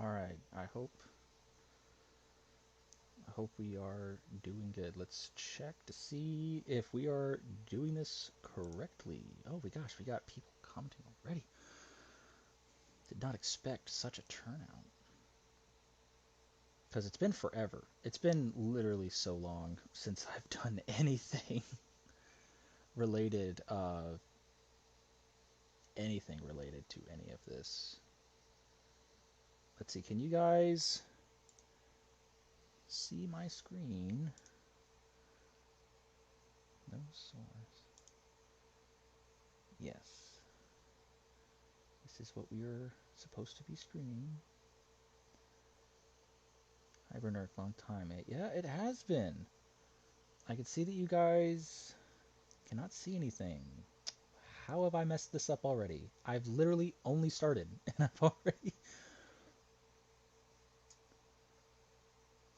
Alright, I hope we are doing good. Let's check to see if we are doing this correctly. Oh my gosh, we got people commenting already. Did not expect such a turnout. Because it's been forever. It's been literally so long since I've done anything related, anything related to any of this. Let's see, can you guys see my screen? No source. Yes. This is what we're supposed to be streaming. Hibernate, long time. Yeah, it has been. I can see that you guys cannot see anything. How have I messed this up already? I've literally only started, and I've already...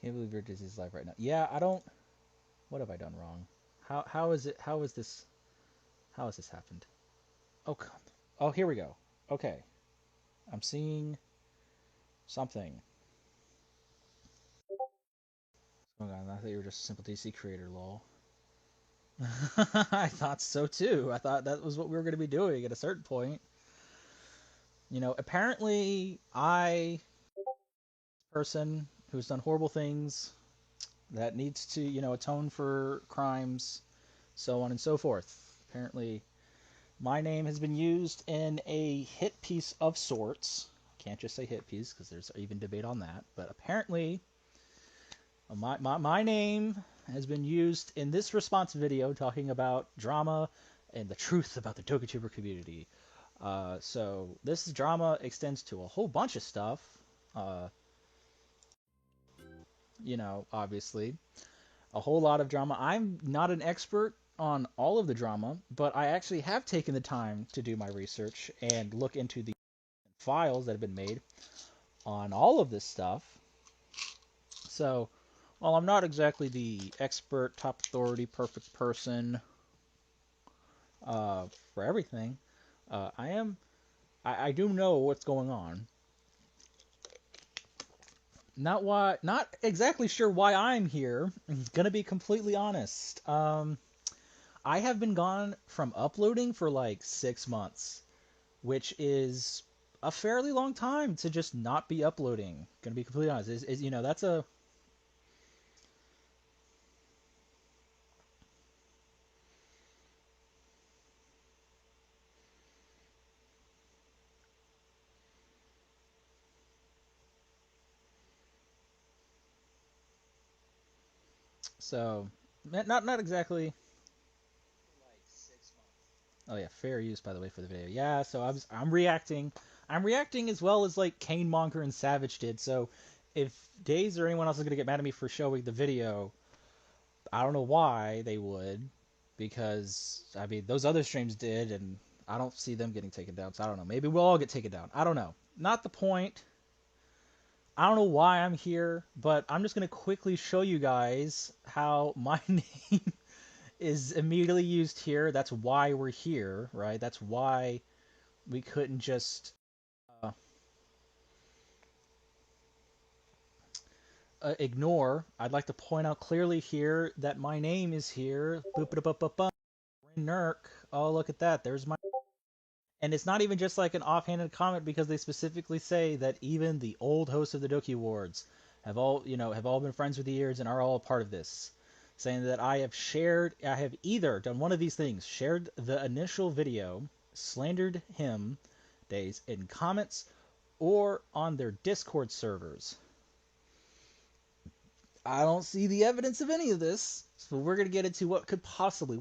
Can't believe yours is live right now. Yeah, I don't... What have I done wrong? How has this happened? Oh, come... Oh, here we go. Okay. I'm seeing something. Oh god, I thought you were just a simple DC creator, lol. I thought so too. I thought that was what we were going to be doing at a certain point. You know, apparently person who's done horrible things, that needs to, you know, atone for crimes, so on and so forth. Apparently, my name has been used in a hit piece of sorts. Can't just say hit piece because there's even debate on that. But apparently, my name has been used in this response video talking about drama and the truth about the dokituber community. So this drama extends to a whole bunch of stuff. You know, obviously, a whole lot of drama. I'm not an expert on all of the drama, but I actually have taken the time to do my research and look into the files that have been made on all of this stuff. So, while I'm not exactly the expert, top authority, perfect person for everything, I do know what's going on. Not exactly sure why I'm here. Gonna be completely honest. I have been gone from uploading for like 6 months, which is a fairly long time to just not be uploading. Gonna be completely honest. You know, that's a... So, not exactly... Oh yeah, fair use, by the way, for the video. Yeah, so I'm reacting. I'm reacting as well as like Kane Monger and Savage did. So if Daes or anyone else is gonna get mad at me for showing the video, I don't know why they would, because I mean those other streams did, and I don't see them getting taken down. So I don't know. Maybe we'll all get taken down. I don't know. Not the point. I don't know why I'm here, but I'm just gonna quickly show you guys how my name is immediately used here. That's why we're here, right? That's why we couldn't just ignore. I'd like to point out clearly here that my name is here. Nurk. Oh, look at that. There's my... And it's not even just like an offhanded comment, because they specifically say that even the old hosts of the Doki Awards have all been friends with the years and are all a part of this. Saying that I have either done one of these things: shared the initial video, slandered him, Daes, in comments, or on their Discord servers. I don't see the evidence of any of this, so we're going to get into what could possibly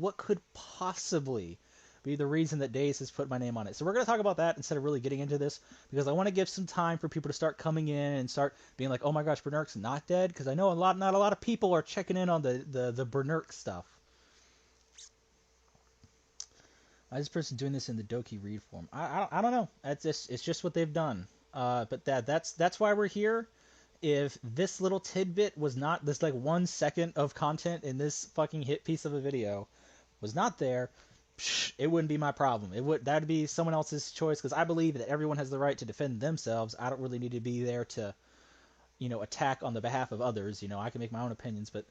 be the reason that Daes has put my name on it. So we're going to talk about that instead of really getting into this, because I want to give some time for people to start coming in and start being like, oh my gosh, Bernurk's not dead, because I know not a lot of people are checking in on the Bernurk stuff. I this person doing this in the Doki read form. I don't know. It's just what they've done. But that's why we're here. If this little tidbit was not, this like 1 second of content in this fucking hit piece of a video was not there, it wouldn't be my problem. That'd be someone else's choice, because I believe that everyone has the right to defend themselves. I don't really need to be there to, attack on the behalf of others. I can make my own opinions, but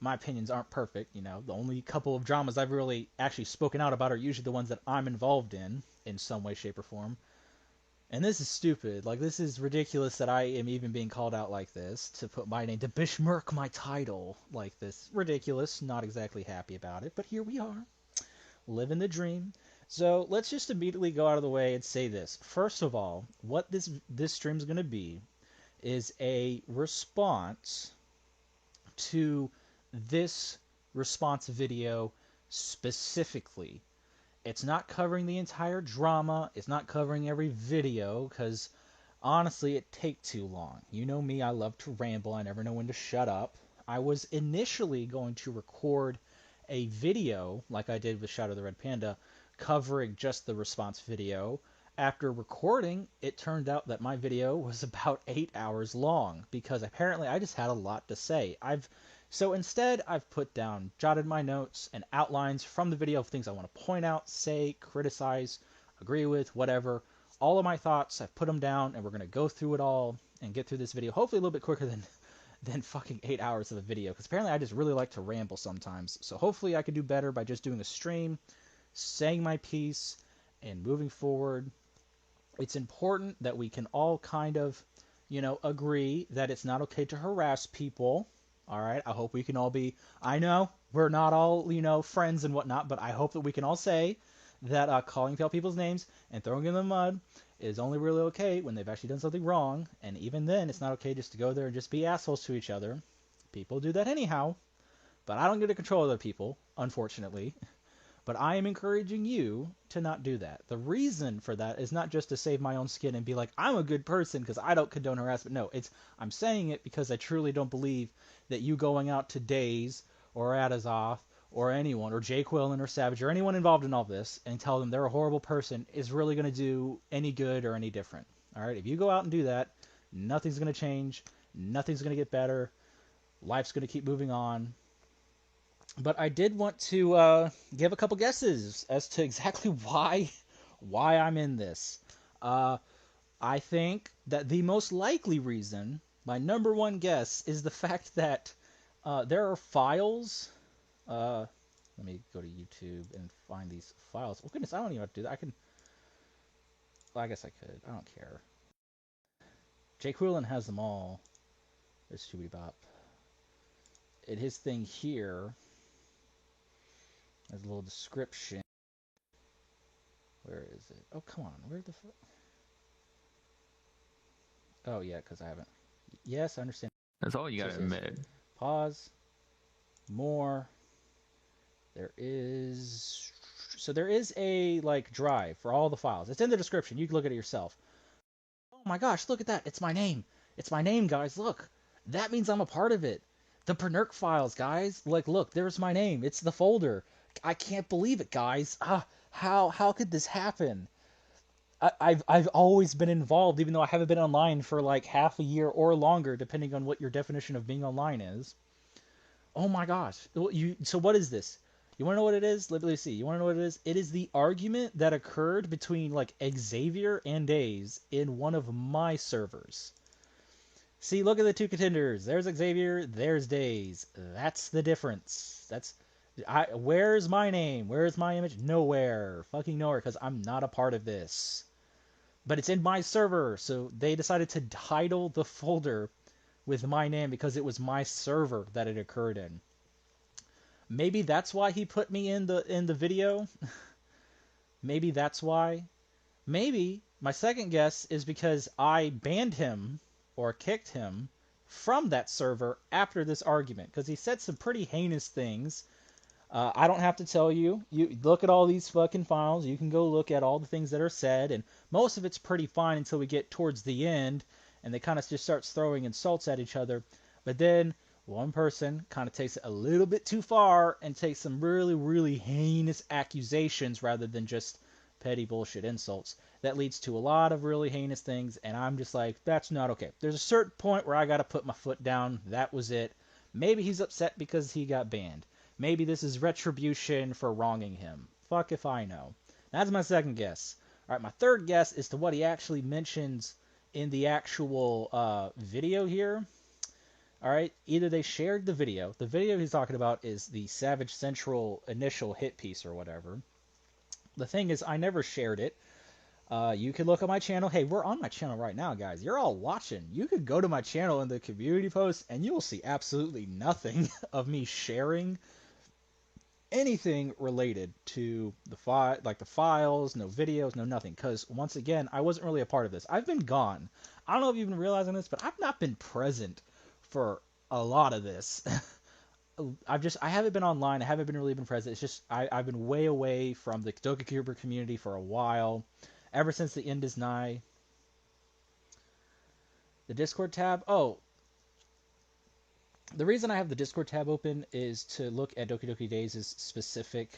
my opinions aren't perfect. The only couple of dramas I've really actually spoken out about are usually the ones that I'm involved in some way, shape, or form. And this is stupid. Like, this is ridiculous that I am even being called out like this, to put my name, to besmirk my title like this. Ridiculous. Not exactly happy about it, but here we are, living the dream. So let's just immediately go out of the way and say this. First of all, what this stream is going to be is a response to this response video specifically. It's not covering the entire drama. It's not covering every video, because honestly, it'd take too long. You know me, I love to ramble. I never know when to shut up. I was initially going to record a video, like I did with Shadow the Red Panda, covering just the response video. After recording, it turned out that my video was about 8 hours long, because apparently I just had a lot to say. So instead, I've jotted my notes and outlines from the video of things I want to point out, say, criticize, agree with, whatever. All of my thoughts, I've put them down, and we're going to go through it all and get through this video, hopefully a little bit quicker than fucking 8 hours of a video, because apparently I just really like to ramble sometimes. So hopefully I can do better by just doing a stream, saying my piece, and moving forward. It's important that we can all kind of, agree that it's not okay to harass people. All right, I hope we can all be, I know we're not all, friends and whatnot, but I hope that we can all say that calling out people's names and throwing them in the mud is only really okay when they've actually done something wrong. And even then, it's not okay just to go there and just be assholes to each other. People do that anyhow, but I don't get to control other people, unfortunately. But I am encouraging you to not do that. The reason for that is not just to save my own skin and be like, I'm a good person because I don't condone harassment. No, I'm saying it because I truly don't believe that you going out to Daes or Adazoth or anyone, or Jay Quillen or Savage or anyone involved in all this, and tell them they're a horrible person is really going to do any good or any different. All right, if you go out and do that, nothing's going to change. Nothing's going to get better. Life's going to keep moving on. But I did want to give a couple guesses as to exactly why I'm in this. I think that the most likely reason, my number one guess, is the fact that there are files. Let me go to YouTube and find these files. Oh goodness, I don't even have to do that. Well, I guess I could. I don't care. Jay Quillen has them all. There's Shooby Bop. In his thing here, there's a little description. Where is it? Oh, come on. Where the fuck? Oh, yeah, because I haven't. Yes, I understand. That's all you gotta admit. Pause. More. There is a, drive for all the files. It's in the description. You can look at it yourself. Oh my gosh, look at that. It's my name. It's my name, guys. Look. That means I'm a part of it. The Pernurk files, guys. Look, there's my name. It's the folder. I can't believe it, guys. How could this happen? I've always been involved, even though I haven't been online for like half a year or longer, depending on what your definition of being online is. Oh my gosh. So what is this? You want to know what it is? Let me see. You want to know what it is? It is the argument that occurred between Xavier and Daes in one of my servers. See, look at the two contenders. There's Xavier, there's Daes. That's the difference. Where's my name? Where's my image? Nowhere. Fucking nowhere, because I'm not a part of this. But it's in my server, so they decided to title the folder with my name because it was my server that it occurred in. Maybe that's why he put me in the video. Maybe that's why. Maybe my second guess is because I banned him or kicked him from that server after this argument, because he said some pretty heinous things. I don't have to tell you. You look at all these fucking files. You can go look at all the things that are said, and most of it's pretty fine until we get towards the end, and they kind of just starts throwing insults at each other. But then one person kind of takes it a little bit too far and takes some really, really heinous accusations rather than just petty bullshit insults. That leads to a lot of really heinous things, and I'm just like, that's not okay. There's a certain point where I got to put my foot down. That was it. Maybe he's upset because he got banned. Maybe this is retribution for wronging him. Fuck if I know. That's my second guess. All right, my third guess is to what he actually mentions in the actual video here. All right, either they shared the video. The video he's talking about is the Savage Central initial hit piece or whatever. The thing is, I never shared it. You can look at my channel. Hey, we're on my channel right now, guys. You're all watching. You could go to my channel in the community post, and you will see absolutely nothing of me sharing anything related to the the files, no videos, no nothing. Because once again, I wasn't really a part of this. I've been gone. I don't know if you've been realizing this, but I've not been present for a lot of this. I haven't been online. I haven't really been present. It's just I've been way away from the dokituber community for a while. Ever since the end is nigh. The Discord tab. Oh, the reason I have the Discord tab open is to look at Doki Doki Daes' specific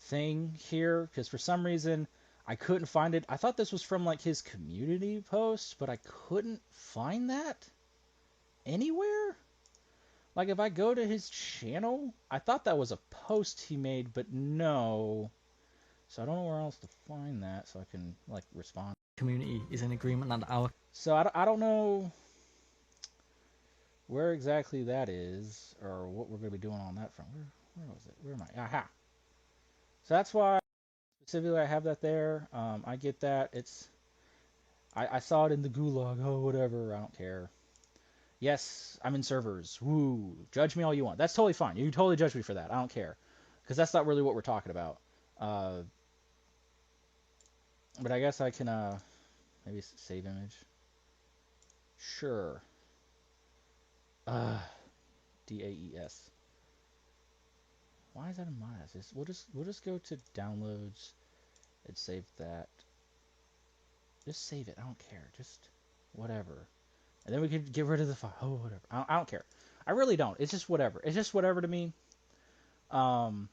thing here, because for some reason I couldn't find it. I thought this was from like his community post, but I couldn't find that anywhere. Like if I go to his channel, I thought that was a post he made, but no. So I don't know where else to find that, so I can like respond. Community is in agreement and our. So I don't know where exactly that is, or what we're going to be doing on that front. Where was it? Where am I? Aha! So that's why specifically I have that there. I get that. I saw it in the gulag. Oh, whatever. I don't care. Yes, I'm in servers. Woo! Judge me all you want. That's totally fine. You can totally judge me for that. I don't care, because that's not really what we're talking about. But I guess I can maybe save image. Sure. DAES. Why is that in my ass? We'll just go to downloads and save that. Just save it. I don't care. Just whatever. And then we could get rid of the file. Oh, whatever. I don't care. I really don't. It's just whatever. It's just whatever to me. On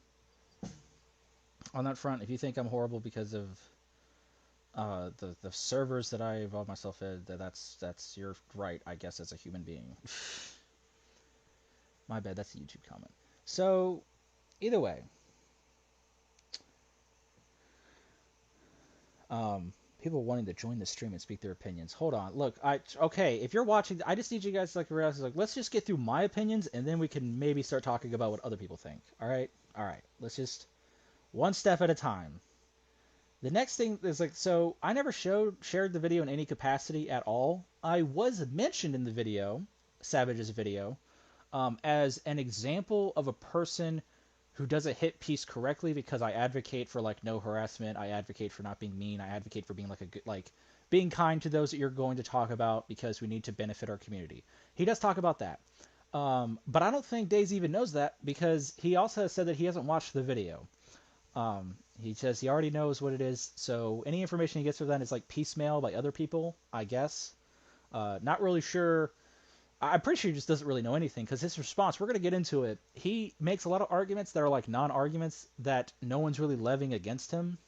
that front, if you think I'm horrible because of the servers that I involve myself in, that's your right, I guess, as a human being. My bad, that's a YouTube comment. So, either way, people wanting to join the stream and speak their opinions. Hold on, look, okay, if you're watching, I just need you guys to like realize, like, let's just get through my opinions, and then we can maybe start talking about what other people think. All right, let's just one step at a time. The next thing is like, so I never shared the video in any capacity at all. I was mentioned in the video, Savage's video, as an example of a person who does a hit piece correctly, because I advocate for like no harassment, I advocate for not being mean, I advocate for being like a good, like being kind to those that you're going to talk about, because we need to benefit our community. He does talk about that. But I don't think Daes even knows that, because he also has said that he hasn't watched the video. He says he already knows what it is, so any information he gets from that is like piecemeal by other people, I guess. Not really sure. I'm pretty sure he just doesn't really know anything, because his response, we're going to get into it, he makes a lot of arguments that are like non-arguments that no one's really levying against him.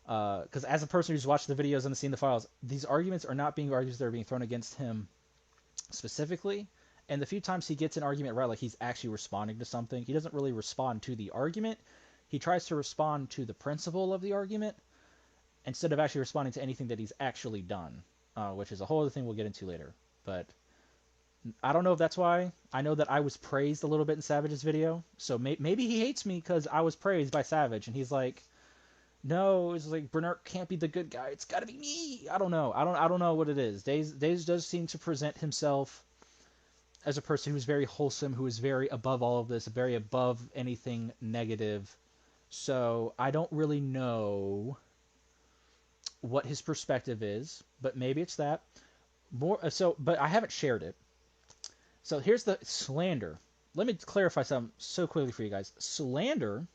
Because as a person who's watched the videos and seen the files, these arguments are not being arguments that are being thrown against him specifically. And the few times he gets an argument right, like he's actually responding to something, he doesn't really respond to the argument. He tries to respond to the principle of the argument instead of actually responding to anything that he's actually done, which is a whole other thing we'll get into later. But I don't know if that's why. I know that I was praised a little bit in Savage's video, so maybe he hates me because I was praised by Savage, and he's like, no, it's like Bernard can't be the good guy. It's got to be me. I don't know. I don't know what it is. Daes does seem to present himself as a person who's very wholesome, who is very above all of this, very above anything negative. So I don't really know what his perspective is, but maybe it's that. But I haven't shared it. So here's the slander. Let me clarify something so quickly for you guys. Slander,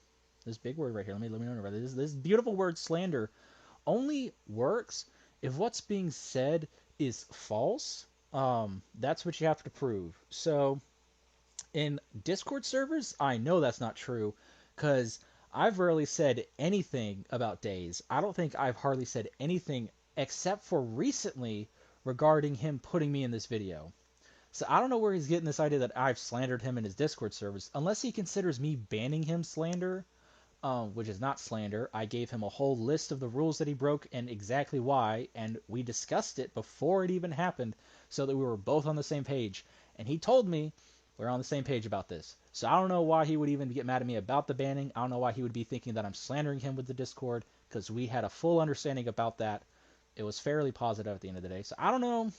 this big word right here. Let me know about this. This beautiful word slander only works if what's being said is false. That's what you have to prove. So in Discord servers, I know that's not true, because I've rarely said anything about Daes. I don't think I've hardly said anything except for recently regarding him putting me in this video. So I don't know where he's getting this idea that I've slandered him in his Discord servers, unless he considers me banning him slander, which is not slander. I gave him a whole list of the rules that he broke and exactly why, and we discussed it before it even happened so that we were both on the same page. And he told me we're on the same page about this. So I don't know why he would even get mad at me about the banning. I don't know why he would be thinking that I'm slandering him with the Discord, because we had a full understanding about that. It was fairly positive at the end of the day. So I don't know.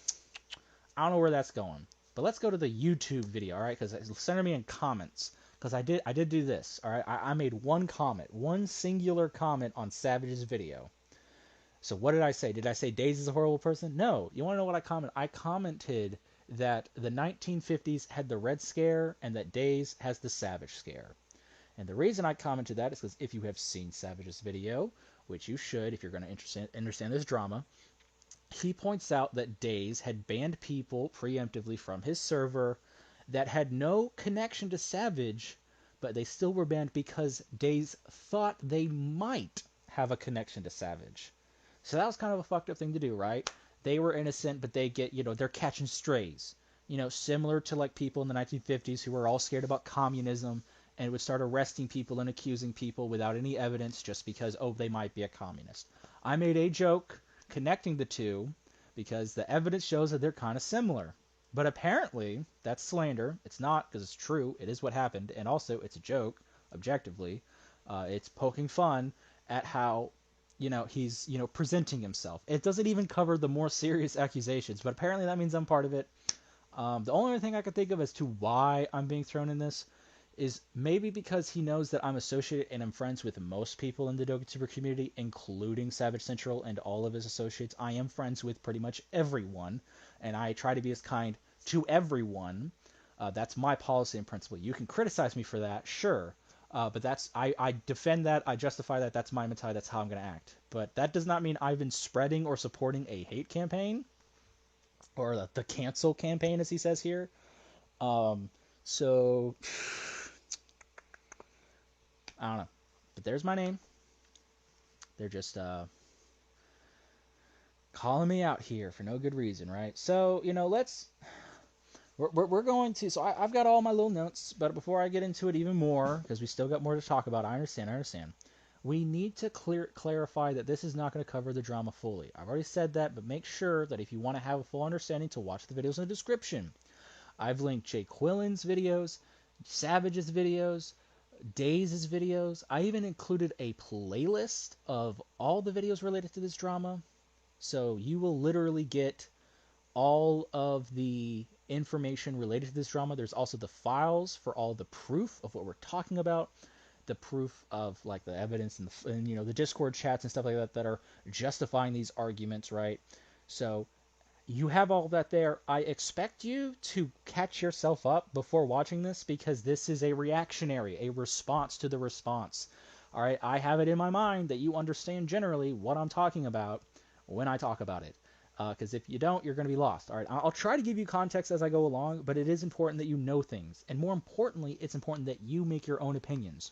I don't know where that's going. But let's go to the YouTube video, all right? Because send me in comments. Because I did do this, all right? I made one comment, one singular comment on Savage's video. So what did I say? Did I say Daes is a horrible person? No. You want to know what I commented? I commented that the 1950s had the Red Scare and that Daes has the Savage Scare. And the reason I commented that is because if you have seen Savage's video, which you should if you're going to understand this drama, he points out that Daes had banned people preemptively from his server that had no connection to Savage, but they still were banned because Daes thought they might have a connection to Savage. So that was kind of a fucked up thing to do, right? They were innocent, but they get, they're catching strays. Similar to like people in the 1950s who were all scared about communism and would start arresting people and accusing people without any evidence just because, oh, they might be a communist. I made a joke connecting the two because the evidence shows that they're kind of similar. But apparently, that's slander. It's not, because it's true. It is what happened. And also, it's a joke, objectively. It's poking fun at how he's, presenting himself. It doesn't even cover the more serious accusations, but apparently that means I'm part of it. The only other thing I could think of as to why I'm being thrown in this is maybe because he knows that I'm associated and I'm friends with most people in the dokituber community, including Savage Central and all of his associates. I am friends with pretty much everyone, and I try to be as kind to everyone. That's my policy and principle. You can criticize me for that, sure. But I defend that, I justify that, that's my mentality, that's how I'm going to act. But that does not mean I've been spreading or supporting a hate campaign, or the cancel campaign, as he says here. So, I don't know. But there's my name. They're just calling me out here for no good reason, right? So, we're going to, so I've got all my little notes, but before I get into it even more, because we still got more to talk about, I understand. We need to clarify that this is not going to cover the drama fully. I've already said that, but make sure that if you want to have a full understanding, to watch the videos in the description. I've linked Jay Quillen's videos, Savage's videos, Daes' videos. I even included a playlist of all the videos related to this drama. So you will literally get all of the information related to this drama. There's also the files for all the proof of what we're talking about, the proof of like the evidence and the Discord chats and stuff like that that are justifying these arguments, right? So you have all that there. I expect you to catch yourself up before watching this, because this is a response to the response. All right, I have it in my mind that you understand generally what I'm talking about when I talk about it. Because if you don't, you're going to be lost. All right, I'll try to give you context as I go along, but it is important that you know things. And more importantly, it's important that you make your own opinions.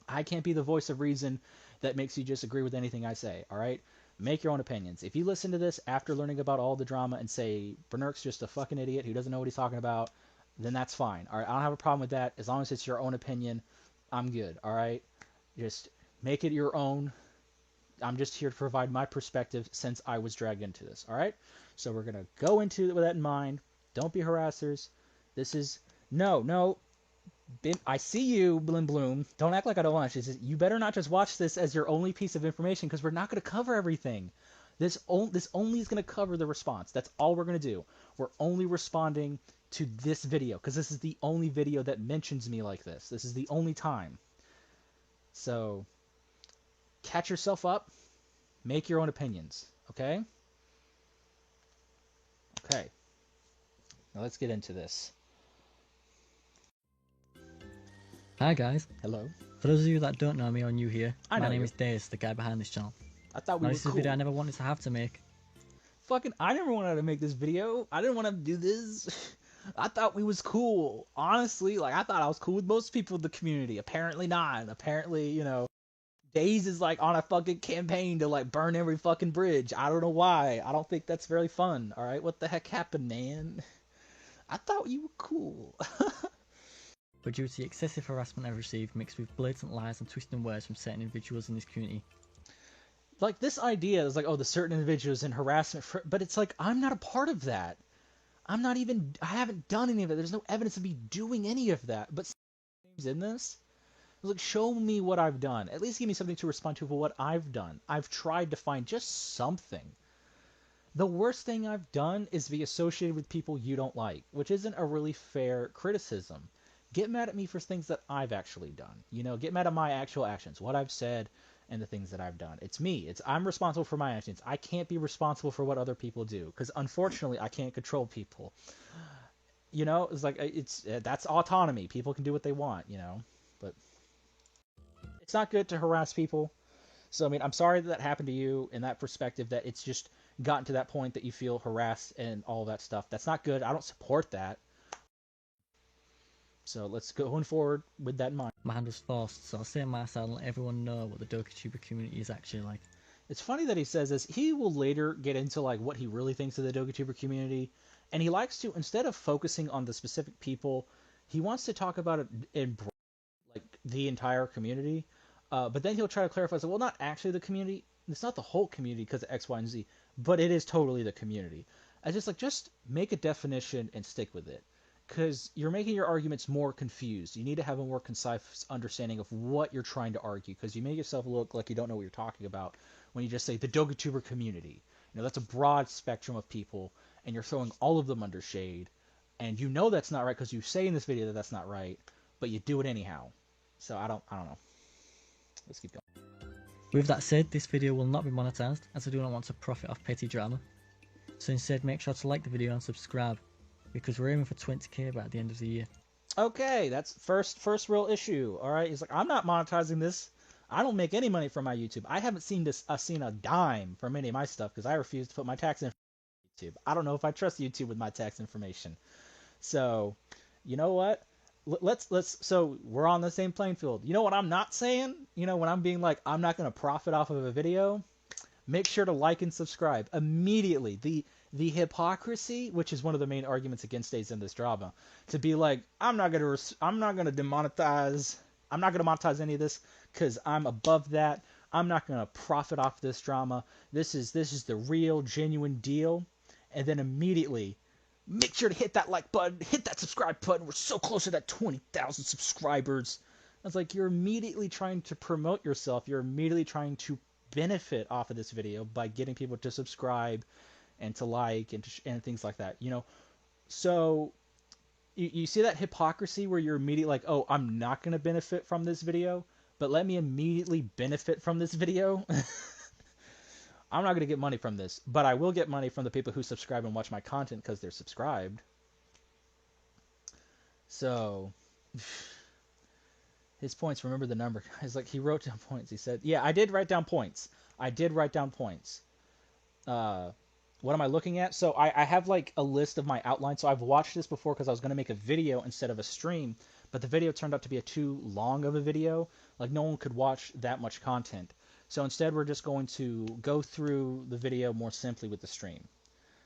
I can't be the voice of reason that makes you just agree with anything I say, all right? Make your own opinions. If you listen to this after learning about all the drama and say, Bernerk's just a fucking idiot who doesn't know what he's talking about, then that's fine, all right? I don't have a problem with that. As long as it's your own opinion, I'm good, all right? Just make it your own. I'm just here to provide my perspective since I was dragged into this, all right? So we're going to go into it with that in mind. Don't be harassers. This is... No. I see you, Blim Bloom. Don't act like I don't want you. You better not just watch this as your only piece of information, because we're not going to cover everything. This only is going to cover the response. That's all we're going to do. We're only responding to this video, because this is the only video that mentions me like this. This is the only time. So, catch yourself up. Make your own opinions. Okay? Okay. Now let's get into this. Hi guys. Hello. For those of you that don't know me or new here, I know my name you. is Daes, the guy behind this channel. I thought we Now were this is cool. a video I never wanted to have to make. Fucking, I never wanted to make this video. I didn't want to do this. I thought we was cool. Honestly, like, I thought I was cool with most people in the community. Apparently not. Apparently, Daes is, like, on a fucking campaign to, like, burn every fucking bridge. I don't know why. I don't think that's very fun, alright? What the heck happened, man? I thought you were cool. But due to the excessive harassment I've received mixed with blatant lies and twisting words from certain individuals in this community. Like, this idea is like, oh, the certain individuals in harassment, but it's like, I'm not a part of that. I haven't done any of it. There's no evidence of me doing any of that. But in this, like, show me what I've done. At least give me something to respond to for what I've done. I've tried to find just something. The worst thing I've done is be associated with people you don't like, which isn't a really fair criticism. Get mad at me for things that I've actually done. You know, get mad at my actual actions, what I've said, and the things that I've done. It's me. I'm responsible for my actions. I can't be responsible for what other people do, because unfortunately, I can't control people. You know, it's like that's autonomy. People can do what they want. You know, but it's not good to harass people. So I mean, I'm sorry that happened to you in that perspective. That it's just gotten to that point that you feel harassed and all that stuff. That's not good. I don't support that. So let's go forward with that in mind. My hand was forced, so I'll say my side and let everyone know what the dokituber community is actually like. It's funny that he says this. He will later get into like what he really thinks of the dokituber community, and he likes to, instead of focusing on the specific people, he wants to talk about it in like the entire community. But then he'll try to clarify, so, well, not actually the community. It's not the whole community because of X, Y, and Z, but it is totally the community. I just make a definition and stick with it. Because you're making your arguments more confused. You need to have a more concise understanding of what you're trying to argue, because you make yourself look like you don't know what you're talking about when you just say the dokituber community. You know, that's a broad spectrum of people, and you're throwing all of them under shade, and you know that's not right because you say in this video that that's not right, but you do it anyhow. So I don't know. Let's keep going. With that said, this video will not be monetized, as I do not want to profit off petty drama. So instead, make sure to like the video and subscribe, because we're aiming for 20k by the end of the year. Okay, that's first real issue. All right, he's like, I'm not monetizing this. I don't make any money from my YouTube. I haven't seen a dime from any of my stuff because I refuse to put my tax information on YouTube. I don't know if I trust YouTube with my tax information. So, you know what? So we're on the same playing field. You know what I'm not saying? You know, when I'm being like, I'm not going to profit off of a video, make sure to like and subscribe immediately. The hypocrisy, which is one of the main arguments against Daes in this drama, to be like, I'm not gonna monetize any of this because I'm above that. I'm not gonna profit off this drama. This is the real, genuine deal. And then immediately, make sure to hit that like button, hit that subscribe button. We're so close to that 20,000 subscribers. It's like you're immediately trying to promote yourself. You're immediately trying to benefit off of this video by getting people to subscribe and to like and things like that, you know. So you see that hypocrisy where you're immediately like, oh, I'm not going to benefit from this video, but let me immediately benefit from this video. I'm not going to get money from this, but I will get money from the people who subscribe and watch my content because they're subscribed. So his points, remember the number. It's like he wrote down points. He said, yeah, I did write down points. What am I looking at? So I have like a list of my outline. So I've watched this before because I was going to make a video instead of a stream, but the video turned out to be too long of a video. Like no one could watch that much content. So instead we're just going to go through the video more simply with the stream.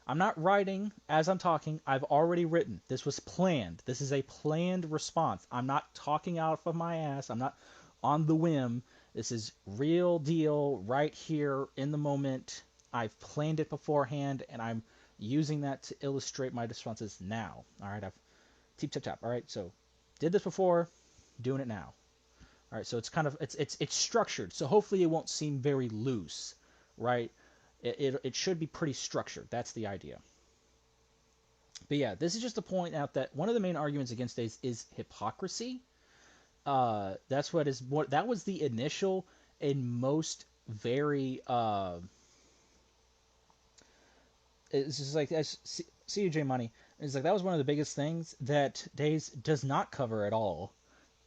I'm not writing as I'm talking. I've already written. This was planned. This is a planned response. I'm not talking out of my ass. I'm not on the whim. This is real deal right here in the moment. I've planned it beforehand, and I'm using that to illustrate my responses now. All right, I've tap. All right, so did this before, doing it now. All right, so it's kind of it's structured. So hopefully it won't seem very loose, right? It should be pretty structured. That's the idea. But yeah, this is just to point out that one of the main arguments against Daes is hypocrisy. That was the initial and most very it's just like CJ Money. It's like that was one of the biggest things that Daes does not cover at all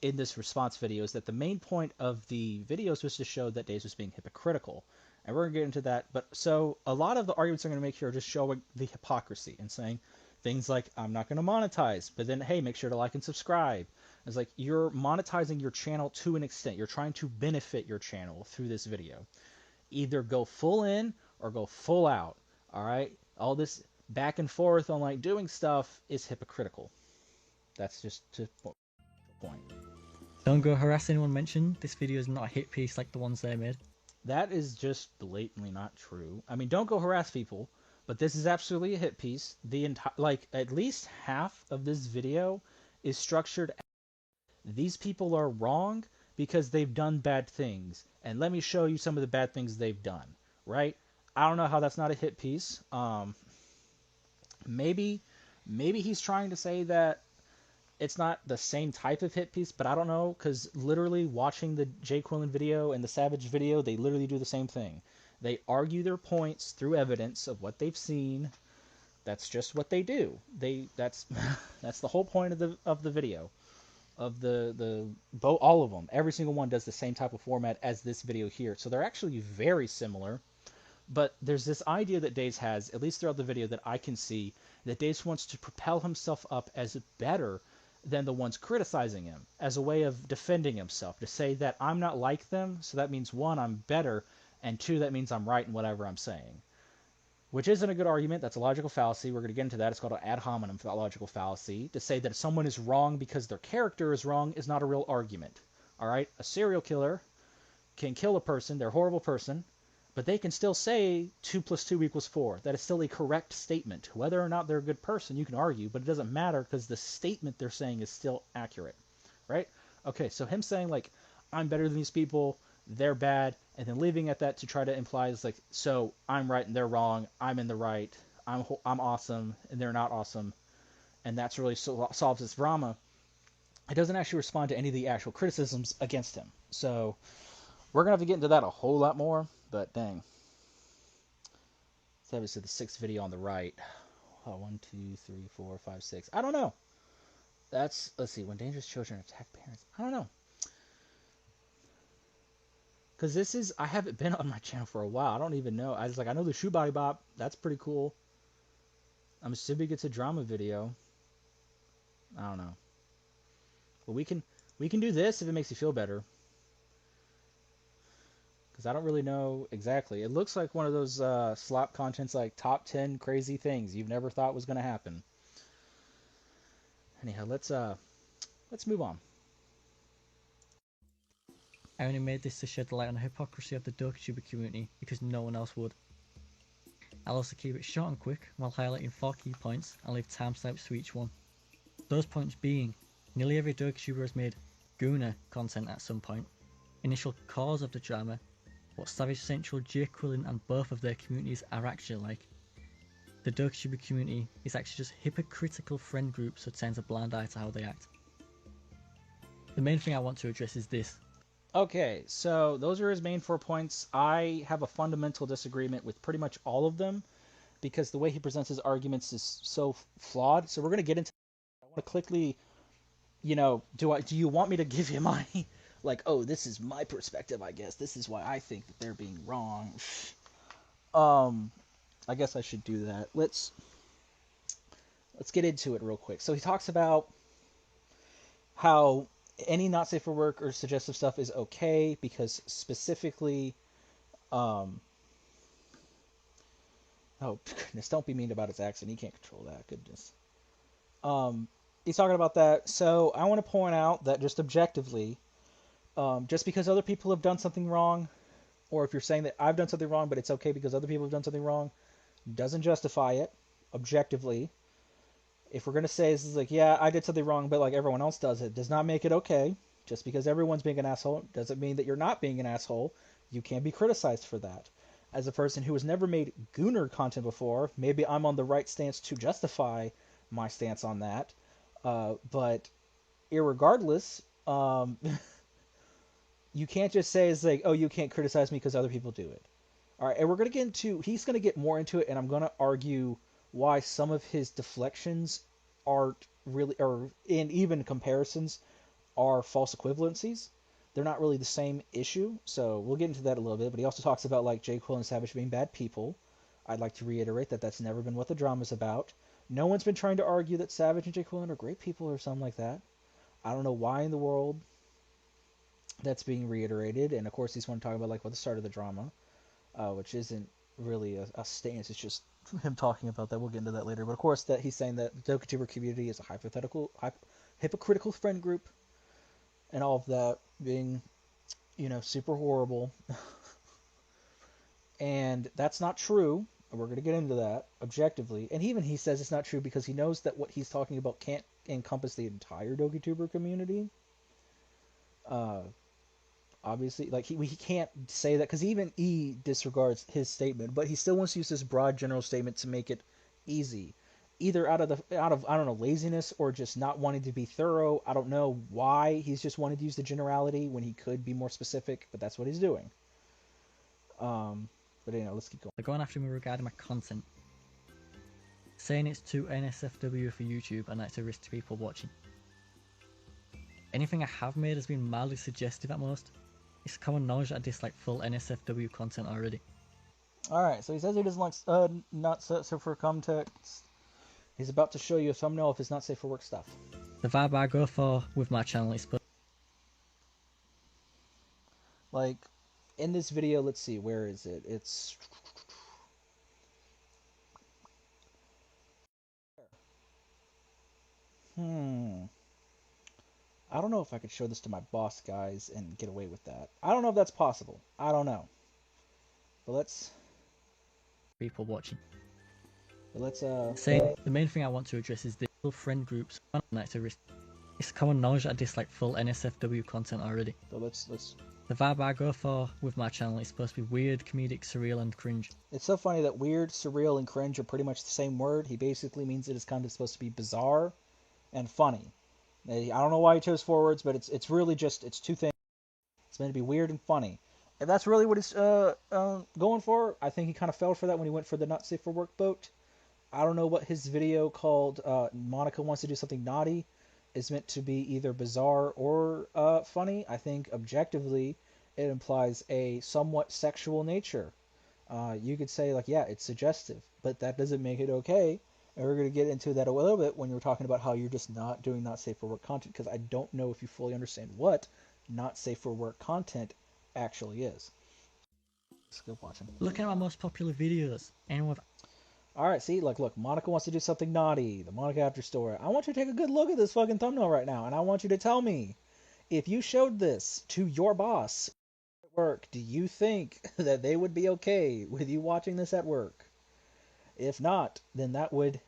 in this response video. Is that the main point of the videos was to show that Daes was being hypocritical, and we're gonna get into that. But so a lot of the arguments I'm gonna make here are just showing the hypocrisy and saying things like I'm not gonna monetize, but then hey, make sure to like and subscribe. It's like you're monetizing your channel to an extent. You're trying to benefit your channel through this video. Either go full in or go full out. All right. All this back and forth on like doing stuff is hypocritical. That's just to point. Don't go harass anyone mentioned. This video is not a hit piece like the ones they made. That is just blatantly not true. I mean, don't go harass people, but this is absolutely a hit piece. The entire, like, at least half of this video is structured. These people are wrong because they've done bad things, and let me show you some of the bad things they've done. Right? I don't know how that's not a hit piece. Maybe he's trying to say that it's not the same type of hit piece, but I don't know, because literally watching the Jay Quillen video and the Savage video, they literally do the same thing. They argue their points through evidence of what they've seen. That's just what they do. That's that's the whole point of the video, of all of them. Every single one does the same type of format as this video here, so they're actually very similar. But there's this idea that Daes has, at least throughout the video that I can see, that Daes wants to propel himself up as better than the ones criticizing him, as a way of defending himself, to say that I'm not like them, so that means one, I'm better, and two, that means I'm right in whatever I'm saying. Which isn't a good argument. That's a logical fallacy. We're going to get into that. It's called an ad hominem logical fallacy. To say that someone is wrong because their character is wrong is not a real argument. All right? A serial killer can kill a person, they're a horrible person, but they can still say 2 + 2 = 4. That is still a correct statement. Whether or not they're a good person, you can argue, but it doesn't matter because the statement they're saying is still accurate. Right? Okay, so him saying, like, I'm better than these people, they're bad, and then leaving at that to try to imply is like, so I'm right and they're wrong, I'm in the right, I'm awesome and they're not awesome, and that's really solves this drama. It doesn't actually respond to any of the actual criticisms against him. So we're going to have to get into that a whole lot more, but dang. So that was the 6th video on the right. 1, 2, 3, 4, 5, 6. I don't know. That's, let's see, when dangerous children attack parents. I don't know. Because this is, I haven't been on my channel for a while. I don't even know. I was like, I know the shoe body bop. That's pretty cool. I'm assuming it's a drama video. I don't know. But we can do this if it makes you feel better. Because I don't really know exactly. It looks like one of those slop contents, like top 10 crazy things you've never thought was going to happen. Anyhow, let's move on. I only made this to shed light on the hypocrisy of the dokituber community because no one else would. I'll also keep it short and quick while highlighting 4 key points and leave timestamps for each one. Those points being, nearly every dokituber has made Gooner content at some point, initial cause of the drama, what Savage Central, Jay Quillen and both of their communities are actually like. The dokituber community is actually just hypocritical friend groups that turns a blind eye to how they act. The main thing I want to address is this. Okay, so those are his main 4 points. I have a fundamental disagreement with pretty much all of them because the way he presents his arguments is so flawed. So we're going to get into I want to quickly, do you want me to give you my like, oh, this is my perspective, I guess. This is why I think that they're being wrong. I guess I should do that. Let's get into it real quick. So he talks about how any not safe for work or suggestive stuff is okay because specifically, oh goodness, don't be mean about his accent. He can't control that. Goodness. He's talking about that. So I want to point out that just objectively, just because other people have done something wrong, or if you're saying that I've done something wrong, but it's okay because other people have done something wrong, doesn't justify it objectively. If we're going to say this is like, yeah, I did something wrong, but like everyone else does it, does not make it okay. Just because everyone's being an asshole doesn't mean that you're not being an asshole. You can be criticized for that. As a person who has never made Gooner content before, maybe I'm on the right stance to justify my stance on that. But irregardless, you can't just say it's like, oh, you can't criticize me because other people do it. All right, and we're going to get into, he's going to get more into it, and I'm going to argue why some of his deflections aren't really, or in even comparisons, are false equivalencies. They're not really the same issue, so we'll get into that a little bit. But he also talks about like Jay Quill and Savage being bad people. I'd like to reiterate that that's never been what the drama's about. No one's been trying to argue that Savage and Jay Quillen are great people or something like that. I don't know why in the world that's being reiterated. And of course, he's want to talk about like what the start of the drama, which isn't really a stance. It's just him talking about that. We'll get into that later. But of course, that he's saying that the dokituber community is a hypocritical friend group, and all of that being, super horrible. And that's not true. We're going to get into that objectively. And even he says it's not true because he knows that what he's talking about can't encompass the entire dokituber community. Obviously, like he can't say that because even E disregards his statement, but he still wants to use this broad general statement to make it easy, either out of I don't know, laziness or just not wanting to be thorough. I don't know why he's just wanted to use the generality when he could be more specific, but that's what he's doing. But let's keep going. They're going after me regarding my content, saying it's too NSFW for YouTube and that's a risk to people watching. Anything I have made has been mildly suggestive at most. It's common knowledge that I dislike full NSFW content already. Alright, so he says he doesn't like not safe for context. He's about to show you a thumbnail of his not safe for work stuff. The vibe I go for with my channel is... Like, in this video, let's see, where is it? It's... I don't know if I could show this to my boss guys and get away with that. I don't know if that's possible. I don't know. But let's... people watching. But let's, Saying the main thing I want to address is the friend groups. It's common knowledge that I dislike full NSFW content already. But let's... The vibe I go for with my channel is supposed to be weird, comedic, surreal, and cringe. It's so funny that weird, surreal, and cringe are pretty much the same word. He basically means it is kind of supposed to be bizarre and funny. I don't know why he chose 4 words, but it's really just, it's 2 things. It's meant to be weird and funny. If that's really what he's going for, I think he kind of fell for that when he went for the not safe for work boat. I don't know what his video called Monica Wants to Do Something Naughty is meant to be either bizarre or funny. I think objectively it implies a somewhat sexual nature. You could say, like, yeah, it's suggestive, but that doesn't make it okay. And we're going to get into that a little bit when you're talking about how you're just not doing not safe for work content, because I don't know if you fully understand what not safe for work content actually is. Let's go watch him. Looking at my most popular videos, anyone with... Alright, see, look, Monica Wants to Do Something Naughty, the Monica After Story. I want you to take a good look at this fucking thumbnail right now, and I want you to tell me, if you showed this to your boss at work, do you think that they would be okay with you watching this at work? If not, then that would,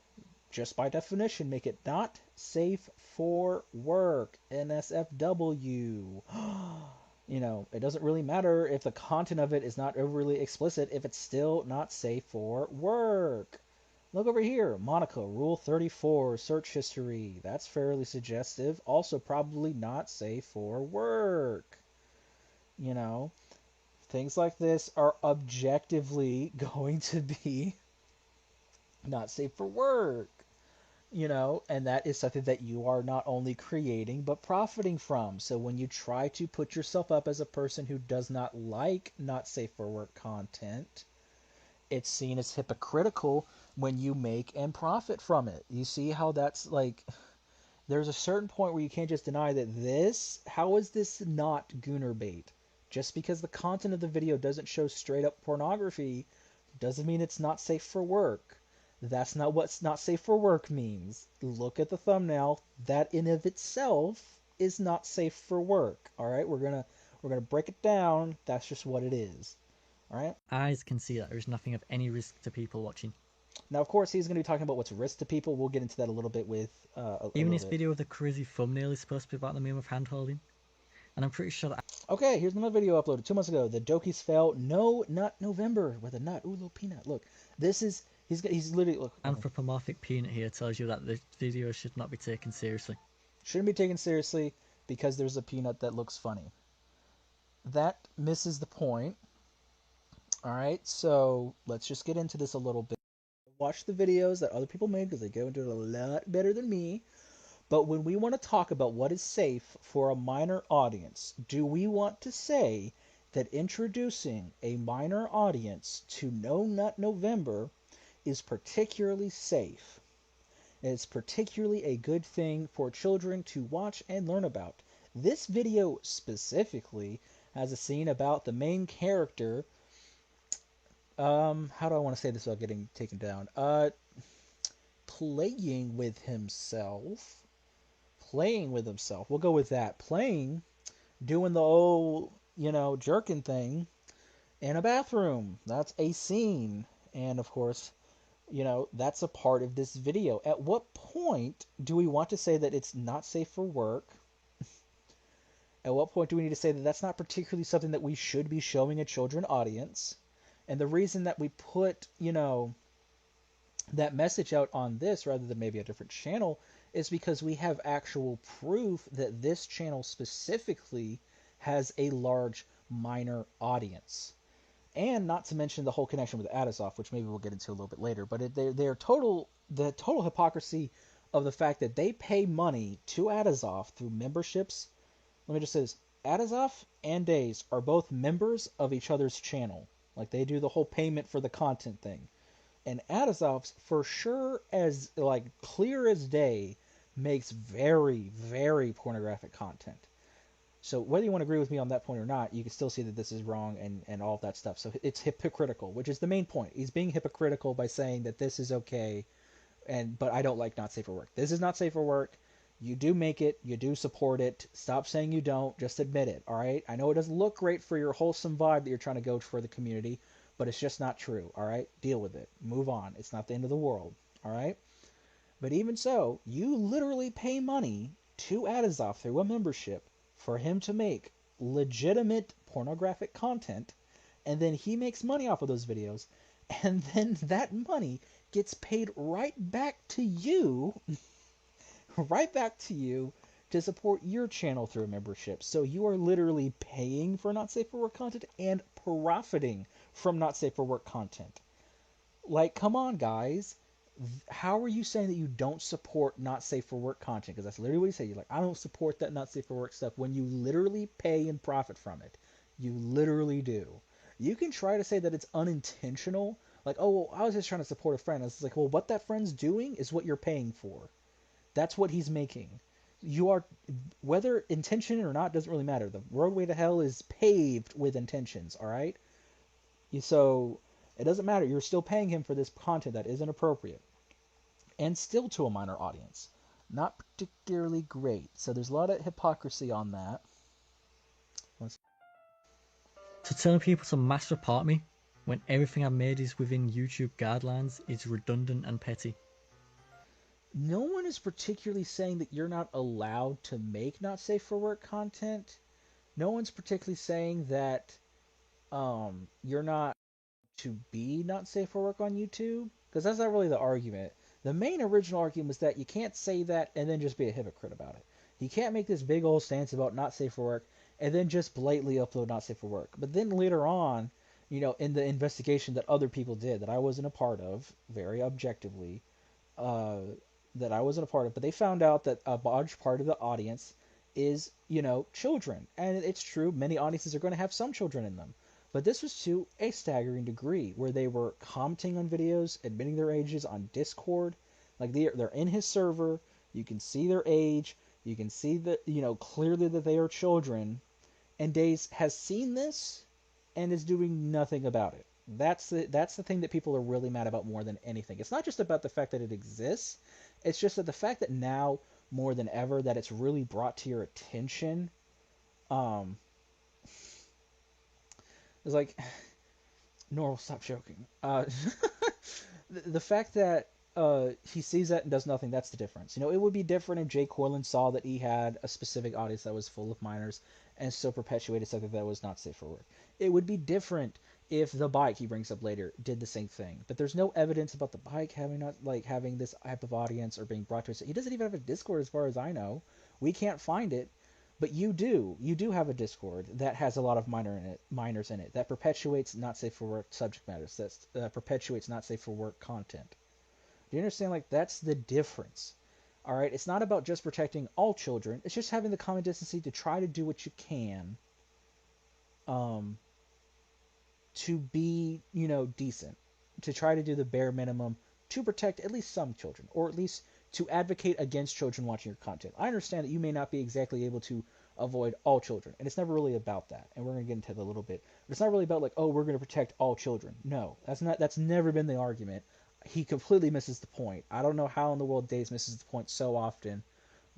just by definition, make it not safe for work. NSFW. It doesn't really matter if the content of it is not overly explicit if it's still not safe for work. Look over here. Monica, Rule 34, search history. That's fairly suggestive. Also probably not safe for work. Things like this are objectively going to be not safe for work. And that is something that you are not only creating but profiting from. So when you try to put yourself up as a person who does not like not safe for work content, it's seen as hypocritical when you make and profit from it. You see how that's like, there's a certain point where you can't just deny that how is this not gooner bait? Just because the content of the video doesn't show straight up pornography doesn't mean it's not safe for work. That's not what not safe for work means. Look at the thumbnail. That in of itself is not safe for work. All right, we're gonna break it down. That's just what it is. All right. Eyes can see that there is nothing of any risk to people watching. Now, of course, he's gonna be talking about what's risk to people. We'll get into that a little bit with. Even this video with the crazy thumbnail is supposed to be about the meme of hand holding, and I'm pretty sure that. Okay, here's another video uploaded 2 months ago. The Dokis fail. No nut November with a nut. Ooh, little peanut. Look, this is. He's literally, look. Anthropomorphic peanut here tells you that the video should not be taken seriously. Shouldn't be taken seriously because there's a peanut that looks funny. That misses the point. Alright, so let's just get into this a little bit. Watch the videos that other people made because they go into it a lot better than me. But when we want to talk about what is safe for a minor audience, do we want to say that introducing a minor audience to No Nut November is particularly safe? It's particularly a good thing for children to watch and learn about. This video specifically has a scene about the main character how do I want to say this without getting taken down? Playing with himself. Playing with himself. We'll go with that. Playing, doing the old, jerking thing in a bathroom. That's a scene. And of course, that's a part of this video. At what point do we want to say that it's not safe for work? At what point do we need to say that that's not particularly something that we should be showing a children audience? And the reason that we put, that message out on this rather than maybe a different channel is because we have actual proof that this channel specifically has a large minor audience. And not to mention the whole connection with Adisoff, which maybe we'll get into a little bit later. But the total hypocrisy of the fact that they pay money to Adisoff through memberships. Let me just say this: Adisoff and Daes are both members of each other's channel. Like, they do the whole payment for the content thing. And Adisoff's, for sure, as like clear as day, makes very, very pornographic content. So whether you want to agree with me on that point or not, you can still see that this is wrong and all of that stuff. So it's hypocritical, which is the main point. He's being hypocritical by saying that this is okay, but I don't like not safe for work. This is not safe for work. You do make it. You do support it. Stop saying you don't. Just admit it, all right? I know it doesn't look great for your wholesome vibe that you're trying to go for the community, but it's just not true, all right? Deal with it. Move on. It's not the end of the world, all right? But even so, you literally pay money to Adisoff through a membership for him to make legitimate pornographic content, and then he makes money off of those videos, and then that money gets paid right back to you, right back to you to support your channel through a membership. So you are literally paying for not safe for work content and profiting from not safe for work content. Like, come on, guys. How are you saying that you don't support not safe for work content? Because that's literally what you say. You're like, I don't support that not safe for work stuff when you literally pay and profit from it. You literally do. You can try to say that it's unintentional. Like, oh, well, I was just trying to support a friend. It's like, well, what that friend's doing is what you're paying for. That's what he's making. You are, whether intention or not, doesn't really matter. The roadway to hell is paved with intentions, all right? So it doesn't matter. You're still paying him for this content that isn't appropriate. And still to a minor audience. Not particularly great. So there's a lot of hypocrisy on that. So telling people to master part me when everything I made is within YouTube guidelines is redundant and petty. No one is particularly saying that you're not allowed to make not safe for work content. No one's particularly saying that you're not to be not safe for work on YouTube, because that's not really the argument. The main original argument was that you can't say that and then just be a hypocrite about it. You can't make this big old stance about not safe for work and then just blatantly upload not safe for work. But then later on, in the investigation that other people did that I wasn't a part of, very objectively, that I wasn't a part of, but they found out that a large part of the audience is, children. And it's true, many audiences are going to have some children in them. But this was to a staggering degree, where they were commenting on videos, admitting their ages on Discord. Like, they're in his server, you can see their age, you can see that, clearly that they are children. And Daes has seen this and is doing nothing about it. That's the thing that people are really mad about more than anything. It's not just about the fact that it exists, it's just that the fact that now, more than ever, that it's really brought to your attention, it's like, Normal, stop joking. The fact that he sees that and does nothing, that's the difference. It would be different if Jay Corlin saw that he had a specific audience that was full of minors and still perpetuated something that was not safe for work. It would be different if the bike he brings up later did the same thing. But there's no evidence about the bike having this type of audience or being brought to us. He doesn't even have a Discord as far as I know. We can't find it. But you do have a Discord that has a lot of minors in it, that perpetuates not safe for work subject matters, that perpetuates not safe for work content. Do you understand? Like, that's the difference. All right, it's not about just protecting all children. It's just having the common decency to try to do what you can, to be, decent, to try to do the bare minimum to protect at least some children, or at least to advocate against children watching your content. I understand that you may not be exactly able to avoid all children. And it's never really about that. And we're going to get into that a little bit. But it's not really about like, oh, we're going to protect all children. No, that's never been the argument. He completely misses the point. I don't know how in the world Daes misses the point so often,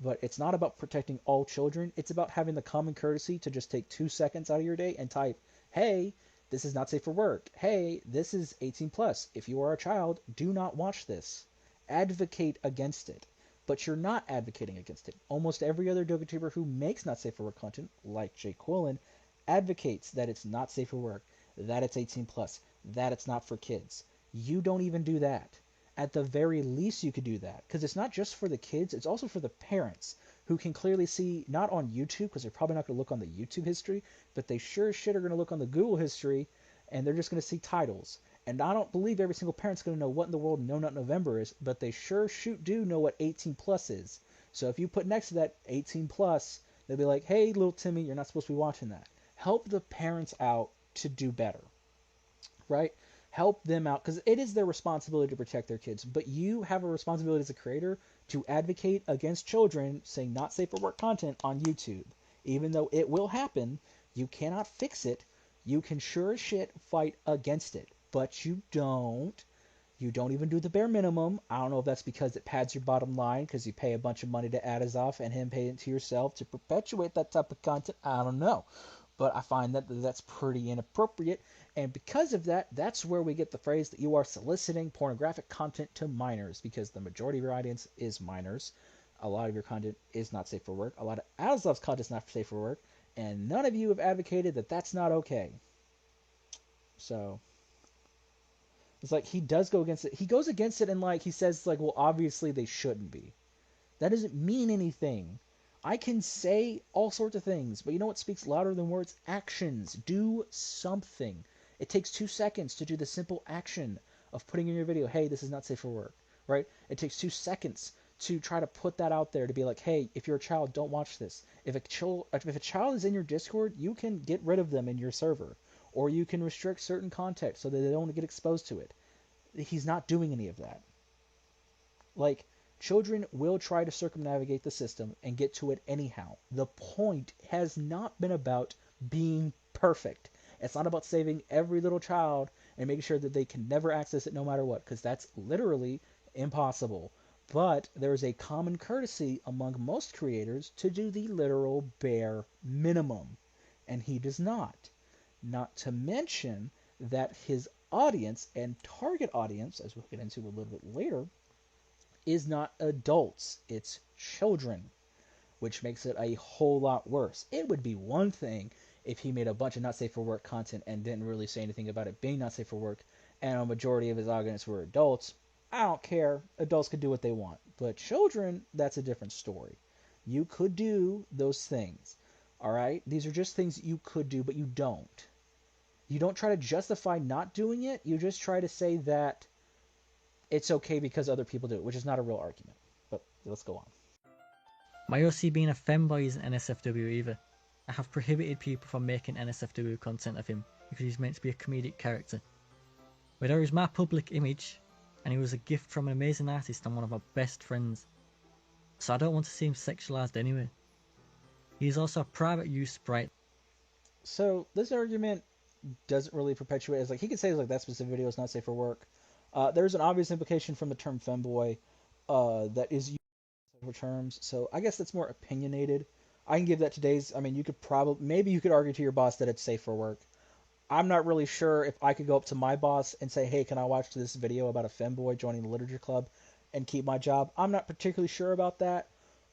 but it's not about protecting all children. It's about having the common courtesy to just take 2 seconds out of your day and type, hey, this is not safe for work. Hey, this is 18 plus. If you are a child, do not watch this. Advocate against it. But you're not advocating against it. Almost every other dokituber who makes not safe for work content, like Jay Quillen, advocates that it's not safe for work, that it's 18 plus, that it's not for kids. You don't even do that. At the very least, you could do that, because it's not just for the kids, it's also for the parents, who can clearly see, not on YouTube, because they're probably not going to look on the YouTube history, but they sure as shit are going to look on the Google history, and they're just going to see titles. And I don't believe every single parent's going to know what in the world No Nut November is, but they sure do know what 18 plus is. So if you put next to that 18 plus, they'll be like, hey, little Timmy, you're not supposed to be watching that. Help the parents out to do better, right? Help them out, because it is their responsibility to protect their kids, but you have a responsibility as a creator to advocate against children saying not safe for work content on YouTube. Even though it will happen, you cannot fix it. You can sure as shit fight against it, but you don't. You don't even do the bare minimum. I don't know if that's because it pads your bottom line, because you pay a bunch of money to Adazov and him pay it to yourself to perpetuate that type of content. I don't know. But I find that that's pretty inappropriate, and because of that, that's where we get the phrase that you are soliciting pornographic content to minors, because the majority of your audience is minors. A lot of your content is not safe for work. A lot of Adazov's content is not safe for work, and none of you have advocated that that's not okay. So it's like he does go against it. He goes against it, and like he says, like, well, obviously they shouldn't be. That doesn't mean anything. I can say all sorts of things, but you know what speaks louder than words? Actions. Do something. It takes 2 seconds to do the simple action of putting in your video, hey, this is not safe for work, right? It takes 2 seconds to try to put that out there, to be like, hey, if you're a child, don't watch this. If a child is in your Discord, you can get rid of them in your server, or you can restrict certain content so that they don't get exposed to it. He's not doing any of that. Like, children will try to circumnavigate the system and get to it anyhow. The point has not been about being perfect. It's not about saving every little child and making sure that they can never access it no matter what, because that's literally impossible. But there is a common courtesy among most creators to do the literal bare minimum, and he does not. Not to mention that his audience and target audience, as we'll get into a little bit later, is not adults, it's children, which makes it a whole lot worse. It would be one thing if he made a bunch of not safe for work content and didn't really say anything about it being not safe for work, and a majority of his audience were adults. I don't care. Adults could do what they want. But children, that's a different story. You could do those things. Alright? These are just things you could do, but you don't. You don't try to justify not doing it. You just try to say that it's okay because other people do it, which is not a real argument. But let's go on. My OC being a femboy isn't NSFW either. I have prohibited people from making NSFW content of him because he's meant to be a comedic character. But there is my public image, and he was a gift from an amazing artist and one of my best friends. So I don't want to see him sexualized anyway. He is also a private use sprite. So this argument doesn't really perpetuate. It's like he could say like that specific video is not safe for work. There's an obvious implication from the term femboy that is used in terms. So I guess that's more opinionated. I can give that to Daes. I mean, you could probably, maybe you could argue to your boss that it's safe for work. I'm not really sure if I could go up to my boss and say, hey, can I watch this video about a femboy joining the literature club and keep my job? I'm not particularly sure about that.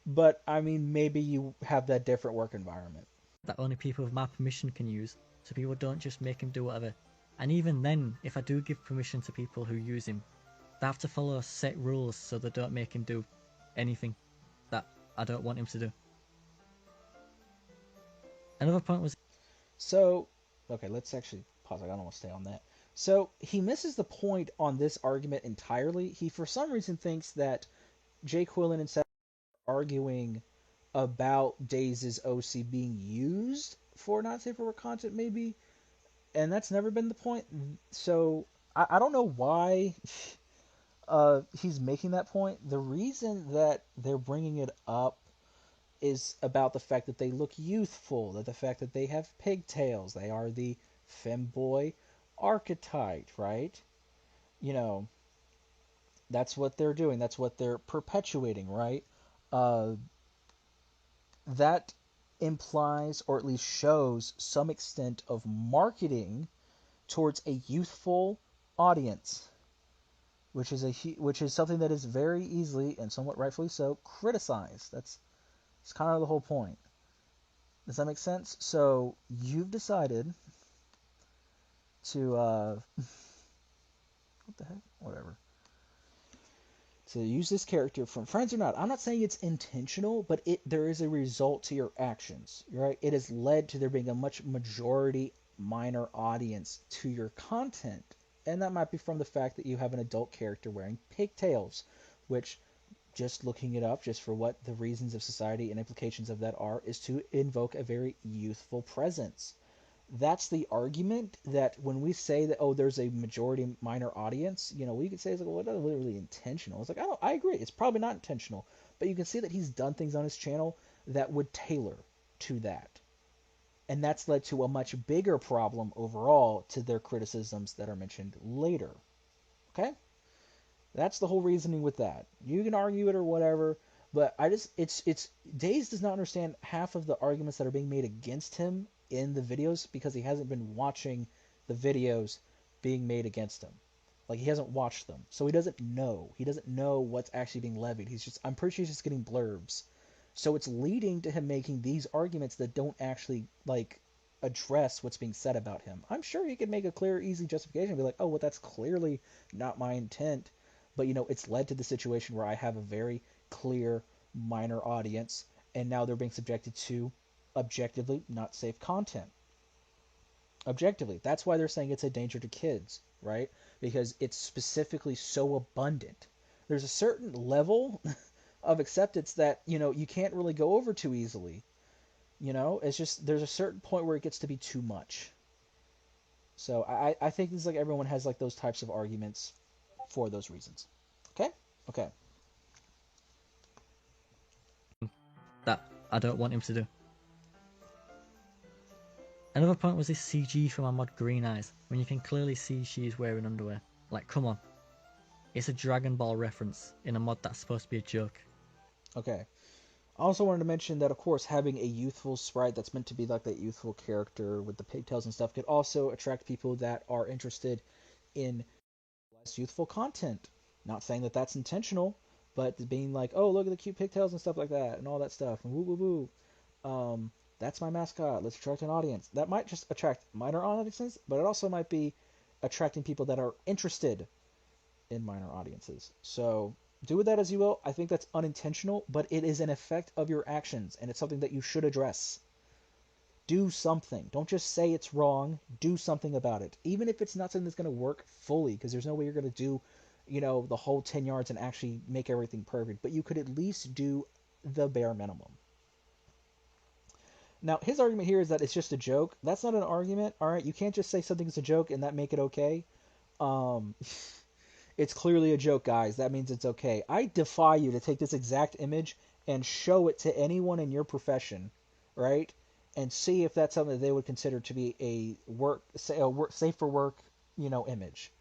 But, I mean, maybe you have that different work environment. That only people with my permission can use, so people don't just make him do whatever. And even then, if I do give permission to people who use him, they have to follow set rules so they don't make him do anything that I don't want him to do. Another point was... So, okay, let's actually pause. I don't want to stay on that. So, he misses the point on this argument entirely. He, for some reason, thinks that Jay Quillen and Seth are arguing about Daes' OC being used for not safe for work content, maybe. And that's never been the point. So, I don't know why he's making that point. The reason that they're bringing it up is about the fact that they look youthful, that the fact that they have pigtails, they are the femboy archetype, right? You know, that's what they're doing. That's what they're perpetuating, right? Uh, that implies, or at least shows, some extent of marketing towards a youthful audience, which is something that is very easily and somewhat rightfully so criticized. It's kind of the whole point. Does that make sense? So you've decided to what the heck? Whatever. To use this character from Friends or Not. I'm not saying it's intentional, but there is a result to your actions, right? It has led to there being a much majority minor audience to your content. And that might be from the fact that you have an adult character wearing pigtails, which, just looking it up, just for what the reasons of society and implications of that are, is to invoke a very youthful presence. That's the argument that when we say that, oh, there's a majority minor audience, we could say it's like, well, that's really intentional. It's like, I agree, it's probably not intentional, but you can see that he's done things on his channel that would tailor to that. And that's led to a much bigger problem overall to their criticisms that are mentioned later. Okay? That's the whole reasoning with that. You can argue it or whatever, but it's Daes does not understand half of the arguments that are being made against him in the videos because he hasn't been watching the videos being made against him. Like, he hasn't watched them. So he doesn't know. He doesn't know what's actually being levied. I'm pretty sure he's just getting blurbs. So it's leading to him making these arguments that don't actually, like, address what's being said about him. I'm sure he could make a clear, easy justification and be like, oh, well, that's clearly not my intent. But, it's led to the situation where I have a very clear minor audience, and now they're being subjected to objectively not safe content. Objectively. That's why they're saying it's a danger to kids, right? Because it's specifically so abundant. There's a certain level of acceptance that, you can't really go over too easily. It's just, there's a certain point where it gets to be too much. So I think it's like everyone has like those types of arguments for those reasons. Okay? Okay. That I don't want him to do. Another point was this CG from my mod Green Eyes, when you can clearly see she's wearing underwear. Like, come on. It's a Dragon Ball reference in a mod that's supposed to be a joke. Okay. I also wanted to mention that, of course, having a youthful sprite that's meant to be like that youthful character with the pigtails and stuff could also attract people that are interested in less youthful content. Not saying that that's intentional, but being like, oh, look at the cute pigtails and stuff like that, and all that stuff, and woo woo woo. That's my mascot. Let's attract an audience. That might just attract minor audiences, but it also might be attracting people that are interested in minor audiences. So do with that as you will. I think that's unintentional, but it is an effect of your actions, and it's something that you should address. Do something. Don't just say it's wrong. Do something about it. Even if it's not something that's going to work fully, because there's no way you're going to do, the whole 10 yards and actually make everything perfect. But you could at least do the bare minimum. Now, his argument here is that it's just a joke. That's not an argument, all right? You can't just say something's a joke and that make it okay. It's clearly a joke, guys. That means it's okay. I defy you to take this exact image and show it to anyone in your profession, right? And see if that's something that they would consider to be a safe for work, image.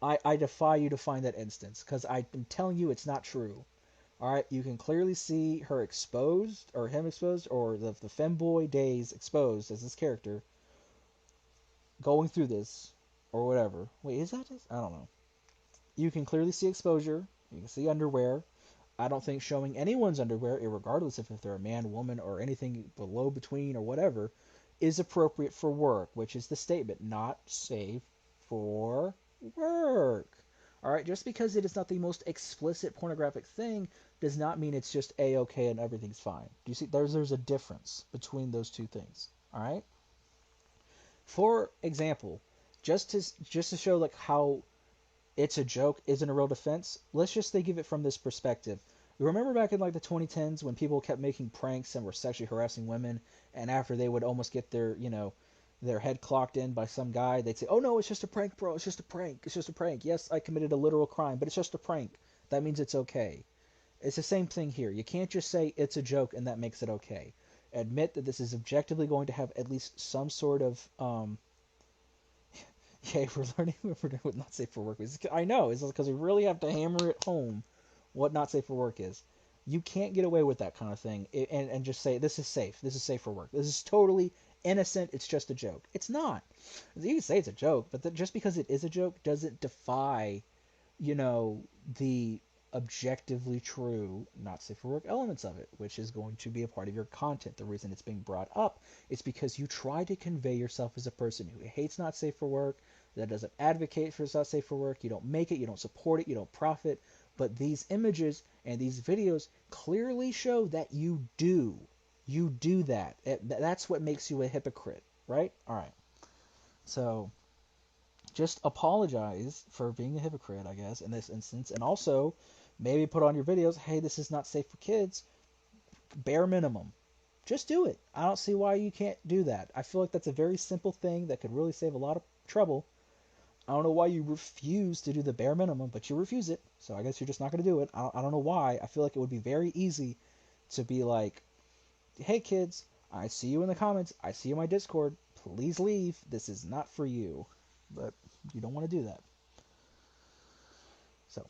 I defy you to find that instance, because I'm telling you it's not true. Alright, you can clearly see her exposed, or him exposed, or the femboy Daes exposed as this character going through this, or whatever. Wait, is that this? I don't know. You can clearly see exposure. You can see underwear. I don't think showing anyone's underwear, regardless if they're a man, woman, or anything below, between, or whatever, is appropriate for work, which is the statement, not safe for work. Alright, just because it is not the most explicit pornographic thing does not mean it's just A-okay and everything's fine. Do you see? There's a difference between those two things. Alright? For example, just to show like how it's a joke isn't a real defense, let's just think of it from this perspective. You remember back in like the 2010s when people kept making pranks and were sexually harassing women, and after they would almost get their, their head clocked in by some guy, they'd say, oh no, it's just a prank, bro, it's just a prank, it's just a prank. Yes, I committed a literal crime, but it's just a prank. That means it's okay. It's the same thing here. You can't just say it's a joke and that makes it okay. Admit that this is objectively going to have at least some sort of yeah, we're learning what not safe for work is. I know, it's because we really have to hammer it home what not safe for work is. You can't get away with that kind of thing and just say this is safe. This is safe for work. This is totally innocent. It's just a joke. It's not. You can say it's a joke, but just because it is a joke doesn't defy, the objectively true not safe for work elements of it, which is going to be a part of your content. The reason it's being brought up is because you try to convey yourself as a person who hates not safe for work, that doesn't advocate for not safe for work. You don't make it, you don't support it, you don't profit. But these images and these videos clearly show that you do. You do that. That's what makes you a hypocrite, right? All right. So just apologize for being a hypocrite, I guess, in this instance. And also, maybe put on your videos, hey, this is not safe for kids. Bare minimum. Just do it. I don't see why you can't do that. I feel like that's a very simple thing that could really save a lot of trouble. I don't know why you refuse to do the bare minimum, but you refuse it. So I guess you're just not going to do it. I don't know why. I feel like it would be very easy to be like, hey, kids, I see you in the comments. I see you in my Discord. Please leave. This is not for you. But you don't want to do that. So.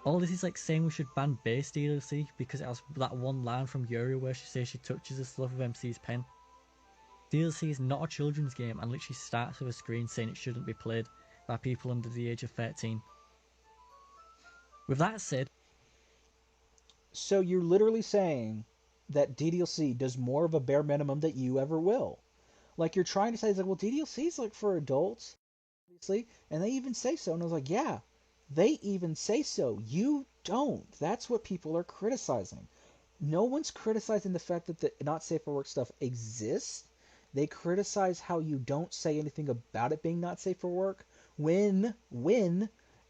All this is like saying we should ban base DLC because it has that one line from Yuri where she says she touches the slough of MC's pen. DLC is not a children's game and literally starts with a screen saying it shouldn't be played by people under the age of 13. With that said... So you're literally saying that DDLC does more of a bare minimum than you ever will. Like, you're trying to say, it's like, well, DDLC is like for adults, obviously, and they even say so. And I was like, yeah, they even say so. You don't. That's what people are criticizing. No one's criticizing the fact that the not safe for work stuff exists. They criticize how you don't say anything about it being not safe for work when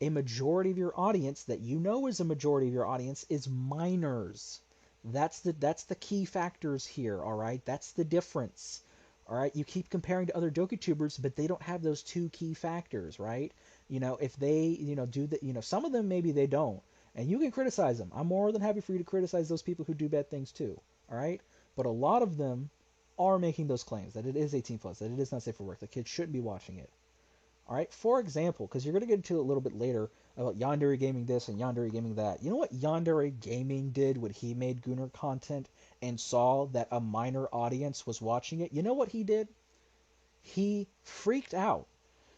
a majority of your audience that you know is a majority of your audience is minors. That's the key factors here, all right? That's the difference. All right, you keep comparing to other dokitubers, but they don't have those two key factors, right? If they, do that, some of them maybe they don't. And you can criticize them. I'm more than happy for you to criticize those people who do bad things too, all right? But a lot of them are making those claims that it is 18 plus, that it is not safe for work, the kids shouldn't be watching it. All right, for example, because you're going to get into it a little bit later about Yandere Gaming this and Yandere Gaming that. You know what Yandere Gaming did when he made Gunnar content and saw that a minor audience was watching it? You know what he did? He freaked out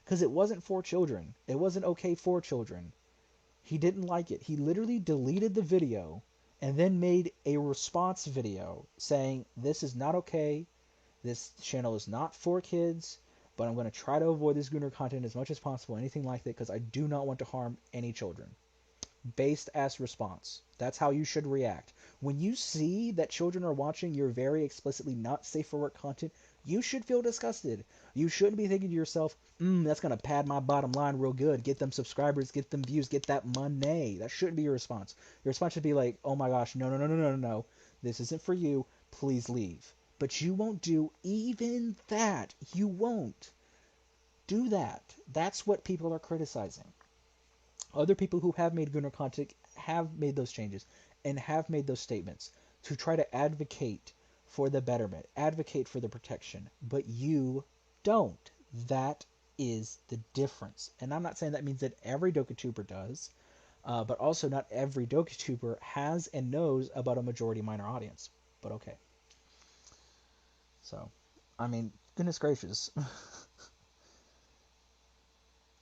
because it wasn't for children. It wasn't okay for children. He didn't like it. He literally deleted the video and then made a response video saying, this is not okay. This channel is not for kids, but I'm going to try to avoid this Gunnar content as much as possible, anything like that, because I do not want to harm any children. Based as response. That's how you should react. When you see that children are watching your very explicitly not safe for work content, you should feel disgusted. You shouldn't be thinking to yourself, that's going to pad my bottom line real good, get them subscribers, get them views, get that money. That shouldn't be your response. Your response should be like, oh my gosh, no. This isn't for you. Please leave. But you won't do even that. You won't do that. That's what people are criticizing. Other people who have made Gunnar content have made those changes and have made those statements to try to advocate for the betterment, advocate for the protection, but you don't. That is the difference. And I'm not saying that means that every dokituber does, but also not every dokituber has and knows about a majority minor audience. But okay. So, I mean, goodness gracious.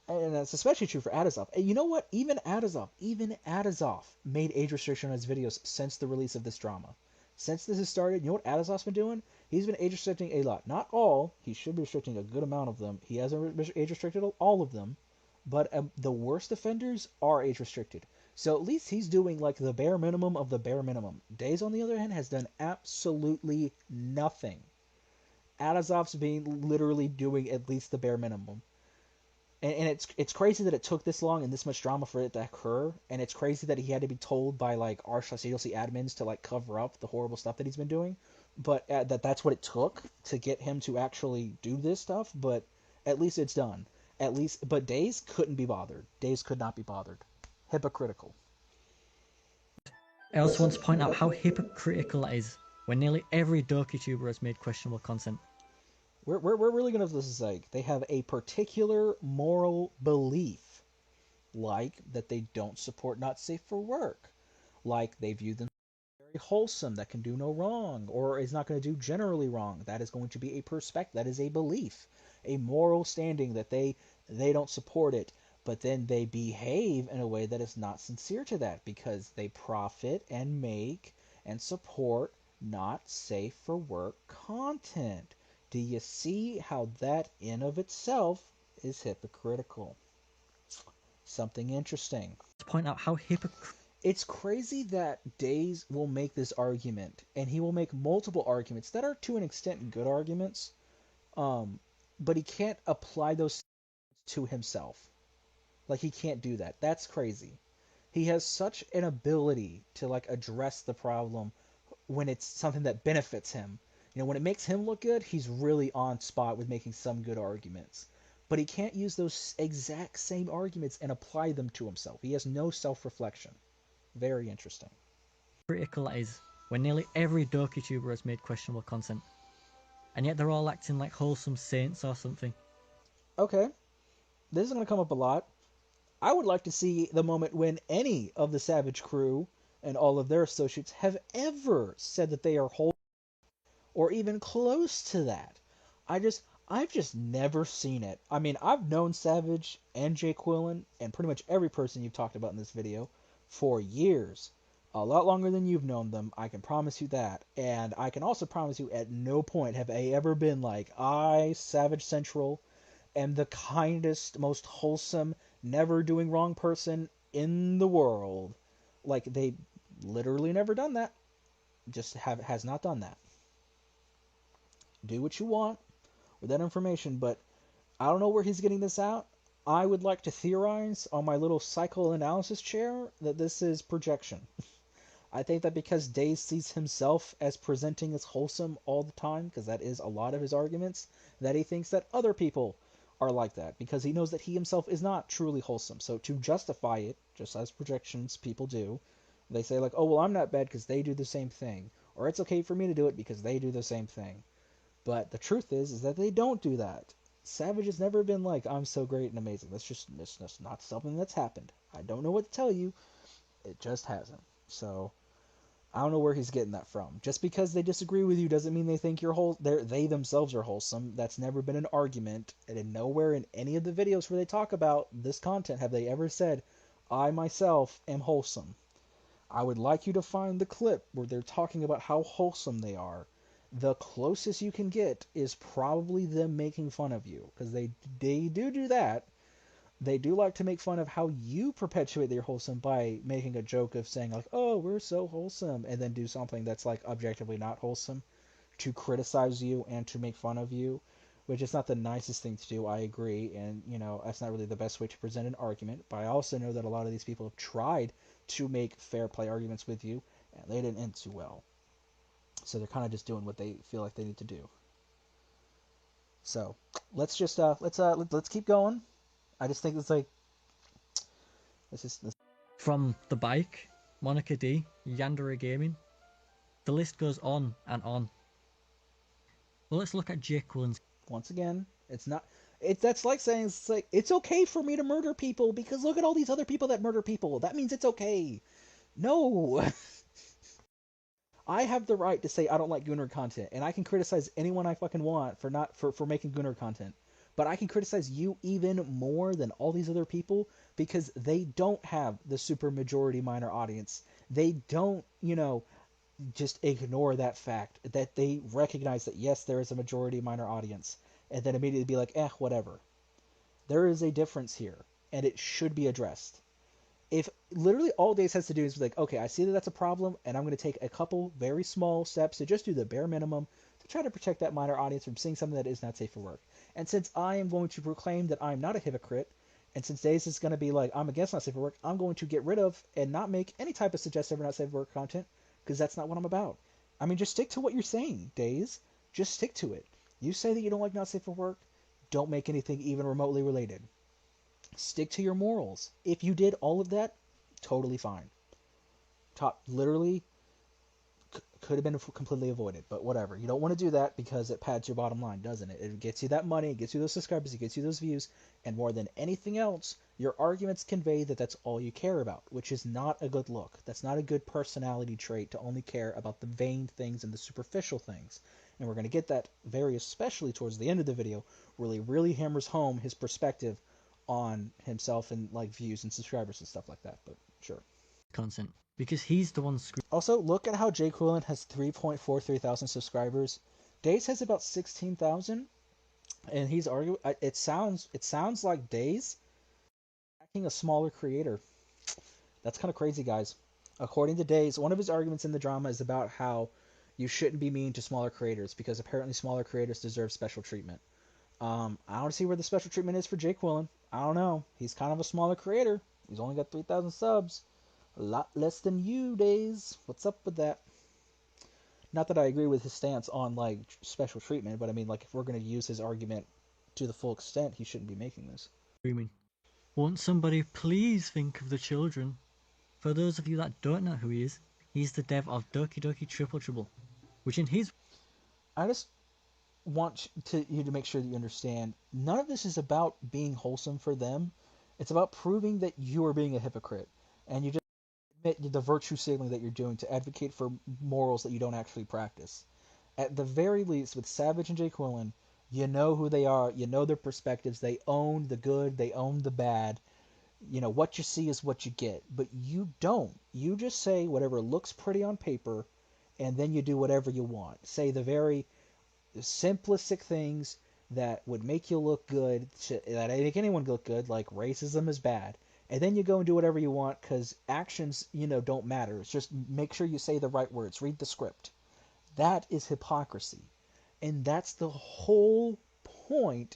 And that's especially true for Adazov. And you know what? Even Adazov made age restriction on his videos since the release of this drama. Since this has started, you know what Adazov's been doing? He's been age restricting a lot. Not all. He should be restricting a good amount of them. He hasn't age restricted all of them. But the worst offenders are age restricted. So at least he's doing like the bare minimum of the bare minimum. Daes, on the other hand, has done absolutely nothing. Adazov's being literally doing at least the bare minimum. And it's crazy that it took this long and this much drama for it to occur, and it's crazy that he had to be told by like r/CDLC admins to like cover up the horrible stuff that he's been doing, but that's what it took to get him to actually do this stuff. But at least it's done. At least, but Daes couldn't be bothered. Daes could not be bothered. Hypocritical. I also want to point out how hypocritical that is when nearly every dokituber has made questionable content. We're really gonna, this is like, they have a particular moral belief, like that they don't support not safe for work, like they view them very wholesome, that can do no wrong, or is not going to do generally wrong. That is going to be a perspective, that is a belief, a moral standing that they don't support it, but then they behave in a way that is not sincere to that because they profit and make and support not safe for work content. Do you see how that in of itself is hypocritical? Something interesting. To point out how hypocritical. It's crazy that Daes will make this argument, and he will make multiple arguments that are to an extent good arguments, but he can't apply those to himself. Like, he can't do that. That's crazy. He has such an ability to like address the problem when it's something that benefits him. You know, when it makes him look good, he's really on spot with making some good arguments. But he can't use those exact same arguments and apply them to himself. He has no self-reflection. Very interesting. Critical that is when nearly every dokituber has made questionable content, and yet they're all acting like wholesome saints or something. Okay, this is going to come up a lot. I would like to see the moment when any of the Savage crew and all of their associates have ever said that they are whole or even close to that. I've just never seen it. I mean, I've known Savage and Jay Quillen and pretty much every person you've talked about in this video for years. A lot longer than you've known them, I can promise you that. And I can also promise you at no point have I ever been like, I, Savage Central, am the kindest, most wholesome, never doing wrong person in the world. Like, they literally never done that. Just has not done that. Do what you want with that information, but I don't know where he's getting this out. I would like to theorize on my little psychoanalysis chair that this is projection. I think that because Daes sees himself as presenting as wholesome all the time, because that is a lot of his arguments, that he thinks that other people are like that, because he knows that he himself is not truly wholesome. So to justify it, just as projections people do, they say like, oh, well, I'm not bad because they do the same thing, or it's okay for me to do it because they do the same thing. But the truth is that they don't do that. Savage has never been like, I'm so great and amazing. That's not something that's happened. I don't know what to tell you. It just hasn't. So I don't know where he's getting that from. Just because they disagree with you doesn't mean they think you're they themselves are wholesome. That's never been an argument. And in nowhere in any of the videos where they talk about this content have they ever said, I myself am wholesome. I would like you to find the clip where they're talking about how wholesome they are. The closest you can get is probably them making fun of you, because they do that. They do like to make fun of how you perpetuate their wholesome by making a joke of saying like, oh, we're so wholesome, and then do something that's like objectively not wholesome to criticize you and to make fun of you, which is not the nicest thing to do. I agree, and you know, that's not really the best way to present an argument, but I also know that a lot of these people have tried to make fair play arguments with you, and they didn't end too well. So they're kind of just doing what they feel like they need to do. So let's just let's keep going. I just think it's like this. From The Bike, Monica D, Yandere Gaming, the list goes on and on. Well, let's look at Jay Quillen's. Once again, it's not. That's like saying it's okay for me to murder people because look at all these other people that murder people. That means it's okay. No. I have the right to say I don't like Gunnar content, and I can criticize anyone I fucking want for making Gunnar content. But I can criticize you even more than all these other people because they don't have the super majority minor audience. They don't, just ignore that fact that they recognize that yes, there is a majority minor audience, and then immediately be like, whatever. There is a difference here, and it should be addressed. If literally all Daes has to do is be like, okay, I see that that's a problem, and I'm going to take a couple very small steps to just do the bare minimum to try to protect that minor audience from seeing something that is not safe for work. And since I am going to proclaim that I'm not a hypocrite, and since Daes is going to be like, I'm against not safe for work, I'm going to get rid of and not make any type of suggestive or not safe for work content, because that's not what I'm about. I mean, just stick to what you're saying, Daes. Just stick to it. You say that you don't like not safe for work, don't make anything even remotely related. Stick to your morals. If you did all of that, totally fine. literally could have been completely avoided, but whatever. You don't want to do that because it pads your bottom line, doesn't it? It gets you that money, it gets you those subscribers, it gets you those views, and more than anything else, your arguments convey that that's all you care about, which is not a good look. That's not a good personality trait to only care about the vain things and the superficial things. And we're going to get that very especially towards the end of the video, where he really hammers home his perspective on himself and like views and subscribers and stuff like that, but sure. Content. Because he's the one screwing. Also, look at how Jay Quillen has 3.43 thousand subscribers. Daes has about 16,000, and he's arguing. It sounds like Daes attacking a smaller creator. That's kind of crazy, guys. According to Daes, one of his arguments in the drama is about how you shouldn't be mean to smaller creators because apparently smaller creators deserve special treatment. I don't see where the special treatment is for Jay Quillen. I don't know. He's kind of a smaller creator. He's only got 3,000 subs. A lot less than you, Daes. What's up with that? Not that I agree with his stance on like special treatment, but I mean, like, if we're going to use his argument to the full extent, he shouldn't be making this. Won't somebody please think of the children? For those of you that don't know who he is, he's the dev of Doki Doki Triple Trouble, which in his... I just want you to make sure that you understand, none of this is about being wholesome for them. It's about proving that you are being a hypocrite, and you just admit the virtue signaling that you're doing to advocate for morals that you don't actually practice. At the very least, with Savage and Jay Quillen, you know who they are, you know their perspectives, they own the good, they own the bad. You know, what you see is what you get. But you don't. You just say whatever looks pretty on paper, and then you do whatever you want. Say the very simplistic things that would make you look good, that make anyone look good, like racism is bad. And then you go and do whatever you want because actions, don't matter. It's just make sure you say the right words. Read the script. That is hypocrisy. And that's the whole point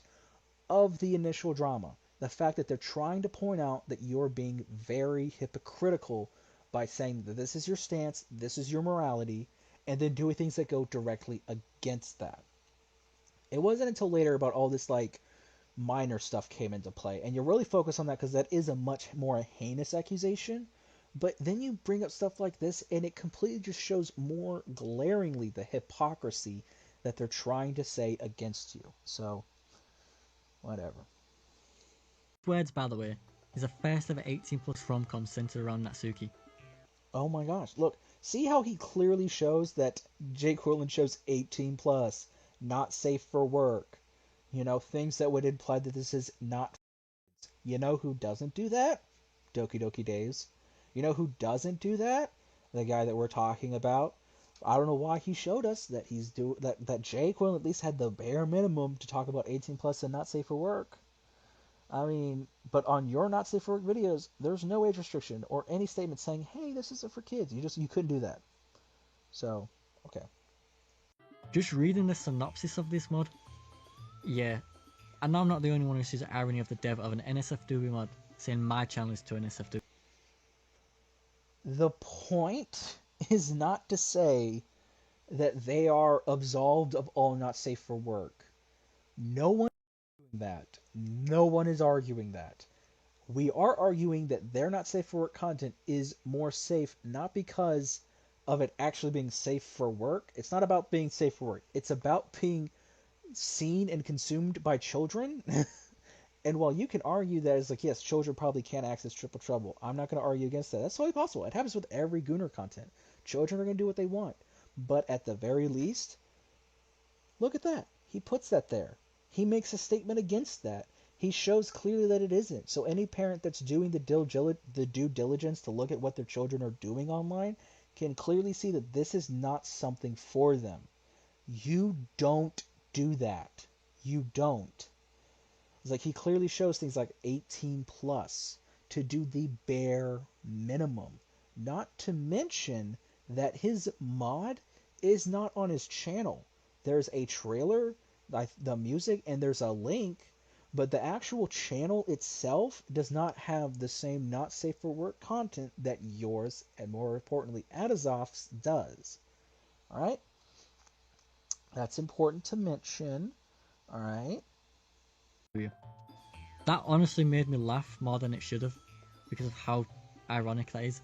of the initial drama. The fact that they're trying to point out that you're being very hypocritical by saying that this is your stance, this is your morality, and then doing things that go directly against that. It wasn't until later about all this like minor stuff came into play, and you really focus on that because that is a much more heinous accusation. But then you bring up stuff like this, and it completely just shows more glaringly the hypocrisy that they're trying to say against you. So, whatever. Words, by the way, is a first ever 18+ rom-com centered around Natsuki. Oh my gosh, look, see how he clearly shows that Jay Quillen shows 18 plus, not safe for work. Things that would imply that this is not. You know who doesn't do that? Doki Doki Daes. You know who doesn't do that? The guy that we're talking about. I don't know why he showed us that that Jay Quillen at least had the bare minimum to talk about 18 plus and not safe for work. I mean, but on your not safe for work videos, there's no age restriction or any statement saying, "Hey, this isn't for kids." You couldn't do that. So, okay. Just reading the synopsis of this mod, yeah, I know I'm not the only one who sees the irony of the dev of an NSFW mod saying my channel is to NSFW. The point is not to say that they are absolved of all not safe for work. No one is doing that. No one is arguing that. We are arguing that their not safe for work content is more safe not because of it actually being safe for work. It's not about being safe for work. It's about being seen and consumed by children. And while you can argue that it's like, yes, children probably can't access Triple Trouble, I'm not going to argue against that. That's totally possible. It happens with every Gooner content. Children are going to do what they want. But at the very least, look at that. He puts that there. He makes a statement against that. He shows clearly that it isn't. So any parent that's doing the due diligence to look at what their children are doing online can clearly see that this is not something for them. You don't do that. You don't. It's like he clearly shows things like 18 plus to do the bare minimum. Not to mention that his mod is not on his channel. There's a trailer, the music, and there's a link, but the actual channel itself does not have the same not safe for work content that yours, and more importantly, Adazov's does. Alright? That's important to mention. Alright? That honestly made me laugh more than it should have because of how ironic that is.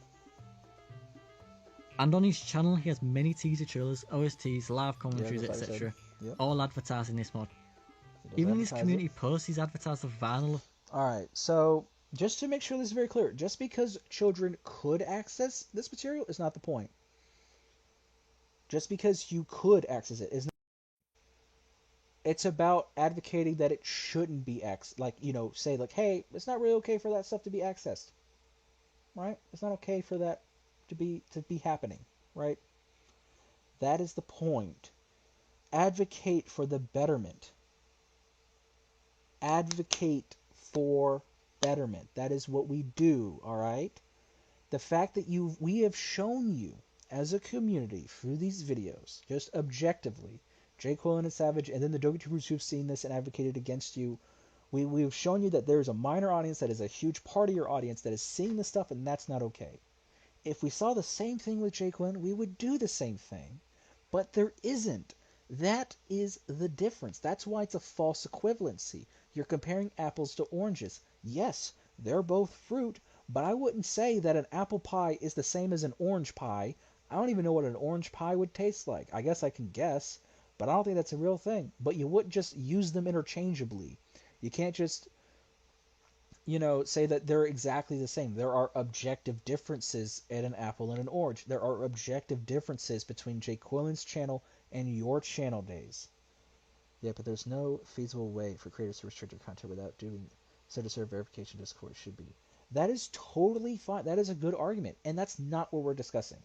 And on his channel, he has many teaser trailers, OSTs, live commentaries, that's what I said. etc. Yep. all advertising this mod. He does Even in his advertise community it. posts, he's advertised a vinyl. Alright, so just to make sure this is very clear, just because children could access this material is not the point. Just because you could access it is not. It's about advocating that it shouldn't be like, say like, hey, it's not really okay for that stuff to be accessed. Right? It's not okay for that to be happening, right? That is the point. Advocate for the betterment. Advocate for betterment. That is what we do, all right? The fact that we have shown you as a community through these videos, just objectively, J. Quillen and Savage, and then the dokitubers who've seen this and advocated against you, we've shown you that there's a minor audience that is a huge part of your audience that is seeing this stuff, and that's not okay. If we saw the same thing with J. Quillen, we would do the same thing. But there isn't. That is the difference. That's why it's a false equivalency. You're comparing apples to oranges. Yes, they're both fruit, but I wouldn't say that an apple pie is the same as an orange pie. I don't even know what an orange pie would taste like. I guess I can guess, but I don't think that's a real thing. But you wouldn't just use them interchangeably. You can't just, say that they're exactly the same. There are objective differences in an apple and an orange. There are objective differences between Jake Quillen's channel and your channel, Days. Yeah, but there's no feasible way for creators to restrict their content without doing so to serve verification Discord should be. That is totally fine. That is a good argument, and that's not what we're discussing.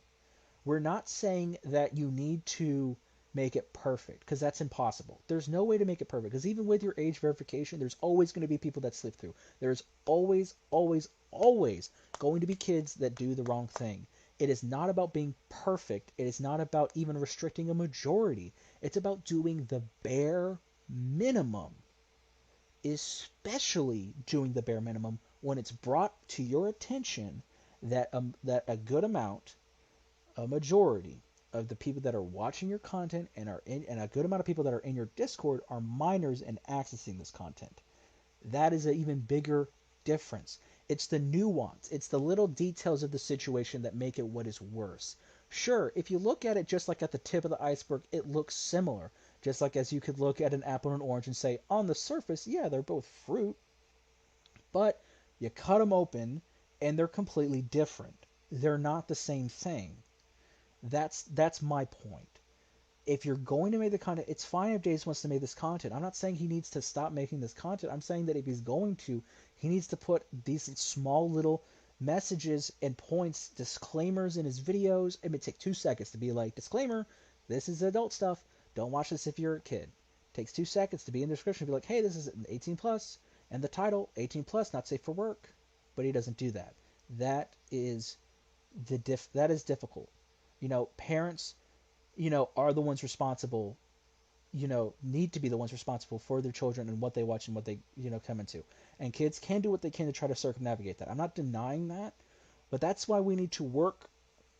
We're not saying that you need to make it perfect, because that's impossible. There's no way to make it perfect, because even with your age verification, there's always going to be people that slip through. There's always, always, always going to be kids that do the wrong thing. It is not about being perfect. It is not about even restricting a majority. It's about doing the bare minimum, especially doing the bare minimum when it's brought to your attention that a good amount, a majority of the people that are watching your content and a good amount of people that are in your Discord are minors and accessing this content. That is an even bigger difference. It's the nuance. It's the little details of the situation that make it what is worse. Sure, if you look at it just like at the tip of the iceberg, it looks similar. Just like as you could look at an apple and an orange and say, on the surface, yeah, they're both fruit. But you cut them open and they're completely different. They're not the same thing. That's my point. If you're going to make the content, it's fine if Days wants to make this content. I'm not saying he needs to stop making this content. I'm saying that if he's going to, he needs to put these small little messages and points, disclaimers in his videos. It may take 2 seconds to be like, disclaimer, this is adult stuff. Don't watch this if you're a kid. It takes 2 seconds to be in the description, be like, hey, this is an 18 plus, and the title, 18 plus, not safe for work. But he doesn't do that. That is difficult. Parents, are the ones responsible, need to be the ones responsible for their children and what they watch and what they, come into. And kids can do what they can to try to circumnavigate that. I'm not denying that, but that's why we need to work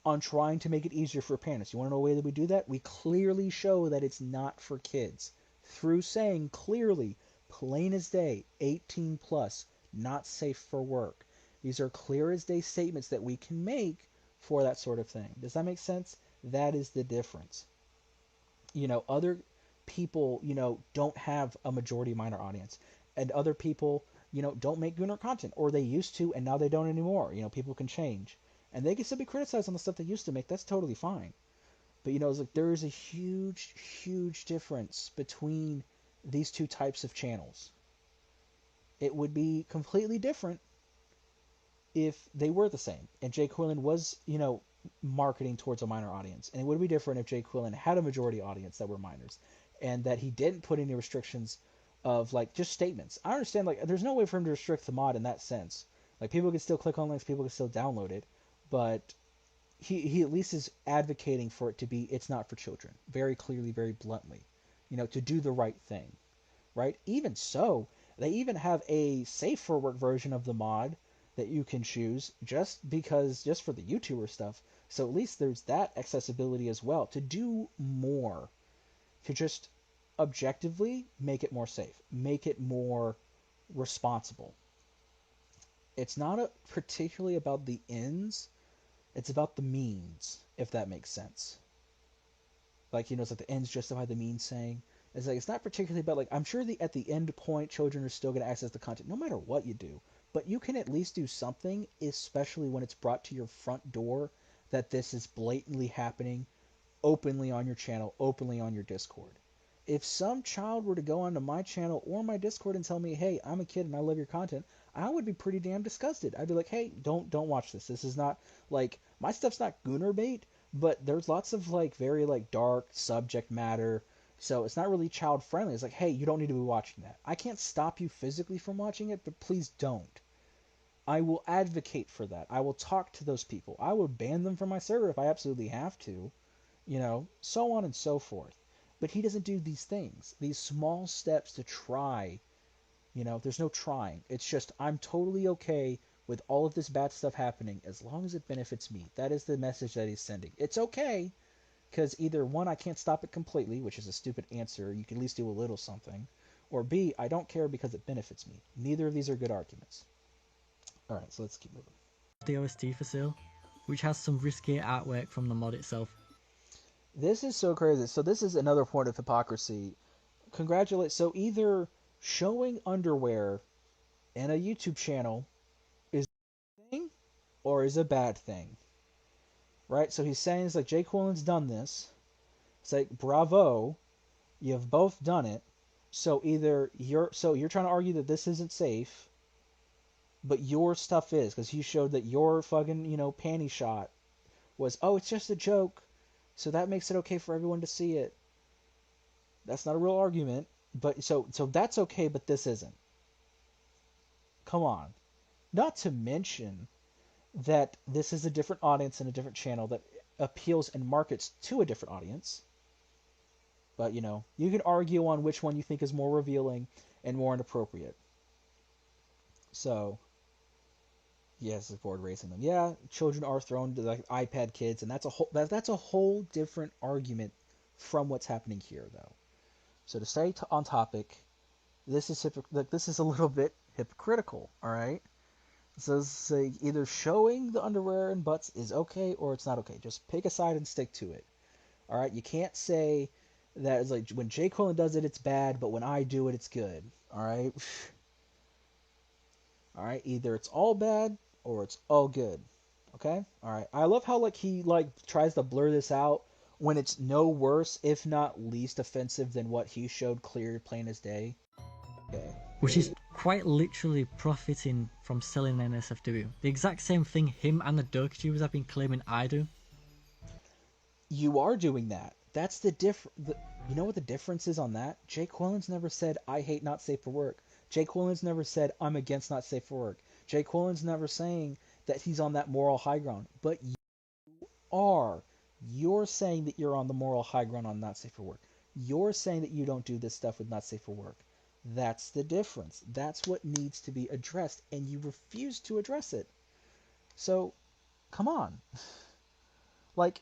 on trying to make it easier for parents. You want to know a way that we do that? We clearly show that it's not for kids through saying clearly, plain as day, 18 plus, not safe for work. These are clear as day statements that we can make for that sort of thing. Does that make sense? That is the difference. Other people, don't have a majority minor audience, and other people, don't make gooner content, or they used to, and now they don't anymore. People can change, and they can still be criticized on the stuff they used to make. That's totally fine. But it's like there is a huge, huge difference between these two types of channels. It would be completely different if they were the same, and Jay Quillen was, marketing towards a minor audience. And it would be different if Jay Quillen had a majority audience that were minors, and that he didn't put any restrictions of like just statements. I understand like there's no way for him to restrict the mod in that sense. Like people can still click on links, people can still download it, but he at least is advocating for it to be it's not for children, very clearly, very bluntly, to do the right thing, right? Even so, they even have a safe for work version of the mod that you can choose just for the YouTuber stuff. So at least there's that accessibility as well to do more, to just objectively make it more safe, make it more responsible. It's not particularly about the ends It's about the means, if that makes sense. Like, it's like the ends justify the means saying. It's like, it's not particularly about, like, I'm sure at the end point, children are still going to access the content no matter what you do. But you can at least do something, especially when it's brought to your front door, that this is blatantly happening openly on your channel, openly on your Discord. If some child were to go onto my channel or my Discord and tell me, "Hey, I'm a kid and I love your content," I would be pretty damn disgusted. I'd be like, "Hey, don't watch this. This is not like my stuff's not gooner bait, but there's lots of like very like dark subject matter, so it's not really child friendly. It's like, hey, you don't need to be watching that. I can't stop you physically from watching it, but please don't. I will advocate for that. I will talk to those people. I will ban them from my server if I absolutely have to, so on and so forth." But he doesn't do these things, these small steps to try. There's no trying. It's just, I'm totally okay with all of this bad stuff happening as long as it benefits me. That is the message that he's sending. It's okay, because either one, I can't stop it completely, which is a stupid answer. You can at least do a little something. Or B, I don't care because it benefits me. Neither of these are good arguments. Alright, so let's keep moving. The OST for sale, which has some risky artwork from the mod itself. This is so crazy. So this is another point of hypocrisy. So either showing underwear in a YouTube channel is a thing or is a bad thing. Right? So he's saying, it's like, Jake Quillen's done this. It's like, bravo, you've both done it. So either you're trying to argue that this isn't safe, but your stuff is, because he showed that your fucking, panty shot was, oh, it's just a joke, so that makes it okay for everyone to see it. That's not a real argument, but so that's okay, but this isn't. Come on. Not to mention that this is a different audience and a different channel that appeals and markets to a different audience. But, you can argue on which one you think is more revealing and more inappropriate. So, yes, it's board racing them. Yeah, children are thrown to like iPad kids, and that's a whole different argument from what's happening here, though. So to stay on topic, this is a little bit hypocritical. All right. So say either showing the underwear and butts is okay or it's not okay. Just pick a side and stick to it. All right. You can't say that it's like when Jay Quillen does it, it's bad, but when I do it, it's good. All right. All right. Either it's all bad or it's all good. Okay. All right. I love how he tries to blur this out when it's no worse, if not least offensive than what he showed clear, plain as day. Okay. Which is quite literally profiting from selling NSFW. The exact same thing him and the dokitubers have been claiming I do. You are doing that. That's the you know what the difference is on that? Jake Quillen's never said, "I hate not safe for work." Jake Quillen's never said, "I'm against not safe for work." Jake Quillen's never saying that he's on that moral high ground. But you are. You're saying that you're on the moral high ground on not safe for work. You're saying that you don't do this stuff with not safe for work. That's the difference. That's what needs to be addressed, and you refuse to address it. So, come on. Like,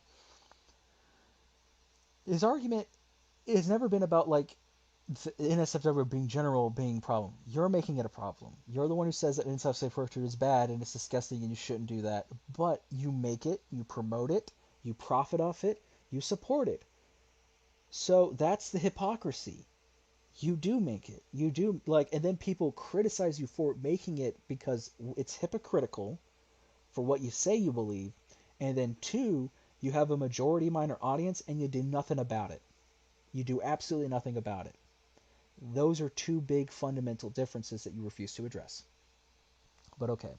his argument has never been about the NSFW being a problem. You're making it a problem. You're the one who says that NSFW portrait is bad and it's disgusting and you shouldn't do that. But you make it, you promote it, you profit off it, you support it. So that's the hypocrisy. You do make it. You do and then people criticize you for making it because it's hypocritical for what you say you believe. And then two, you have a majority minor audience and you do nothing about it. You do absolutely nothing about it. Those are two big fundamental differences that you refuse to address. But okay.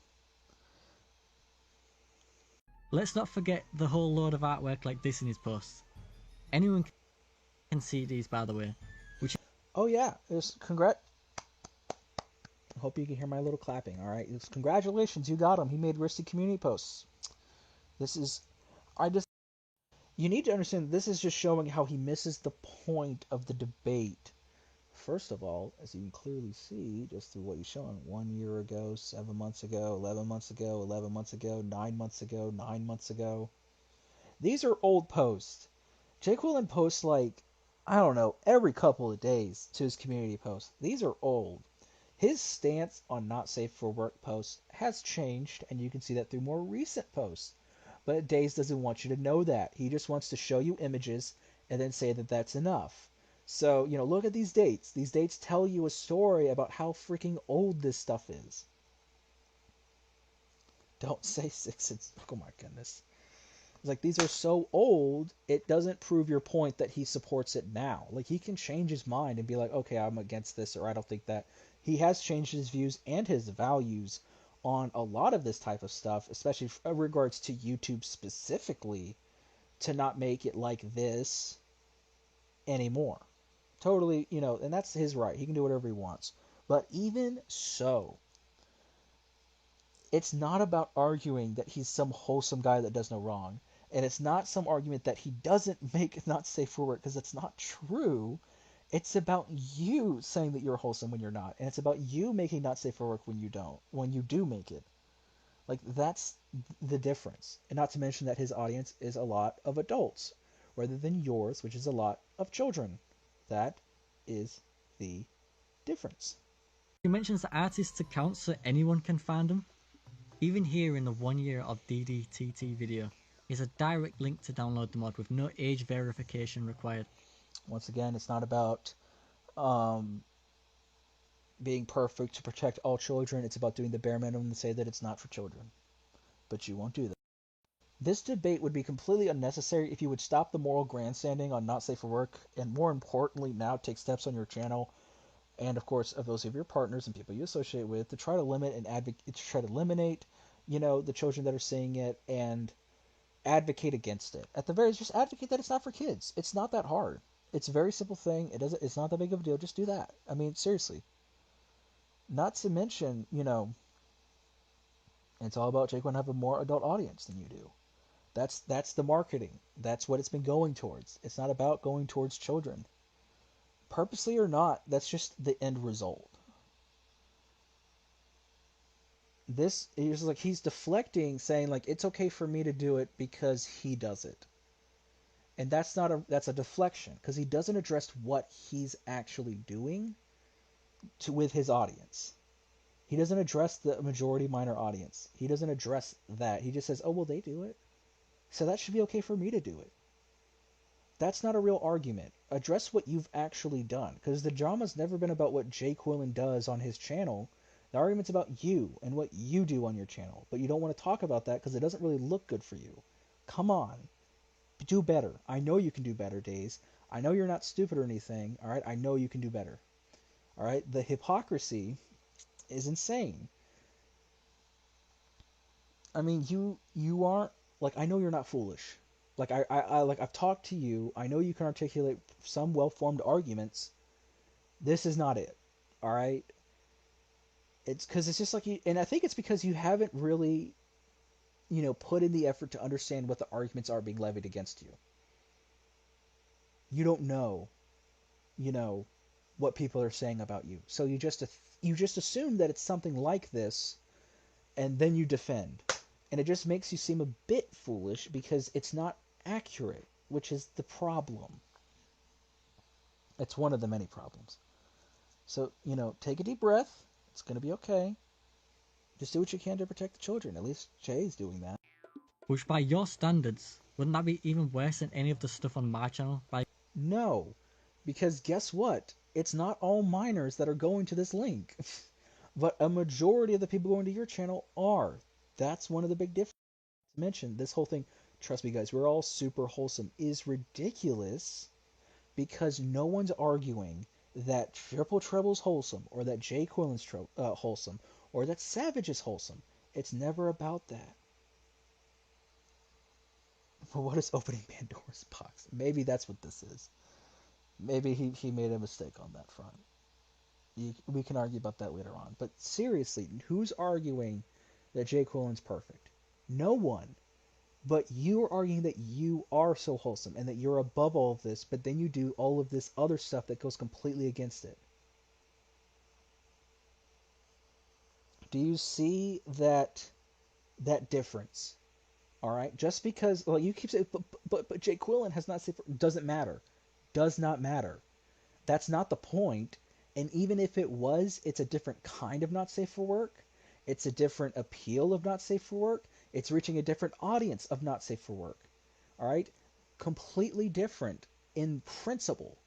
Let's not forget the whole load of artwork like this in his posts. Anyone can see these, by the way. Oh yeah, I hope you can hear my little clapping. All right, congratulations, you got him. He made risky community posts. You need to understand this is just showing how he misses the point of the debate. First of all, as you can clearly see, just through what he's showing, 1 year ago, 7 months ago, 11 months ago, 11 months ago, 9 months ago, 9 months ago. These are old posts. Jake Quillen posts I don't know, every couple of days to his community posts. These are old. His stance on not safe for work posts has changed, and you can see that through more recent posts. But Daes doesn't want you to know that. He just wants to show you images and then say that that's enough. So, look at these dates. These dates tell you a story about how freaking old this stuff is. Don't say six. Oh my goodness. It's like these are so old, it doesn't prove your point that he supports it now. Like he can change his mind and be like, okay, I'm against this, or I don't think that. He has changed his views and his values on a lot of this type of stuff, especially in regards to YouTube specifically, to not make it like this anymore. Totally, and that's his right. He can do whatever he wants. But even so, it's not about arguing that he's some wholesome guy that does no wrong. And it's not some argument that he doesn't make not safe for work, because it's not true. It's about you saying that you're wholesome when you're not. And it's about you making not safe for work when you don't. When you do make it. Like, that's the difference. And not to mention that his audience is a lot of adults, rather than yours, which is a lot of children. That is the difference. He mentions the artist's account so anyone can find them. Even here in the 1 year of DDTT video is a direct link to download the mod with no age verification required. Once again, it's not about being perfect to protect all children. It's about doing the bare minimum to say that it's not for children. But you won't do that. This debate would be completely unnecessary if you would stop the moral grandstanding on not safe for work, and more importantly, now take steps on your channel, and of course of those of your partners and people you associate with, to try to limit and to try to eliminate, the children that are seeing it, and advocate against it. At the very least, just advocate that it's not for kids. It's not that hard. It's a very simple thing. It's not that big of a deal. Just do that. I mean, seriously. Not to mention, it's all about Jake want to have a more adult audience than you do. That's the marketing. That's what it's been going towards. It's not about going towards children. Purposely or not, that's just the end result. This is like he's deflecting, saying like it's okay for me to do it because he does it. And that's a deflection, because he doesn't address what he's actually doing with his audience. He doesn't address the majority minor audience. He doesn't address that. He just says, "Oh, well, they do it, so that should be okay for me to do it." That's not a real argument. Address what you've actually done, because the drama's never been about what Jay Quillen does on his channel. The argument's about you and what you do on your channel, but you don't want to talk about that because it doesn't really look good for you. Come on. Do better. I know you can do better, Daes. I know you're not stupid or anything, alright? I know you can do better. Alright? The hypocrisy is insane. I mean, you aren't, like, I know you're not foolish. Like, I've talked to you. I know you can articulate some well-formed arguments. This is not it. Alright? It's because it's just like you, and I think it's because you haven't really, put in the effort to understand what the arguments are being levied against you. You don't know, what people are saying about you. So you just assume that it's something like this, and then you defend. And it just makes you seem a bit foolish because it's not accurate, which is the problem. It's one of the many problems. So, take a deep breath. It's going to be okay. Just do what you can to protect the children. At least Jay's doing that. Which by your standards, wouldn't that be even worse than any of the stuff on my channel? No, because guess what? It's not all minors that are going to this link. But a majority of the people going to your channel are. That's one of the big differences. To mention, this whole thing, trust me guys, we're all super wholesome, is ridiculous because no one's arguing that Triple Treble's wholesome, or that Jay Quillen's wholesome, or that Savage is wholesome. It's never about that. But what is opening Pandora's box? Maybe that's what this is. Maybe he made a mistake on that front. We can argue about that later on. But seriously, who's arguing that Jay Quillen's perfect? No one. But you're arguing that you are so wholesome and that you're above all of this, but then you do all of this other stuff that goes completely against it. Do you see that difference? All right, just because, well, you keep saying, but Jay Quillen has not said, doesn't matter, does not matter. That's not the point. And even if it was, it's a different kind of not safe for work. It's a different appeal of not safe for work. It's reaching a different audience of not safe for work. All right? Completely different in principle.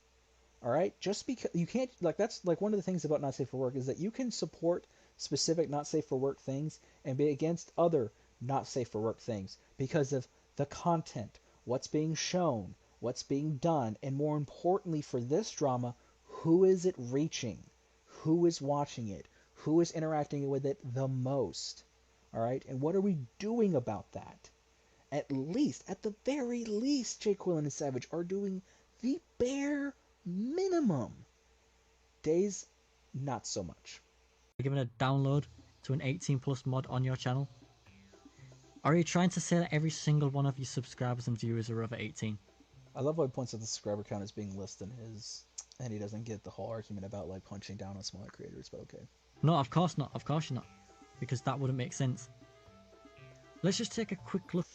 All right? Just because you can't, like, that's like one of the things about not safe for work is that you can support specific not safe for work things and be against other not safe for work things because of the content, what's being shown, what's being done, and more importantly for this drama, who is it reaching? Who is watching it? Who is interacting with it the most? All right? And what are we doing about that? At least, at the very least, Jake Quillen and Savage are doing the bare minimum. Daes, not so much. Giving a download to an 18 plus mod on your channel? Are you trying to say that every single one of your subscribers and viewers are over 18? I love how he points out the subscriber count as being less than his, and he doesn't get the whole argument about like punching down on smaller creators, but okay. No, of course not. Of course you're not. Because that wouldn't make sense. Let's just take a quick look.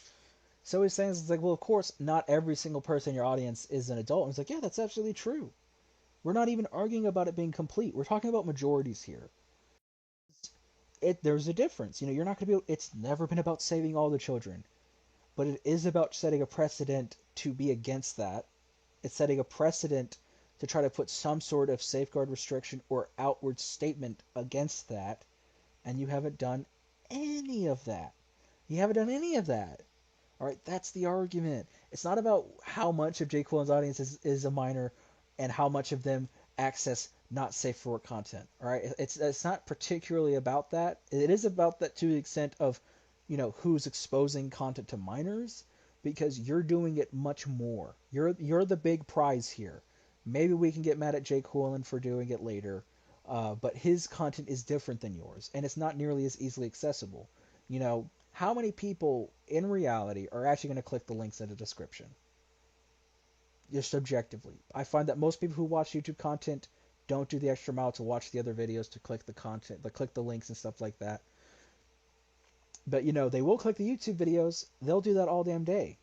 So he's saying, it's like, well, of course, not every single person in your audience is an adult. And it's like, yeah, that's absolutely true. We're not even arguing about it being complete. We're talking about majorities here. There's a difference. You know, you're not going to be able, it's never been about saving all the children. But it is about setting a precedent to be against that. It's setting a precedent to try to put some sort of safeguard restriction or outward statement against that. And you haven't done any of that. You haven't done any of that. All right, that's the argument. It's not about how much of Jake Quillen's audience is a minor and how much of them access not safe for work content. All right, it's not particularly about that. It is about that to the extent of, you know, who's exposing content to minors, because you're doing it much more. You're the big prize here. Maybe we can get mad at Jake Quillen for doing it later, but his content is different than yours, and it's not nearly as easily accessible. You know, how many people in reality are actually going to click the links in the description? Just objectively. I find that most people who watch YouTube content don't do the extra mile to watch the other videos to click the content, to click the links and stuff like that. But, you know, they will click the YouTube videos. They'll do that all damn day.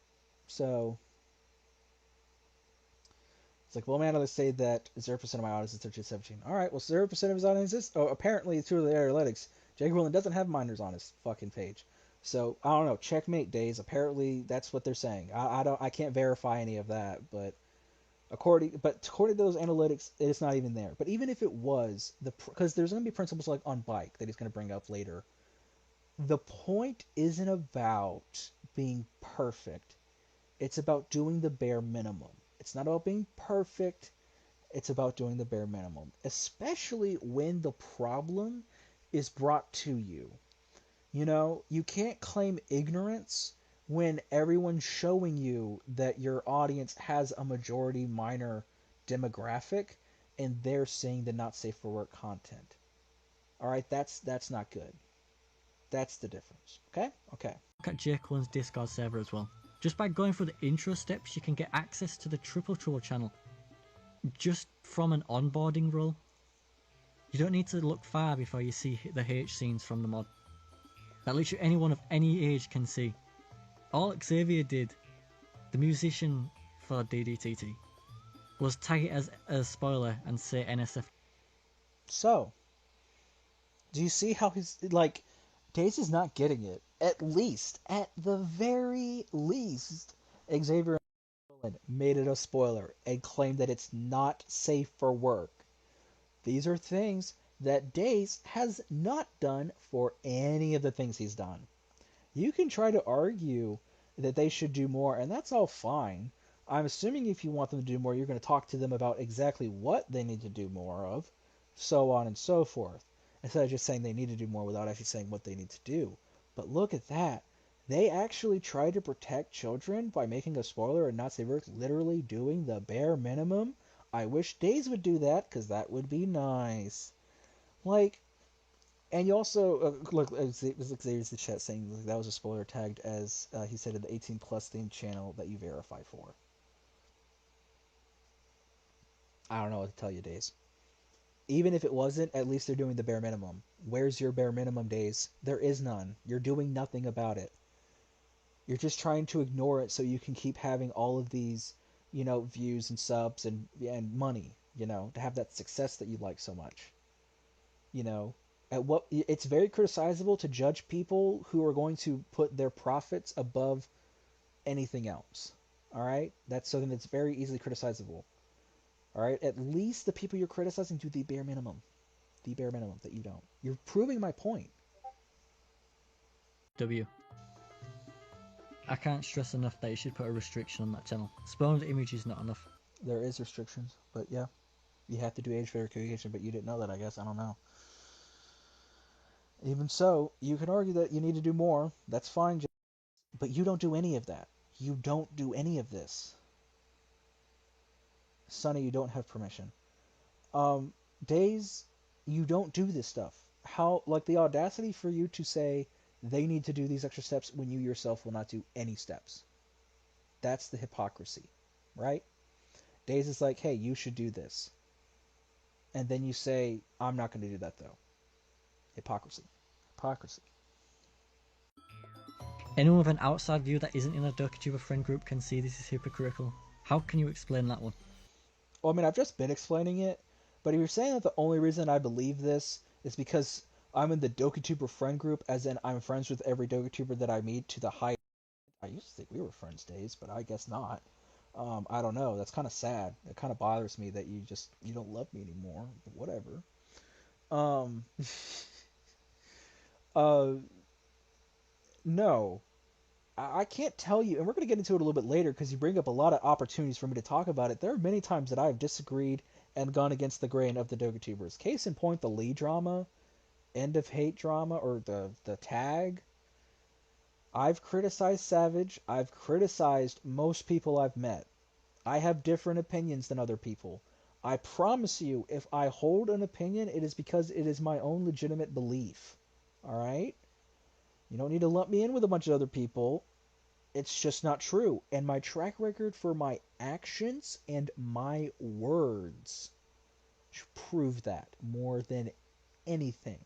So, it's like, well, man, let's say that 0% of my audience is 13 to 17. All right, well, 0% of his audience is... Oh, apparently, through the analytics, Jake Quillen doesn't have minors on his fucking page. So, I don't know. Checkmate Days. Apparently, that's what they're saying. I can't verify any of that, but according to those analytics, it's not even there. But even if it was, because there's going to be principles like on bike that he's going to bring up later. The point isn't about being perfect. It's about doing the bare minimum. It's not about being perfect. It's about doing the bare minimum, especially when the problem is brought to you. You know, you can't claim ignorance when everyone's showing you that your audience has a majority minor demographic and they're seeing the not safe for work content. All right, that's not good. That's the difference. Okay? Okay. Look at Jake Quillen's Discord server as well. Just by going through the intro steps, you can get access to the Triple Trouble channel just from an onboarding role. You don't need to look far before you see the H scenes from the mod that literally anyone of any age can see. All Xavier did, the musician for DDTT, was tag it as a spoiler and say NSF. So, do you see how he's like, Daes is not getting it? At the very least, Xavier made it a spoiler and claimed that it's not safe for work. These are things that Daes has not done for any of the things he's done. You can try to argue that they should do more, and that's all fine. I'm assuming if you want them to do more, you're going to talk to them about exactly what they need to do more of, so on and so forth, instead of just saying they need to do more without actually saying what they need to do. But look at that. They actually try to protect children by making a spoiler and not say we're literally doing the bare minimum. I wish Daes would do that, because that would be nice. Like, and you also, look, Xavier's the chat saying that was a spoiler tagged as, he said, in the 18 plus themed channel that you verify for. I don't know what to tell you, Daes. Even if it wasn't, at least they're doing the bare minimum. Where's your bare minimum, Daes? There is none. You're doing nothing about it. You're just trying to ignore it so you can keep having all of these, you know, views and subs and money, you know, to have that success that you like so much. You know, It's very criticizable to judge people who are going to put their profits above anything else. All right, that's something that's very easily criticizable. All right, at least the people you're criticizing do the bare minimum. The bare minimum that you don't. You're proving my point. W. I can't stress enough that you should put a restriction on that channel. Spawned image is not enough. There is restrictions, but yeah, you have to do age verification, but you didn't know that, I guess. I don't know. Even so, you can argue that you need to do more. That's fine, but you don't do any of that. You don't do any of this. Sonny, you don't have permission. Daes, you don't do this stuff. How, like, the audacity for you to say they need to do these extra steps when you yourself will not do any steps. That's the hypocrisy, right? Daes is like, hey, you should do this. And then you say, I'm not going to do that, though. Hypocrisy. Hypocrisy. Anyone with an outside view that isn't in a dokituber friend group can see this is hypocritical. How can you explain that one? Well, I mean, I've just been explaining it, but if you're saying that the only reason I believe this is because I'm in the dokituber friend group, as in I'm friends with every dokituber that I meet to the high... I used to think we were friends, Days, but I guess not. I don't know. That's kind of sad. It kind of bothers me that you don't love me anymore. But whatever. Um, uh, no. I can't tell you, and we're going to get into it a little bit later because you bring up a lot of opportunities for me to talk about it. There are many times that I've disagreed and gone against the grain of the dokitubers. Case in point, the Lee drama, end of hate drama, or the tag. I've criticized Savage. I've criticized most people I've met. I have different opinions than other people. I promise you, if I hold an opinion, it is because it is my own legitimate belief. Alright? You don't need to lump me in with a bunch of other people. It's just not true. And my track record for my actions and my words prove that more than anything.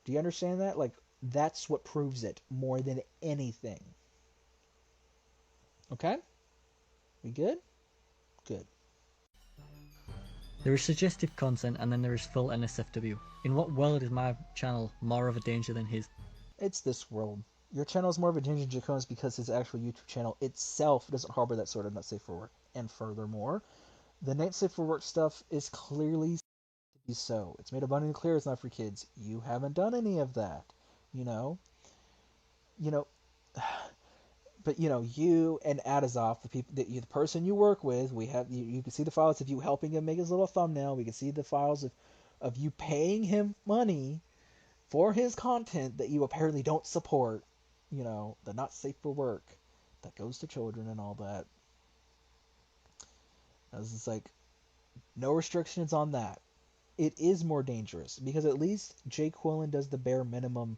Do you understand that? Like, that's what proves it more than anything. Okay? We good? Good. There is suggestive content and then there is full NSFW. In what world is my channel more of a danger than his? It's this world. Your channel is more of a danger to Jacones because his actual YouTube channel itself doesn't harbor that sort of not safe for work. And furthermore, the not safe for work stuff is clearly to be so. It's made abundantly clear it's not for kids. You haven't done any of that. You know? You know, but you know, you and Adazov, the person you work with, we have you can see the files of you helping him make his little thumbnail. We can see the files of you paying him money for his content that you apparently don't support. You know, the not safe for work that goes to children and all that. It's like no restrictions on that. It is more dangerous because at least Jay Quillen does the bare minimum,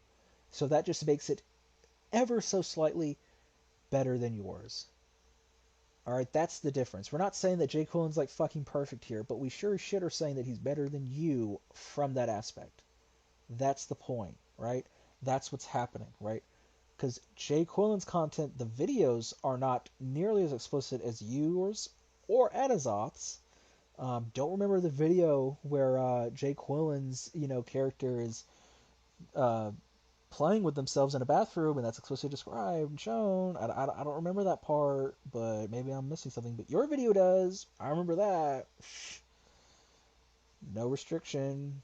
so that just makes it ever so slightly better than yours. Alright, that's the difference. We're not saying that Jay Quillen's like fucking perfect here, but we sure as shit are saying that he's better than you from that aspect. That's the point, right? That's what's happening, right? Because Jay Quillen's content, the videos are not nearly as explicit as yours or Adazov's. Don't remember the video where Jay Quillen's character is playing with themselves in a bathroom and that's explicitly described and shown. I don't remember that part, but maybe I'm missing something. But your video does. I remember that. No restriction.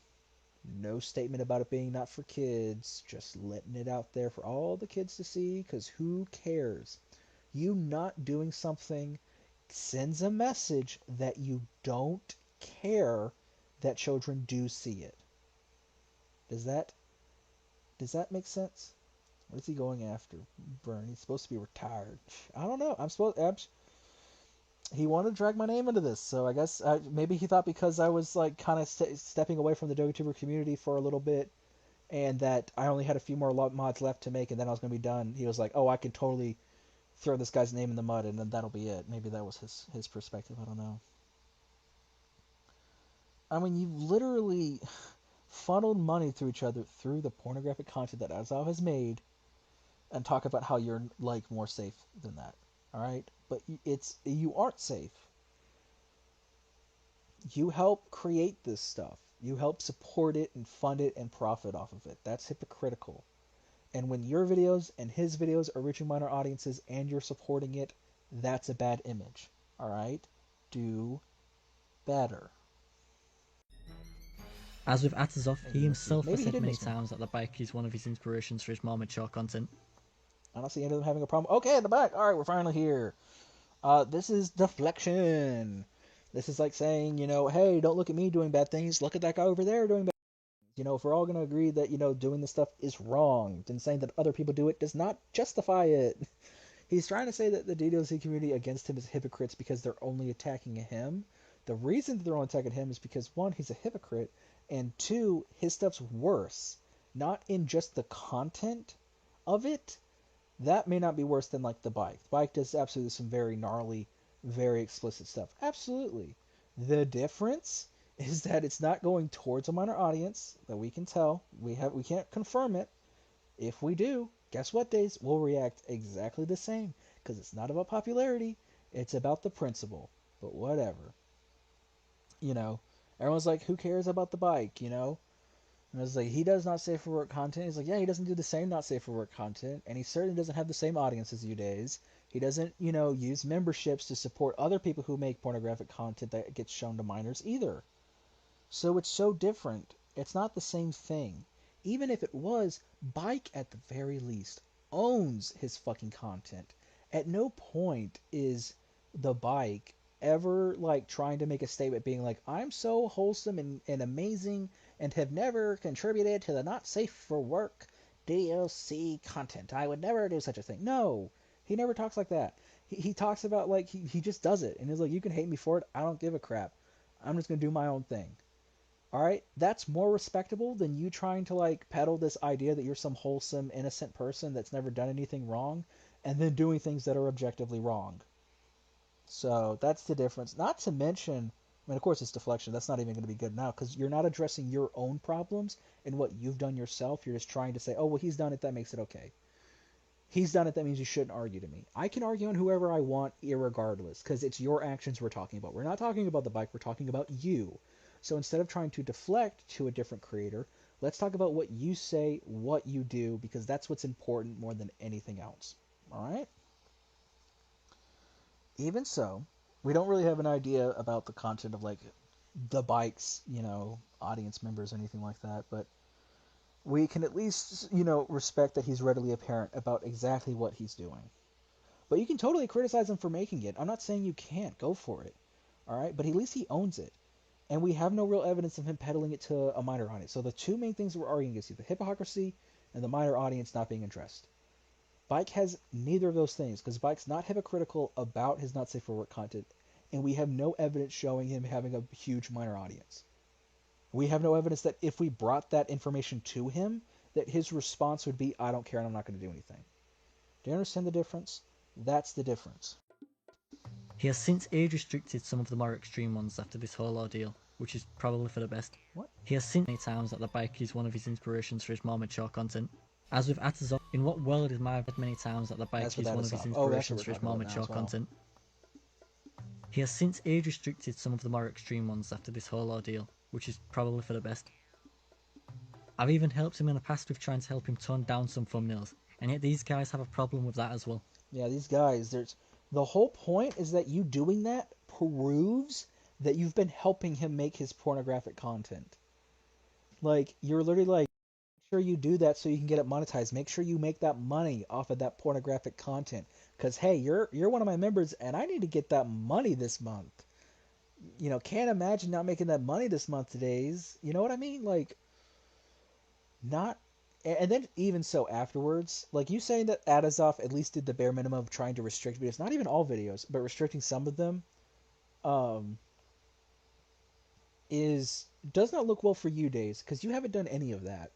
No statement about it being not for kids, just letting it out there for all the kids to see, because who cares? You not doing something sends a message that you don't care that children do see it. Does that make sense? What is he going after? Burn. He's supposed to be retired. I don't know. He wanted to drag my name into this, so I guess maybe he thought because I was like kind of stepping away from the dokituber community for a little bit, and that I only had a few more mods left to make, and then I was gonna be done. He was like, "Oh, I can totally throw this guy's name in the mud, and then that'll be it." Maybe that was his perspective. I don't know. I mean, you've literally funneled money through each other through the pornographic content that Azal has made, and talk about how you're like more safe than that. All right, but you aren't safe. You help create this stuff. You help support it and fund it and profit off of it. That's hypocritical. And when your videos and his videos are reaching minor audiences and you're supporting it, that's a bad image. Alright? Do better. As with Atazov, he himself has Maybe he said did many miss me. times that the bike is one of his inspirations for his more mature content. I don't see any of them having a problem. Okay, in the back. Alright, we're finally here. This is deflection. This is like saying, hey, don't look at me doing bad things. Look at that guy over there doing bad things. If we're all going to agree that, doing this stuff is wrong, then saying that other people do it does not justify it. He's trying to say that the DDoC community against him is hypocrites because they're only attacking him. The reason they're only attacking him is because, one, he's a hypocrite, and two, his stuff's worse. Not in just the content of it. That may not be worse than, like, the bike. The bike does absolutely some very gnarly, very explicit stuff. Absolutely. The difference is that it's not going towards a minor audience that we can tell. We can't confirm it. If we do, guess what, Days? We'll react exactly the same because it's not about popularity. It's about the principle. But whatever. Everyone's like, who cares about the bike, And it's like, he does not safe for work content. He's like, yeah, he doesn't do the same not safe for work content. And he certainly doesn't have the same audience as you, Days. He doesn't, use memberships to support other people who make pornographic content that gets shown to minors either. So it's so different. It's not the same thing. Even if it was, Bike at the very least owns his fucking content. At no point is the Bike ever like trying to make a statement being like, I'm so wholesome and amazing and have never contributed to the not safe for work DLC content. I would never do such a thing. No, he never talks like that. He talks about like he just does it and he's like, you can hate me for it. I don't give a crap. I'm just gonna do my own thing. All right, that's more respectable than you trying to like peddle this idea that you're some wholesome, innocent person that's never done anything wrong, and then doing things that are objectively wrong. So that's the difference. Not to mention, I mean, of course, it's deflection. That's not even going to be good now because you're not addressing your own problems and what you've done yourself. You're just trying to say, oh, well, he's done it. That makes it okay. He's done it. That means you shouldn't argue to me. I can argue on whoever I want, irregardless, because it's your actions we're talking about. We're not talking about the bike. We're talking about you. So instead of trying to deflect to a different creator, let's talk about what you say, what you do, because that's what's important more than anything else. All right? Even so, we don't really have an idea about the content of like the bike's, audience members or anything like that, but we can at least, respect that he's readily apparent about exactly what he's doing. But you can totally criticize him for making it. I'm not saying you can't. Go for it. All right? But at least he owns it. And we have no real evidence of him peddling it to a minor audience. So the two main things we're arguing is the hypocrisy and the minor audience not being addressed. Bike has neither of those things because Bike's not hypocritical about his not safe for work content, and we have no evidence showing him having a huge minor audience. We have no evidence that if we brought that information to him, that his response would be, I don't care and I'm not going to do anything. Do you understand the difference? That's the difference. He has since age restricted some of the more extreme ones after this whole ordeal, which is probably for the best. What? He has since many times that the bike is one of his inspirations for his more mature content. As with Atazov, in what world is my many times that the bike is one of his inspirations for his more mature content? He has since age restricted some of the more extreme ones after this whole ordeal, which is probably for the best. I've even helped him in the past with trying to help him tone down some thumbnails, and yet these guys have a problem with that as well. Yeah, these guys, the whole point is that you doing that proves that you've been helping him make his pornographic content. Like, you're literally like, make sure you do that so you can get it monetized. Make sure you make that money off of that pornographic content. Because, hey, you're one of my members, and I need to get that money this month. Can't imagine not making that money this month, Days. You know what I mean? Like, not... And then even so afterwards, like you saying that Atazov at least did the bare minimum of trying to restrict videos, not even all videos, but restricting some of them, does not look well for you, Days, because you haven't done any of that.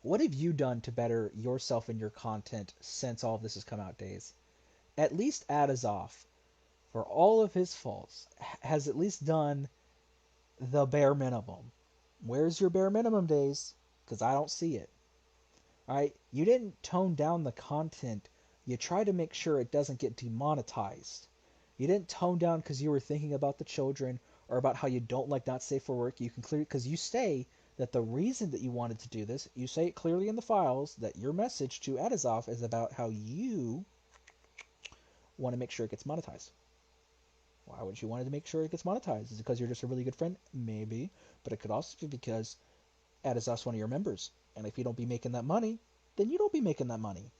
What have you done to better yourself and your content since all of this has come out, Days? At least Atazov, for all of his faults, has at least done the bare minimum. Where's your bare minimum, Days? Because I don't see it. Alright, you didn't tone down the content. You try to make sure it doesn't get demonetized. You didn't tone down because you were thinking about the children or about how you don't like not safe for work, you can clearly, because you say that the reason that you wanted to do this, you say it clearly in the files that your message to Adizov is about how you want to make sure it gets monetized. Why would you want to make sure it gets monetized? Is it because you're just a really good friend? Maybe. But it could also be because Adizov's one of your members. And if you don't be making that money, then you don't be making that money.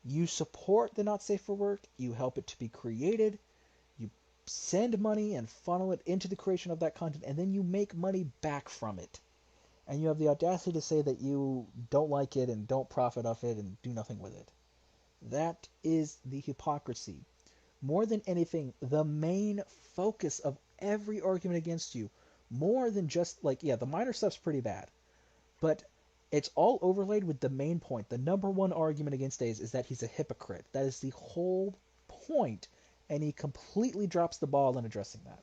You support the Not Safe for Work, you help it to be created, you send money and funnel it into the creation of that content, and then you make money back from it. And you have the audacity to say that you don't like it and don't profit off it and do nothing with it. That is the hypocrisy. More than anything, the main focus of every argument against you, more than just like, yeah, the minor stuff's pretty bad, but it's all overlaid with the main point. The number one argument against Daes is that he's a hypocrite. That is the whole point, and he completely drops the ball in addressing that.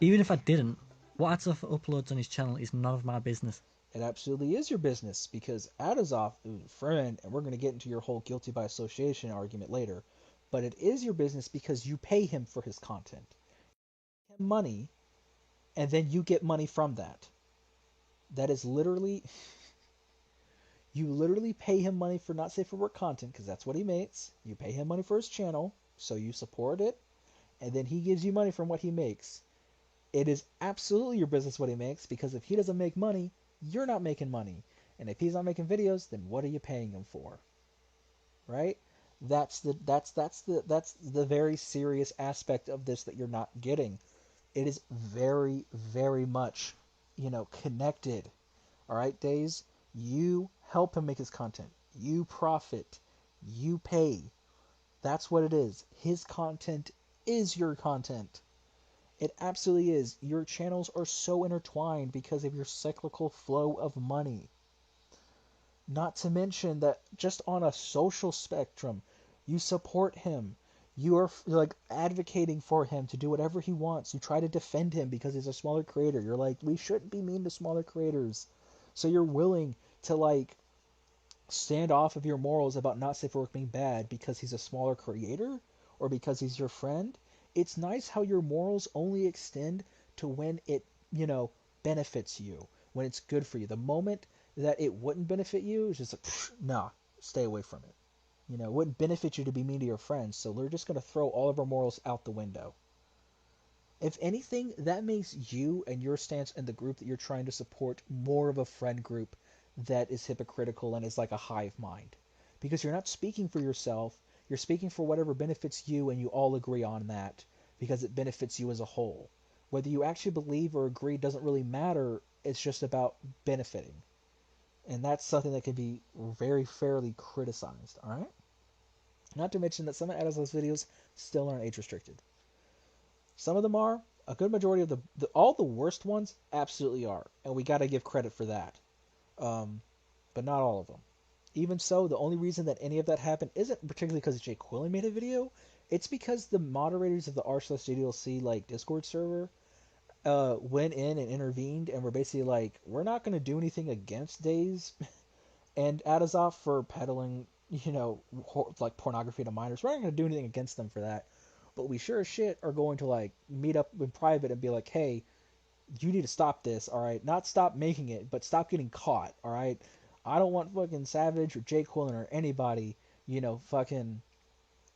Even if I didn't, what Adizov uploads on his channel is none of my business. It absolutely is your business, because Adizov is a friend, and we're going to get into your whole guilty by association argument later, but it is your business because you pay him for his content. You pay him money, and then you get money from that. That is literally... You literally pay him money for Not Safe for Work content, because that's what he makes. You pay him money for his channel, so you support it, and then he gives you money from what he makes. It is absolutely your business what he makes, because if he doesn't make money, you're not making money. And if he's not making videos, then what are you paying him for? Right? That's the very serious aspect of this that you're not getting. It is very, very much, connected. All right, Daes? You help him make his content. You profit. You pay. That's what it is. His content is your content. It absolutely is. Your channels are so intertwined because of your cyclical flow of money. Not to mention that just on a social spectrum, you support him. You are like advocating for him to do whatever he wants. You try to defend him because he's a smaller creator. You're like, we shouldn't be mean to smaller creators. So you're willing to like stand off of your morals about Not Safe for Work being bad because he's a smaller creator or because he's your friend. It's nice how your morals only extend to when it, benefits you, when it's good for you. The moment that it wouldn't benefit you, it's just like, nah, stay away from it. It wouldn't benefit you to be mean to your friends, so we're just going to throw all of our morals out the window. If anything, that makes you and your stance and the group that you're trying to support more of a friend group that is hypocritical and is like a hive mind. Because you're not speaking for yourself, you're speaking for whatever benefits you, and you all agree on that because it benefits you as a whole. Whether you actually believe or agree doesn't really matter, it's just about benefiting. And that's something that can be very fairly criticized, alright? Not to mention that some of Adizov's videos still aren't age restricted. Some of them are. A good majority of all the worst ones absolutely are, and we got to give credit for that. But not all of them. Even so, the only reason that any of that happened isn't particularly because Jay Quillen made a video. It's because the moderators of the r/JDLC like Discord server went in and intervened and were basically like, we're not going to do anything against Daes and Adizov for peddling, like pornography to minors. We're not going to do anything against them for that. But we sure as shit are going to like meet up in private and be like, hey, you need to stop this, alright? Not stop making it, but stop getting caught, alright? I don't want fucking Savage or Jake Quillen or anybody, fucking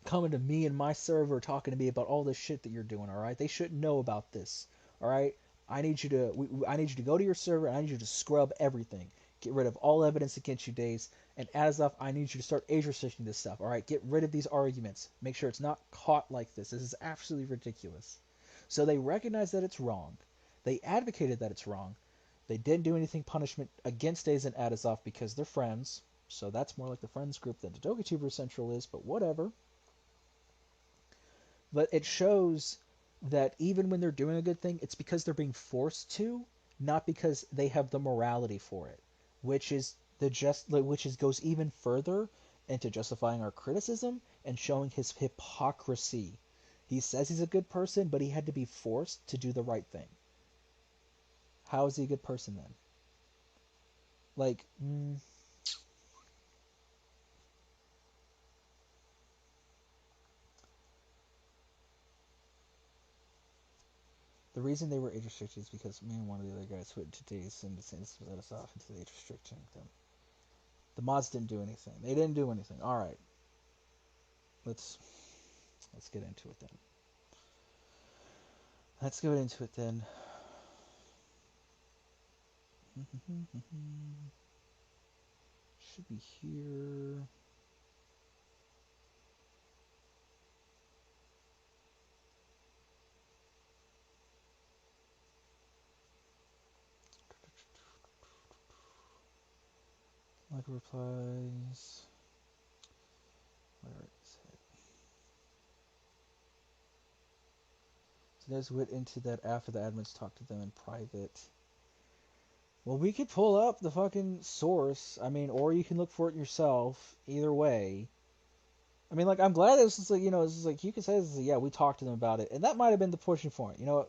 coming to me and my server talking to me about all this shit that you're doing, alright? They shouldn't know about this, alright? I need you to go to your server and I need you to scrub everything. Get rid of all evidence against you, Daes. And Adizov, I need you to start age restricting this stuff, alright? Get rid of these arguments. Make sure it's not caught like this. This is absolutely ridiculous. So they recognize that it's wrong. They advocated that it's wrong. They didn't do anything punishment against Daes and Adizov because they're friends. So that's more like the friends group than the dokituber Central is, but whatever. But it shows that even when they're doing a good thing, it's because they're being forced to, not because they have the morality for it, which goes even further into justifying our criticism and showing his hypocrisy. He says he's a good person, but he had to be forced to do the right thing. How is he a good person then? Like, The reason they were age restricted is because me and one of the other guys went to Daes and this let us off into the age restricting them. The mods didn't do anything. They didn't do anything. All right. Let's get into it then. Let's go into it then. Should be here. Like replies. Where is it? So there's went into that after the admins talked to them in private. Well, we could pull up the fucking source. I mean, or you can look for it yourself. Either way. I mean, like, I'm glad this is like, you know, this is like, you can say this is, yeah, we talked to them about it. And that might have been the pushing point. You know,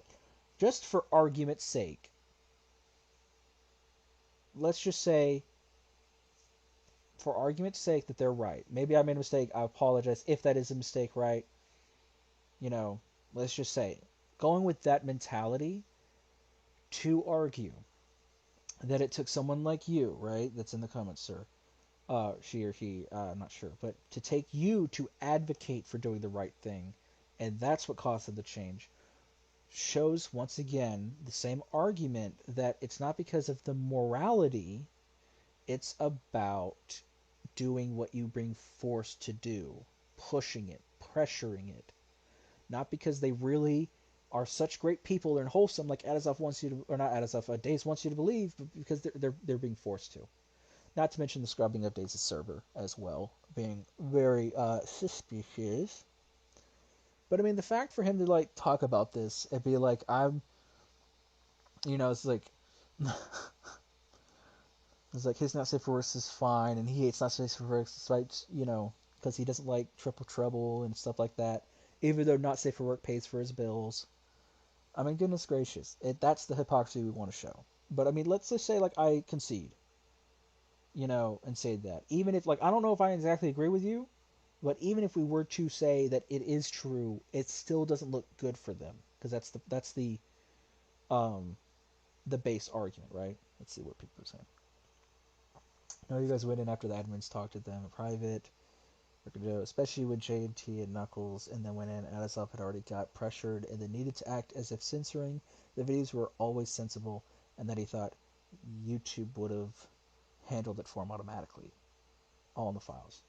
just for argument's sake. Let's just say, for argument's sake, that they're right. Maybe I made a mistake. I apologize if that is a mistake, right? You know, let's just say, going with that mentality to argue that it took someone like you, right, that's in the comments, sir, she or he, I'm not sure, but to take you to advocate for doing the right thing, and that's what caused the change, shows once again the same argument that it's not because of the morality, it's about doing what you bring force to do, pushing it, pressuring it, not because they really are such great people and wholesome like Adazov wants you to, or not Adazov, Daes wants you to believe, but because they're being forced to. Not to mention the scrubbing of Daes' server as well, being very suspicious. But I mean, the fact for him to like talk about this and be like, I'm, you know, it's like, it's like his not safe for work is fine, and he hates not safe for work despite, you know, because he doesn't like triple trouble and stuff like that. Even though not safe for work pays for his bills. I mean, goodness gracious, that's the hypocrisy we want to show. But I mean, let's just say like I concede, you know, and say that even if like I don't know if I exactly agree with you, but even if we were to say that it is true, it still doesn't look good for them because um the base argument, right? Let's see what people are saying. No, you guys went in after the admins talked to them in private, especially with JMT and Knuckles, and then went in. Adasov had already got pressured and then needed to act as if censoring the videos were always sensible, and that he thought YouTube would have handled it for him automatically, all in the files.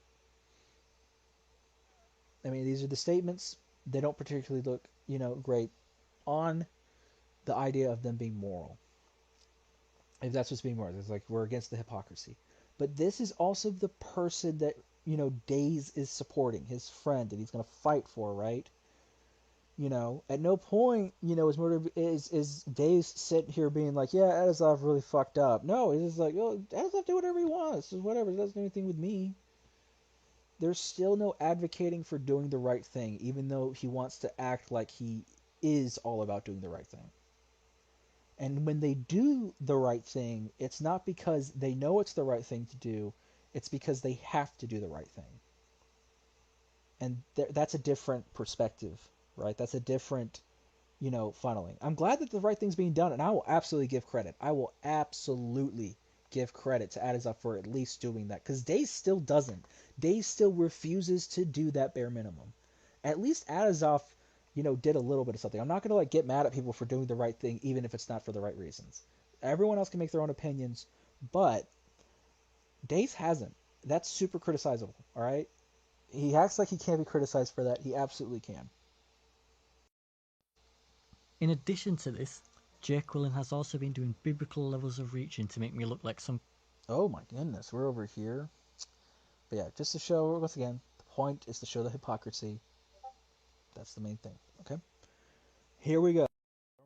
I mean, these are the statements. They don't particularly look, you know, great on the idea of them being moral. If that's what's being moral, it's like we're against the hypocrisy. But this is also the person that, you know, Daes is supporting, his friend that he's going to fight for, right? You know, at no point, you know, is Daes sitting here being like, yeah, Adazov really fucked up. No, it's just like, oh, Adazov do whatever he wants. It's whatever. It doesn't do anything with me. There's still no advocating for doing the right thing, even though he wants to act like he is all about doing the right thing. And when they do the right thing, it's not because they know it's the right thing to do, it's because they have to do the right thing. And that's a different perspective, right? That's a different, you know, funneling. I'm glad that the right thing's being done, and I will absolutely give credit. I will absolutely give credit to Adazov for at least doing that, because Daes still doesn't. Daes still refuses to do that bare minimum. At least Adazov, you know, did a little bit of something. I'm not going to like get mad at people for doing the right thing, even if it's not for the right reasons. Everyone else can make their own opinions, but Daes hasn't. That's super criticizable, all right? He acts like he can't be criticized for that. He absolutely can. In addition to this, Jake Quillen has also been doing biblical levels of reaching to make me look like some. Oh my goodness, we're over here. But yeah, just to show, once again, the point is to show the hypocrisy. That's the main thing, okay? Here we go.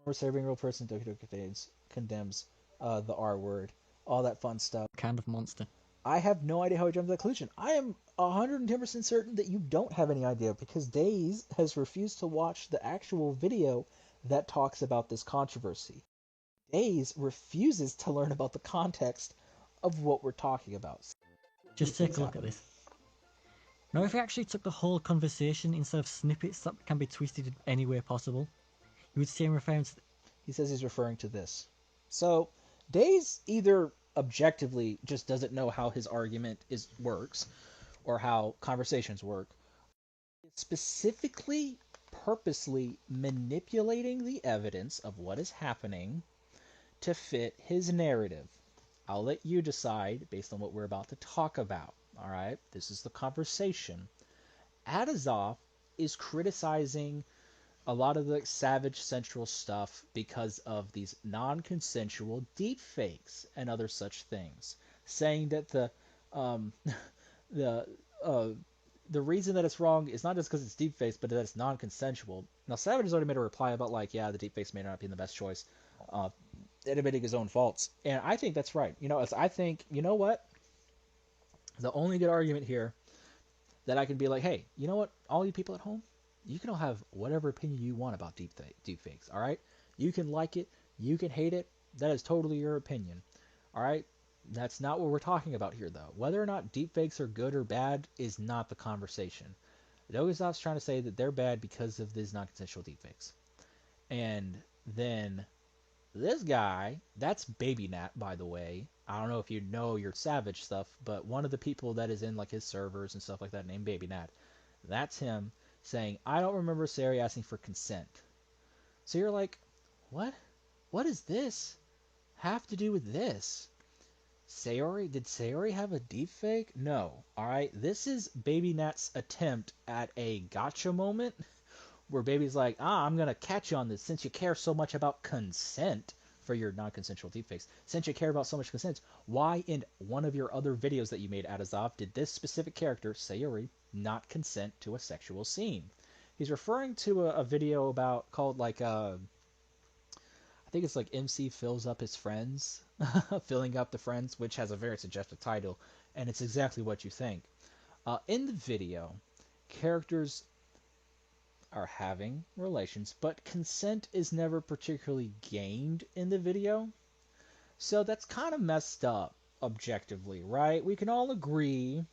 We're serving real person, Doki Doki Daes condemns the R word, all that fun stuff. Kind of monster. I have no idea how he jumped to that conclusion. I am 110% certain that you don't have any idea because Daes has refused to watch the actual video that talks about this controversy. Daes refuses to learn about the context of what we're talking about. Just take a look at this. Now, if we actually took the whole conversation instead of snippets that can be twisted in any way possible, you would see him referring to He says he's referring to this. So, Daes either objectively just doesn't know how his argument works or how conversations work, specifically purposely manipulating the evidence of what is happening to fit his narrative. I'll let you decide based on what we're about to talk about. All right, this is the conversation. Adazov is criticizing a lot of the Savage Central stuff because of these non-consensual deepfakes and other such things, saying that um, the uh, the reason that it's wrong is not just because it's deepfakes, but that it's non-consensual. Now, Savage has already made a reply about like, yeah, the deepfakes may not be the best choice, admitting his own faults, and I think that's right. I think what the only good argument here that I can be like, hey, you know what, all you people at home, you can all have whatever opinion you want about deepfakes, all right? You can like it, you can hate it, that is totally your opinion, all right? That's not what we're talking about here, though. Whether or not deepfakes are good or bad is not the conversation. Dogozov's trying to say that they're bad because of these non-consensual deepfakes. And then this guy, that's Baby Nat, by the way. I don't know if you know your Savage stuff, but one of the people that is in like his servers and stuff like that named Baby Nat, that's him saying, I don't remember Sayori asking for consent. So you're like, what? What does this have to do with this? Did Sayori have a deepfake? No. Alright, this is Baby Nat's attempt at a gotcha moment where Baby's like, I'm gonna catch you on this since you care so much about consent for your non-consensual deepfakes. Since you care about so much consent, why in one of your other videos that you made, Adazov, did this specific character, Sayori, not consent to a sexual scene? He's referring to a video about called like I think it's like MC fills up his friends, filling up the friends, which has a very suggestive title, and it's exactly what you think. In the video, characters are having relations, but consent is never particularly gained in the video. So that's kind of messed up objectively, right? We can all agree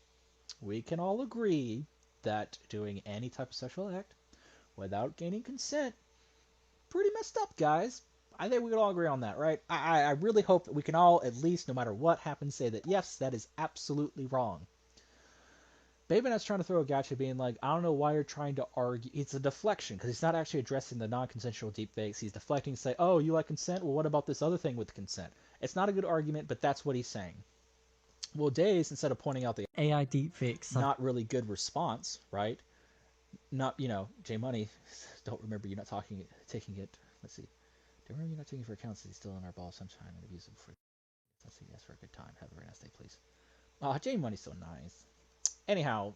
that doing any type of sexual act without gaining consent, pretty messed up, guys. I think we can all agree on that, right? I really hope that we can all, at least, no matter what happens, say that, yes, that is absolutely wrong. Babenet's trying to throw a gotcha being like, I don't know why you're trying to argue. It's a deflection, because he's not actually addressing the non-consensual deepfakes. He's deflecting to say, oh, you like consent? Well, what about this other thing with consent? It's not a good argument, but that's what he's saying. Well, Daes, instead of pointing out the AI deepfakes not really good response, right? Not, J Money, don't remember you not taking it. Let's see. Don't remember you not taking it for accounts. He's still in our ball sunshine and abuse him for. Let's see. Yes, for a good time. Have a very nice day, please. J Money's so nice. Anyhow,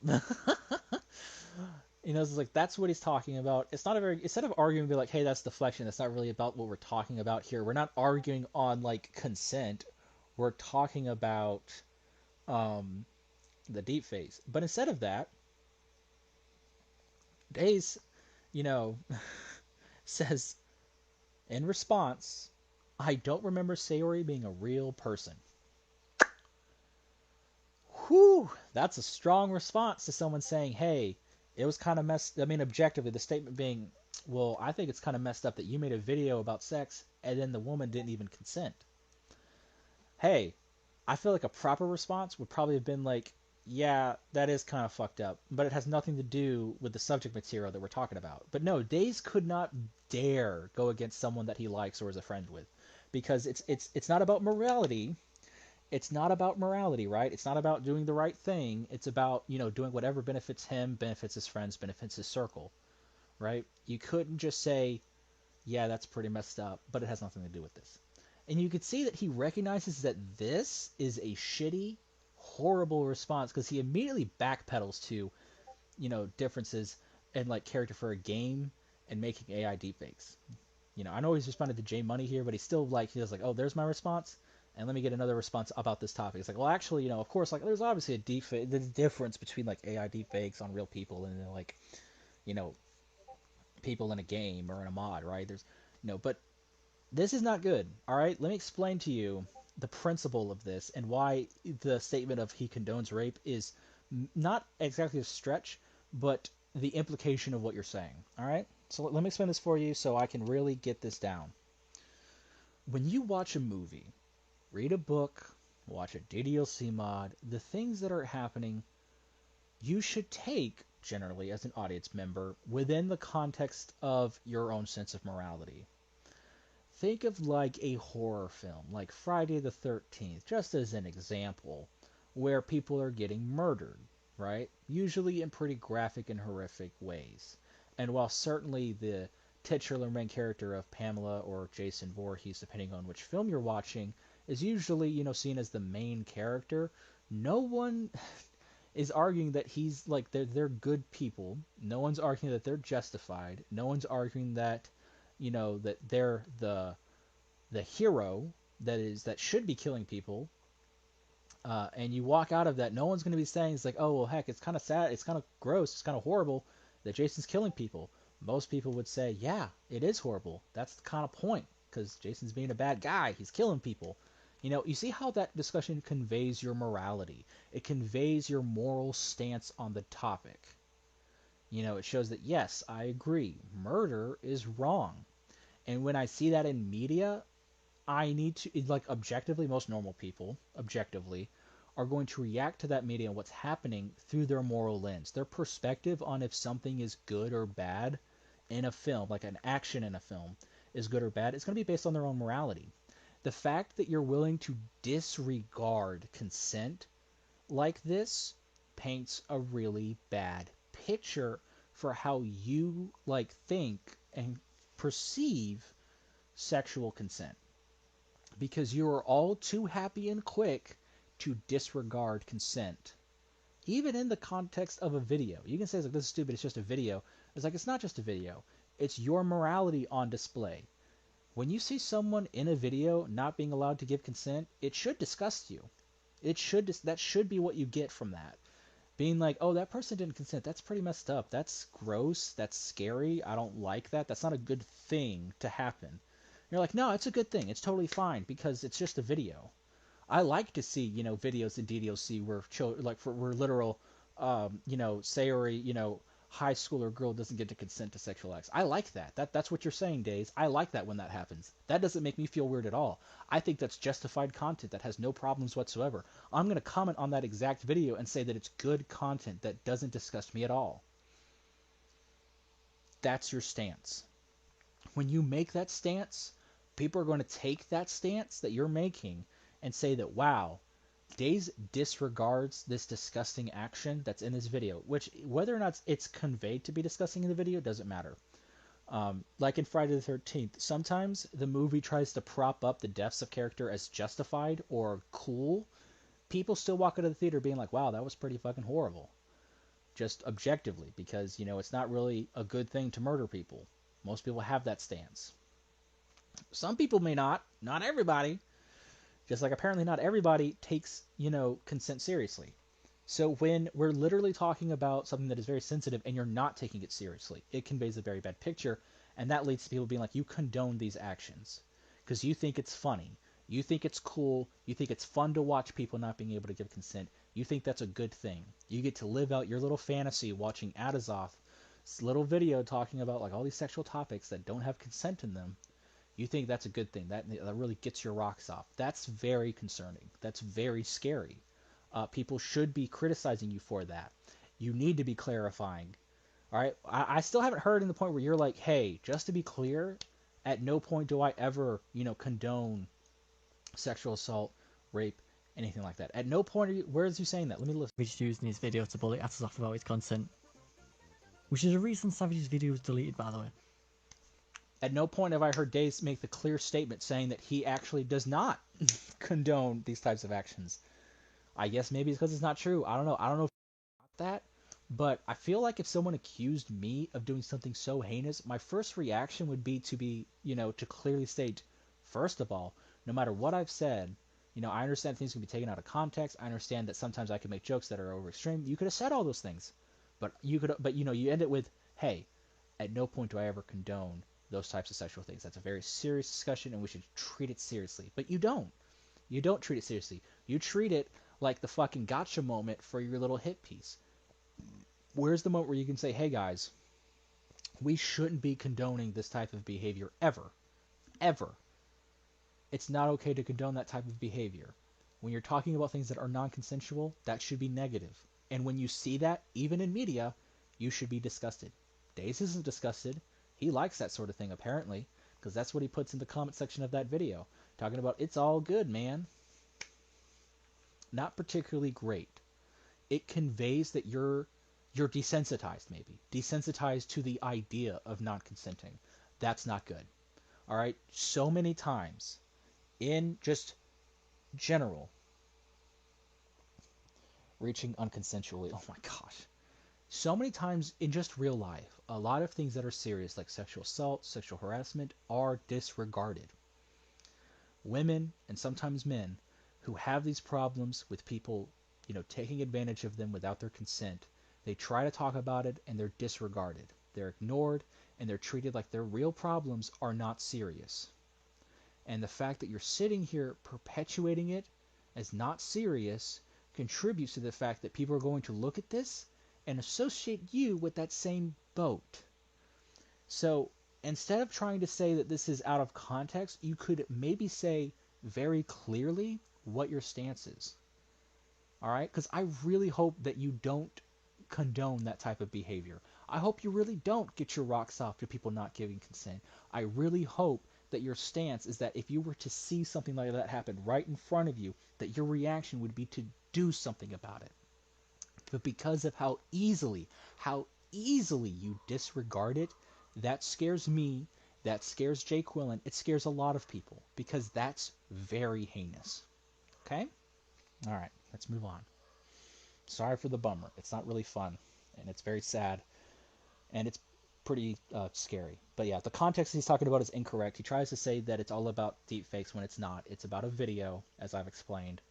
it's like that's what he's talking about. It's not a very instead of arguing, be like, hey, that's deflection. That's not really about what we're talking about here. We're not arguing on like consent. We're talking about the deep face. But instead of that, Daes, says in response, I don't remember Sayori being a real person. Whew, that's a strong response to someone saying, hey, it was kind of messed. I mean, objectively, the statement being, well, I think it's kind of messed up that you made a video about sex and then the woman didn't even consent. Hey, I feel like a proper response would probably have been like, yeah, that is kind of fucked up, but it has nothing to do with the subject material that we're talking about. But no, Daes could not dare go against someone that he likes or is a friend with, because it's not about morality. It's not about morality, right? It's not about doing the right thing. It's about, doing whatever benefits him, benefits his friends, benefits his circle, right? You couldn't just say, yeah, that's pretty messed up, but it has nothing to do with this. And you could see that he recognizes that this is a shitty, horrible response because he immediately backpedals to, differences in like character for a game and making AI deepfakes. I know he's responded to J Money here, but he's still like, he was like, oh, there's my response. And let me get another response about this topic. It's like, well, actually, of course, like, there's obviously the difference between like AI deepfakes on real people and then like, you know, people in a game or in a mod, right? But this is not good. All right, let me explain to you the principle of this and why the statement of he condones rape is not exactly a stretch, but the implication of what you're saying. All right, so let me explain this for you so I can really get this down. When you watch a movie, read a book, watch a DDLC mod, the things that are happening, you should take, generally, as an audience member, within the context of your own sense of morality. Think of like a horror film, like Friday the 13th, just as an example, where people are getting murdered, right? Usually in pretty graphic and horrific ways. And while certainly the titular main character of Pamela or Jason Voorhees, depending on which film you're watching, is usually, seen as the main character, no one is arguing that he's like they're good people. No one's arguing that they're justified. No one's arguing that that they're the hero that should be killing people. And you walk out of that, no one's going to be saying it's like, oh well, heck, it's kind of sad, it's kind of gross, it's kind of horrible that Jason's killing people. Most people would say, yeah, it is horrible. That's the kind of point, because Jason's being a bad guy. He's killing people. You see how that discussion conveys your morality. It conveys your moral stance on the topic. It shows that, yes, I agree, murder is wrong. And when I see that in media, I need to, like, objectively, most normal people, objectively, are going to react to that media and what's happening through their moral lens. Their perspective on if something is good or bad in a film, like an action in a film, is good or bad, it's going to be based on their own morality. The fact that you're willing to disregard consent like this paints a really bad picture for how you think and perceive sexual consent, because you are all too happy and quick to disregard consent, even in the context of a video. You can say it's like, this is stupid, it's just a video. It's like, it's not just a video, it's your morality on display. When you see someone in a video not being allowed to give consent, it should disgust you. That should be what you get from that. Being like, oh, that person didn't consent, that's pretty messed up, that's gross, that's scary, I don't like that, that's not a good thing to happen. You're like, no, it's a good thing, it's totally fine, because it's just a video. I like to see, videos in DDoC where where literal, say, or high school or girl doesn't get to consent to sexual acts. I like that. That's what you're saying, Days. I like that when that happens. That doesn't make me feel weird at all. I think that's justified content that has no problems whatsoever. I'm going to comment on that exact video and say that it's good content that doesn't disgust me at all. That's your stance. When you make that stance, people are going to take that stance that you're making and say that, wow, Days disregards this disgusting action that's in this video, which, whether or not it's conveyed to be disgusting in the video, doesn't matter. Like in Friday the 13th, sometimes the movie tries to prop up the deaths of character as justified or cool. People still walk out of the theater being like, wow, that was pretty fucking horrible. Just objectively, because, it's not really a good thing to murder people. Most people have that stance. Some people may not everybody. Just like apparently not everybody takes, consent seriously. So when we're literally talking about something that is very sensitive and you're not taking it seriously, it conveys a very bad picture, and that leads to people being like, you condone these actions because you think it's funny, you think it's cool, you think it's fun to watch people not being able to give consent, you think that's a good thing. You get to live out your little fantasy watching Adazoth's little video talking about like all these sexual topics that don't have consent in them. You think that's a good thing. That really gets your rocks off. That's very concerning. That's very scary. People should be criticizing you for that. You need to be clarifying. All right. I still haven't heard in the point where you're like, hey, just to be clear, at no point do I ever, condone sexual assault, rape, anything like that. At no point are you, where is you saying that? Let me listen. Savage used in his video to bully Atazoth about his consent. Which is a reason Savage's video was deleted, by the way. At no point have I heard Days make the clear statement saying that he actually does not condone these types of actions. I guess maybe it's because it's not true. I don't know. I don't know if that, but I feel like if someone accused me of doing something so heinous, my first reaction would be, to clearly state, first of all, no matter what I've said, I understand things can be taken out of context. I understand that sometimes I can make jokes that are over extreme. You could have said all those things, but you end it with, hey, at no point do I ever condone those types of sexual things. That's a very serious discussion, and we should treat it seriously. But you don't. You don't treat it seriously. You treat it like the fucking gotcha moment for your little hit piece. Where's the moment where you can say, hey guys, we shouldn't be condoning this type of behavior ever. Ever. It's not okay to condone that type of behavior. When you're talking about things that are non-consensual, that should be negative. And when you see that, even in media, you should be disgusted. Daes isn't disgusted. He likes that sort of thing, apparently, because that's what he puts in the comment section of that video, talking about it's all good, man. Not particularly great. It conveys that you're desensitized, maybe. Desensitized to the idea of not consenting. That's not good. All right? So many times in just general, reaching unconsensually. Oh my gosh. So many times in just real life, a lot of things that are serious, like sexual assault, sexual harassment, are disregarded. Women, and sometimes men, who have these problems with people, taking advantage of them without their consent, they try to talk about it and they're disregarded. They're ignored and they're treated like their real problems are not serious. And the fact that you're sitting here perpetuating it as not serious contributes to the fact that people are going to look at this and associate you with that same boat. So instead of trying to say that this is out of context, you could maybe say very clearly what your stance is. All right? Because I really hope that you don't condone that type of behavior. I hope you really don't get your rocks off to people not giving consent. I really hope that your stance is that if you were to see something like that happen right in front of you, that your reaction would be to do something about it. But because of how easily you disregard it, that scares me, that scares Jay Quillen, it scares a lot of people, because that's very heinous. Okay? Alright, let's move on. Sorry for the bummer. It's not really fun, and it's very sad, and it's pretty scary. But yeah, the context he's talking about is incorrect. He tries to say that it's all about deepfakes when it's not. It's about a video, as I've explained.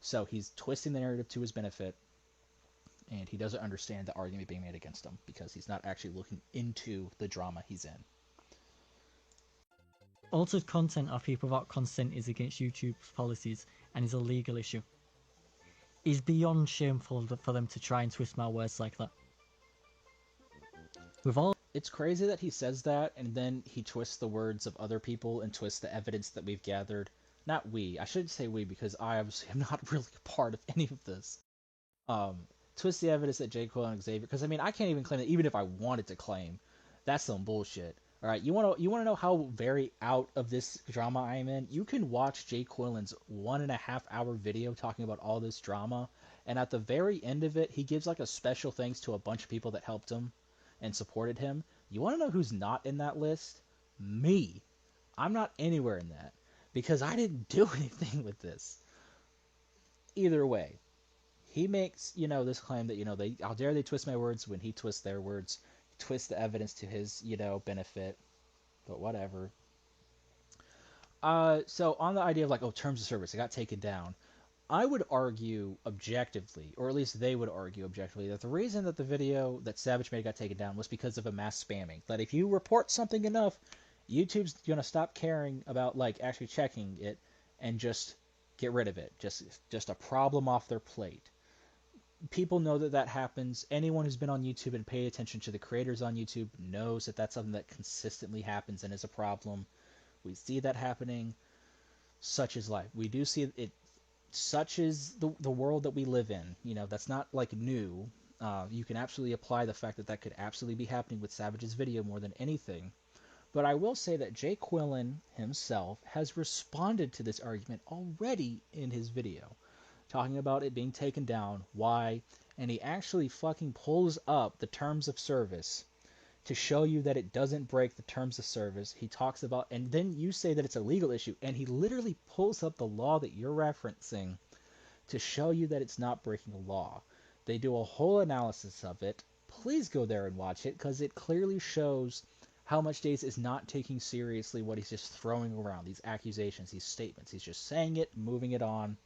So he's twisting the narrative to his benefit, and he doesn't understand the argument being made against him because he's not actually looking into the drama he's in. Altered content of people without consent is against YouTube's policies and is a legal issue. It's beyond shameful for them to try and twist my words like that. With all It's crazy that he says that and then he twists the words of other people and twists the evidence that we've gathered. Not we. I shouldn't say we because I obviously am not really a part of any of this. Um, Twist the evidence that J. Cole and Xavier, because I mean I can't even claim that. Even if I wanted to claim, that's some bullshit. All right, you want to know how very out of this drama I am in? You can watch Jay Quillen's 1.5 hour video talking about all this drama, and at the very end of it, he gives like a special thanks to a bunch of people that helped him and supported him. You want to know who's not in that list? Me. I'm not anywhere in that because I didn't do anything with this. Either way, he makes, this claim that, they, how dare they twist my words when he twists their words, twist the evidence to his, benefit, but whatever. So on the idea of like, oh, terms of service, it got taken down. I would argue objectively, or at least they would argue objectively, that the reason that the video that Savage made got taken down was because of a mass spamming. That if you report something enough, YouTube's gonna stop caring about like actually checking it and just get rid of it. Just a problem off their plate. People know that that happens. Anyone who's been on YouTube and paid attention to the creators on YouTube knows that that's something that consistently happens and is a problem. We see that happening. Such is life. We do see it. Such is the world that we live in. That's not like new. You can absolutely apply the fact that that could absolutely be happening with Savage's video more than anything. But I will say that Jay Quillen himself has responded to this argument already in his video, talking about it being taken down, why, and he actually fucking pulls up the terms of service to show you that it doesn't break the terms of service. He talks about, and then you say that it's a legal issue, and he literally pulls up the law that you're referencing to show you that it's not breaking a law. They do a whole analysis of it. Please go there and watch it, because it clearly shows how much Daes is not taking seriously what he's just throwing around, these accusations, these statements. He's just saying it, moving it on.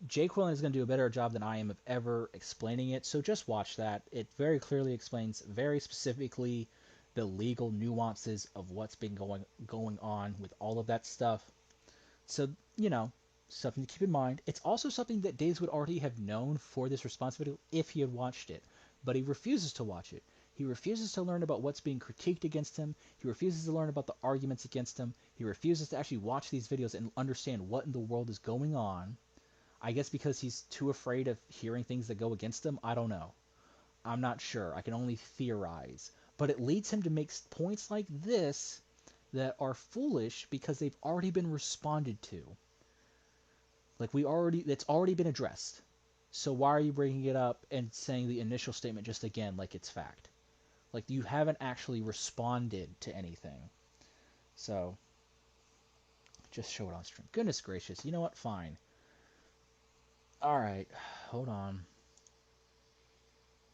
Jay Quillen is going to do a better job than I am of ever explaining it, so just watch that. It very clearly explains very specifically the legal nuances of what's been going on with all of that stuff. So, something to keep in mind. It's also something that Daes would already have known for this response video if he had watched it, but he refuses to watch it. He refuses to learn about what's being critiqued against him. He refuses to learn about the arguments against him. He refuses to actually watch these videos and understand what in the world is going on. I guess because he's too afraid of hearing things that go against him. I don't know. I'm not sure. I can only theorize. But it leads him to make points like this that are foolish because they've already been responded to. Like it's already been addressed. So why are you bringing it up and saying the initial statement just again like it's fact? Like you haven't actually responded to anything. So just show it on stream. Goodness gracious. You know what? Fine. All right. Hold on.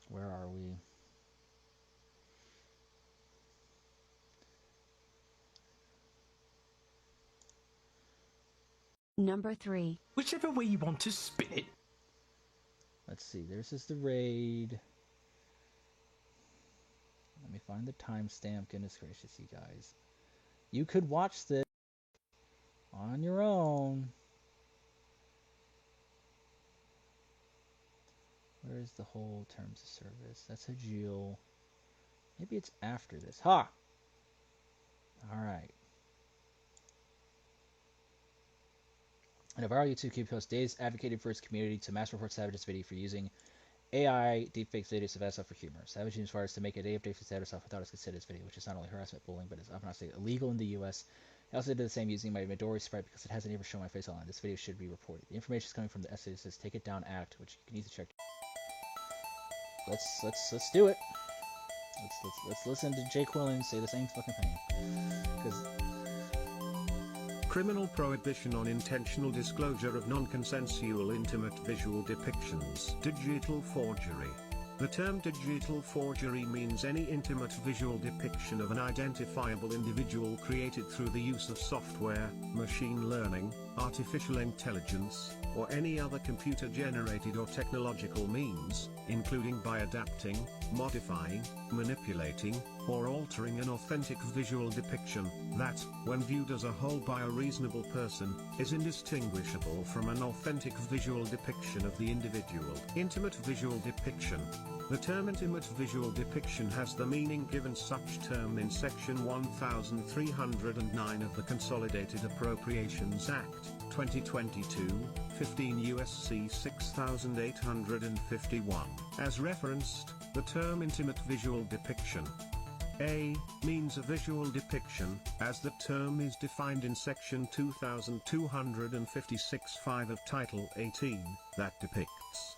Where are we? Number 3. Whichever way you want to spin it. Let's see. This is the raid. Let me find the timestamp. Goodness gracious, you guys. You could watch this on your own. Where is the whole terms of service? That's a Jill. Maybe it's after this. Ha! Alright. In a viral YouTube post, Daes advocated for his community to mass report Savage's video for using AI deepfake video to Savage for humor. Savage inspires to make a day of deepfake Savage without his considered his video, which is not only harassment, bullying, but is obviously illegal in the U.S. I also did the same using my Midori sprite because it hasn't ever shown my face online. This video should be reported. The information is coming from the essay that says "Take It Down Act," which you can easily check. Let's do it. Let's listen to Jay Quillen say the same fucking thing. Because criminal prohibition on intentional disclosure of non-consensual intimate visual depictions. Digital forgery. The term digital forgery means any intimate visual depiction of an identifiable individual created through the use of software, machine learning, artificial intelligence, or any other computer-generated or technological means, including by adapting, modifying, manipulating, or altering an authentic visual depiction, that, when viewed as a whole by a reasonable person, is indistinguishable from an authentic visual depiction of the individual. Intimate visual depiction. The term intimate visual depiction has the meaning given such term in Section 1309 of the Consolidated Appropriations Act, 2022, 15 U.S.C. 6851. As referenced, the term intimate visual depiction A means a visual depiction, as the term is defined in Section 2256(5) of Title 18, that depicts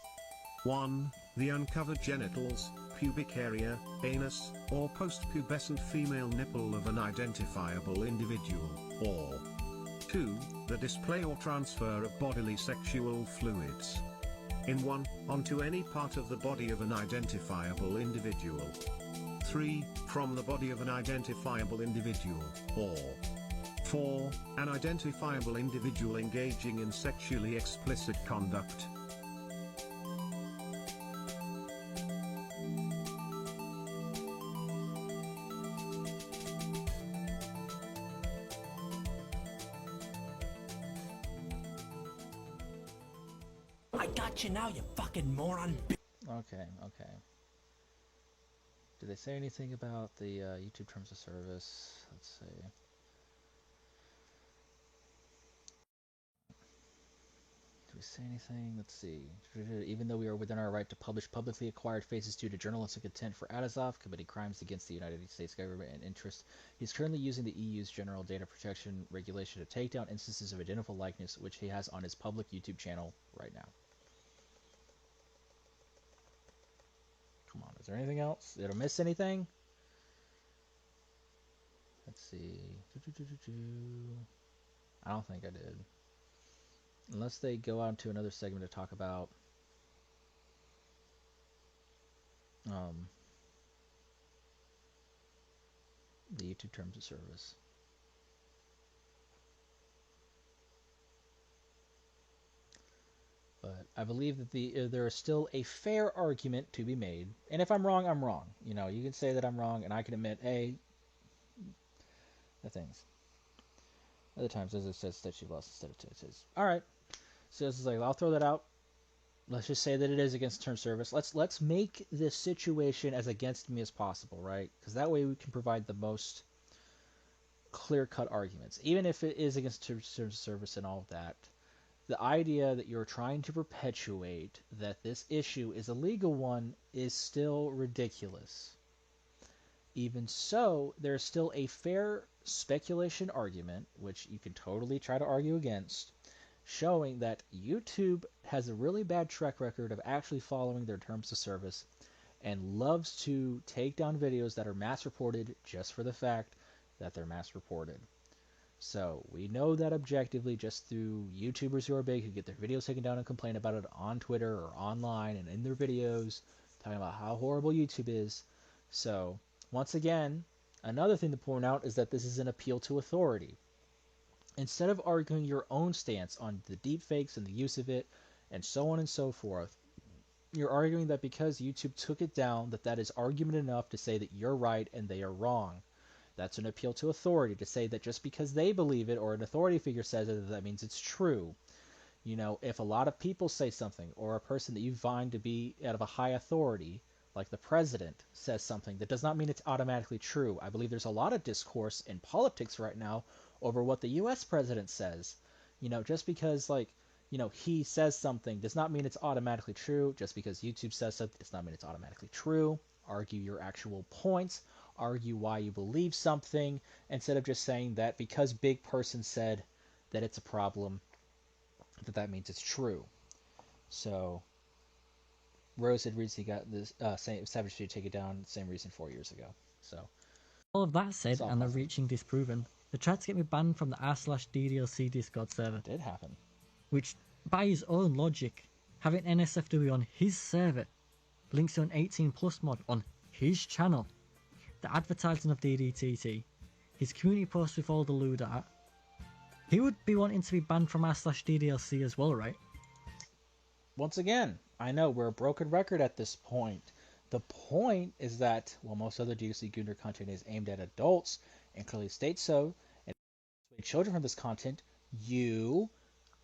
1. The uncovered genitals, pubic area, anus, or post-pubescent female nipple of an identifiable individual, or 2. The display or transfer of bodily sexual fluids in 1. Onto any part of the body of an identifiable individual. 3. From the body of an identifiable individual, or 4. An identifiable individual engaging in sexually explicit conduct. I got you now, you fucking moron. okay. Did they say anything about the YouTube terms of service? Let's see. Did we say anything? Let's see. Even though we are within our right to publish publicly acquired faces due to journalistic intent for Adazov committing crimes against the United States government and interest, he is currently using the EU's General Data Protection Regulation to take down instances of identical likeness, which he has on his public YouTube channel right now. Come on, is there anything else? Did I miss anything? Let's see. I don't think I did. Unless they go on to another segment to talk about the YouTube terms of service. But I believe that there is still a fair argument to be made. And if I'm wrong, I'm wrong. You know, you can say that I'm wrong, and I can admit, hey, the things. Other times, as it says that she lost instead of two, it says, all right. So it's like, I'll throw that out. let's just say that it is against term service. Let's make this situation as against me as possible, right? Because that way we can provide the most clear-cut arguments, even if it is against term service and all of that. The idea that you're trying to perpetuate that this issue is a legal one is still ridiculous. Even so, there's still a fair speculation argument, which you can totally try to argue against, showing that YouTube has a really bad track record of actually following their terms of service and loves to take down videos that are mass reported just for the fact that they're mass reported. So we know that objectively just through YouTubers who are big who get their videos taken down and complain about it on Twitter or online and in their videos talking about how horrible YouTube is. So once again, another thing to point out is that this is an appeal to authority. Instead of arguing your own stance on the deepfakes and the use of it and so on and so forth, you're arguing that because YouTube took it down, that is argument enough to say that you're right and they are wrong. That's an appeal to authority, to say that just because they believe it or an authority figure says it, that means it's true. You know, if a lot of people say something, or a person that you find to be out of a high authority, like the president, says something, that does not mean it's automatically true. I believe there's a lot of discourse in politics right now over what the U.S. president says. You know, just because, like, you know, he says something does not mean it's automatically true. Just because YouTube says something does not mean it's automatically true. Argue your actual points. Argue why you believe something, instead of just saying that because big person said that it's a problem, that means it's true. So Rose had recently got this Savage to take it down, same reason 4 years ago. So All of that said, all and they're possible. reaching disproven, they tried to get me banned from the r/ddlc Discord server, It did happen. which, by his own logic, having NSFW on his server links to an 18 plus mod on his channel, the advertising of DDTT, his community posts with all the lewd art. He would be wanting to be banned from r/ddlc as well, right? Once again, I know we're a broken record at this point. The point is that, while most other DOC Gooner content is aimed at adults, and clearly states so, and children from this content, you,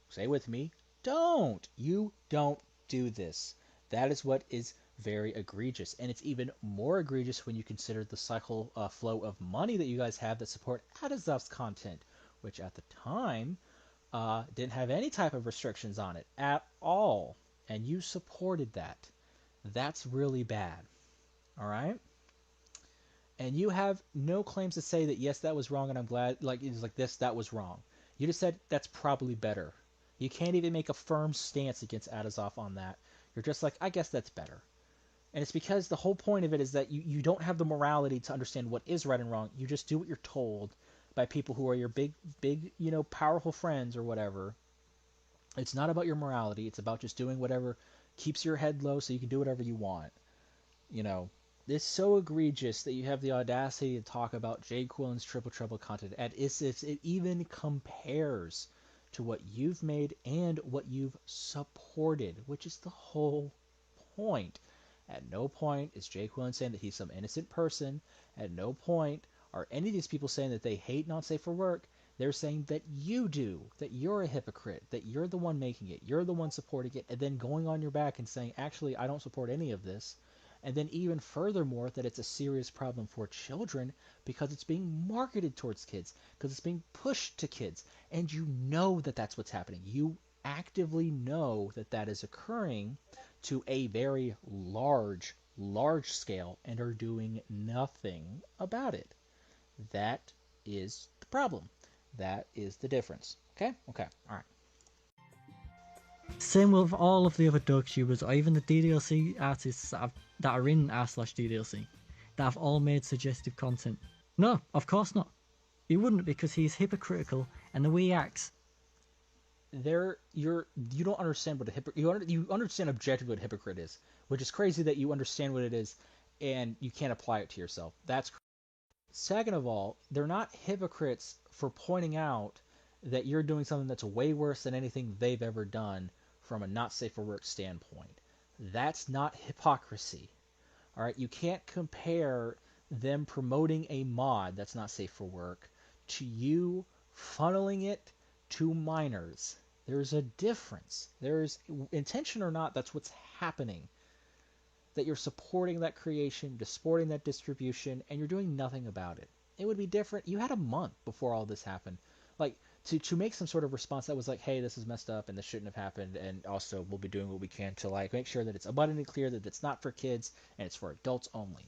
say with me, don't. You don't do this. That is what is very egregious. And it's even more egregious when you consider the cycle flow of money that you guys have that support Adazov's content, which at the time didn't have any type of restrictions on it at all. And you supported that. That's really bad. All right? And you have no claims to say that, yes, that was wrong, and I'm glad, like, it's like this, that was wrong. You just said that's probably better. You can't even make a firm stance against Adazov on that. You're just like, I guess that's better. And it's because the whole point of it is that you don't have the morality to understand what is right and wrong. You just do what you're told by people who are your big, you know, powerful friends or whatever. It's not about your morality. It's about just doing whatever keeps your head low so you can do whatever you want. You know, it's so egregious that you have the audacity to talk about Jay Quillen's Triple Trouble content as if it even compares to what you've made and what you've supported, which is the whole point. At no point is Jay Quillen saying that he's some innocent person. At no point are any of these people saying that they hate Not Safe for Work. They're saying that you do, that you're a hypocrite, that you're the one making it, you're the one supporting it, and then going on your back and saying, actually, I don't support any of this. And then even furthermore, that it's a serious problem for children because it's being marketed towards kids, because it's being pushed to kids. And you know that that's what's happening. You actively know that that is occurring to a very large scale and are doing nothing about it. That is the problem. That is the difference. Okay? Okay. All right. Same with all of the other dokitubers or even the DDLC artists that are in r/ddlc that have all made suggestive content. No, of course not. He wouldn't, because he's hypocritical and the way he acts. You don't understand what you understand objectively what a hypocrite is, which is crazy that you understand what it is and you can't apply it to yourself. That's crazy. Second of all, they're not hypocrites for pointing out that you're doing something that's way worse than anything they've ever done from a not safe for work standpoint. That's not hypocrisy. All right, you can't compare them promoting a mod that's not safe for work to you funneling it to minors. There's a difference. There's intention or not, that's what's happening. That you're supporting that creation, you're supporting that distribution, and you're doing nothing about it. It would be different. You had a month before all this happened. Like, to make some sort of response that was like, hey, this is messed up and this shouldn't have happened, and also we'll be doing what we can to like make sure that it's abundantly clear that it's not for kids and it's for adults only.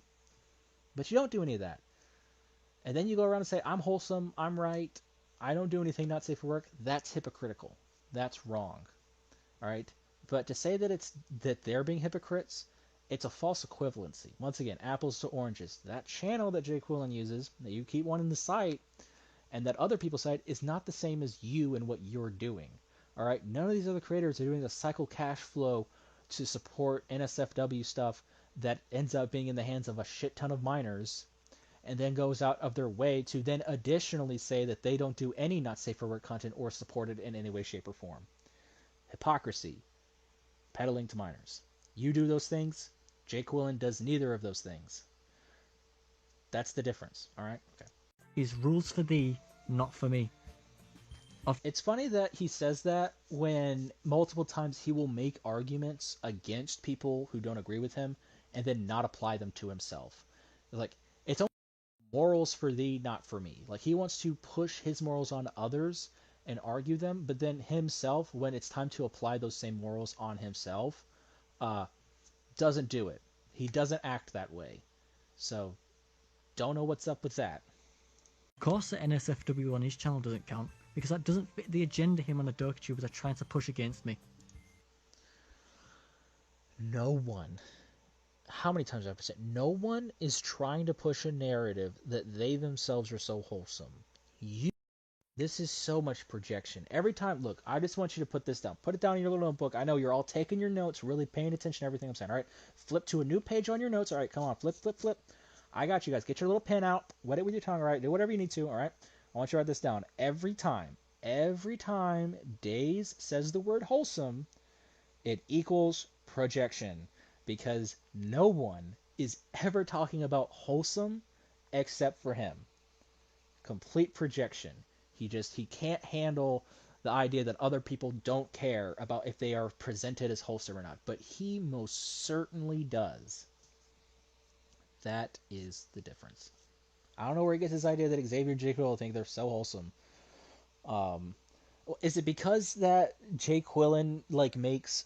But you don't do any of that. And then you go around and say, I'm wholesome, I'm right, I don't do anything not safe for work. That's hypocritical. That's wrong. All right? But to say that they're being hypocrites, it's a false equivalency. Once again, apples to oranges. That channel that Jay Quillen uses, that you keep wanting to cite, and that other people cite, is not the same as you and what you're doing. All right? None of these other creators are doing the cycle cash flow to support NSFW stuff that ends up being in the hands of a shit ton of minors, and then goes out of their way to then additionally say that they don't do any not safe for work content or support it in any way, shape, or form. Hypocrisy. Peddling to minors. You do those things. Jay Quillen does neither of those things. That's the difference. All right? Okay. Is rules for thee, not for me. It's funny that he says that when multiple times he will make arguments against people who don't agree with him and then not apply them to himself. Like, it's only morals for thee, not for me. Like, he wants to push his morals on others and argue them, but then himself, when it's time to apply those same morals on himself, doesn't do it. He doesn't act that way. So, don't know what's up with that. Of course the NSFW on his channel doesn't count, because that doesn't fit the agenda him and the dokitubers are trying to push against me. No one, how many times have I said, no one is trying to push a narrative that they themselves are so wholesome. This is so much projection. Every time, look, I just want you to put this down. Put it down in your little notebook. I know you're all taking your notes, really paying attention to everything I'm saying. All right, flip to a new page on your notes. All right, come on, flip, flip, flip. I got you guys. Get your little pen out. Wet it with your tongue. All right, do whatever you need to. All right, I want you to write this down. Every time Daes says the word wholesome, it equals projection, because no one is ever talking about wholesome except for him. Complete projection. He can't handle the idea that other people don't care about if they are presented as wholesome or not, but he most certainly does. That is the difference. I don't know where he gets his idea that Xavier and Jay Quillen think they're so wholesome. Is it because that Jay Quillen like makes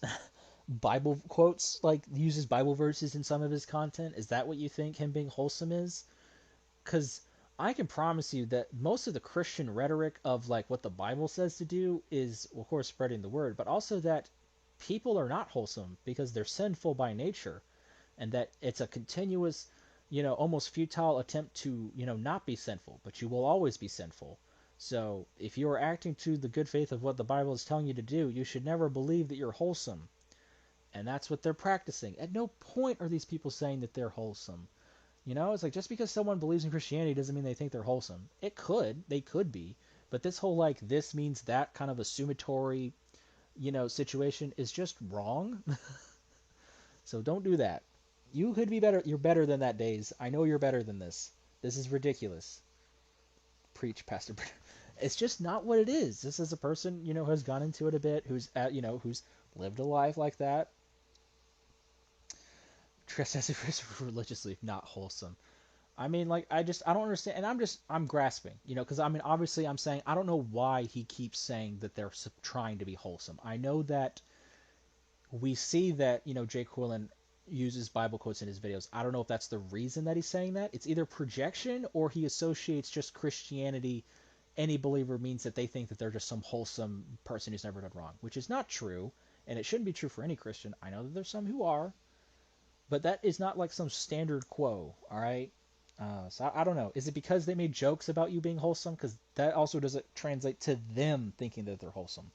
Bible quotes, like uses Bible verses in some of his content? Is that what you think him being wholesome is? Because I can promise you that most of the Christian rhetoric of like what the Bible says to do is, of course, spreading the word, but also that people are not wholesome because they're sinful by nature, and that it's a continuous, almost futile attempt to, not be sinful, but you will always be sinful. So if you are acting to the good faith of what the Bible is telling you to do, you should never believe that you're wholesome. And that's what they're practicing. At no point are these people saying that they're wholesome. It's like, just because someone believes in Christianity doesn't mean they think they're wholesome. They could be, but this whole like this means that kind of assumatory, situation is just wrong. So don't do that. You could be better. You're better than that, Daes. I know you're better than this. This is ridiculous. Preach, Pastor. It's just not what it is. This is a person, who has gone into it a bit, who's who's lived a life like that. Trespassing religiously, not wholesome. I mean, like, I don't understand, and I'm grasping, because I mean, obviously, I'm saying I don't know why he keeps saying that they're trying to be wholesome. I know that we see that Jay Quillen uses Bible quotes in his videos. I don't know if that's the reason that he's saying that. It's either projection or he associates just Christianity. Any believer means that they think that they're just some wholesome person who's never done wrong, which is not true, and it shouldn't be true for any Christian. I know that there's some who are. But that is not like some standard quo, all right? So I don't know. Is it because they made jokes about you being wholesome? Because that also doesn't translate to them thinking that they're wholesome.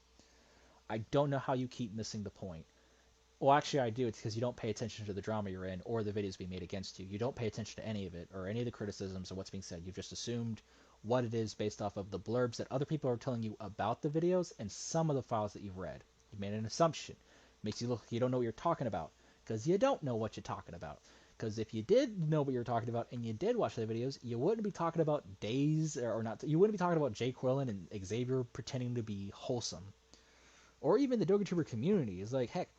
I don't know how you keep missing the point. Well, actually, I do. It's because you don't pay attention to the drama you're in or the videos being made against you. You don't pay attention to any of it or any of the criticisms of what's being said. You've just assumed what it is based off of the blurbs that other people are telling you about the videos and some of the files that you've read. You made an assumption. Makes you look like you don't know what you're talking about. Because you don't know what you're talking about. Because if you did know what you were talking about and you did watch the videos, you wouldn't be talking about Daes, or not. You wouldn't be talking about Jay Quillen and Xavier pretending to be wholesome, or even the dokituber community is like, heck,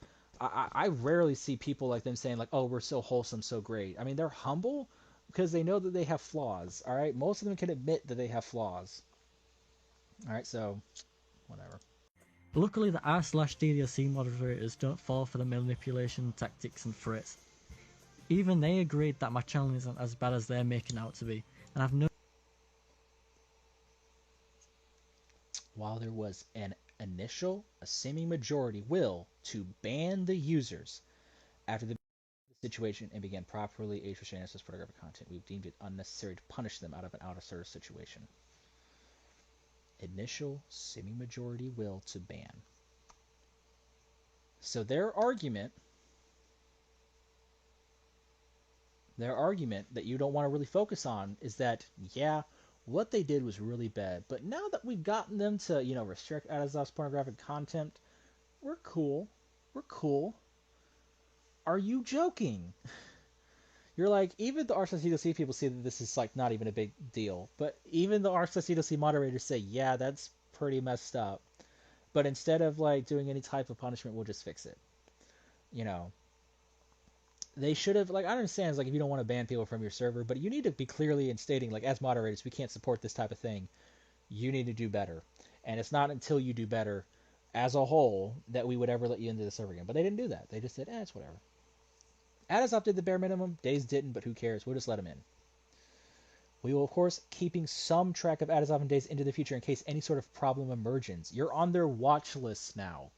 I rarely see people like them saying like, oh, we're so wholesome, so great. I mean, they're humble because they know that they have flaws. All right, most of them can admit that they have flaws. All right, so whatever. Luckily, the r/DDLC moderators don't fall for the manipulation tactics and threats. Even they agreed that my channel isn't as bad as they're making out to be, and I've no. While there was an initial, a seeming majority will to ban the users after the situation and began properly age restraining access pornographic content, we've deemed it unnecessary to punish them out of an out of service situation. Initial, seeming majority will to ban. So their argument that you don't want to really focus on is that, yeah, what they did was really bad, but now that we've gotten them to, you know, restrict out-of-house pornographic content, we're cool. We're cool. Are you joking? You're like, even the r/DDLC people see that this is like not even a big deal, but even the r/DDLC moderators say, yeah, that's pretty messed up. But instead of like doing any type of punishment, we'll just fix it. You know, they should have, like, I understand it's like if you don't want to ban people from your server, but you need to be clearly in stating, like, as moderators, we can't support this type of thing. You need to do better. And it's not until you do better as a whole that we would ever let you into the server again. But they didn't do that. They just said, it's whatever. Adazop did the bare minimum. Daes didn't, but who cares? We'll just let him in. We will, of course, keeping some track of Adazop and Daes into the future in case any sort of problem emerges. You're on their watch list now.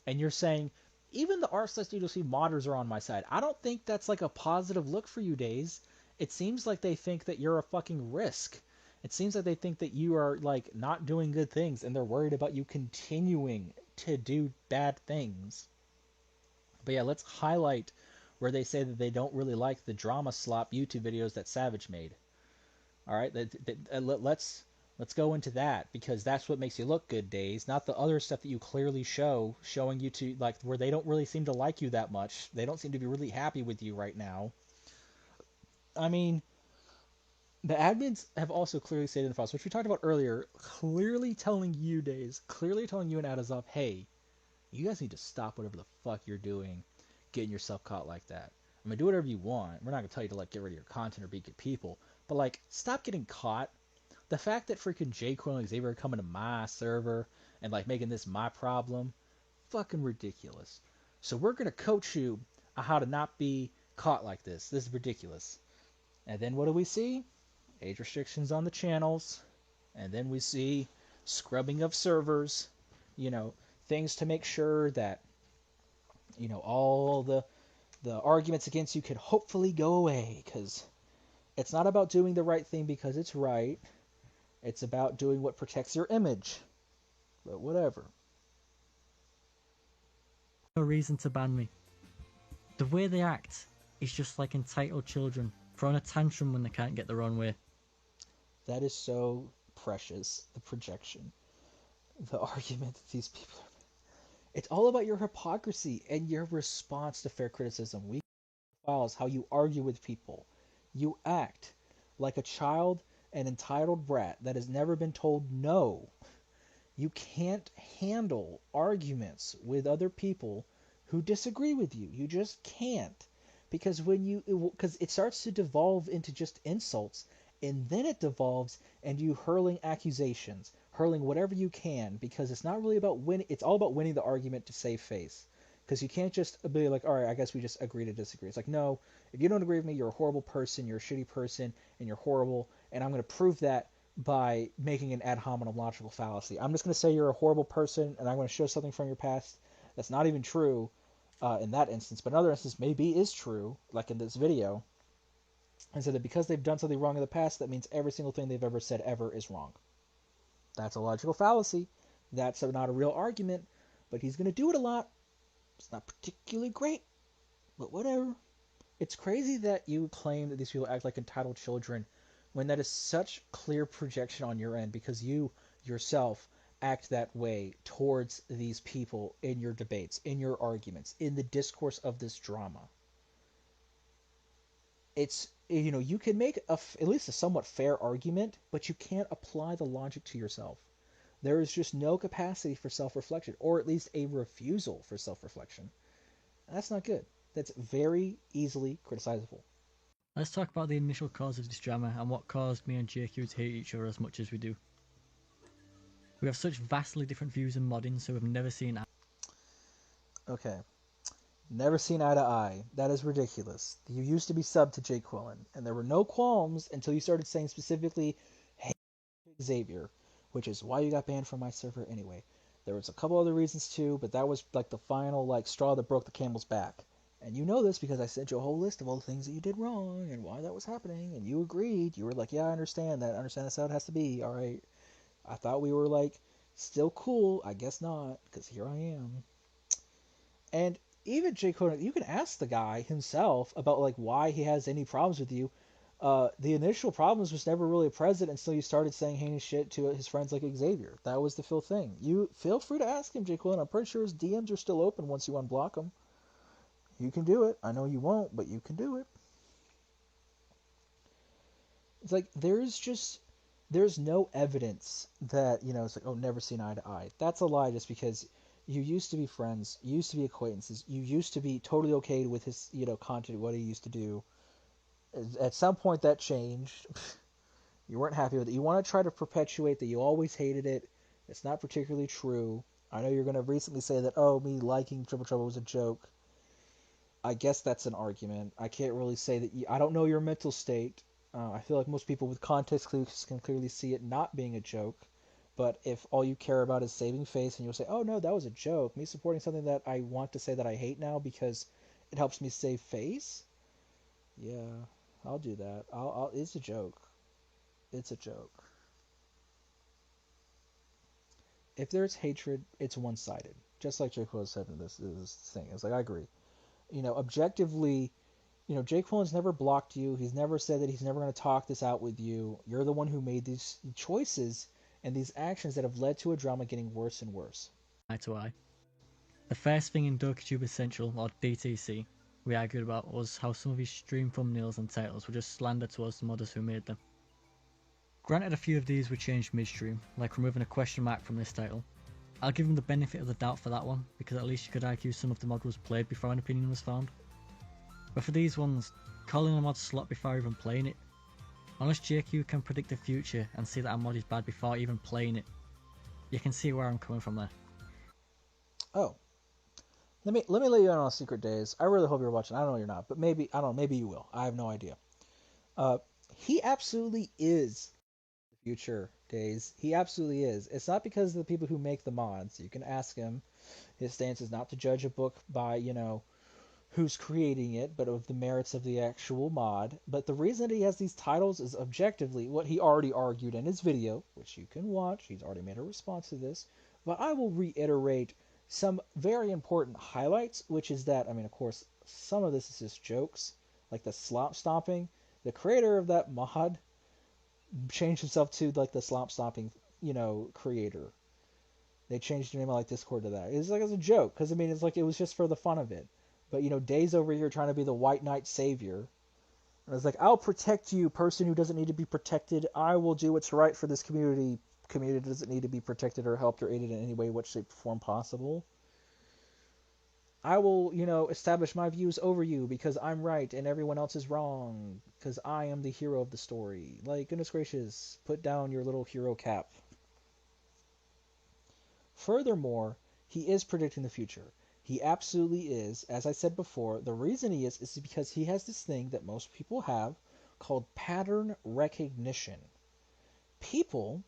And you're saying, even the r/DDLC modders are on my side. I don't think that's like a positive look for you, Daes. It seems like they think that you're a fucking risk. It seems like they think that you are like not doing good things and they're worried about you continuing to do bad things. But yeah, let's highlight where they say that they don't really like the drama slop YouTube videos that Savage made. All right, let's go into that, because that's what makes you look good, Daes, not the other stuff that you clearly showing you to, like, where they don't really seem to like you that much. They don't seem to be really happy with you right now. I mean, the admins have also clearly stated in the files, which we talked about earlier, clearly telling you, Daes, clearly telling you and Adazov, hey, you guys need to stop whatever the fuck you're doing, getting yourself caught like that. I mean, do whatever you want. We're not going to tell you to, like, get rid of your content or be good people. But, like, stop getting caught. The fact that freaking J-Quill and Xavier are coming to my server and, like, making this my problem, fucking ridiculous. So we're going to coach you on how to not be caught like this. This is ridiculous. And then what do we see? Age restrictions on the channels. And then we see scrubbing of servers. You know, things to make sure that, you know, all the arguments against you could hopefully go away, because it's not about doing the right thing because it's right. It's about doing what protects your image. But whatever. No reason to ban me. The way they act is just like entitled children throwing a tantrum when they can't get their own way. That is so precious, the projection. The argument that these people are... It's all about your hypocrisy and your response to fair criticism. We files how you argue with people. You act like a child, an entitled brat that has never been told no. You can't handle arguments with other people who disagree with you. You just can't. Because because it starts to devolve into just insults, and then it devolves into you hurling accusations, hurling whatever you can, because it's not really about winning. It's all about winning the argument to save face. Because you can't just be like, all right, I guess we just agree to disagree. It's like, no, if you don't agree with me, you're a horrible person, you're a shitty person, and you're horrible, and I'm going to prove that by making an ad hominem logical fallacy. I'm just going to say you're a horrible person, and I'm going to show something from your past that's not even true in that instance, but another instance maybe is true, like in this video, and so that because they've done something wrong in the past, that means every single thing they've ever said ever is wrong. That's a logical fallacy. That's not a real argument, but he's going to do it a lot. It's not particularly great, but whatever. It's crazy that you claim that these people act like entitled children when that is such clear projection on your end, because you yourself act that way towards these people in your debates, in your arguments, in the discourse of this drama. It's, you know, you can make at least a somewhat fair argument, but you can't apply the logic to yourself. There is just no capacity for self-reflection, or at least a refusal for self-reflection. That's not good. That's very easily criticizable. Let's talk about the initial cause of this drama and what caused me and JQ to hate each other as much as we do. We have such vastly different views in modding, so we've never seen. Okay. Never seen eye to eye. That is ridiculous. You used to be subbed to Jay Quillen, and there were no qualms until you started saying specifically, hey, Xavier, which is why you got banned from my server anyway. There was a couple other reasons too, but that was like the final like straw that broke the camel's back. And you know this because I sent you a whole list of all the things that you did wrong and why that was happening, and you agreed. You were like, yeah, I understand that. I understand that's how it has to be. All right. I thought we were like still cool. I guess not, because here I am. And even Jay Coden, you can ask the guy himself about like why he has any problems with you. The initial problems was never really present until you started saying heinous shit to his friends like Xavier. That was the Phil thing. You feel free to ask him, Jay Quillen. I'm pretty sure his DMs are still open once you unblock him. You can do it. I know you won't, but you can do it. It's like there's no evidence that, you know, it's like, oh, never seen eye to eye. That's a lie just because you used to be friends, you used to be acquaintances, you used to be totally okay with his, you know, content, what he used to do. At some point that changed. You weren't happy with it. You want to try to perpetuate that you always hated it. It's not particularly true. I know you're going to recently say that, oh, me liking Triple Trouble was a joke. I guess that's an argument. I can't really say that. I don't know your mental state. I feel like most people with context clues can clearly see it not being a joke. But if all you care about is saving face and you'll say, oh no, that was a joke, me supporting something that I want to say that I hate now because it helps me save face, yeah, I'll do that. It's a joke. It's a joke. If there's hatred, it's one-sided. Just like J. Quill said in this thing. It's like, I agree. You know, objectively, you know, Jay Quillen's never blocked you. He's never said that he's never going to talk this out with you. You're the one who made these choices and these actions that have led to a drama getting worse and worse. Eye to eye. The first thing in DokiTuber Central, or DTC, we argued about was how some of his stream thumbnails and titles were just slander towards the modders who made them. Granted, a few of these were changed midstream, like removing a question mark from this title. I'll give him the benefit of the doubt for that one, because at least you could argue some of the mod was played before an opinion was found. But for these ones, calling a mod slot before even playing it, unless JQ can predict the future and see that a mod is bad before even playing it, you can see where I'm coming from there. Oh. Let me let you in on a secret, Days. I really hope you're watching. I don't know you're not, but maybe, I don't know, maybe you will. I have no idea. He absolutely is the future, Days. He absolutely is. It's not because of the people who make the mods. You can ask him. His stance is not to judge a book by, you know, who's creating it, but of the merits of the actual mod. But the reason that he has these titles is objectively what he already argued in his video, which you can watch. He's already made a response to this. But I will reiterate some very important highlights, which is that, I mean, of course, some of this is just jokes, like the slop stomping. The creator of that mod changed himself to like the slop stomping, you know, creator. They changed the name of like Discord to that. It's like as a joke, because I mean, it's like it was just for the fun of it. But you know, Days over here trying to be the White Knight savior. And it's like, I'll protect you, person who doesn't need to be protected. I will do what's right for this community. Community doesn't need to be protected or helped or aided in any way, which shape, or form possible. I will, you know, establish my views over you because I'm right and everyone else is wrong because I am the hero of the story. Like, goodness gracious, put down your little hero cap. Furthermore, he is predicting the future. He absolutely is. As I said before, the reason he is because he has this thing that most people have called pattern recognition. People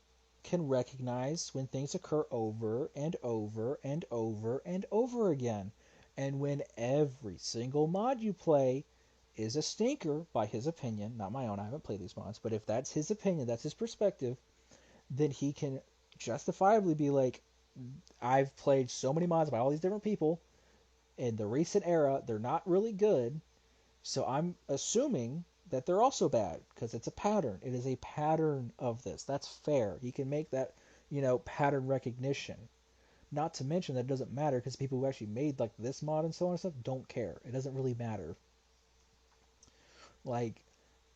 can recognize when things occur over and over and over and over again. And when every single mod you play is a stinker, by his opinion, not my own, I haven't played these mods, but if that's his opinion, that's his perspective, then he can justifiably be like, I've played so many mods by all these different people, in the recent era, they're not really good, so I'm assuming that they're also bad, because it's a pattern. It is a pattern of this. That's fair. He can make that, you know, pattern recognition. Not to mention that it doesn't matter, because people who actually made, like, this mod and so on and stuff don't care. It doesn't really matter. Like,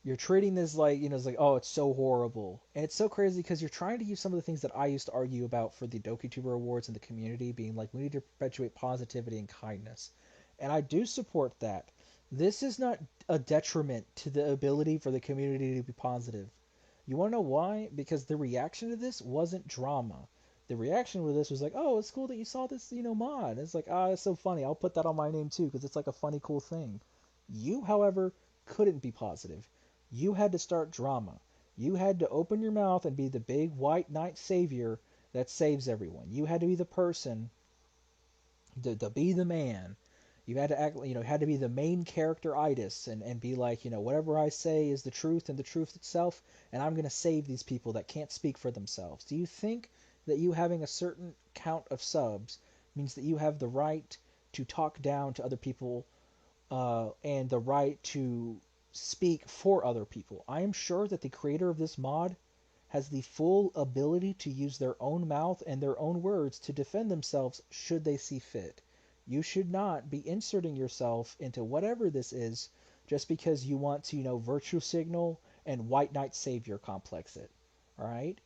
You're treating this like, it's like, oh, it's so horrible. And it's so crazy because you're trying to use some of the things that I used to argue about for the dokituber awards in the community, being like, we need to perpetuate positivity and kindness. And I do support that. This is not a detriment to the ability for the community to be positive. You want to know why? Because the reaction to this wasn't drama. The reaction to this was like, oh, it's cool that you saw this, mod. It's like, ah, it's so funny. I'll put that on my name too because it's like a funny, cool thing. You, however, couldn't be positive. You had to start drama. You had to open your mouth and be the big white knight savior that saves everyone. You had to be the person to be the man. You had to act, had to be the main character-itis and be like, whatever I say is the truth and the truth itself, and I'm going to save these people that can't speak for themselves. Do you think that you having a certain count of subs means that you have the right to talk down to other people and the right to speak for other people? I am sure that the creator of this mod has the full ability to use their own mouth and their own words to defend themselves should they see fit. You should not be inserting yourself into whatever this is just because you want to, virtue signal and white knight savior complex it. All right?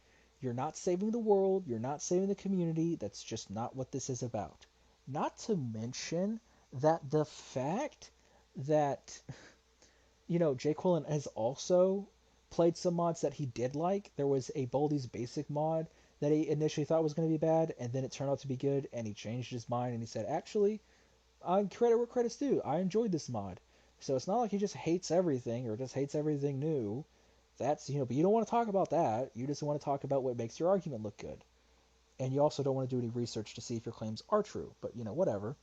You're not saving the world. You're not saving the community. That's just not what this is about. Not to mention that the fact that, Jay Quillen has also played some mods that he did like. There was a Boldy's Basic mod that he initially thought was going to be bad, and then it turned out to be good, and he changed his mind, and he said, actually, credit where credit's due. I enjoyed this mod. So it's not like he just hates everything, or just hates everything new. That's, but you don't want to talk about that. You just want to talk about what makes your argument look good. And you also don't want to do any research to see if your claims are true. But, whatever.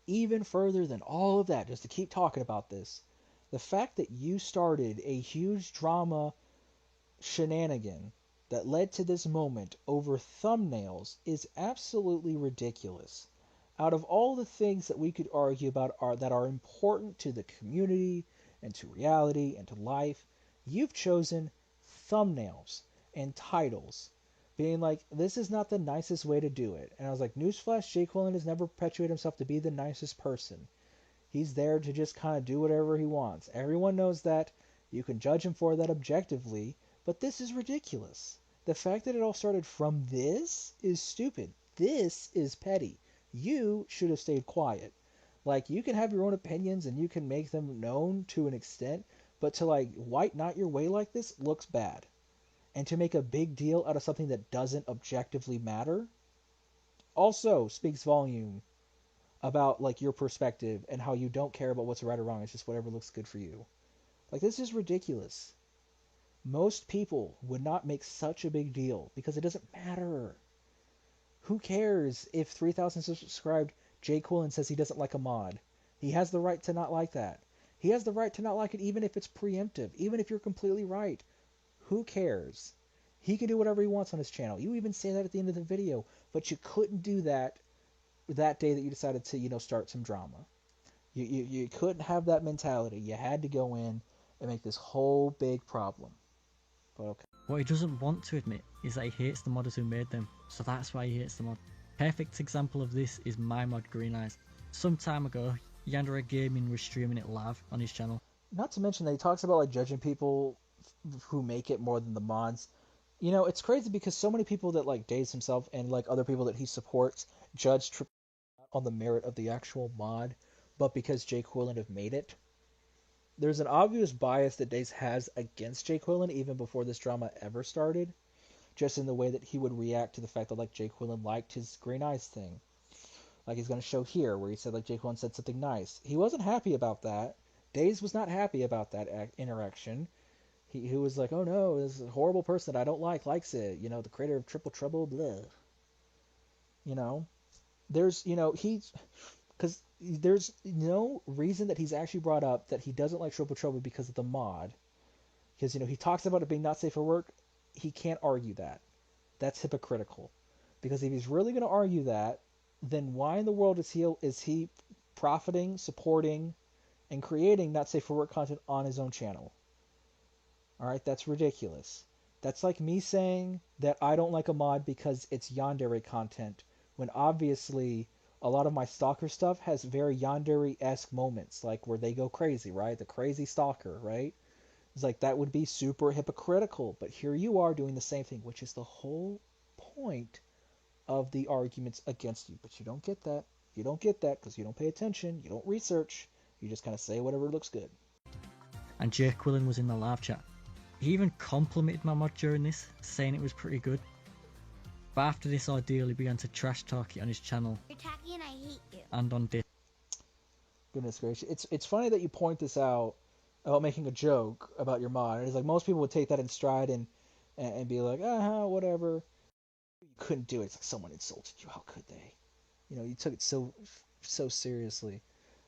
Even further than all of that, just to keep talking about this, the fact that you started a huge drama shenanigan that led to this moment over thumbnails is absolutely ridiculous. Out of all the things that we could argue about that are important to the community and to reality and to life, you've chosen thumbnails and titles, being like, this is not the nicest way to do it. And I was like, newsflash, Jay Quillen has never perpetuated himself to be the nicest person. He's there to just kind of do whatever he wants. Everyone knows that. You can judge him for that objectively, but this is ridiculous. The fact that it all started from this is stupid. This is petty. You should have stayed quiet. Like, you can have your own opinions and you can make them known to an extent, but to, white knight your way like this looks bad. And to make a big deal out of something that doesn't objectively matter also speaks volume about, your perspective and how you don't care about what's right or wrong. It's just whatever looks good for you. This is ridiculous. Most people would not make such a big deal because it doesn't matter. Who cares if 3,000 subscribed Jay Quillen says he doesn't like a mod? He has the right to not like that. He has the right to not like it even if it's preemptive, even if you're completely right. Who cares? He can do whatever he wants on his channel. You even say that at the end of the video, but you couldn't do that day that you decided to, start some drama. You couldn't have that mentality. You had to go in and make this whole big problem. But okay. What he doesn't want to admit is that he hates the modders who made them, so that's why he hates the mod. Perfect example of this is my mod Green Eyes. Some time ago, Yandere Gaming was streaming it live on his channel. Not to mention that he talks about judging people who make it more than the mods. It's crazy because so many people that Daes himself and other people that he supports judge on the merit of the actual mod, but because Jay Quillen have made it. There's an obvious bias that Daes has against Jay Quillen even before this drama ever started, just in the way that he would react to the fact that Jay Quillen liked his Green Eyes thing. He's going to show here where he said Jay Quillen said something nice. He wasn't happy about that. Daes was not happy about that interaction. He was like, oh no, this horrible person that I don't likes it. The creator of Triple Trouble, blah. There's, because there's no reason that he's actually brought up that he doesn't like Triple Trouble because of the mod. Because, he talks about it being not safe for work. He can't argue that. That's hypocritical. Because if he's really going to argue that, then why in the world is he profiting, supporting, and creating not safe for work content on his own channel? Alright, that's ridiculous. That's like me saying that I don't like a mod because it's yandere content, when obviously a lot of my stalker stuff has very yandere-esque moments, like where they go crazy, right? The crazy stalker, right? It's like that would be super hypocritical, but here you are doing the same thing, which is the whole point of the arguments against you. But you don't get that. You don't get that because you don't pay attention, you don't research, you just kind of say whatever looks good. And Jake Quillen was in the live chat. He even complimented my mod during this, saying it was pretty good. But after this ordeal, he began to trash talk it on his channel. You're tacky and I hate you. And on Discord. Goodness gracious. It's funny that you point this out about making a joke about your mod. It's like most people would take that in stride and be like, whatever. You couldn't do it. It's like someone insulted you. How could they? You know, you took it so seriously.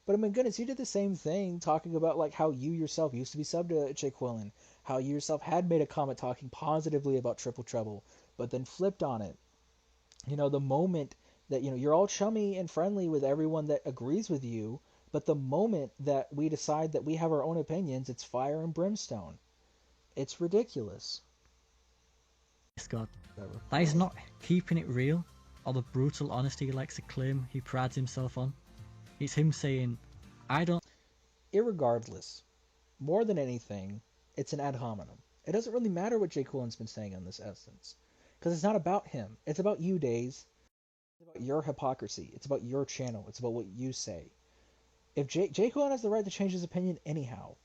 But I mean, goodness, you did the same thing talking about like how you yourself used to be subbed to Jake Quillen, how you yourself had made a comment talking positively about Triple Trouble, but then flipped on it. You know, the moment that, you know, you're all chummy and friendly with everyone that agrees with you, but the moment that we decide that we have our own opinions, it's fire and brimstone. It's ridiculous. That is not keeping it real, or the brutal honesty he likes to claim he prides himself on. It's him saying, I don't... Irregardless, more than anything, it's an ad hominem. It doesn't really matter what Jay Quillen's been saying in this essence, because it's not about him. It's about you, Daes. It's about your hypocrisy. It's about your channel. It's about what you say. If Jay Quillen has the right to change his opinion anyhow.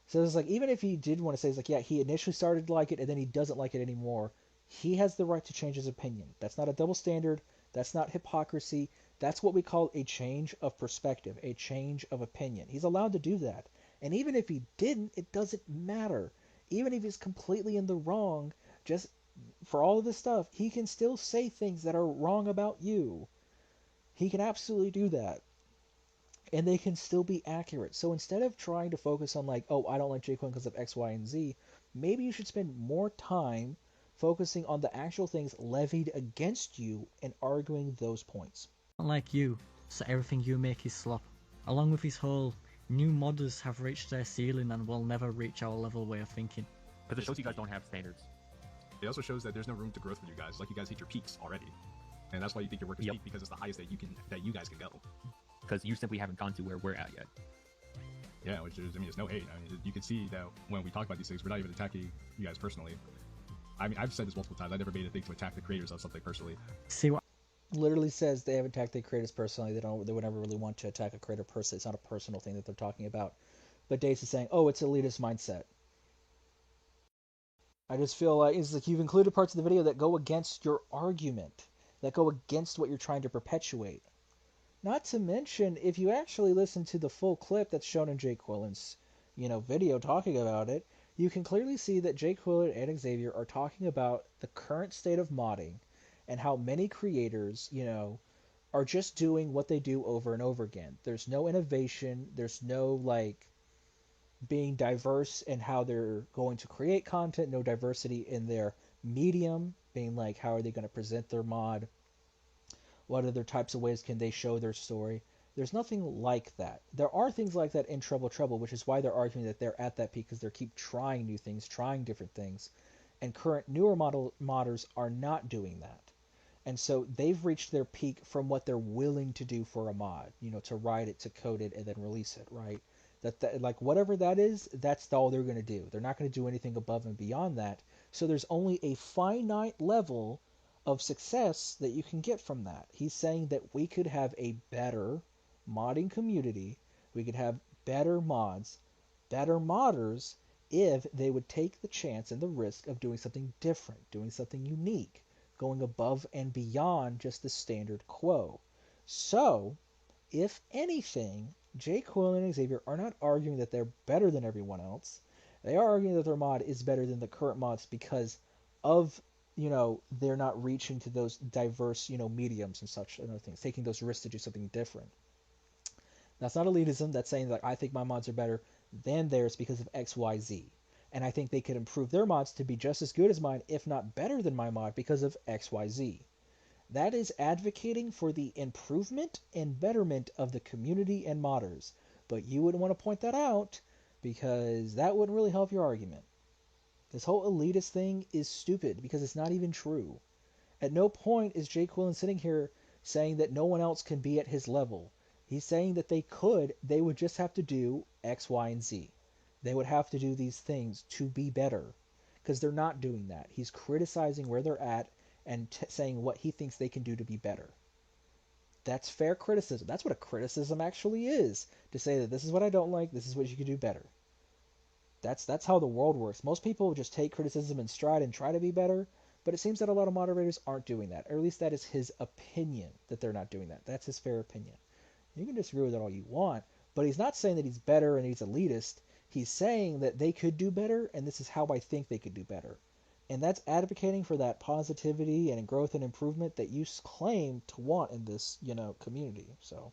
So it's like, even if he did want to say, it's like, yeah, he initially started to like it and then he doesn't like it anymore, he has the right to change his opinion. That's not a double standard. That's not hypocrisy. That's what we call a change of perspective, a change of opinion. He's allowed to do that. And even if he didn't, it doesn't matter. Even if he's completely in the wrong, just for all of this stuff, he can still say things that are wrong about you. He can absolutely do that. And they can still be accurate. So instead of trying to focus on like, oh, I don't like Jake Quillen because of X, Y, and Z, maybe you should spend more time focusing on the actual things levied against you and arguing those points. Like you, so everything you make is slop. Along with his whole, new modders have reached their ceiling and will never reach our level way of thinking. Because it shows you guys don't have standards. It also shows that there's no room to growth for you guys. Like, you guys hit your peaks already, and that's why you think your work is peak, because it's the highest that you guys can go. Because you simply haven't gone to where we're at yet. Yeah, which is, I mean, it's no hate. I mean, you can see that when we talk about these things, we're not even attacking you guys personally. I mean, I've said this multiple times. I never made a thing to attack the creators of something personally. See what? Literally says they haven't attacked the creators personally. They would never really want to attack a creator personally. It's not a personal thing that they're talking about. But Daes is saying, oh, it's elitist mindset. I just feel like it's like you've included parts of the video that go against your argument, that go against what you're trying to perpetuate. Not to mention, if you actually listen to the full clip that's shown in Jake Quillen's, video talking about it, you can clearly see that Jake Quillen and Xavier are talking about the current state of modding and how many creators, are just doing what they do over and over again. There's no innovation. There's no, being diverse in how they're going to create content, no diversity in their medium, being like, how are they going to present their mod? What other types of ways can they show their story? There's nothing like that. There are things like that in Trouble, which is why they're arguing that they're at that peak, because they keep trying new things, trying different things. And current newer modders are not doing that. And so they've reached their peak from what they're willing to do for a mod, to write it, to code it, and then release it, right? That like whatever that is, that's all they're going to do. They're not going to do anything above and beyond that. So there's only a finite level of success that you can get from that. He's saying that we could have a better modding community, we could have better mods, better modders, if they would take the chance and the risk of doing something different, doing something unique, going above and beyond just the standard quo. So, if anything, Jay Quillen and Xavier are not arguing that they're better than everyone else. They are arguing that their mod is better than the current mods because of they're not reaching to those diverse, mediums and such and other things, taking those risks to do something different. That's not elitism. That's saying that I think my mods are better than theirs because of X, Y, Z. And I think they could improve their mods to be just as good as mine, if not better than my mod, because of X, Y, Z. That is advocating for the improvement and betterment of the community and modders. But you wouldn't want to point that out because that wouldn't really help your argument. This whole elitist thing is stupid because it's not even true. At no point is Jay Quillen sitting here saying that no one else can be at his level. He's saying that they would just have to do X, Y, and Z. They would have to do these things to be better, because they're not doing that. He's criticizing where they're at and saying what he thinks they can do to be better. That's fair criticism. That's what a criticism actually is. To say that this is what I don't like, this is what you could do better. That's how the world works. Most people just take criticism in stride and try to be better, but it seems that a lot of moderators aren't doing that. Or at least that is his opinion, that they're not doing that. That's his fair opinion. You can disagree with it all you want, but he's not saying that he's better and he's elitist. He's saying that they could do better, and this is how I think they could do better. And that's advocating for that positivity and growth and improvement that you claim to want in this, community. So,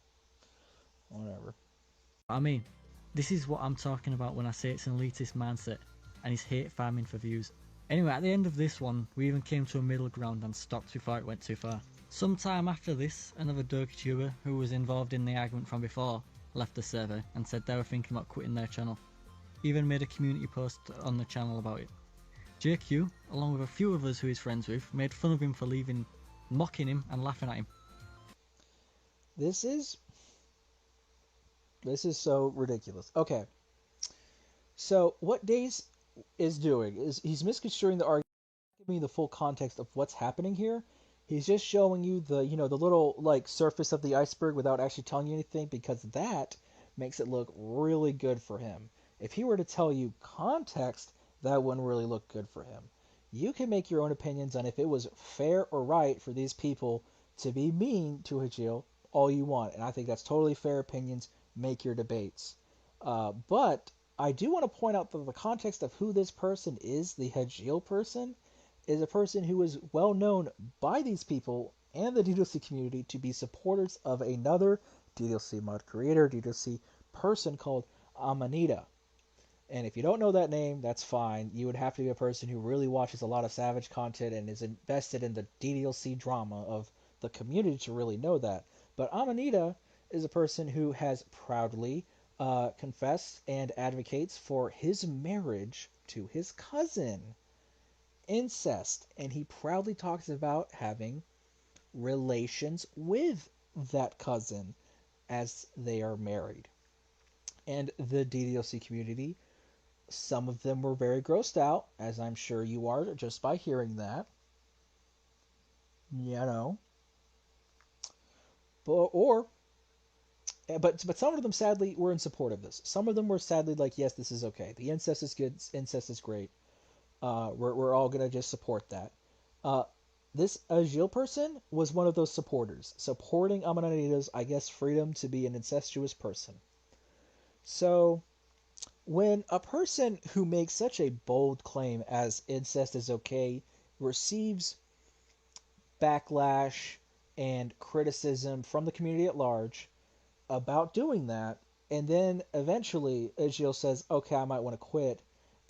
whatever. I mean, this is what I'm talking about when I say it's an elitist mindset and he's hate farming for views. Anyway, at the end of this one, we even came to a middle ground and stopped before it went too far. Sometime after this, another dokituber who was involved in the argument from before left the server and said they were thinking about quitting their channel. Even made a community post on the channel about it. JQ, along with a few others who he's friends with, made fun of him for leaving, mocking him and laughing at him. This is so ridiculous. Okay. So what Daes is doing is he's misconstruing the argument, giving you the full context of what's happening here. He's just showing you the little surface of the iceberg without actually telling you anything, because that makes it look really good for him. If he were to tell you context, that wouldn't really look good for him. You can make your own opinions on if it was fair or right for these people to be mean to Hajil all you want, and I think that's totally fair opinions. Make your debates. But I do want to point out that the context of who this person is, the Hajil person, is a person who is well known by these people and the DDoC community to be supporters of another DDoC mod creator, DDoC person called Amanita. And if you don't know that name, that's fine. You would have to be a person who really watches a lot of Savage content and is invested in the DDoC drama of the community to really know that. But Amanita is a person who has proudly confessed and advocates for his marriage to his cousin. Incest. And he proudly talks about having relations with that cousin as they are married. And the DDoC community, some of them were very grossed out, as I'm sure you are just by hearing that. But some of them sadly were in support of this. Some of them were sadly like, yes, this is okay. The incest is good. Incest is great. We're all gonna just support that. This Agil person was one of those supporters, supporting Amanita's, I guess, freedom to be an incestuous person. So, when a person who makes such a bold claim as incest is okay receives backlash and criticism from the community at large about doing that, and then eventually Agil says, okay, I might want to quit,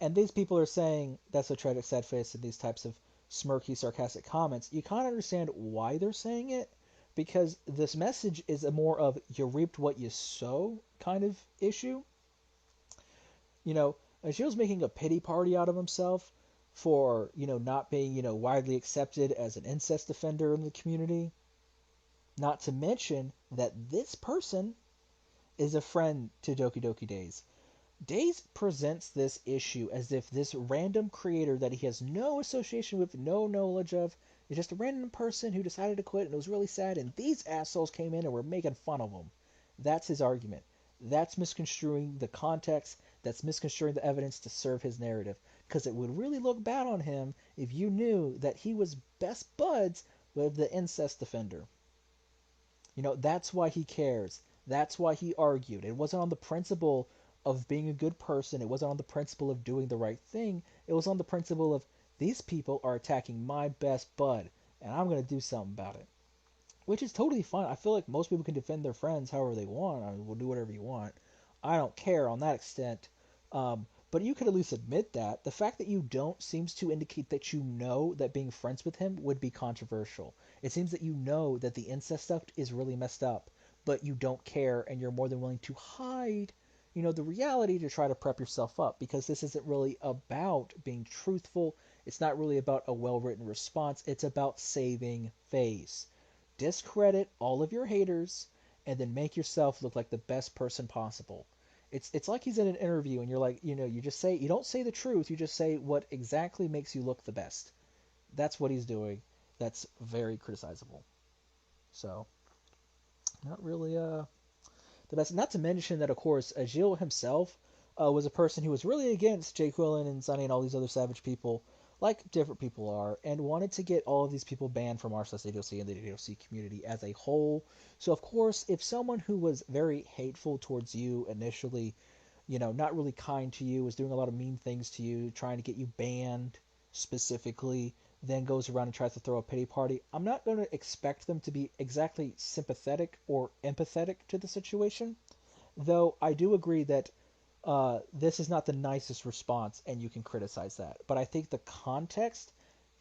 and these people are saying that's a tragic sad face and these types of smirky, sarcastic comments, you kind of understand why they're saying it, because this message is a more of you reaped what you sow kind of issue. Agil's making a pity party out of himself for, not being, widely accepted as an incest defender in the community. Not to mention that this person is a friend to Doki Doki Daes. Daes presents this issue as if this random creator that he has no association with, no knowledge of, is just a random person who decided to quit and it was really sad, and these assholes came in and were making fun of him. That's his argument. That's misconstruing the context. That's misconstruing the evidence to serve his narrative. Because it would really look bad on him if you knew that he was best buds with the incest defender. That's why he cares. That's why he argued. It wasn't on the principle of being a good person. It wasn't on the principle of doing the right thing. It was on the principle of these people are attacking my best bud, and I'm going to do something about it. Which is totally fine. I feel like most people can defend their friends however they want. I mean, we'll do whatever you want. I don't care on that extent. But you could at least admit that. The fact that you don't seems to indicate that you know that being friends with him would be controversial. It seems that you know that the incest stuff is really messed up, but you don't care and you're more than willing to hide, the reality to try to prep yourself up, because this isn't really about being truthful. It's not really about a well-written response. It's about saving face. discredit all of your haters and then make yourself look like the best person possible. It's like he's in an interview and you're like, you just say, you don't say the truth, you just say what exactly makes you look the best. That's what he's doing. That's very criticizable. So, not really the best. Not to mention that, of course, Agil himself was a person who was really against Jay Quillen and Sunny and all these other Savage people, like different people are, and wanted to get all of these people banned from r/ADOC and the ADOC community as a whole. So, of course, if someone who was very hateful towards you initially, not really kind to you, was doing a lot of mean things to you, trying to get you banned specifically, then goes around and tries to throw a pity party, I'm not going to expect them to be exactly sympathetic or empathetic to the situation. Though I do agree that this is not the nicest response, and you can criticize that. But I think the context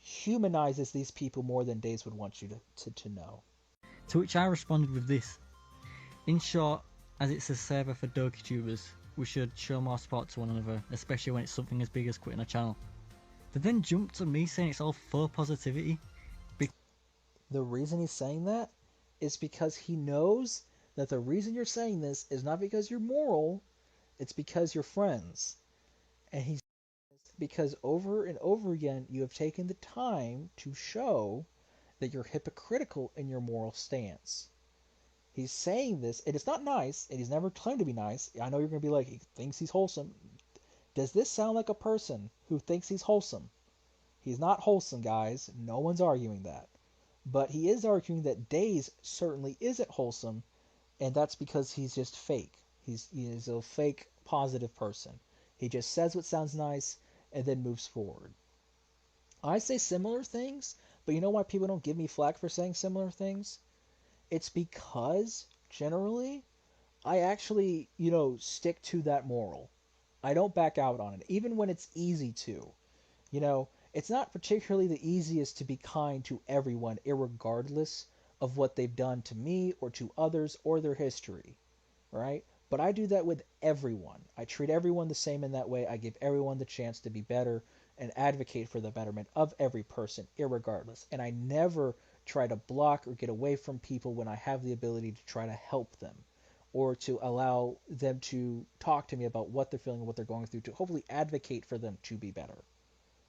humanizes these people more than Daes would want you to know. To which I responded with this. In short, as it's a server for dokitubers, we should show more support to one another, especially when it's something as big as quitting a channel. They then jumped to me saying it's all faux positivity. The reason he's saying that is because he knows that the reason you're saying this is not because you're moral, it's because you're friends. And he's because over and over again you have taken the time to show that you're hypocritical in your moral stance. He's saying this, and it's not nice, and he's never claimed to be nice. I know you're going to be like, he thinks he's wholesome. Does this sound like a person who thinks he's wholesome? He's not wholesome, guys. No one's arguing that. But he is arguing that Daes certainly isn't wholesome, and that's because he's just fake. He is a fake positive person. He just says what sounds nice and then moves forward. I say similar things, but you know why people don't give me flack for saying similar things? It's because, generally, I actually, stick to that moral. I don't back out on it, even when it's easy to. It's not particularly the easiest to be kind to everyone, irregardless of what they've done to me or to others or their history, right? But I do that with everyone. I treat everyone the same in that way. I give everyone the chance to be better and advocate for the betterment of every person, irregardless. And I never try to block or get away from people when I have the ability to try to help them or to allow them to talk to me about what they're feeling and what they're going through, to hopefully advocate for them to be better.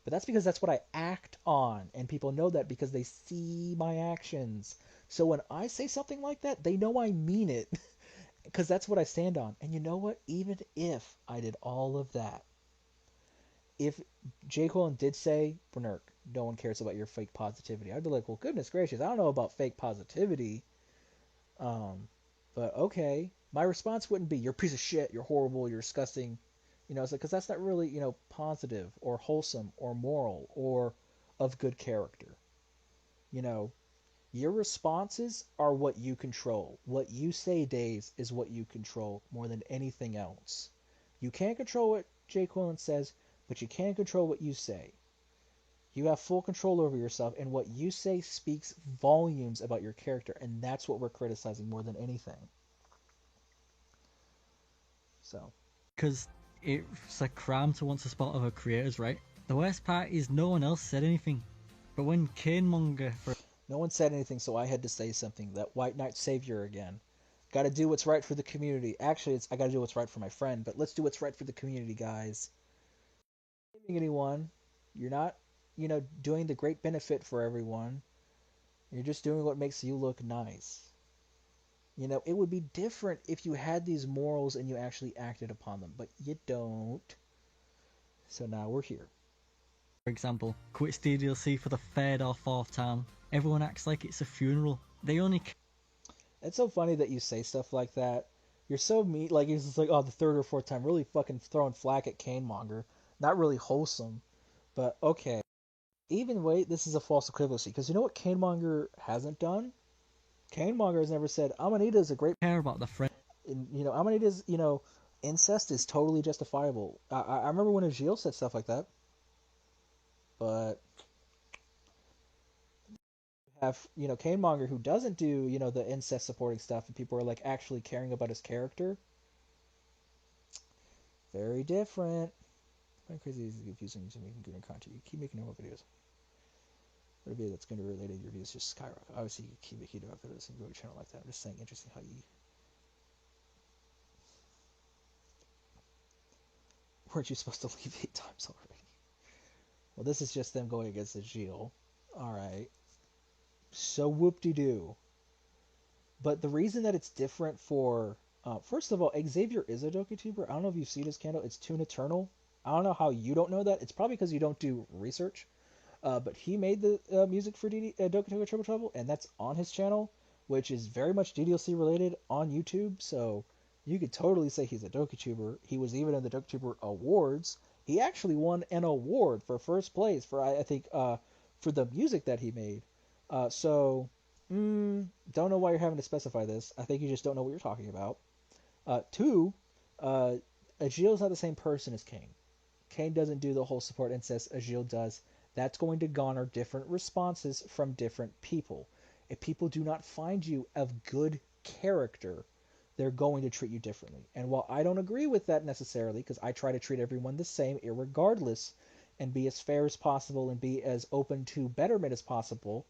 But that's because that's what I act on, and people know that because they see my actions. So when I say something like that, they know I mean it, because that's what I stand on. And you know what? Even if I did all of that, if J. Cole did say, Bernert, no one cares about your fake positivity, I'd be like, well, goodness gracious, I don't know about fake positivity. But okay. My response wouldn't be, you're a piece of shit, you're horrible, you're disgusting. It's like, because that's not really, positive or wholesome or moral or of good character. Your responses are what you control. What you say, Daes, is what you control more than anything else. You can't control what Jay Quillen says, but you can control what you say. You have full control over yourself, and what you say speaks volumes about your character, and that's what we're criticizing more than anything. So. Because it's a crime to want to spot other creators, right? The worst part is no one else said anything. But when Canemonger... No one said anything, so I had to say something. That White Knight Savior again. Gotta do what's right for the community. Actually, I gotta do what's right for my friend, but let's do what's right for the community, guys. Not saving anyone. You're not, doing the great benefit for everyone. You're just doing what makes you look nice. It would be different if you had these morals and you actually acted upon them, but you don't. So now we're here. For example, quits DDLC for the third or fourth time. Everyone acts like it's a funeral. They only... It's so funny that you say stuff like that. You're so mean. Like, it's just like, oh, the third or fourth time. Really fucking throwing flack at Canemonger. Not really wholesome. But, okay. Even wait, this is a false equivalency. Because you know what Canemonger hasn't done? Canemonger has never said, Amanita is a great... care about the friend. Amanita's, incest is totally justifiable. I remember when Agil said stuff like that. But... have, Canemonger who doesn't do, the incest supporting stuff, and people are, like, actually caring about his character. Very different. I'm crazy, is confusing to making good content. You keep making more videos. For a video that's going to be related, your views just skyrocket. Obviously, you keep it heated up if it's a good channel like that. I'm just saying, interesting how you... Weren't you supposed to leave 8 times already? Well, this is just them going against the Gilles. Alright. So whoop-de-doo. But the reason that it's different for... first of all, Xavier is a dokituber. I don't know if you've seen his channel. It's Toon Eternal. I don't know how you don't know that. It's probably because you don't do research. But he made the music for Doki Doki Triple Trouble, and that's on his channel, which is very much DDLC related on YouTube. So you could totally say he's a dokituber. He was even in the Dokituber Awards. He actually won an award for first place for I think for the music that he made. Don't know why you're having to specify this. I think you just don't know what you're talking about. Two, Agil's not the same person as Kane. Kane doesn't do the whole support incest Agil does. That's going to garner different responses from different people. If people do not find you of good character, they're going to treat you differently. And while I don't agree with that necessarily, because I try to treat everyone the same irregardless, and be as fair as possible and be as open to betterment as possible,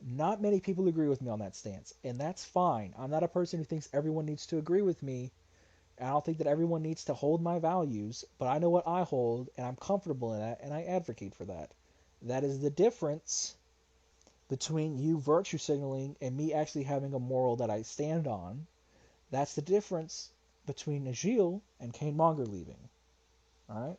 not many people agree with me on that stance. And that's fine. I'm not a person who thinks everyone needs to agree with me. I don't think that everyone needs to hold my values, but I know what I hold, and I'm comfortable in that, and I advocate for that. That is the difference between you virtue signaling and me actually having a moral that I stand on. That's the difference between Agil and Kane Monger leaving. Alright?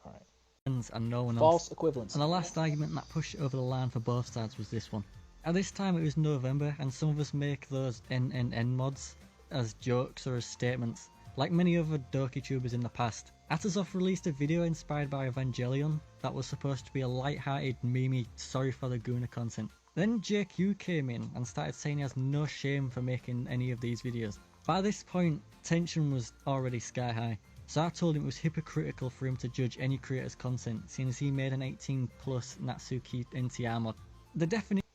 And no one False else. equivalence. And the last argument that pushed it over the line for both sides was this one. At this time it was November, and some of us make those NNN mods as jokes or as statements, like many other dokitubers in the past. Atazov released a video inspired by Evangelion that was supposed to be a light-hearted, memey, sorry for the Guna content. Then JQ came in and started saying he has no shame for making any of these videos. By this point, tension was already sky high. So I told him it was hypocritical for him to judge any creator's content, seeing as he made an 18+ Natsuki NTR mod. The definition...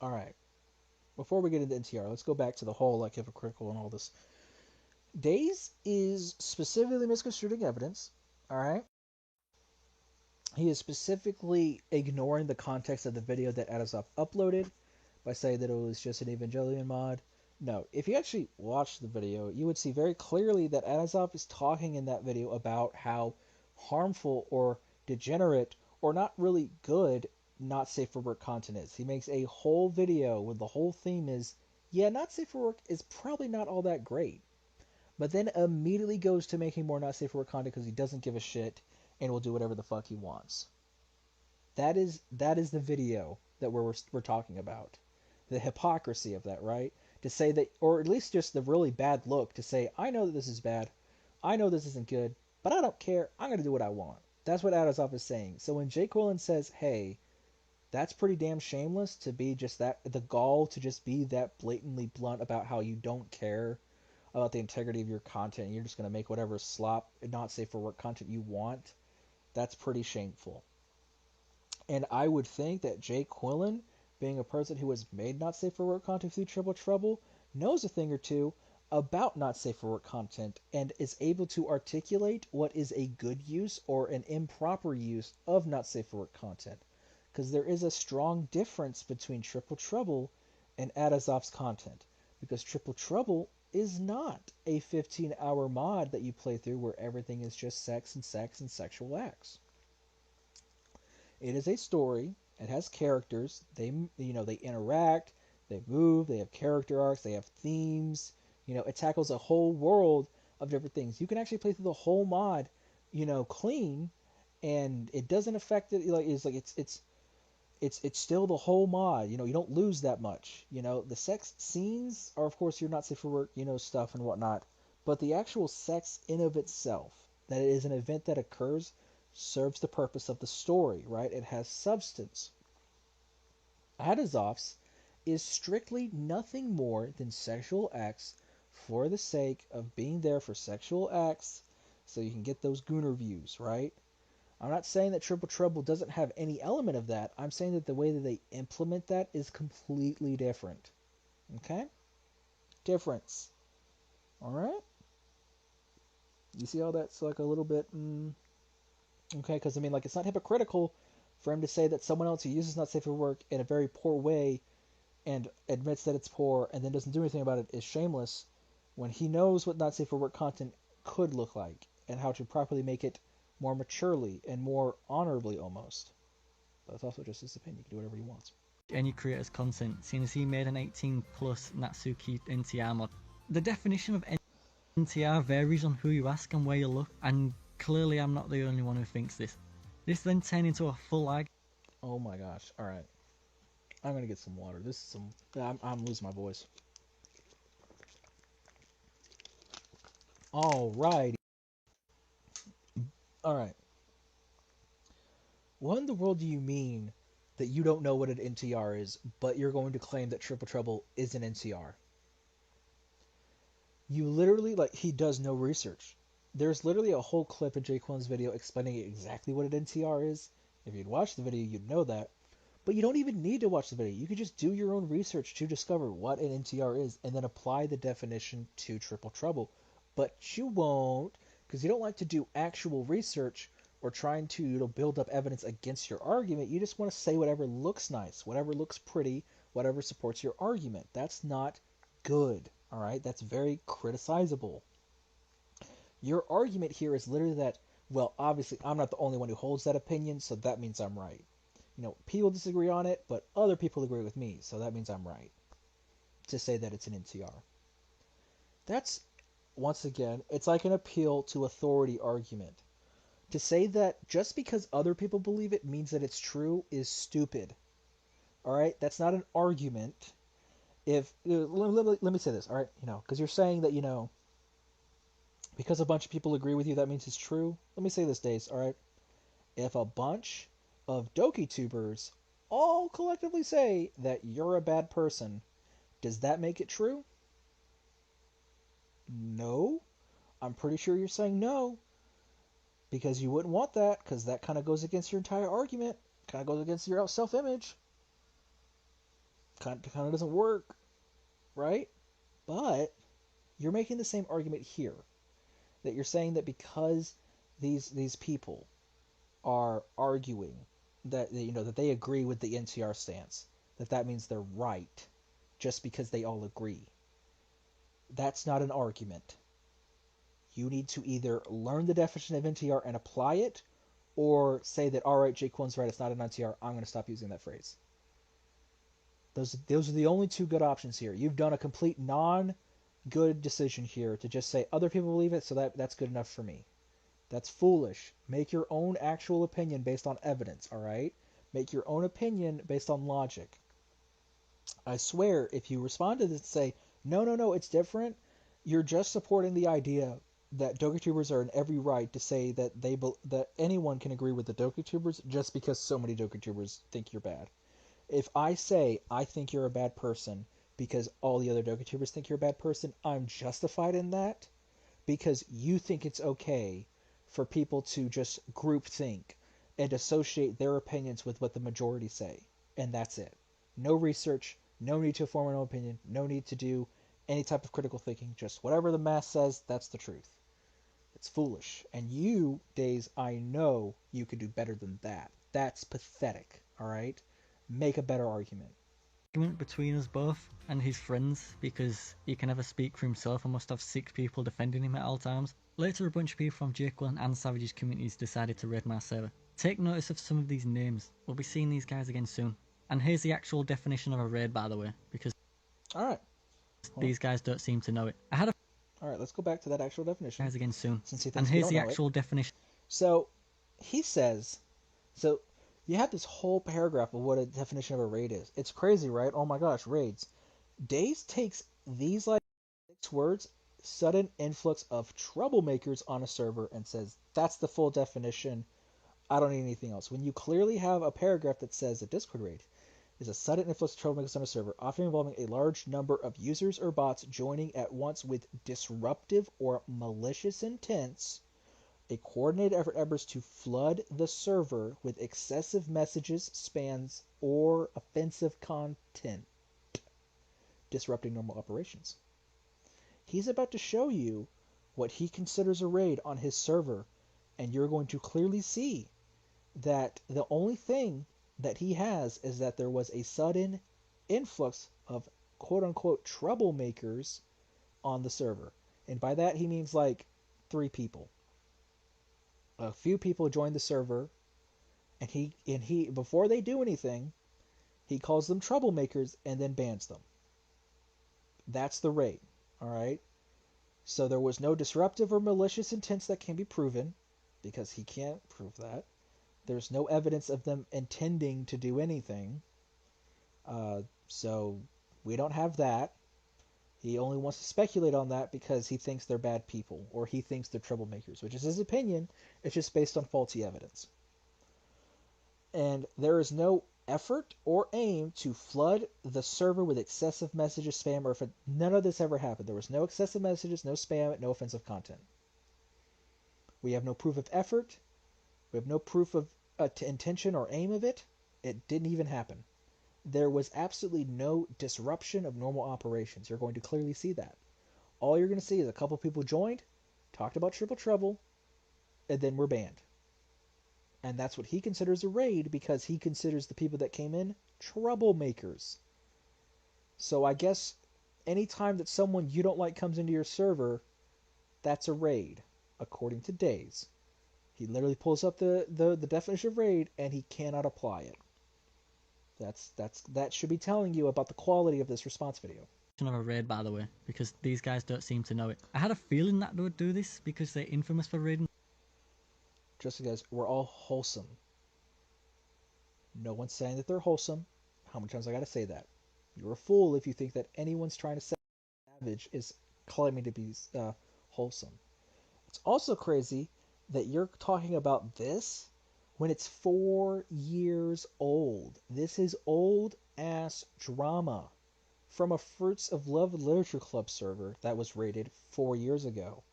Alright. Before we get into NTR, let's go back to the whole like hypocritical and all this. Daes is specifically misconstruing evidence, alright? He is specifically ignoring the context of the video that Atazov uploaded by saying that it was just an Evangelion mod. No, if you actually watch the video, you would see very clearly that Atazov is talking in that video about how harmful or degenerate or not really good not safe for work content is. He makes a whole video where the whole theme is, yeah, not safe for work is probably not all that great. But then immediately goes to making more not safe for work content because he doesn't give a shit and will do whatever the fuck he wants. That is the video that we're talking about. The hypocrisy of that, right? To say that, or at least just the really bad look to say, I know that this is bad, I know this isn't good, but I don't care, I'm going to do what I want. That's what Atazov is saying. So when Jay Quillen says, hey, that's pretty damn shameless to be just that, the gall to just be that blatantly blunt about how you don't care about the integrity of your content and you're just going to make whatever slop, not safe for work content you want, that's pretty shameful. And I would think that Jay Quillen, being a person who has made not safe for work content through Triple Trouble, knows a thing or two about not safe for work content and is able to articulate what is a good use or an improper use of not safe for work content. Because there is a strong difference between Triple Trouble and Atazov's content. Because Triple Trouble is not a 15-hour mod that you play through where everything is just sex and sexual acts. It is a story. It has characters. They interact, they move, they have character arcs, they have themes. It tackles a whole world of different things. You can actually play through the whole mod, clean, and it doesn't affect it. It's still the whole mod. You don't lose that much. The sex scenes are, of course, you're not safe for work, stuff and whatnot. But the actual sex in of itself, that it is an event that occurs, serves the purpose of the story, right? It has substance. Atazov's is strictly nothing more than sexual acts for the sake of being there for sexual acts so you can get those gooner views, right? I'm not saying that Triple Trouble doesn't have any element of that. I'm saying that the way that they implement that is completely different. Okay? Difference. Alright? You see how that's like a little bit... Okay, because it's not hypocritical For him to say that someone else who uses not safe for work in a very poor way and admits that it's poor and then doesn't do anything about it is shameless, when he knows what not safe for work content could look like and how to properly make it more maturely and more honorably almost. But it's also just his opinion. He can do whatever he wants. Any creator's content, seeing as he made an 18 plus Natsuki NTR mod. The definition of NTR varies on who you ask and where you look, and clearly I'm not the only one who thinks this. This then turned into a full argument. Oh my gosh. Alright. I'm gonna get some water. This is some... I'm losing my voice. Alrighty. Alright. What in the world do you mean that you don't know what an NTR is, but you're going to claim that Triple Trouble is an NTR? You literally, like, he does no research. There's literally a whole clip in Jaquan's video explaining exactly what an NTR is. If you'd watch the video, you'd know that. But you don't even need to watch the video. You could just do your own research to discover what an NTR is and then apply the definition to Triple Trouble. But you won't, because you don't like to do actual research or trying to build up evidence against your argument. You just want to say whatever looks nice, whatever looks pretty, whatever supports your argument. That's not good, all right? That's very criticizable. Your argument here is literally that, well, obviously I'm not the only one who holds that opinion, so that means I'm right. You know, people disagree on it, but other people agree with me, so that means I'm right. To say that it's an NTR. That's, once again, it's like an appeal to authority argument. To say that just because other people believe it means that it's true is stupid. Alright? That's not an argument. If, let me say this, alright? You know, because you're saying that, you know, because a bunch of people agree with you, that means it's true. Let me say this, Daes, alright? If a bunch of dokitubers all collectively say that you're a bad person, does that make it true? No. I'm pretty sure you're saying no. Because you wouldn't want that, because that kind of goes against your entire argument. Kind of goes against your self-image. Kind of doesn't work. Right? But you're making the same argument here. That you're saying that because these people are arguing that, you know, that they agree with the NTR stance, that means they're right just because they all agree. That's not an argument. You need to either learn the definition of NTR and apply it, or say that, alright, Jaquan's right, it's not an NTR, I'm going to stop using that phrase. Those are the only two good options here. You've done a complete non-good decision here to just say other people believe it, so that's good enough for me. That's foolish. Make your own actual opinion based on evidence, alright? Make your own opinion based on logic. I swear, if you respond to this and say, no, it's different, you're just supporting the idea that dokitubers are in every right to say that that anyone can agree with the dokitubers just because so many dokitubers think you're bad. If I say I think you're a bad person because all the other dokitubers think you're a bad person, I'm justified in that because you think it's okay for people to just group think and associate their opinions with what the majority say. And that's it. No research, no need to form an own opinion, no need to do any type of critical thinking, just whatever the mass says, that's the truth. It's foolish. And you, Daes, I know you could do better than that. That's pathetic, alright? Make a better argument. Between us both and his friends, because he can never speak for himself and must have 6 people defending him at all times. Later, a bunch of people from Jaquan and Savage's communities decided to raid my server. Take notice of some of these names. We'll be seeing these guys again soon. And here's the actual definition of a raid, by the way, because alright, these guys don't seem to know it. Alright, let's go back to that actual definition. Guys again soon. Since he and thinks here's the actual definition. So, he says, so you have this whole paragraph of what a definition of a raid is. It's crazy, right? Oh my gosh, raids. Daes takes these like 6 words, sudden influx of troublemakers on a server, and says, that's the full definition. I don't need anything else. When you clearly have a paragraph that says a Discord raid is a sudden influx of troublemakers on a server, often involving a large number of users or bots joining at once with disruptive or malicious intents, a coordinated effort efforts to flood the server with excessive messages, spams, or offensive content, disrupting normal operations. He's about to show you what he considers a raid on his server, and you're going to clearly see that the only thing that he has is that there was a sudden influx of quote unquote troublemakers on the server. And by that he means like 3 people. A few people joined the server, and he before they do anything, he calls them troublemakers and then bans them. That's the raid. Alright? So there was no disruptive or malicious intents that can be proven, because he can't prove that. There's no evidence of them intending to do anything. So we don't have that. He only wants to speculate on that because he thinks they're bad people, or he thinks they're troublemakers, which is his opinion. It's just based on faulty evidence. And there is no effort or aim to flood the server with excessive messages, spam, or none of this ever happened. There was no excessive messages, no spam, no offensive content. We have no proof of effort. We have no proof of intention or aim of it. It didn't even happen. There was absolutely no disruption of normal operations. You're going to clearly see that. All you're going to see is a couple people joined, talked about triple trouble, and then were banned. And that's what he considers a raid, because he considers the people that came in troublemakers. So I guess anytime that someone you don't like comes into your server, that's a raid, according to Daes. He literally pulls up the definition of raid, and he cannot apply it. That should be telling you about the quality of this response video. Of a raid, by the way, because these guys don't seem to know it. I had a feeling that they would do this because they're infamous for raiding. Just so guys, we're all wholesome. No one's saying that they're wholesome. How many times I gotta say that? You're a fool if you think that anyone's trying to say savage is claiming to be wholesome. It's also crazy that you're talking about this when it's 4 years old. This is old ass drama from a Fruits of Love Literature Club server that was raided 4 years ago.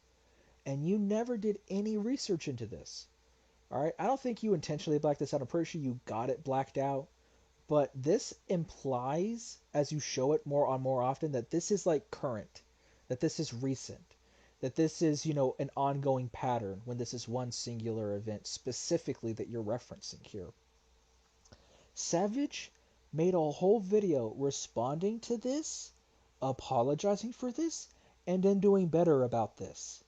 And you never did any research into this. Alright, I don't think you intentionally blacked this out. I'm pretty sure you got it blacked out. But this implies, as you show it more often, that this is like current. That this is recent. That this is, an ongoing pattern when this is one singular event specifically that you're referencing here. Savage made a whole video responding to this, apologizing for this, and then doing better about this.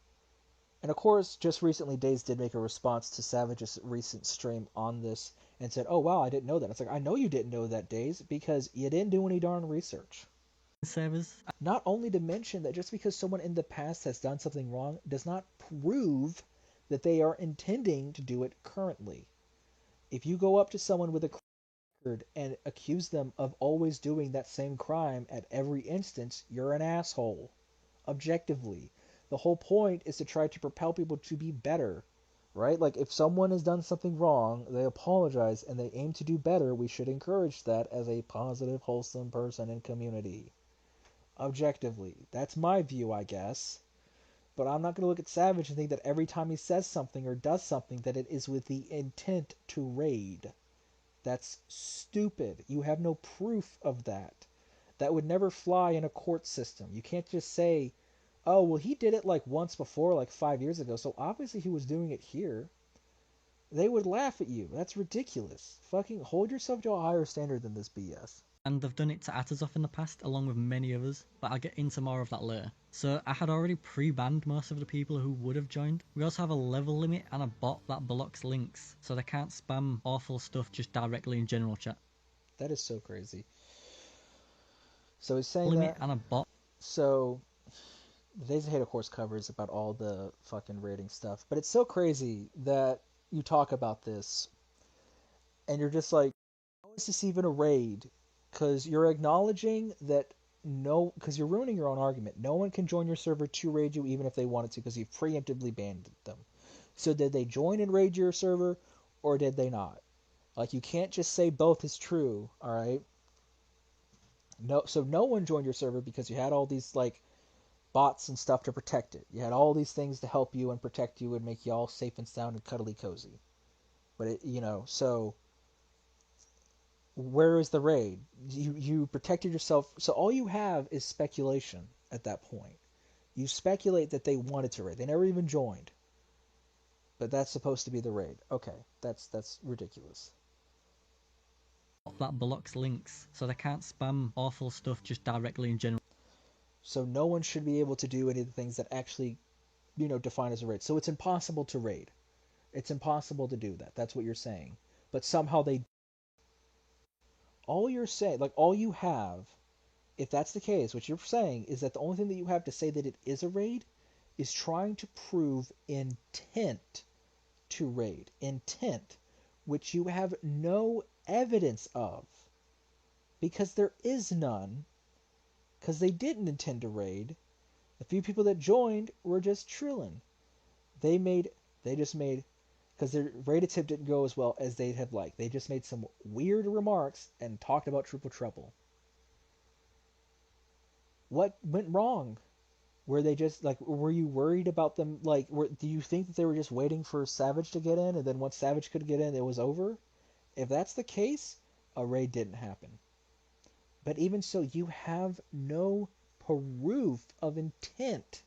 And of course, just recently, Daes did make a response to Savage's recent stream on this and said, "Oh wow, I didn't know that." It's like, I know you didn't know that, Daes, because you didn't do any darn research. Servers. Not only to mention that just because someone in the past has done something wrong does not prove that they are intending to do it currently. If you go up to someone with a record and accuse them of always doing that same crime at every instance, you're an asshole. Objectively. The whole point is to try to propel people to be better, right? Like, if someone has done something wrong, they apologize and they aim to do better, we should encourage that as a positive, wholesome person in community. Objectively. That's my view, I guess. But I'm not going to look at Savage and think that every time he says something or does something that it is with the intent to raid. That's stupid. You have no proof of that. That would never fly in a court system. You can't just say, "Oh, well, he did it like once before, like 5 years ago, so obviously he was doing it here." They would laugh at you. That's ridiculous. Fucking hold yourself to a higher standard than this BS. And they've done it to Atazov in the past, along with many others, but I'll get into more of that later. So I had already pre-banned most of the people who would have joined. We also have a level limit and a bot that blocks links, so they can't spam awful stuff just directly in general chat. That is so crazy. So he's saying Limit that... and a bot. So... The Days of Hate, of course, covers about all the fucking rating stuff, but it's so crazy that you talk about this, and you're just like, how is this even a raid? Because you're acknowledging that because you're ruining your own argument. No one can join your server to raid you even if they wanted to, because you've preemptively banned them. So did they join and raid your server, or did they not? Like, you can't just say both is true, alright? No, so no one joined your server because you had all these, like, bots and stuff to protect it. You had all these things to help you and protect you and make you all safe and sound and cuddly cozy. But so where is the raid? You protected yourself. So all you have is speculation at that point. You speculate that they wanted to raid. They never even joined. But that's supposed to be the raid. Okay, that's ridiculous. That blocks links, so they can't spam awful stuff just directly in general. So no one should be able to do any of the things that actually, define as a raid. So it's impossible to raid. It's impossible to do that. That's what you're saying. But somehow they... All you're saying, like all you have, if that's the case, what you're saying is that the only thing that you have to say that it is a raid is trying to prove intent to raid. Intent, which you have no evidence of. Because there is none. Because they didn't intend to raid. The few people that joined were just trilling. They just made, because their raid attempt didn't go as well as they'd have liked. They just made some weird remarks and talked about Triple Trouble. What went wrong? Were they just, were you worried about them, do you think that they were just waiting for Savage to get in, and then once Savage could get in, it was over? If that's the case, a raid didn't happen. But even so, you have no proof of intent.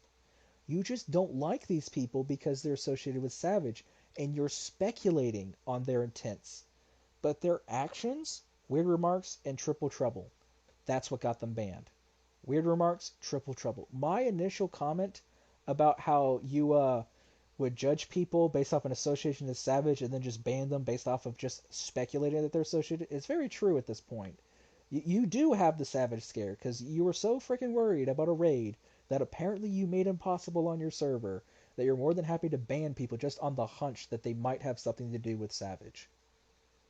You just don't like these people because they're associated with Savage, and you're speculating on their intents. But their actions, weird remarks, and Triple Trouble, that's what got them banned. Weird remarks, Triple Trouble. My initial comment about how you would judge people based off an association with Savage and then just ban them based off of just speculating that they're associated is very true at this point. You do have the Savage scare because you were so freaking worried about a raid that apparently you made impossible on your server that you're more than happy to ban people just on the hunch that they might have something to do with Savage.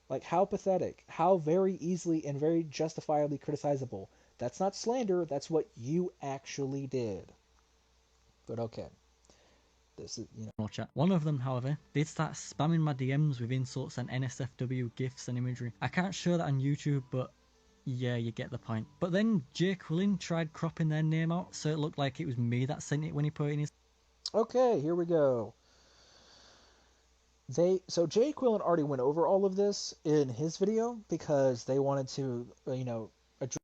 Like, how pathetic. How very easily and very justifiably criticizable. That's not slander, that's what you actually did. But okay. This is, Chat. One of them, however, did start spamming my DMs with insults and NSFW gifs and imagery. I can't show that on YouTube, but yeah, you get the point. But then Jay Quillen tried cropping their name out, so it looked like it was me that sent it when he put it in his... Okay, here we go. So Jay Quillen already went over all of this in his video because they wanted to, address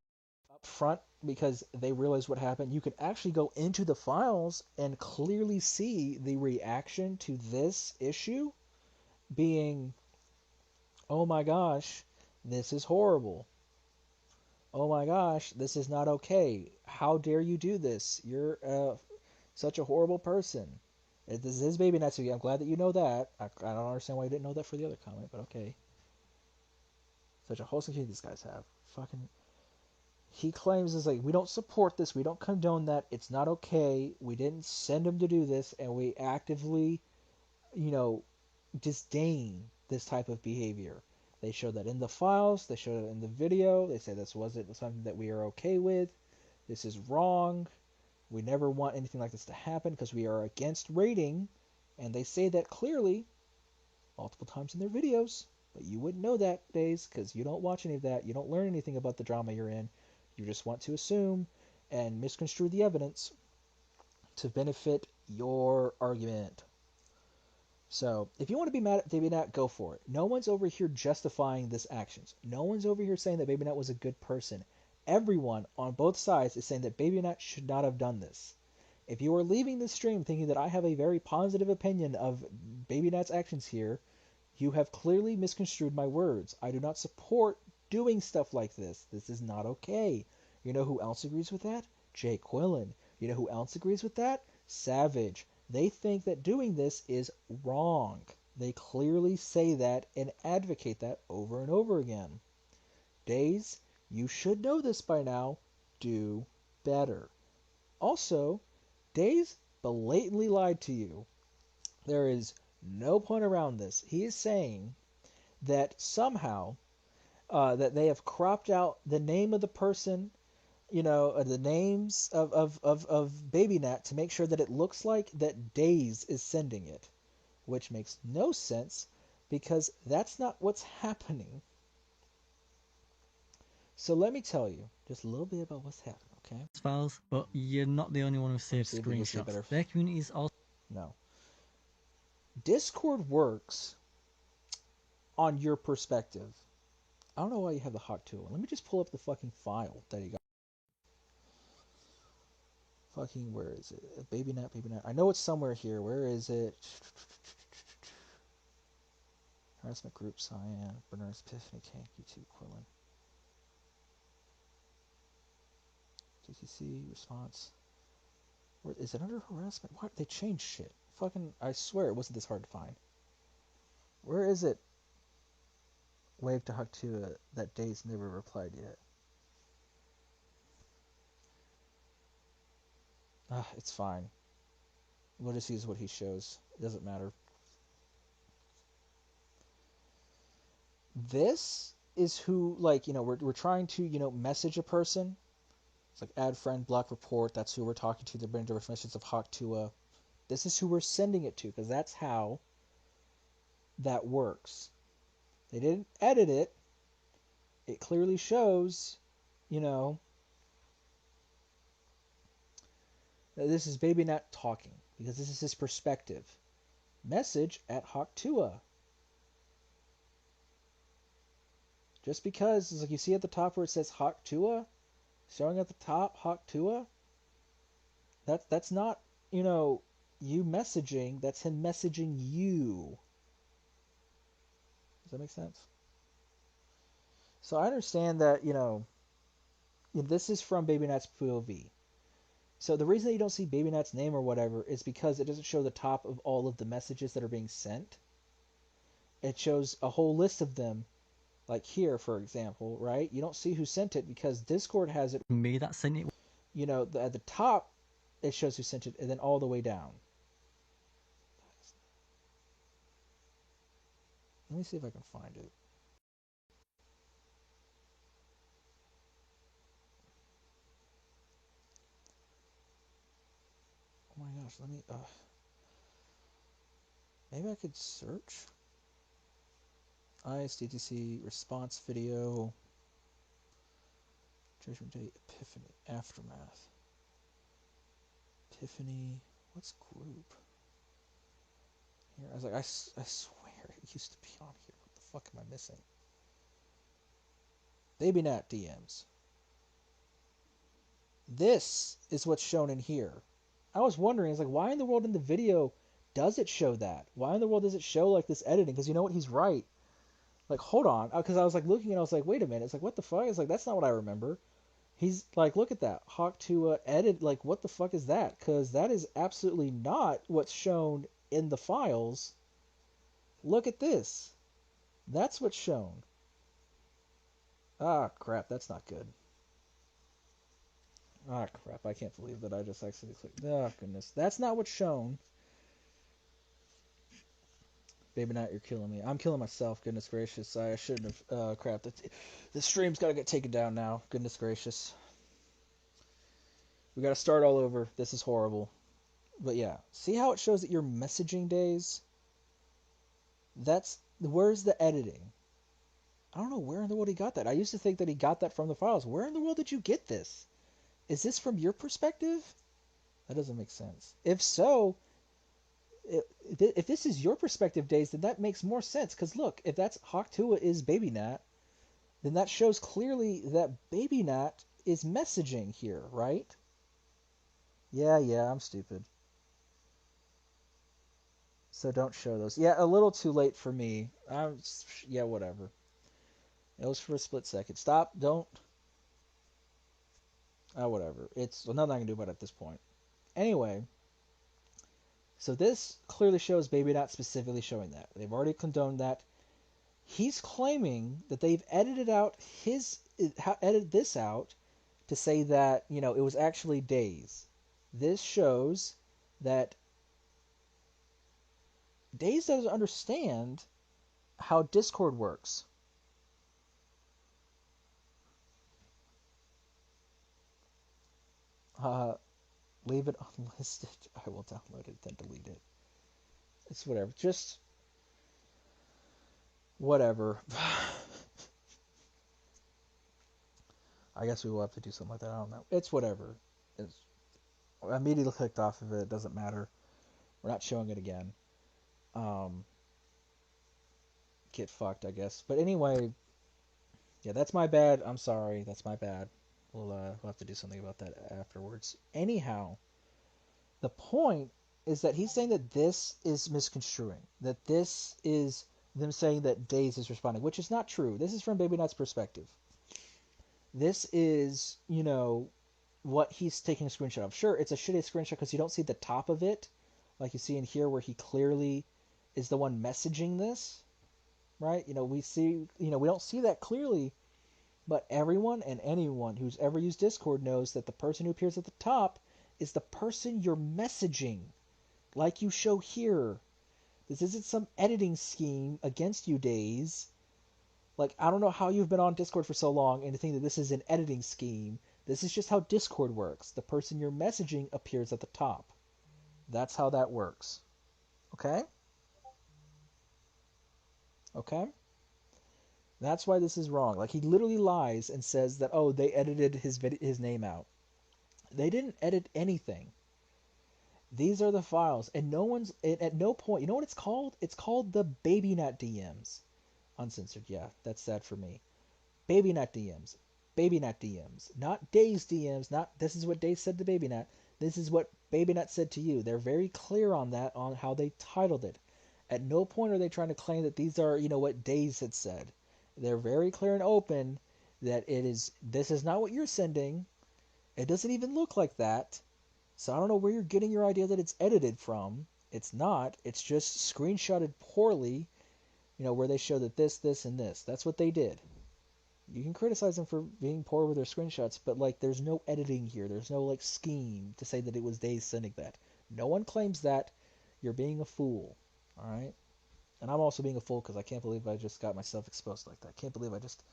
up front because they realized what happened. You could actually go into the files and clearly see the reaction to this issue being, oh my gosh, this is horrible. Oh my gosh, this is not okay. How dare you do this? You're such a horrible person. This is Baby Natsuki. I'm glad that you know that. I don't understand why you didn't know that for the other comment, but okay. Such a wholesome community these guys have. Fucking... He claims is like, we don't support this, we don't condone that, it's not okay, we didn't send him to do this, and we actively, disdain this type of behavior. They show that in the files, they show that in the video, they say this wasn't something that we are okay with, this is wrong, we never want anything like this to happen because we are against raiding, and they say that clearly multiple times in their videos, but you wouldn't know that, Days, because you don't watch any of that, you don't learn anything about the drama you're in. You just want to assume and misconstrue the evidence to benefit your argument. So, if you want to be mad at BabyNat, go for it. No one's over here justifying this actions. No one's over here saying that BabyNat was a good person. Everyone on both sides is saying that BabyNat should not have done this. If you are leaving this stream thinking that I have a very positive opinion of BabyNat's actions here, you have clearly misconstrued my words. I do not support doing stuff like this. This is not okay. You know who else agrees with that? Jay Quillen. You know who else agrees with that? Savage. They think that doing this is wrong. They clearly say that and advocate that over and over again. Days, you should know this by now. Do better. Also, Days blatantly lied to you. There is no point around this. He is saying that somehow that they have cropped out the name of the person, the names of BabyNat to make sure that it looks like that Days is sending it, which makes no sense because that's not what's happening. So let me tell you just a little bit about what's happening, okay? Files, but you're not the only one who saved See if we can see better. screenshots. Their community is also... No. Discord works on your perspective. I don't know why you have the hot tool. Let me just pull up the fucking file that you got. Fucking, where is it? BabyNat. I know it's somewhere here. Where is it? Harassment group, Cyan, Berners, Epiphany, Kank, YouTube, Quillen. GTC, response. Where, is it under harassment? What? They changed shit. Fucking, I swear it wasn't this hard to find. Where is it? Wave to Huck to that Daes never replied yet. It's fine. We'll just use what he shows. It doesn't matter. This is who, like, you know, we're trying to, you know, message a person. It's like add friend, block report. That's who we're talking to. They're bringing direct messages of Hawk to This is who we're sending it to, because that's how that works. They didn't edit it. It clearly shows, you know, that this is Baby Nat talking, because this is his perspective. Message at Hawk Tua. Just because, it's like you see at the top where it says Hawk Tua, showing at the top Hawk Tua, that's not, you know, you messaging, that's him messaging you. Does that make sense? So I understand that, you know, this is from Baby Nat's POV. So the reason that you don't see Baby Nat's name or whatever is because it doesn't show the top of all of the messages that are being sent. It shows a whole list of them. Like here, for example, right? You don't see who sent it because Discord has it. Me that sent it. You know, at the top, it shows who sent it, and then all the way down. Let me see if I can find it. Oh my gosh, let me, maybe I could search. ISDTC response video. Judgment Day, Epiphany, Aftermath. Epiphany, what's group? Here, I was like, I swear it used to be on here. What the fuck am I missing? Baby Nat DMs. This is what's shown in here. I was wondering, it's like, why in the world in the video does it show that? Why in the world does it show like this editing? Because you know what, he's right. Like, hold on, because I was like looking and I was like, wait a minute. It's like, what the fuck? It's like, that's not what I remember. He's like, look at that. Hawk to edit, like, what the fuck is that? Because that is absolutely not what's shown in the files. Look at this. That's what's shown. Ah, crap, that's not good. Ah, crap, I can't believe that I just accidentally clicked. Oh, goodness. That's not what's shown. Baby Nat, you're killing me. I'm killing myself, goodness gracious. I shouldn't have... crap, the stream's got to get taken down now. Goodness gracious. We got to start all over. This is horrible. But yeah, see how it shows that you're messaging Daes? That's... Where's the editing? I don't know where in the world he got that. I used to think that he got that from the files. Where in the world did you get this? Is this from your perspective? That doesn't make sense. If so... If this is your perspective, Daes, then that makes more sense. Because look, if that's Hawk Tua is Baby Nat, then that shows clearly that Baby Nat is messaging here, right? Yeah, I'm stupid. So don't show those. Yeah, a little too late for me. Yeah, whatever. It was for a split second. Stop, don't. Whatever. It's nothing I can do about it at this point. Anyway. So this clearly shows Baby Nat specifically showing that. They've already condoned that. He's claiming that they've edited this out to say that, you know, it was actually Daes. This shows that Daes doesn't understand how Discord works. Leave it unlisted. I will download it, then delete it. It's whatever. Just... whatever. I guess we will have to do something like that. I don't know. It's whatever. I immediately clicked off of it. It doesn't matter. We're not showing it again. Get fucked, I guess. But anyway, yeah, that's my bad. I'm sorry. That's my bad. We'll have to do something about that afterwards. Anyhow, the point is that he's saying that this is misconstruing. That this is them saying that Daes is responding, which is not true. This is from Baby Nut's perspective. This is, you know, what he's taking a screenshot of. Sure, it's a shitty screenshot because you don't see the top of it, like you see in here where he clearly is the one messaging this, right? You know, we don't see that clearly, but everyone and anyone who's ever used Discord knows that the person who appears at the top is the person you're messaging, like you show here. This isn't some editing scheme against you, Daes. Like, I don't know how you've been on Discord for so long and to think that this is an editing scheme. This is just how Discord works. The person you're messaging appears at the top. That's how that works. Okay? Okay? That's why this is wrong. Like, he literally lies and says that, oh, they edited his name out. They didn't edit anything. These are the files, and at no point, you know what it's called? It's called the Baby Nut DMs. Uncensored, yeah, that's sad for me. Baby Nut DMs. Baby Nut DMs. Not Daes DMs, not this is what Daes said to Baby Nut. This is what Baby Nut said to you. They're very clear on that, on how they titled it. At no point are they trying to claim that these are, you know, what Daes had said. They're very clear and open that this is not what you're sending. It doesn't even look like that. So I don't know where you're getting your idea that it's edited from. It's not. It's just screenshotted poorly, you know, where they show that this, and this. That's what they did. You can criticize them for being poor with their screenshots, but, like, there's no editing here. There's no, like, scheme to say that it was Daes sending that. No one claims that. You're being a fool. All right? And I'm also being a fool because I can't believe I just got myself exposed like that. I can't believe I just...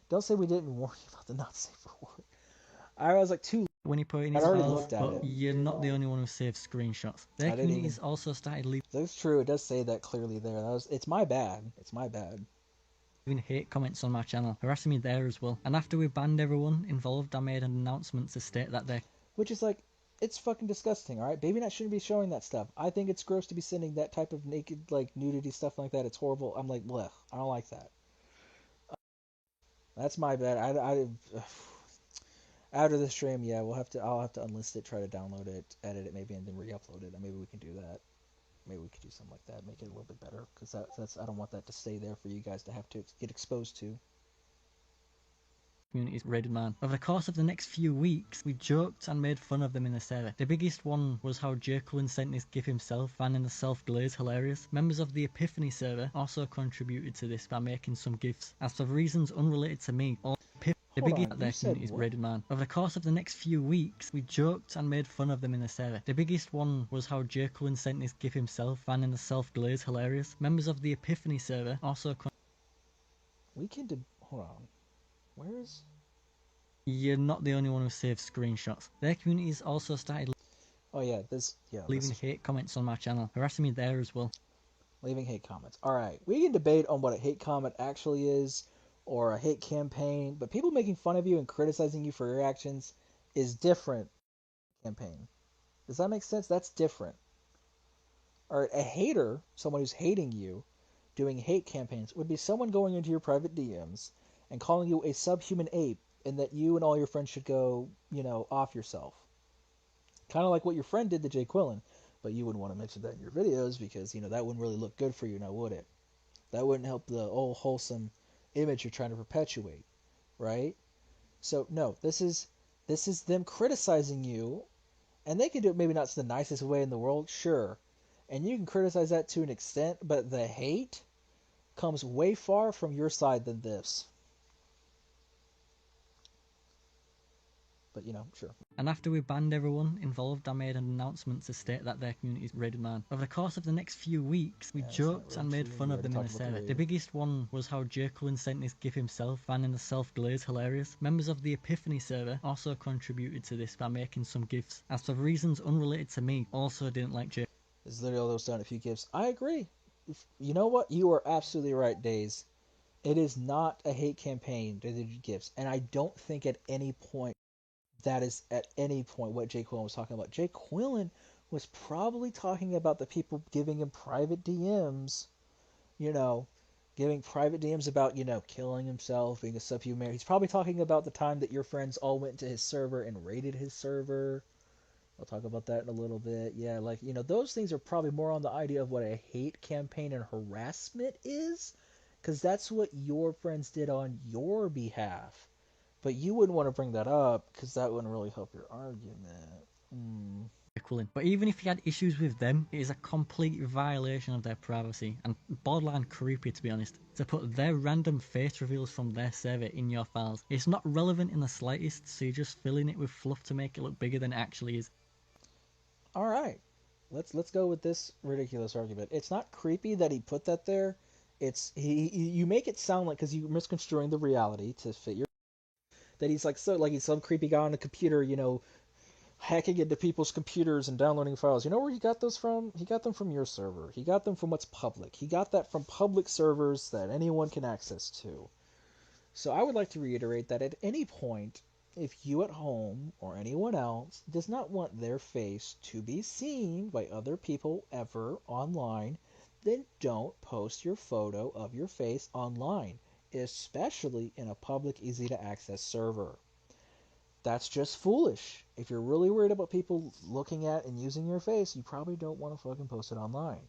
Don't say we didn't warn you about the not safe for work. I was, like, too... When he put in I his already files, looked at but it. you're not the only one who saves screenshots. Their I didn't communities even- also started leaving That's true. It does say that clearly there. It's my bad. It's my bad. hate comments on my channel, harassing me there as well. And after we banned everyone involved, I made an announcement to state that they're Which is like, it's fucking disgusting, alright? Baby Nut shouldn't be showing that stuff. I think it's gross to be sending that type of naked, like, nudity stuff like that. It's horrible. I'm like, blech. I don't like that. That's my bad. After the stream, yeah, I'll have to unlist it, try to download it, edit it maybe, and then re-upload it. And maybe we can do that. Maybe we could do something like that, make it a little bit better, because that's I don't want that to stay there for you guys to have to get exposed to. communities raided man. Over the course of the next few weeks, we joked and made fun of them in the server. The biggest one was how J. Cullen sent this gif himself, finding the self-glaze hilarious. Members of the Epiphany server also contributed to this by making some gifs. As for reasons unrelated to me, all the Hold biggest on, their you said communities what? raided man. Over the course of the next few weeks, we joked and made fun of them in the server. The biggest one was how J. Cullen sent this gif himself, finding the self-glaze hilarious. Members of the Epiphany server also We can hold on. Where's... You're not the only one who saves screenshots. Their communities also started Oh yeah, leaving hate comments on my channel, harassing me there as well. leaving hate comments. Alright, we can debate on what a hate comment actually is, or a hate campaign, but people making fun of you and criticizing you for your actions is different. Campaign. Does that make sense? That's different. Alright, a hater, someone who's hating you, doing hate campaigns, would be someone going into your private DMs and calling you a subhuman ape, and that you and all your friends should go, you know, off yourself. Kind of like what your friend did to Jay Quillen, but you wouldn't want to mention that in your videos because, you know, that wouldn't really look good for you now, would it? That wouldn't help the old wholesome image you're trying to perpetuate, right? So no, this is them criticizing you, and they can do it maybe not the nicest way in the world, sure, and you can criticize that to an extent, but the hate comes way far from your side than this. But, you know, sure. And after we banned everyone involved, I made an announcement to state that their communities raided man. Over the course of the next few weeks, we joked and made fun of them in the server. The biggest one was how J. Cullen sent this gif himself, finding the self-glaze hilarious. Members of the Epiphany server also contributed to this by making some gifs. As for reasons unrelated to me, also didn't like J. There's literally all those done a few gifts. I agree. You know what? You are absolutely right, Daes. It is not a hate campaign to do gifts, and I don't think at any point that is at any point what Jay Quillen was talking about. Jay Quillen was probably talking about the people giving him private DMs, you know, giving private DMs about, you know, killing himself, being a subhuman. He's probably talking about the time that your friends all went to his server and raided his server, I'll talk about that in a little bit. Yeah, like, those things are probably more on the idea of what a hate campaign and harassment is, because that's what your friends did on your behalf. But you wouldn't want to bring that up, because that wouldn't really help your argument. equaling. But even if you had issues with them, it is a complete violation of their privacy and borderline creepy, to be honest, to put their random face reveals from their server in your files. It's not relevant in the slightest, so you're just filling it with fluff to make it look bigger than it actually is. All right, let's go with this ridiculous argument. It's not creepy that he put that there. It's you make it sound like, because you're misconstruing the reality to fit your, that he's like, so like he's some creepy guy on the computer, hacking into people's computers and downloading files. You know where he got those from? He got them from your server. He got them from what's public. He got that from public servers that anyone can access to. So I would like to reiterate that at any point, if you at home or anyone else does not want their face to be seen by other people ever online, then don't post your photo of your face online, especially in a public, easy to access server. That's just foolish. If you're really worried about people looking at and using your face, you probably don't want to fucking post it online.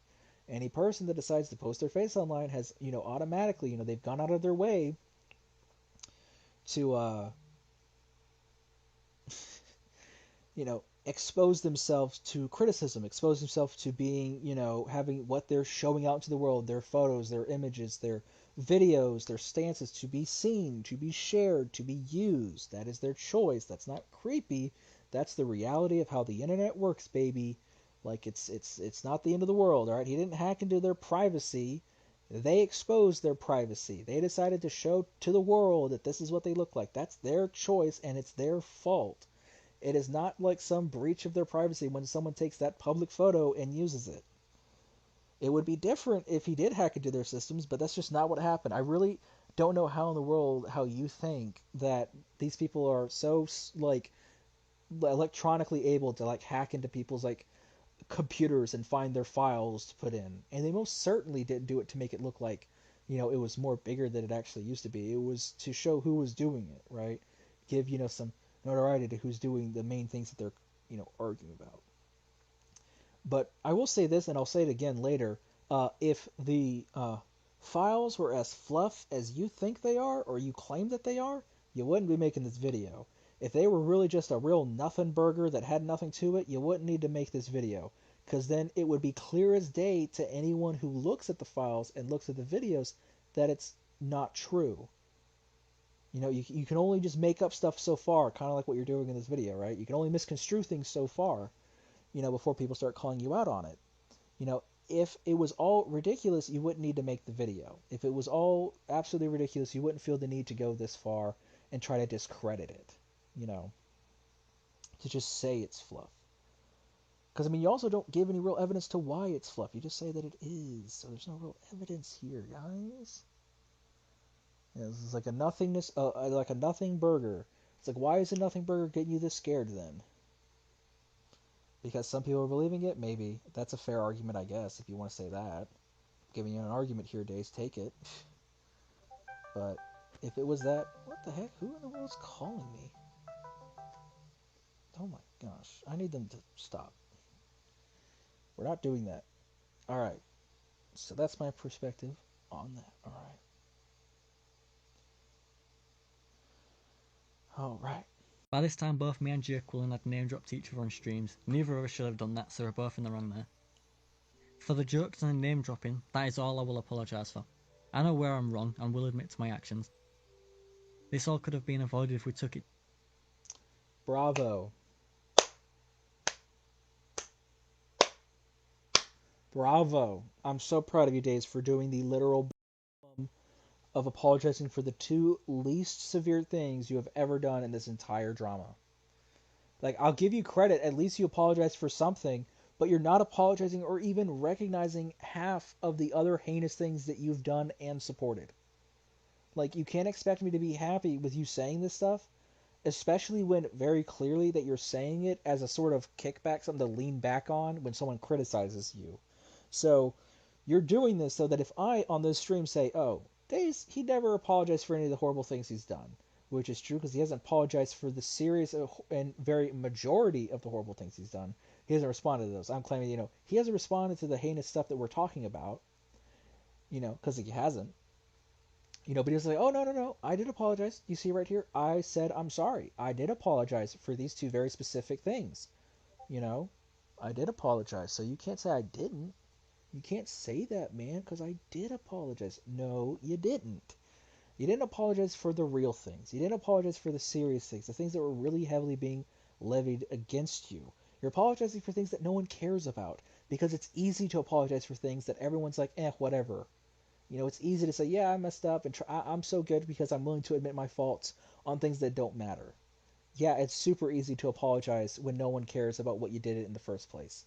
Any person that decides to post their face online has, automatically, they've gone out of their way to, expose themselves to criticism, expose themselves to being, having what they're showing out to the world, their photos, their images, their videos, their stances to be seen, to be shared, to be used. That is their choice. That's not creepy. That's the reality of how the internet works, baby. Like it's not the end of the world, all right? He didn't hack into their privacy. They exposed their privacy. They decided to show to the world that this is what they look like. That's their choice and it's their fault. It is not like some breach of their privacy when someone takes that public photo and uses it. It would be different if he did hack into their systems, but that's just not what happened. I really don't know how in the world how you think that these people are so like electronically able to like hack into people's like computers and find their files to put in. And they most certainly didn't do it to make it look like, it was more bigger than it actually used to be. It was to show who was doing it, right? Give, some notoriety to who's doing the main things that they're, arguing about. But I will say this, and I'll say it again later. If the files were as fluff as you think they are, or you claim that they are, you wouldn't be making this video. If they were really just a real nothing burger that had nothing to it, you wouldn't need to make this video. Because then it would be clear as day to anyone who looks at the files and looks at the videos that it's not true. You can only just make up stuff so far, kind of like what you're doing in this video, right? You can only misconstrue things so far, before people start calling you out on it. If it was all ridiculous, you wouldn't need to make the video. If it was all absolutely ridiculous, you wouldn't feel the need to go this far and try to discredit it, to just say it's fluff. Because, you also don't give any real evidence to why it's fluff. You just say that it is. So there's no real evidence here, guys. Yeah, this is like a nothingness, like a nothing burger. It's like, why is a nothing burger getting you this scared then? Because some people are believing it? Maybe. That's a fair argument, I guess, if you want to say that. I'm giving you an argument here, Daes. Take it. But if it was that... What the heck? Who in the world is calling me? Oh my gosh. I need them to stop. We're not doing that. Alright. So that's my perspective on that. Alright. By this time, both me and Jerquillen had name dropped each other on streams. Neither of us should have done that, so we're both in the wrong there. For the jokes and the name dropping, that is all I will apologise for. I know where I'm wrong and will admit to my actions. This all could have been avoided if we took it. Bravo. Bravo. I'm so proud of you, Daes, for doing the literal of apologizing for the two least severe things you have ever done in this entire drama. Like, I'll give you credit, at least you apologize for something, but you're not apologizing or even recognizing half of the other heinous things that you've done and supported. Like, you can't expect me to be happy with you saying this stuff, especially when very clearly that you're saying it as a sort of kickback, something to lean back on when someone criticizes you. So, you're doing this so that if I, on this stream, say, oh, Daes, he never apologized for any of the horrible things he's done. which is true because he hasn't apologized for the serious and very majority of the horrible things he's done. He hasn't responded to those. I'm claiming, he hasn't responded to the heinous stuff that we're talking about, because he hasn't. But he was like, oh, no, no, no, I did apologize. You see right here, I said I'm sorry. I did apologize for these two very specific things. I did apologize. So you can't say I didn't. You can't say that, man, because I did apologize. No, you didn't. You didn't apologize for the real things. You didn't apologize for the serious things, the things that were really heavily being levied against you. You're apologizing for things that no one cares about because it's easy to apologize for things that everyone's like, whatever. It's easy to say, yeah, I messed up, and I'm so good because I'm willing to admit my faults on things that don't matter. Yeah, it's super easy to apologize when no one cares about what you did in the first place.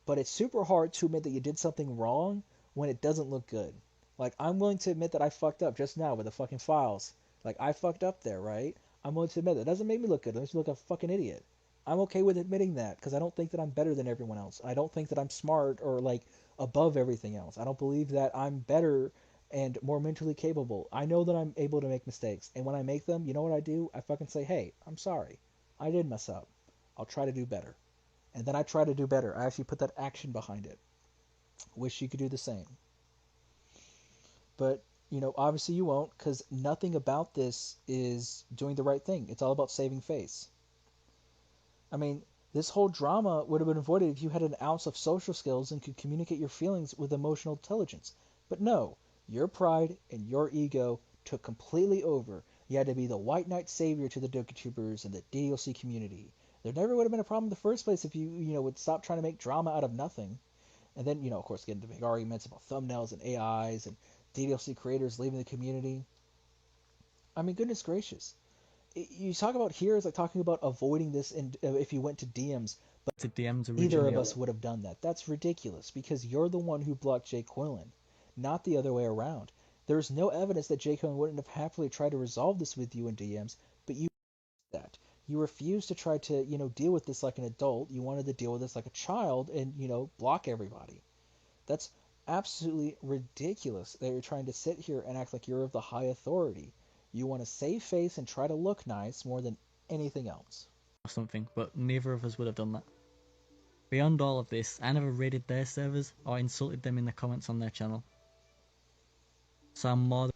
But it's super hard to admit that you did something wrong when it doesn't look good. Like, I'm willing to admit that I fucked up just now with the fucking files. Like, I fucked up there, right? I'm willing to admit that. It doesn't make me look good. It makes me look like a fucking idiot. I'm okay with admitting that because I don't think that I'm better than everyone else. I don't think that I'm smart or, like, above everything else. I don't believe that I'm better and more mentally capable. I know that I'm able to make mistakes. And when I make them, you know what I do? I fucking say, hey, I'm sorry. I did mess up. I'll try to do better. And then I try to do better. I actually put that action behind it. Wish you could do the same. But, obviously you won't because nothing about this is doing the right thing. It's all about saving face. I mean, this whole drama would have been avoided if you had an ounce of social skills and could communicate your feelings with emotional intelligence. But no, your pride and your ego took completely over. You had to be the white knight savior to the dokitubers and the DDLC community. There never would have been a problem in the first place if you would stop trying to make drama out of nothing. And then, of course, get into big arguments about thumbnails and AIs and DDLC creators leaving the community. I mean, goodness gracious. You talk about here is like talking about avoiding this if you went to DMs, but To DMs neither originally. of us would have done that. That's ridiculous because you're the one who blocked Jay Quillen, not the other way around. There's no evidence that Jay Quillen wouldn't have happily tried to resolve this with you in DMs, but you did that. You refused to try to, deal with this like an adult. You wanted to deal with this like a child and, block everybody. That's absolutely ridiculous that you're trying to sit here and act like you're of the high authority. You want to save face and try to look nice more than anything else. Or something, but neither of us would have done that. Beyond all of this, I never raided their servers or insulted them in the comments on their channel. So I'm more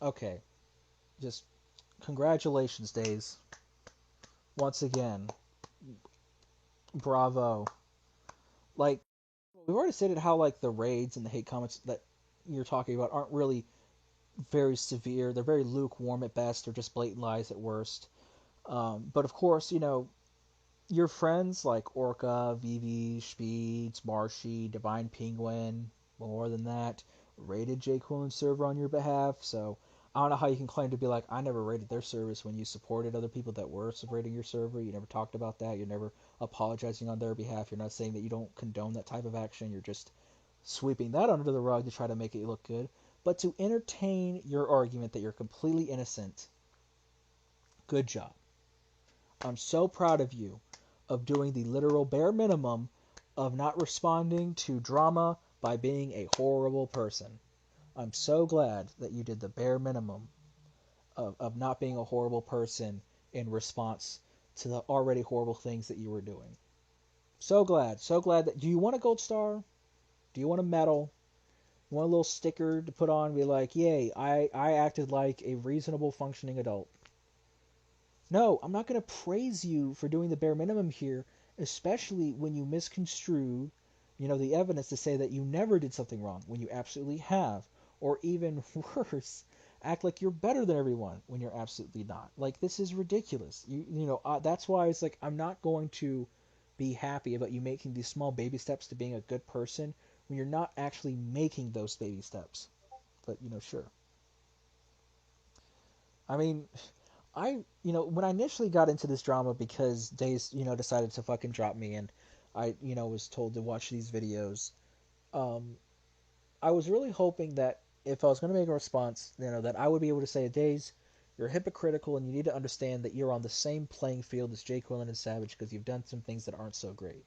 Okay, just congratulations, Daes. Once again, bravo. Like, we've already stated how, like, the raids and the hate comments that you're talking about aren't really very severe. They're very lukewarm at best. They're just blatant lies at worst. But of course, your friends like Orca, Vivi, Speeds, Marshy, Divine Penguin, more than that, raided J. Quillen's server on your behalf. So I don't know how you can claim to be like, I never raided their service when you supported other people that were raiding your server. You never talked about that. You're never apologizing on their behalf. You're not saying that you don't condone that type of action. You're just sweeping that under the rug to try to make it look good. But to entertain your argument that you're completely innocent, good job. I'm so proud of you of doing the literal bare minimum of not responding to drama by being a horrible person. I'm so glad that you did the bare minimum of not being a horrible person in response to the already horrible things that you were doing. So glad that... Do you want a gold star? Do you want a medal? You want a little sticker to put on and be like, yay, I acted like a reasonable functioning adult? No, I'm not going to praise you for doing the bare minimum here, especially when you misconstrue, the evidence to say that you never did something wrong when you absolutely have, or even worse, act like you're better than everyone when you're absolutely not. Like, this is ridiculous. That's why it's like I'm not going to be happy about you making these small baby steps to being a good person when you're not actually making those baby steps. But, sure. I mean, when I initially got into this drama because Daes, decided to fucking drop me and I, was told to watch these videos, I was really hoping that if I was going to make a response, that I would be able to say, Daes, you're hypocritical and you need to understand that you're on the same playing field as Jay Quillen and Savage because you've done some things that aren't so great.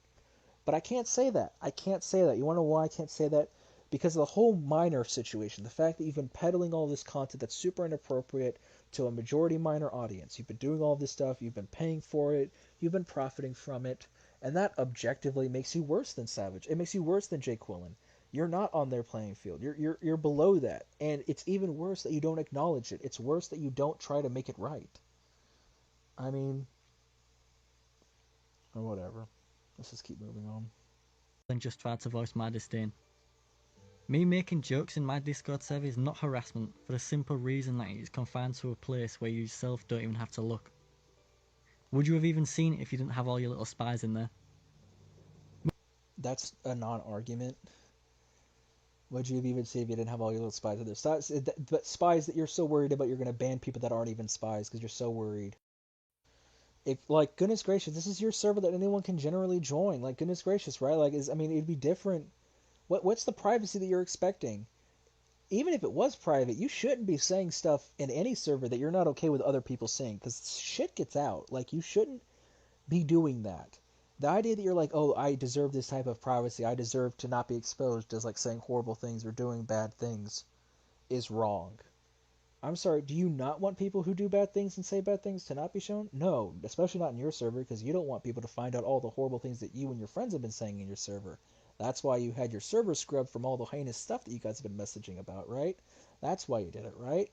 But I can't say that. You want to know why I can't say that? because of the whole minor situation, the fact that you've been peddling all this content that's super inappropriate to a majority minor audience. You've been doing all this stuff, you've been paying for it, you've been profiting from it, and that objectively makes you worse than Savage. It makes you worse than Jay Quillen. You're not on their playing field. You're below that. And it's even worse that you don't acknowledge it. It's worse that you don't try to make it right. I mean, or whatever. Let's just keep moving on. Than just try to voice my disdain. Me making jokes in my Discord server is not harassment for the simple reason that it is confined to a place where you yourself don't even have to look. Would you have even seen it if you didn't have all your little spies in there? That's a non-argument. Would you have even seen if you didn't have all your little spies in there? But spies that you're so worried about, you're going to ban people that aren't even spies because you're so worried. If, like, goodness gracious, this is your server that anyone can generally join. Like, goodness gracious, right? Like, I mean, it'd be different. What's the privacy that you're expecting? Even if it was private, you shouldn't be saying stuff in any server that you're not okay with other people saying, because shit gets out. Like, you shouldn't be doing that. The idea that you're like, oh, I deserve this type of privacy, I deserve to not be exposed as, like, saying horrible things or doing bad things is wrong. I'm sorry, do you not want people who do bad things and say bad things to not be shown? No, especially not in your server, because you don't want people to find out all the horrible things that you and your friends have been saying in your server. That's why you had your server scrubbed from all the heinous stuff that you guys have been messaging about, right? That's why you did it, right?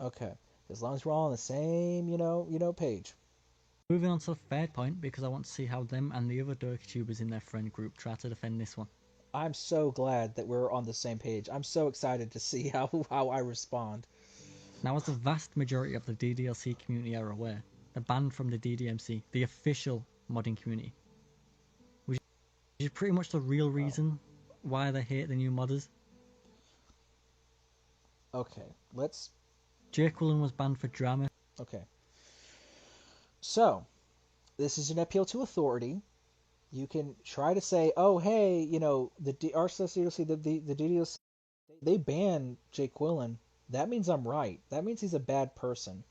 Okay. As long as we're all on the same, page. Moving on to the third point, because I want to see how them and the other dokitubers in their friend group try to defend this one. I'm so glad that we're on the same page. I'm so excited to see how I respond. Now, as the vast majority of the DDLC community are aware, they're banned from the DDMC, the official modding community. Which is pretty much the real reason why they hate the new modders. Okay, let's... Jay Quillen was banned for drama. Okay. So, this is an appeal to authority. You can try to say, oh, hey, the DDLC, they ban Jay Quillen. That means I'm right. That means he's a bad person.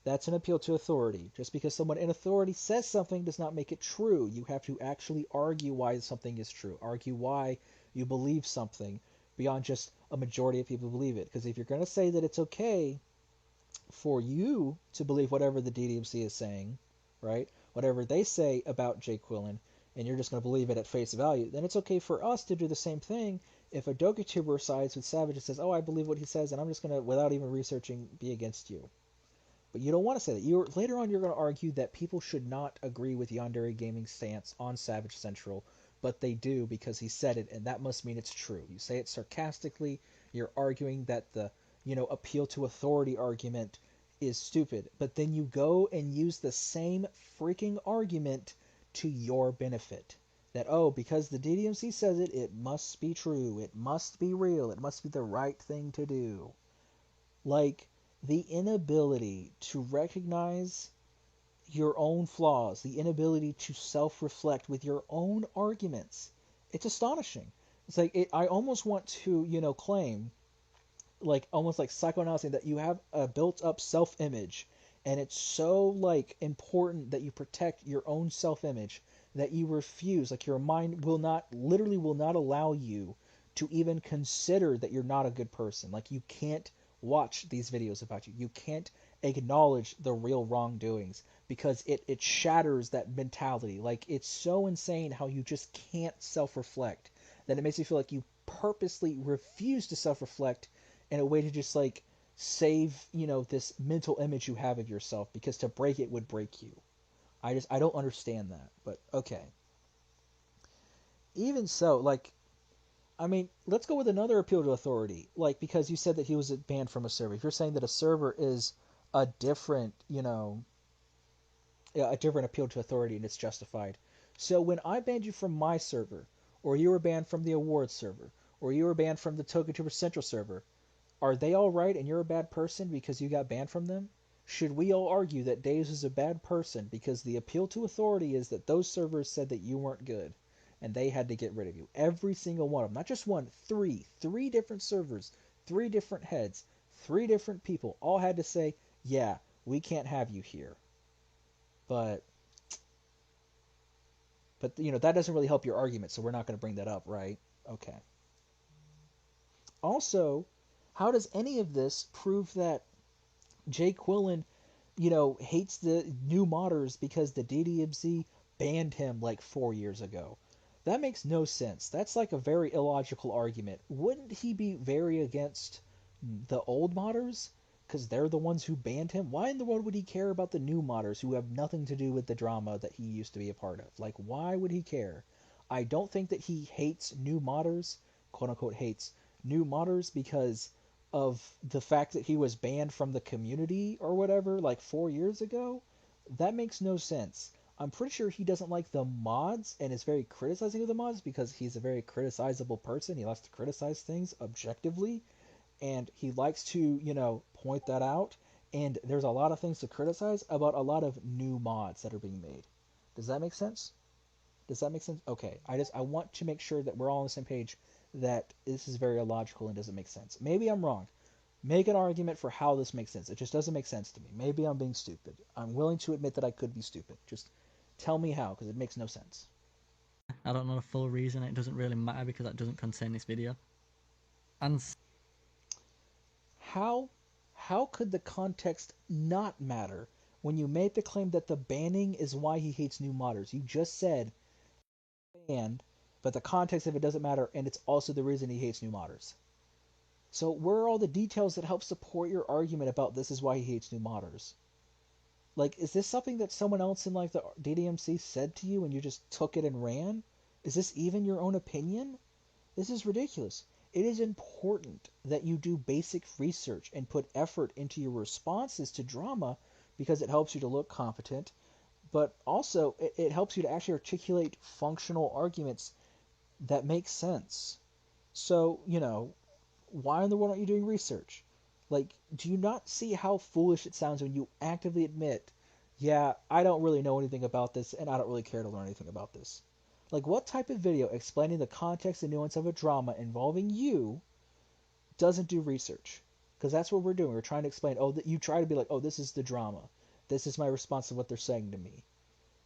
That's an appeal to authority. Just because someone in authority says something does not make it true. You have to actually argue why something is true. Argue why you believe something beyond just a majority of people believe it. Because if you're going to say that it's okay for you to believe whatever the DDMC is saying, right? Whatever they say about Jay Quillen, and you're just going to believe it at face value, then it's okay for us to do the same thing if a dokituber sides with Savage and says, oh, I believe what he says, and I'm just going to, without even researching, be against you. But you don't want to say that. Later on, you're going to argue that people should not agree with Yandere Gaming's stance on Savage Central, but they do because he said it, and that must mean it's true. You say it sarcastically, you're arguing that the, appeal to authority argument is stupid, but then you go and use the same freaking argument to your benefit. That, oh, because the DDMC says it, it must be true, it must be real, it must be the right thing to do. Like, the inability to recognize your own flaws, the inability to self-reflect with your own arguments, it's astonishing. It's like, I almost want to, claim, like, almost like psychoanalysis, that you have a built-up self-image, and it's so, like, important that you protect your own self-image that you refuse, like, your mind literally will not allow you to even consider that you're not a good person. Like, you can't watch these videos about you. You can't acknowledge the real wrongdoings because it shatters that mentality. Like, it's so insane how you just can't self-reflect that it makes you feel like you purposely refuse to self-reflect in a way to just, like, save, this mental image you have of yourself, because to break it would break you. I don't understand that, but okay. Even so, like, I mean, let's go with another appeal to authority. Like, because you said that he was banned from a server. If you're saying that a server is a different, a different appeal to authority and it's justified. So when I banned you from my server, or you were banned from the awards server, or you were banned from the Tokituber Central server, are they all right and you're a bad person because you got banned from them? Should we all argue that Daes is a bad person because the appeal to authority is that those servers said that you weren't good and they had to get rid of you? Every single one of them. Not just one, three different servers, 3 different heads, 3 different people all had to say, yeah, we can't have you here. But that doesn't really help your argument, so we're not going to bring that up, right? Okay. Also, how does any of this prove that Jay Quillen, you know, hates the new modders because the DDMC banned him like 4 years ago? That makes no sense. That's like a very illogical argument. Wouldn't he be very against the old modders? Because they're the ones who banned him? Why in the world would he care about the new modders who have nothing to do with the drama that he used to be a part of? Like, why would he care? I don't think that he hates new modders, quote unquote hates new modders, because of the fact that he was banned from the community or whatever like 4 years ago. That makes no sense. I'm pretty sure he doesn't like the mods and is very criticizing of the mods because he's a very criticizable person. He likes to criticize things objectively, and he likes to, you know, point that out. And there's a lot of things to criticize about a lot of new mods that are being made. Does that make sense? Does that make sense? Okay. I want to make sure that we're all on the same page, that this is very illogical and doesn't make sense. Maybe I'm wrong. Make an argument for how this makes sense. It just doesn't make sense to me. Maybe I'm being stupid. I'm willing to admit that I could be stupid. Just tell me how, because it makes no sense. I don't know the full reason. It doesn't really matter because that doesn't concern this video. And How could the context not matter when you made the claim that the banning is why he hates new modders? You just said banned, but the context of it doesn't matter, and it's also the reason he hates new modders. So where are all the details that help support your argument about this is why he hates new modders? Like, is this something that someone else in like the DDMC said to you and you just took it and ran? Is this even your own opinion? This is ridiculous. It is important that you do basic research and put effort into your responses to drama because it helps you to look competent, but also it helps you to actually articulate functional arguments that make sense. So, you know, why in the world aren't you doing research? Like, do you not see how foolish it sounds when you actively admit, yeah, I don't really know anything about this and I don't really care to learn anything about this? Like, what type of video explaining the context and nuance of a drama involving you doesn't do research? Because that's what we're doing. We're trying to explain, oh, you try to be like, oh, this is the drama. This is my response to what they're saying to me.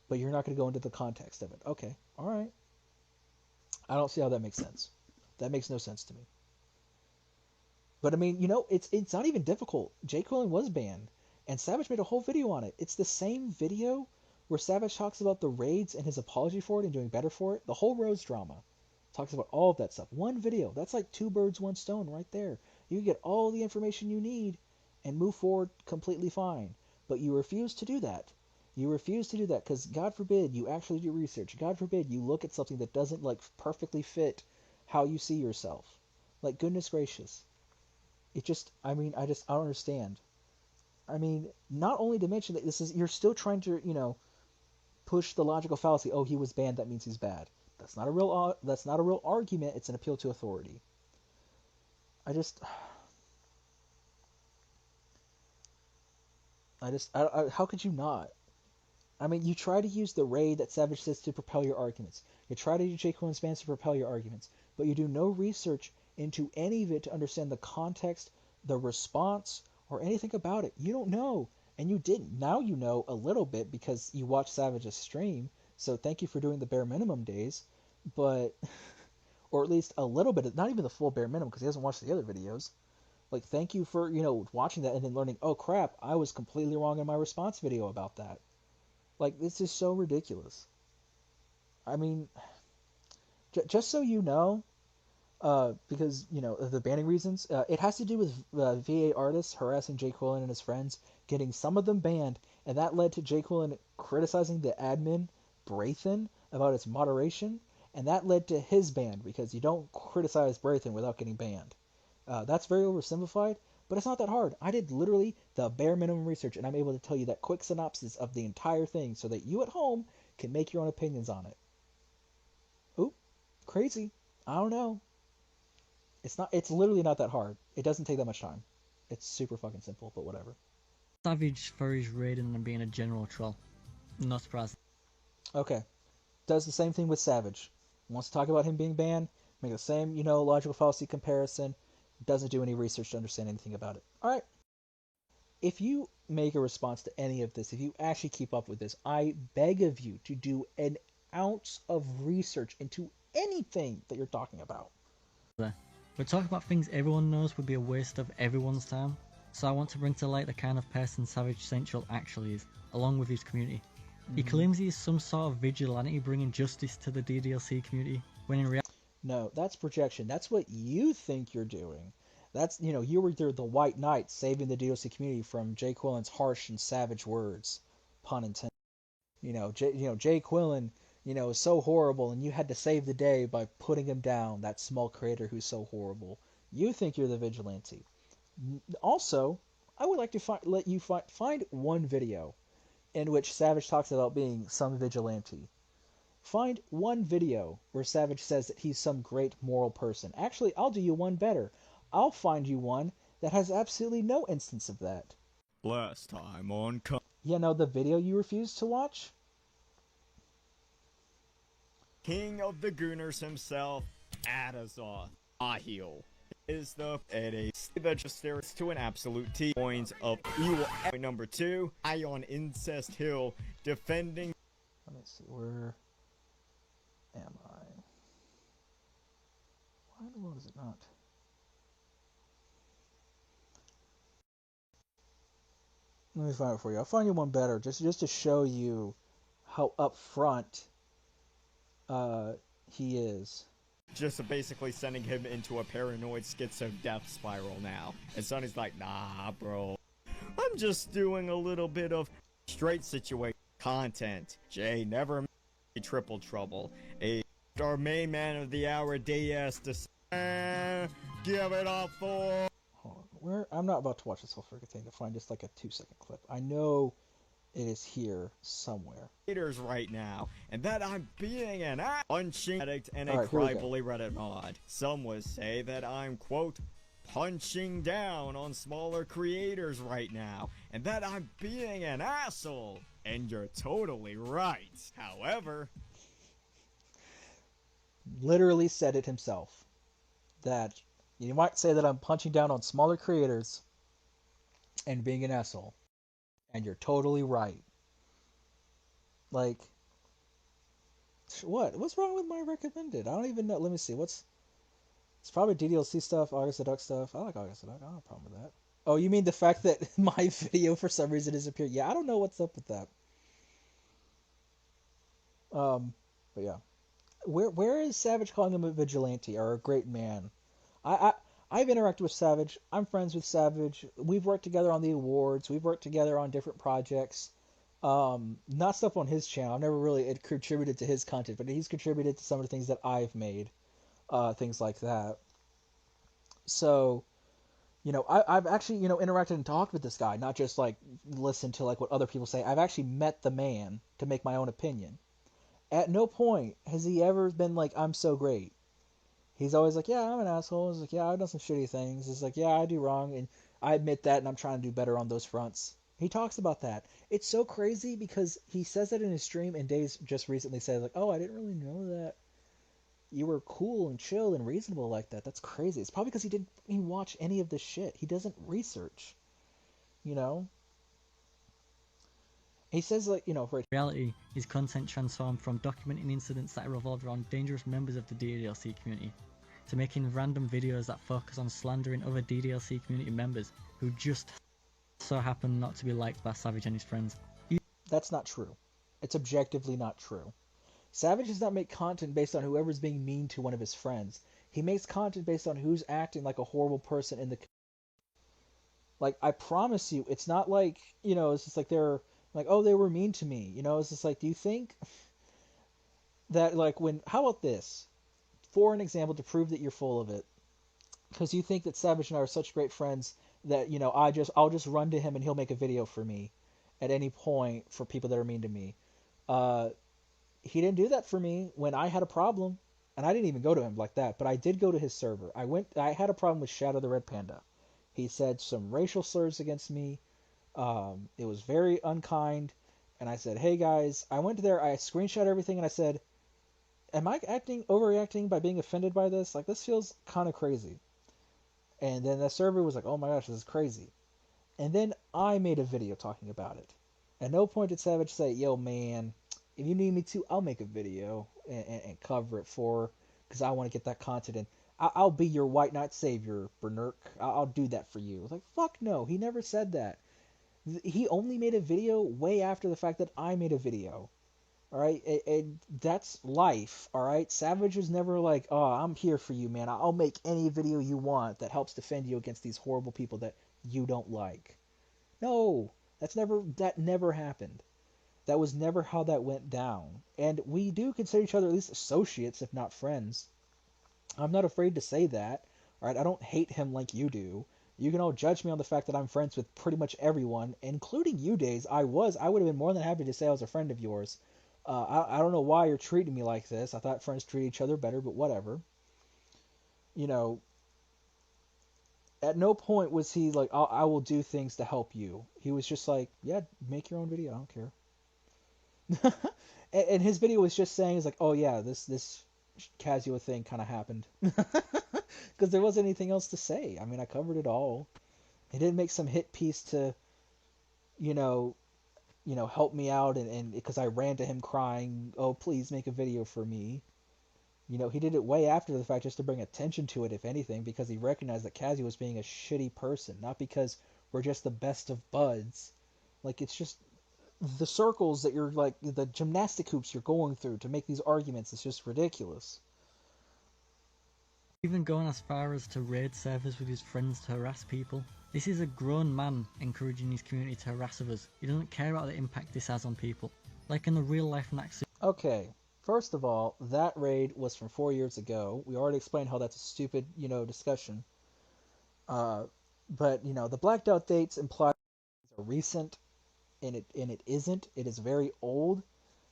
But you're not going to go into the context of it. Okay, all right. I don't see how that makes sense. That makes no sense to me. But I mean, you know, it's not even difficult. Jay Quillen was banned, and Savage made a whole video on it. It's the same video where Savage talks about the raids and his apology for it and doing better for it. The whole Rose drama talks about all of that stuff. One video. That's like two birds, one stone right there. You get all the information you need and move forward completely fine. But you refuse to do that. You refuse to do that because, God forbid, you actually do research. God forbid you look at something that doesn't like perfectly fit how you see yourself. Like, goodness gracious. It just, I mean, I don't understand. I mean, not only to mention that this is, you're still trying to, you know, push the logical fallacy. Oh, he was banned, that means he's bad. That's not a real argument. It's an appeal to authority. How could you not? I mean, you try to use the raid that Savage says to propel your arguments. You try to use Jay Quillen's bans to propel your arguments, but you do no research into any of it to understand the context, the response, or anything about it. You don't know, and you didn't. Now you know a little bit because you watched Savage's stream, so thank you for doing the bare minimum days, but, or at least a little bit, not even the full bare minimum because he hasn't watched the other videos. Like, thank you for, you know, watching that and then learning, oh crap, I was completely wrong in my response video about that. Like, this is so ridiculous. I mean, just so you know, because, you know, the banning reasons, it has to do with VA artists harassing Jay Quillen and his friends, getting some of them banned, and that led to Jay Quillen criticizing the admin, Braithen, about its moderation, and that led to his ban, because you don't criticize Braithen without getting banned. That's very oversimplified, but it's not that hard. I did literally the bare minimum research, and I'm able to tell you that quick synopsis of the entire thing so that you at home can make your own opinions on it. Oop, crazy. I don't know. It's literally not that hard. It doesn't take that much time. It's super fucking simple, but whatever. Savage for his raiding and being a general troll. Not surprised. Okay. Does the same thing with Savage. Wants to talk about him being banned, make the same, you know, logical fallacy comparison, doesn't do any research to understand anything about it. Alright. If you make a response to any of this, if you actually keep up with this, I beg of you to do an ounce of research into anything that you're talking about. But talking about things everyone knows would be a waste of everyone's time, so I want to bring to light the kind of person Savage Central actually is, along with his community. He claims he is some sort of vigilante bringing justice to the DDLC community, when in reality... No, that's projection. That's what you think you're doing. That's, you were the white knight saving the DDLC community from Jay Quillen's harsh and savage words, pun intended. Jay Quillen, is so horrible, and you had to save the day by putting him down, that small creator who's so horrible. You think you're the vigilante. Also, I would like to let you find one video in which Savage talks about being some vigilante. Find one video where Savage says that he's some great moral person. Actually, I'll do you one better. I'll find you one that has absolutely no instance of that. Last time on... The video you refuse to watch? King of the Gooners himself, Adazoth Ahil, is the that just stares to an absolute T points of evil. Number 2, Ion Incest Hill, defending... Let me see, where am I? Why in the world is it not? Let me find it for you. I'll find you one better, just to show you how upfront he is. Just basically sending him into a paranoid schizo death spiral now. And Sonny's like, nah, bro. I'm just doing a little bit of straight situation content. Jay never made triple trouble. Our main man of the hour, Daes, give it up for... I'm not about to watch this whole freaking thing to find just like a 2-second clip. I know it is here somewhere. Right now, and that I'm being an punching addict and a right, cryfully Reddit mod. Some would say that I'm, quote, punching down on smaller creators right now, and that I'm being an asshole. And you're totally right. However, literally said it himself, that you might say that I'm punching down on smaller creators and being an asshole. And you're totally right. Like, what's wrong with my recommended? I don't even know. Let me see. It's probably DDLC stuff, August the Duck stuff. I like August the Duck. I don't have a problem with that. Oh, you mean the fact that my video for some reason disappeared? Yeah, I don't know what's up with that. But yeah. Where is Savage calling him a vigilante or a great man? I've interacted with Savage. I'm friends with Savage. We've worked together on the awards. We've worked together on different projects. Not stuff on his channel. I've never really contributed to his content, but he's contributed to some of the things that I've made. Things like that. So, I've actually, interacted and talked with this guy, not just like listened to like what other people say. I've actually met the man to make my own opinion. At no point has he ever been like, I'm so great. He's always like, yeah, I'm an asshole. He's like, yeah, I've done some shitty things. He's like, yeah, I do wrong, and I admit that, and I'm trying to do better on those fronts. He talks about that. It's so crazy because he says it in his stream, and Daes just recently said, like, oh, I didn't really know that you were cool and chill and reasonable like that. That's crazy. It's probably because he didn't even watch any of this shit. He doesn't research, He says, like, for reality, his content transformed from documenting incidents that revolved around dangerous members of the DDLC community to making random videos that focus on slandering other DDLC community members who just so happen not to be liked by Savage and his friends. That's not true. It's objectively not true. Savage does not make content based on whoever's being mean to one of his friends. He makes content based on who's acting like a horrible person in the... Like, I promise you, it's not like, it's just like they're like, oh, they were mean to me. It's just like, do you think that, like, how about this? For an example, to prove that you're full of it, because you think that Savage and I are such great friends that, I'll just run to him and he'll make a video for me at any point for people that are mean to me. He didn't do that for me when I had a problem, and I didn't even go to him like that, but I did go to his server. I had a problem with Shadow the Red Panda. He said some racial slurs against me. It was very unkind, and I said, hey guys, I went there, I screenshot everything, and I said, am I overreacting by being offended by this? Like, this feels kind of crazy. And then the server was like, oh my gosh, this is crazy. And then I made a video talking about it. At no point did Savage say, yo man, if you need me to, I'll make a video and cover it because I want to get that content in. I'll be your white knight savior, Bernurk. I'll do that for you. Like, fuck no, he never said that. He only made a video way after the fact that I made a video. Alright? And that's life, alright? Savage was never like, oh, I'm here for you, man. I'll make any video you want that helps defend you against these horrible people that you don't like. No, that never happened. That was never how that went down. And we do consider each other at least associates, if not friends. I'm not afraid to say that. Alright, I don't hate him like you do. You can all judge me on the fact that I'm friends with pretty much everyone, including you, Daes. I would have been more than happy to say I was a friend of yours. I don't know why you're treating me like this. I thought friends treat each other better, but whatever. You know, at no point was he like, I will do things to help you. He was just like, yeah, make your own video. I don't care. And his video was just saying, like, oh yeah, this Kazuo thing kind of happened. Because there wasn't anything else to say. I mean, I covered it all. He didn't make some hit piece to, you know, help me out, and because I ran to him crying, oh, please make a video for me. You know, he did it way after the fact just to bring attention to it, if anything, because he recognized that Kazuo was being a shitty person, not because we're just the best of buds. Like, it's just the circles that you're, like, the gymnastic hoops you're going through to make these arguments is just ridiculous. Even going as far as to raid servers with his friends to harass people. This is a grown man encouraging his community to harass others. He doesn't care about the impact this has on people. Like in the real life Naxu. Okay, first of all, that raid was from 4 years ago. We already explained how that's a stupid, discussion. But, the blacked out dates imply it's a recent, and it isn't. It is very old.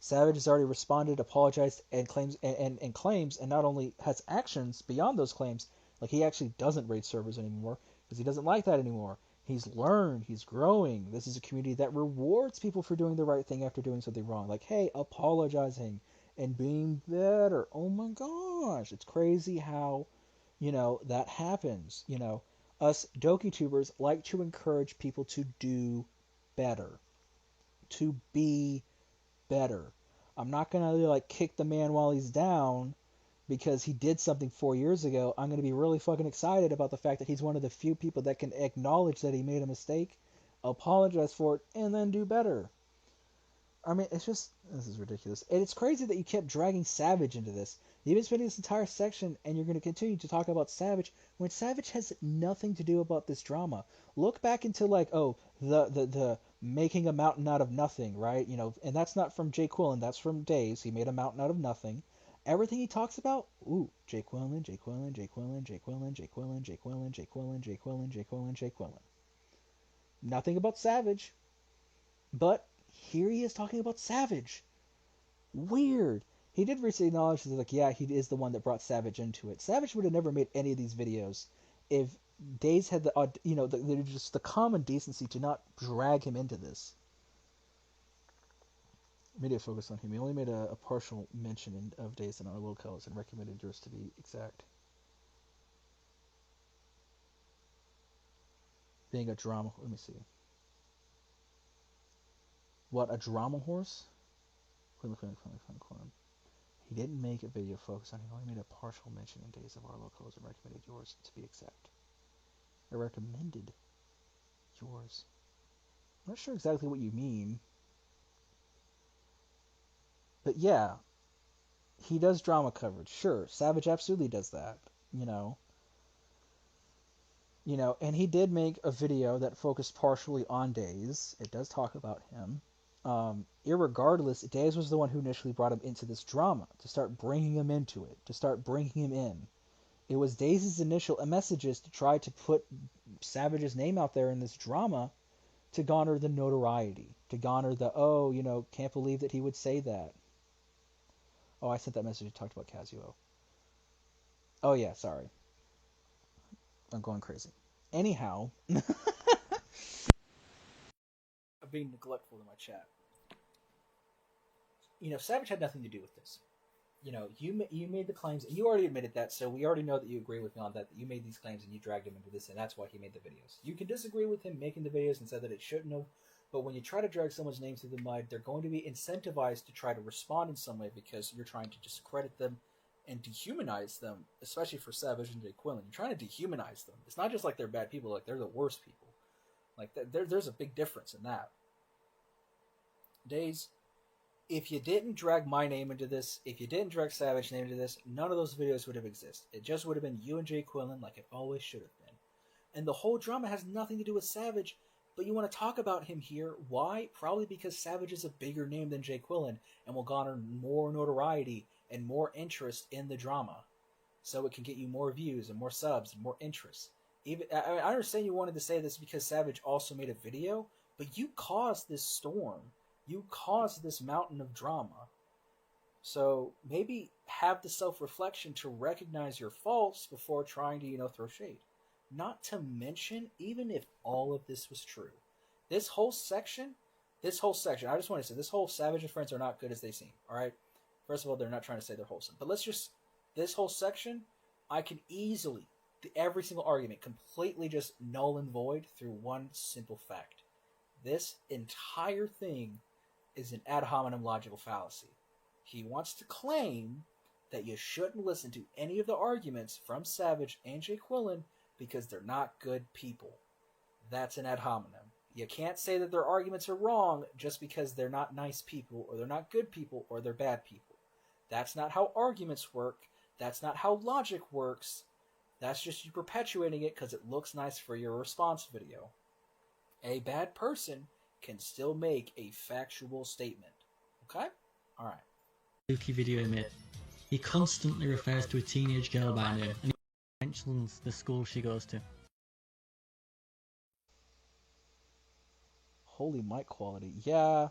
Savage has already responded, apologized, and claims, and not only has actions beyond those claims, like he actually doesn't raid servers anymore, because he doesn't like that anymore. He's learned, he's growing. This is a community that rewards people for doing the right thing after doing something wrong. Like, hey, apologizing and being better. Oh my gosh, it's crazy how, that happens. Us dokitubers like to encourage people to do better, to be better. I'm not gonna like kick the man while he's down because he did something 4 years ago. I'm gonna be really fucking excited about the fact that he's one of the few people that can acknowledge that he made a mistake, apologize for it, and then do better. I mean, this is ridiculous. And it's crazy that you kept dragging Savage into this. You've been spending this entire section, and you're going to continue to talk about Savage when Savage has nothing to do about this drama. Look back into, like, the making a mountain out of nothing, right? And that's not from Jay Quillen, that's from Daes. He made a mountain out of nothing. Everything he talks about, Jay Quillen, Jay Quillen, Jay Quillen, Jay Quillen, Jay Quillen, Jay Quillen, Jay Quillen, Jay Quillen, Jay Quillen, Jay Quillen. Nothing about Savage. But here he is talking about Savage. Weird. He did recently acknowledge that, like, yeah, he is the one that brought Savage into it. Savage would have never made any of these videos if Daes had just the common decency to not drag him into this. Media focused on him. He only made a partial mention of Daes in our locales and recommended yours to be exact. Being a drama. Let me see. What, a drama horse? He didn't make a video focused on him. He only made a partial mention in Daes of our locals and recommended yours to be exact. I recommended yours. I'm not sure exactly what you mean. But yeah, he does drama coverage. Sure, Savage absolutely does that. And he did make a video that focused partially on Daes. It does talk about him. Irregardless, Daes was the one who initially brought him into this drama, to start bringing him into it, to start bringing him in. It was Daes' initial messages to try to put Savage's name out there in this drama to garner the notoriety, to garner the, can't believe that he would say that. Oh, I sent that message and talked about Kazuo. Oh yeah, sorry. I'm going crazy. Anyhow, I'm being neglectful in my chat. Savage had nothing to do with this. You made the claims, and you already admitted that, so we already know that you agree with me on that you made these claims and you dragged him into this, and that's why he made the videos. You can disagree with him making the videos and say that it shouldn't have, but when you try to drag someone's name through the mud, they're going to be incentivized to try to respond in some way because you're trying to discredit them and dehumanize them, especially for Savage and Jay Quillen. You're trying to dehumanize them. It's not just like they're bad people, like they're the worst people. Like there's a big difference in that. Daes, if you didn't drag my name into this, if you didn't drag Savage's name into this, none of those videos would have existed. It just would have been you and Jay Quillen like it always should have been. And the whole drama has nothing to do with Savage, but you want to talk about him here. Why? Probably because Savage is a bigger name than Jay Quillen and will garner more notoriety and more interest in the drama. So it can get you more views and more subs and more interest. Even I understand you wanted to say this because Savage also made a video, but you caused this storm. You caused this mountain of drama. So maybe have the self-reflection to recognize your faults before trying to, throw shade. Not to mention, even if all of this was true, this whole section, I just want to say, this whole Savage and Friends are not good as they seem, all right? First of all, they're not trying to say they're wholesome. But this whole section, I can easily, every single argument, completely just null and void through one simple fact. This entire thing is an ad hominem logical fallacy. He wants to claim that you shouldn't listen to any of the arguments from Savage and Jay Quillen because they're not good people. That's an ad hominem. You can't say that their arguments are wrong just because they're not nice people, or they're not good people, or they're bad people. That's not how arguments work. That's not how logic works. That's just you perpetuating it because it looks nice for your response video. A bad person can still make a factual statement. Okay? Alright. Doki video he made. He constantly refers to a teenage girl by name, and he mentions the school she goes to. Holy mic quality. Yeah.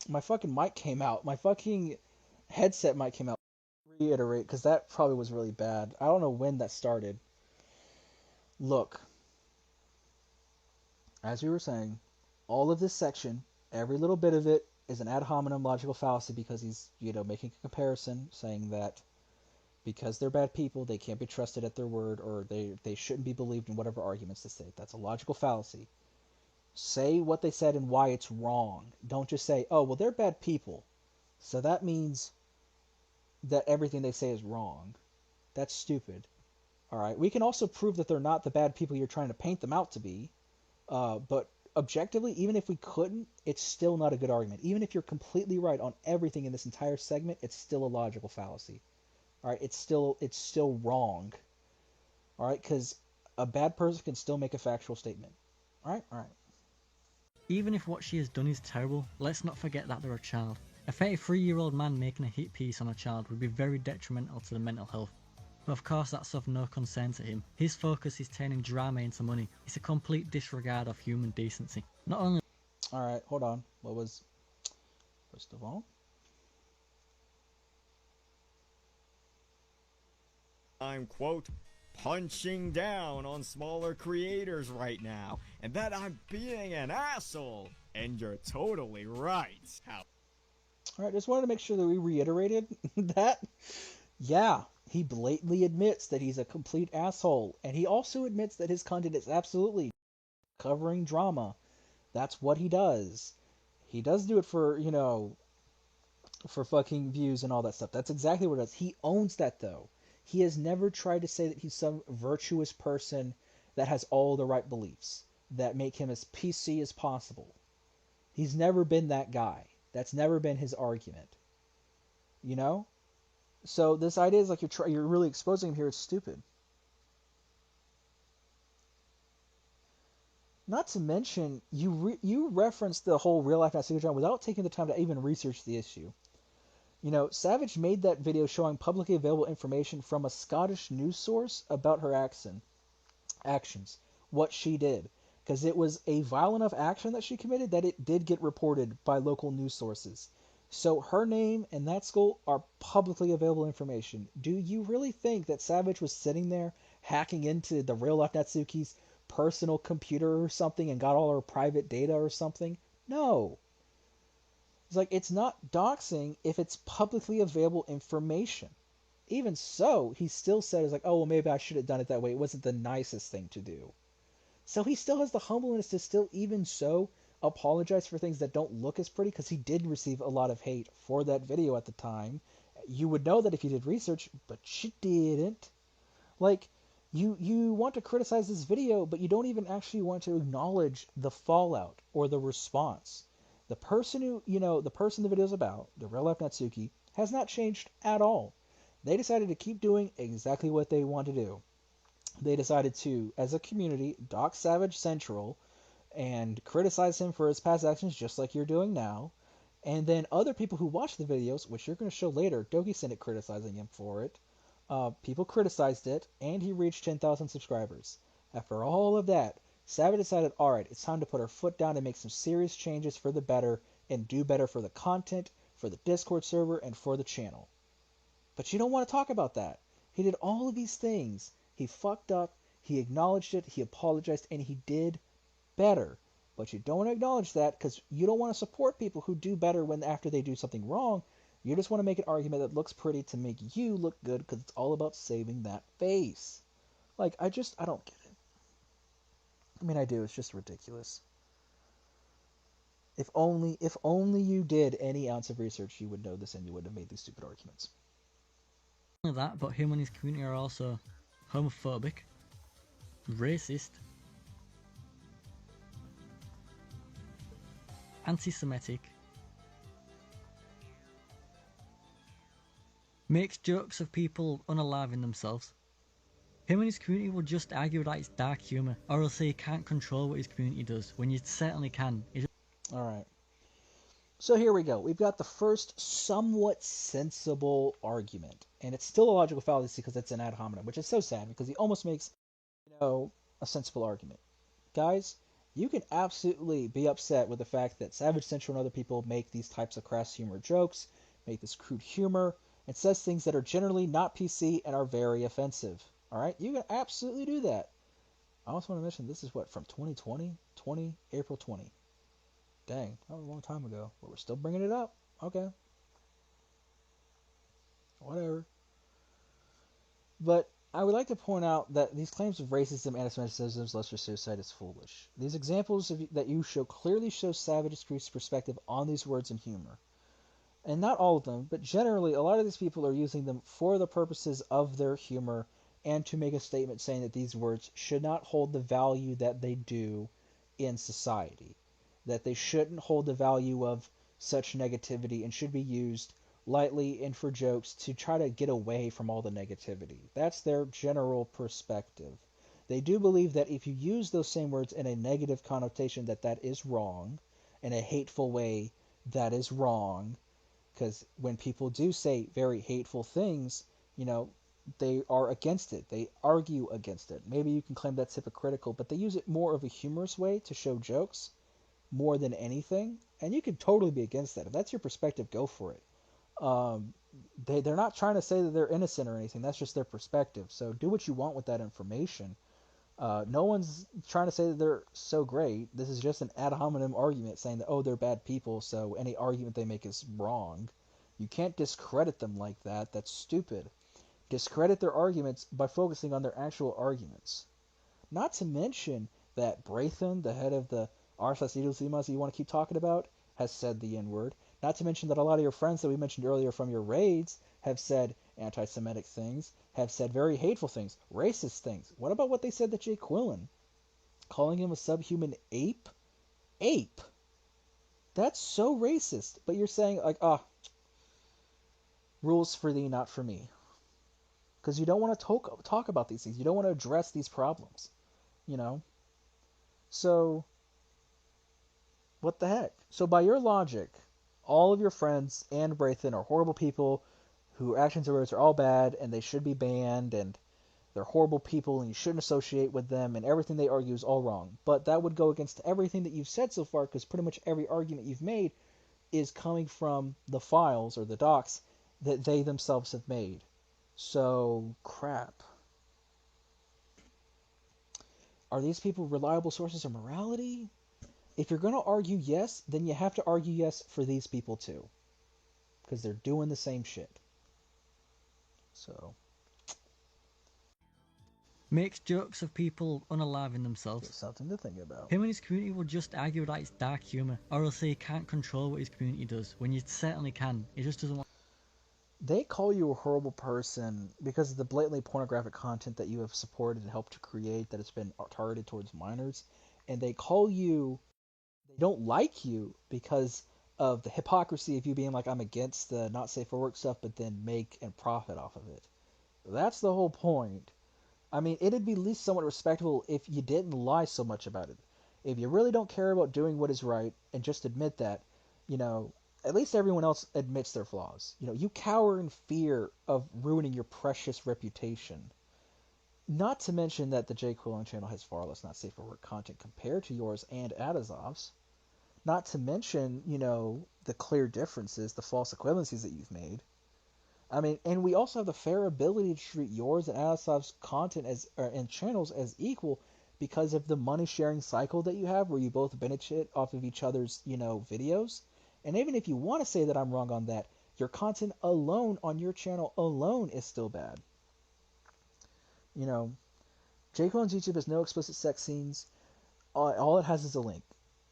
My fucking mic came out. My fucking headset mic came out. Reiterate, because that probably was really bad. I don't know when that started. Look. As we were saying, all of this section, every little bit of it, is an ad hominem logical fallacy because he's, making a comparison, saying that because they're bad people, they can't be trusted at their word, or they shouldn't be believed in whatever arguments they say. That's a logical fallacy. Say what they said and why it's wrong. Don't just say, oh, well, they're bad people, so that means that everything they say is wrong. That's stupid. Alright, we can also prove that they're not the bad people you're trying to paint them out to be, but objectively, even if we couldn't, it's still not a good argument. Even if you're completely right on everything in this entire segment, it's still a logical fallacy. Alright, it's still wrong. Alright, because a bad person can still make a factual statement. Alright. Even if what she has done is terrible, let's not forget that they're a child. A 33-year-old man making a hit piece on a child would be very detrimental to their mental health. But of course that's of no concern to him. His focus is turning drama into money. It's a complete disregard of human decency. Not only... Alright, hold on. What was... First of all... I'm, quote, punching down on smaller creators right now, and that I'm being an asshole. And you're totally right. Alright, just wanted to make sure that we reiterated that. Yeah, he blatantly admits that he's a complete asshole, and he also admits that his content is absolutely covering drama. That's what he does. He does do it for, for fucking views and all that stuff. That's exactly what it does. He owns that, though. He has never tried to say that he's some virtuous person that has all the right beliefs that make him as PC as possible. He's never been that guy. That's never been his argument. So this idea is like you're really exposing him here. It's stupid. Not to mention, you referenced the whole real life drama without taking the time to even research the issue. Savage made that video showing publicly available information from a Scottish news source about her actions, what she did, because it was a violent enough action that she committed that it did get reported by local news sources. So her name and that school are publicly available information. Do you really think that Savage was sitting there hacking into the real life Natsuki's personal computer or something and got all her private data or something? No. It's like, it's not doxing if it's publicly available information. Even so, he still said, oh, well, maybe I should have done it that way. It wasn't the nicest thing to do. So he still has the humbleness to still, even so, apologize for things that don't look as pretty, because he did receive a lot of hate for that video at the time. You would know that if you did research, but you didn't. Like, you want to criticize this video, but you don't even actually want to acknowledge the fallout or the response. The person the person the video's about, the real life Natsuki, has not changed at all. They decided to keep doing exactly what they want to do. They decided to, as a community, dock Savage Central and criticize him for his past actions just like you're doing now. And then other people who watch the videos, which you're going to show later, Doki sent it criticizing him for it. People criticized it, and he reached 10,000 subscribers. After all of that, Savage decided, alright, it's time to put our foot down and make some serious changes for the better, and do better for the content, for the Discord server, and for the channel. But you don't want to talk about that. He did all of these things. He fucked up, he acknowledged it, he apologized, and he did better. But you don't acknowledge that because you don't want to support people who do better when after they do something wrong. You just want to make an argument that looks pretty to make you look good because it's all about saving that face. Like, I don't get it. I mean, I do. It's just ridiculous. If only you did any ounce of research, you would know this and you wouldn't have made these stupid arguments. Not only that, but him and his community are also homophobic, racist, anti-Semitic, makes jokes of people unaliving themselves. Him and his community will just argue that it's dark humour, or else say he can't control what his community does, when you certainly can. Alright. So here we go. We've got the first somewhat sensible argument. And it's still a logical fallacy because it's an ad hominem, which is so sad because he almost makes, a sensible argument. Guys, you can absolutely be upset with the fact that Savage Central and other people make these types of crass humor jokes, make this crude humor, and says things that are generally not PC and are very offensive. Alright? You can absolutely do that. I also want to mention this is from 2020? April 20. Dang, that was a long time ago, but we're still bringing it up. Okay. Whatever. But I would like to point out that these claims of racism, anti-Semitism, lesser suicide is foolish. These examples that you show clearly show Savage's perspective on these words and humor. And not all of them, but generally a lot of these people are using them for the purposes of their humor and to make a statement saying that these words should not hold the value that they do in society. That they shouldn't hold the value of such negativity and should be used lightly and for jokes to try to get away from all the negativity. That's their general perspective. They do believe that if you use those same words in a negative connotation, that is wrong. In a hateful way, that is wrong. Because when people do say very hateful things, they are against it. They argue against it. Maybe you can claim that's hypocritical, but they use it more of a humorous way to show jokes more than anything. And you can totally be against that. If that's your perspective, go for it. They're not trying to say that they're innocent or anything. That's just their perspective. So do what you want with that information. No one's trying to say that they're so great. This is just an ad hominem argument saying that, they're bad people, so any argument they make is wrong. You can't discredit them like that. That's stupid. Discredit their arguments by focusing on their actual arguments. Not to mention that Braithen, the head of the r/elitism you want to keep talking about, has said the N-word. Not to mention that a lot of your friends that we mentioned earlier from your raids have said anti-Semitic things, have said very hateful things, racist things. What about what they said to Jay Quillen? Calling him a subhuman ape? Ape! That's so racist. But you're saying, rules for thee, not for me. Because you don't want to talk about these things. You don't want to address these problems. So, what the heck? So by your logic, all of your friends and Braithen are horrible people whose actions and words are all bad and they should be banned and they're horrible people and you shouldn't associate with them and everything they argue is all wrong. But that would go against everything that you've said so far because pretty much every argument you've made is coming from the files or the docs that they themselves have made. So, crap. Are these people reliable sources of morality? If you're going to argue yes, then you have to argue yes for these people too. Because they're doing the same shit. So. Makes jokes of people unaliving themselves. It's something to think about. Him and his community will just argue that it's dark humour, or else say he can't control what his community does, when you certainly can. He just doesn't want. they call you a horrible person because of the blatantly pornographic content that you have supported and helped to create that has been targeted towards minors. And they don't like you because of the hypocrisy of you being like, I'm against the not safe for work stuff, but then make and profit off of it. That's the whole point. I mean, it'd be at least somewhat respectable if you didn't lie so much about it. If you really don't care about doing what is right and just admit that, you know, at least everyone else admits their flaws. You know, you cower in fear of ruining your precious reputation. Not to mention that the J. Quillen channel has far less not safe for work content compared to yours and Adazov's. Not to mention, you know, the clear differences, the false equivalencies that you've made. I mean, and we also have the fair ability to treat yours and Adasov's content and channels as equal because of the money sharing cycle that you have where you both benefit off of each other's, you know, videos. And even if you want to say that I'm wrong on that, your content alone on your channel alone is still bad. You know, J. Cohen's YouTube has no explicit sex scenes. All it has is a link.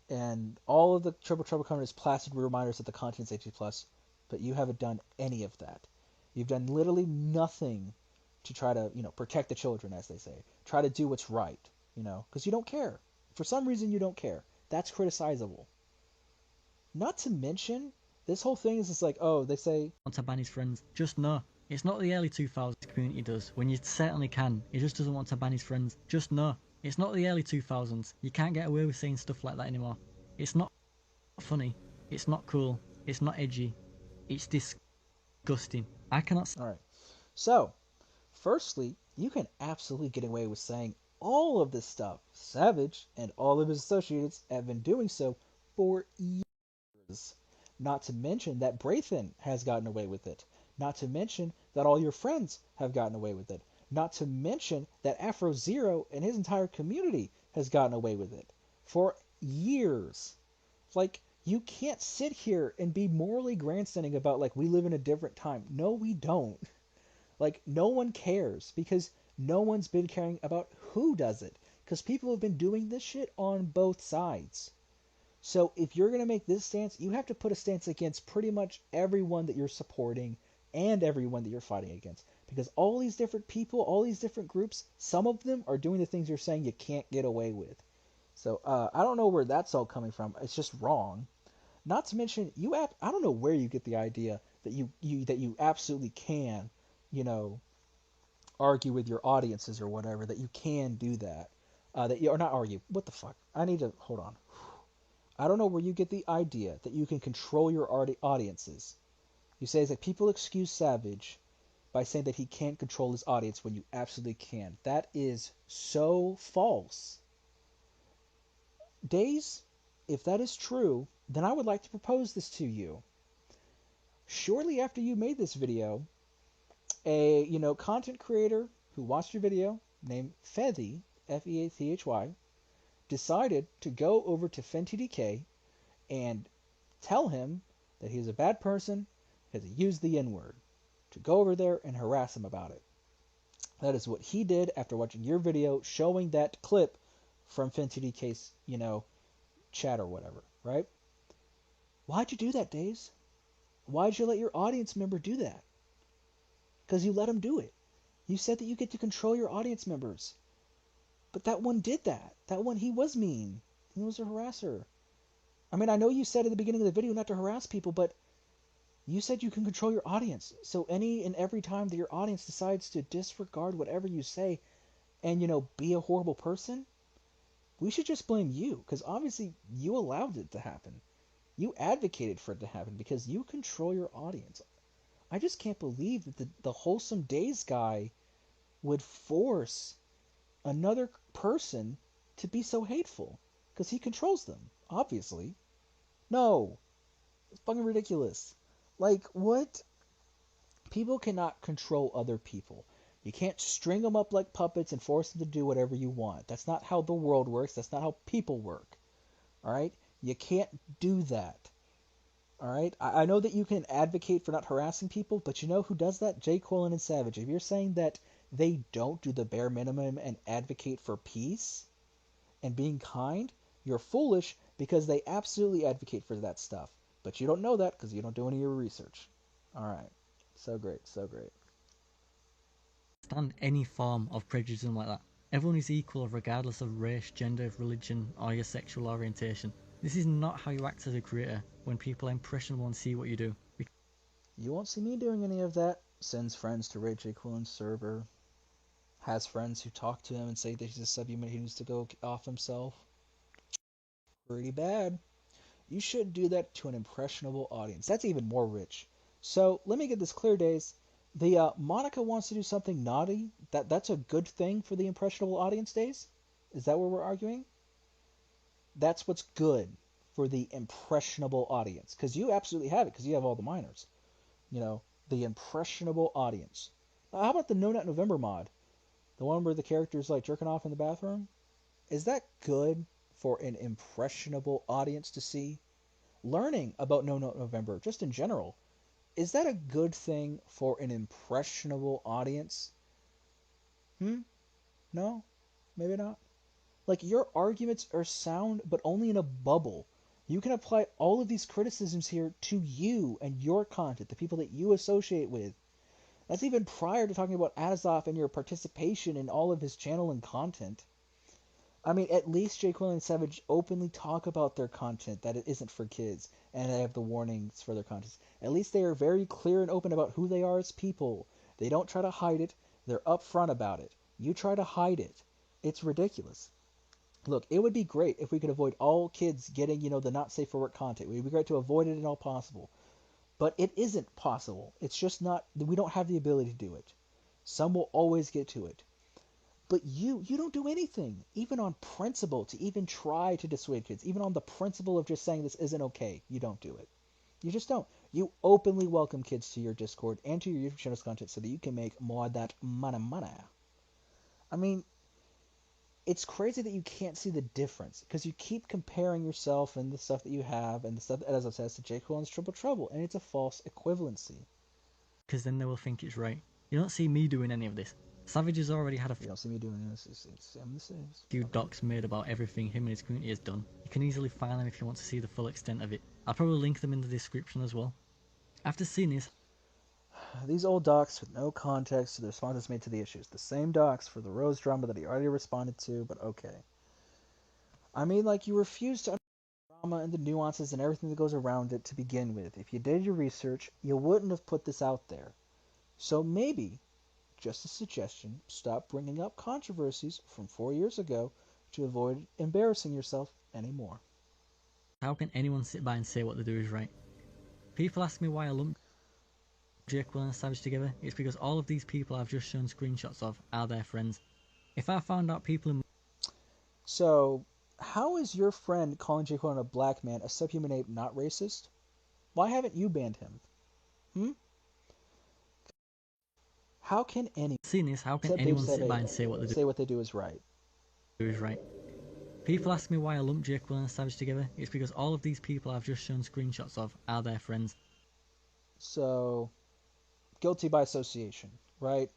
And all of the Triple Trouble content is placid reminders that the content is 18+, but you haven't done any of that. You've done literally nothing to try to, you know, protect the children, as they say. Try to do what's right, you know, because you don't care. For some reason, you don't care. That's criticizable. Not to mention, this whole thing is just like, oh, they say... Want to ban his friends. Just know, it's not the early 2000s community does, when you certainly can. He just doesn't want to ban his friends. Just know, it's not the early 2000s. You can't get away with saying stuff like that anymore. It's not funny. It's not cool. It's not edgy. It's disgusting. I cannot... Alright. So, firstly, you can absolutely get away with saying all of this stuff. Savage and all of his associates have been doing so for years. Not to mention that Braithen has gotten away with it. Not to mention that all your friends have gotten away with it. Not to mention that Afro Zero and his entire community has gotten away with it. For years. Like, you can't sit here and be morally grandstanding about, like, we live in a different time. No, we don't. Like, no one cares because no one's been caring about who does it. Because people have been doing this shit on both sides. So if you're going to make this stance, you have to put a stance against pretty much everyone that you're supporting and everyone that you're fighting against. Because all these different people, all these different groups, some of them are doing the things you're saying you can't get away with. So I don't know where that's all coming from. It's just wrong. Not to mention, I don't know where you get the idea that you absolutely can, you know, argue with your audiences or whatever, that you can do that. Or not argue. What the fuck? I need to hold on. I don't know where you get the idea that you can control your audiences. You say it's like people excuse Savage by saying that he can't control his audience when you absolutely can. That is so false. Daes, if that is true, then I would like to propose this to you. Shortly after you made this video, a content creator who watched your video named Fethy, F-E-A-T-H-Y, decided to go over to FentyDK and tell him that he's a bad person because he used the N-word, to go over there and harass him about it. That is what he did after watching your video showing that clip from FentyDK's, chat or whatever, right? Why'd you do that, Daes? Why'd you let your audience member do that? Because you let him do it. You said that you get to control your audience members. But that one did that. That one, he was mean. He was a harasser. I mean, I know you said at the beginning of the video not to harass people, but you said you can control your audience. So any and every time that your audience decides to disregard whatever you say and, be a horrible person, we should just blame you, because obviously you allowed it to happen. You advocated for it to happen because you control your audience. I just can't believe that the Wholesome Days guy would force another person to be so hateful, because he controls them, obviously. No. It's fucking ridiculous. Like, what? People cannot control other people. You can't string them up like puppets and force them to do whatever you want. That's not how the world works. That's not how people work. Alright? You can't do that. Alright? I know that you can advocate for not harassing people, but you know who does that? J. Quillen and Savage. If you're saying that they don't do the bare minimum and advocate for peace and being kind, you're foolish, because they absolutely advocate for that stuff. But you don't know that because you don't do any of your research. Alright. So great, so great. Stand any form of prejudice like that. Everyone is equal regardless of race, gender, religion, or your sexual orientation. This is not how you act as a creator when people are impressionable and see what you do. You won't see me doing any of that. Sends friends to Ray J. Quillen's server. Has friends who talk to him and say that he's a subhuman who needs to go off himself. Pretty bad. You shouldn't do that to an impressionable audience. That's even more rich. So let me get this clear, Days. The Monica wants to do something naughty. That's a good thing for the impressionable audience, Days? Is that where we're arguing? That's what's good for the impressionable audience. Because you absolutely have it, because you have all the minors. You know, the impressionable audience. Now, how about the No Nut November mod? The one where the character's like jerking off in the bathroom? Is that good for an impressionable audience to see? Learning about No Nut November, just in general, is that a good thing for an impressionable audience? No? Maybe not? Like, your arguments are sound, but only in a bubble. You can apply all of these criticisms here to you and your content, the people that you associate with. That's even prior to talking about Azoff and your participation in all of his channel and content. I mean, at least J. Quillen and Savage openly talk about their content, that it isn't for kids, and they have the warnings for their content. At least they are very clear and open about who they are as people. They don't try to hide it. They're upfront about it. You try to hide it. It's ridiculous. Look, it would be great if we could avoid all kids getting, the not safe for work content. It would be great to avoid it in all possible. But it isn't possible. It's just not, we don't have the ability to do it. Some will always get to it. But you don't do anything, even on principle, to even try to dissuade kids. Even on the principle of just saying this isn't okay, you don't do it. You just don't. You openly welcome kids to your Discord and to your YouTube channel's content so that you can make more of that money. I mean, it's crazy that you can't see the difference, because you keep comparing yourself and the stuff that you have and the stuff that Ezra says to J. Quillen's Triple Trouble, and it's a false equivalency. Because then they will think it's right. You don't see me doing any of this. Savage has already had a You don't see me doing this. I'm the same. few docs made about everything him and his community has done. You can easily find them if you want to see the full extent of it. I'll probably link them in the description as well. After seeing this, These old docs with no context to the responses made to the issues. The same docs for the Rose drama that he already responded to, but okay. I mean, like, you refuse to understand the drama and the nuances and everything that goes around it to begin with. If you did your research, you wouldn't have put this out there. So maybe, just a suggestion, stop bringing up controversies from 4 years ago to avoid embarrassing yourself anymore. how can anyone sit by and say what they do is right? People ask me why I lump J. Quillen and Savage together. It's because all of these people I've just shown screenshots of are their friends. If I found out people in So, how is your friend calling J. Quillen a black man, a subhuman ape, not racist? Why haven't you banned him? How can anyone seeing this, how can anyone sit by and say what they do is right? is right? People ask me why I lump J. Quillen and Savage together. It's because all of these people I've just shown screenshots of are their friends. So, guilty by association, right?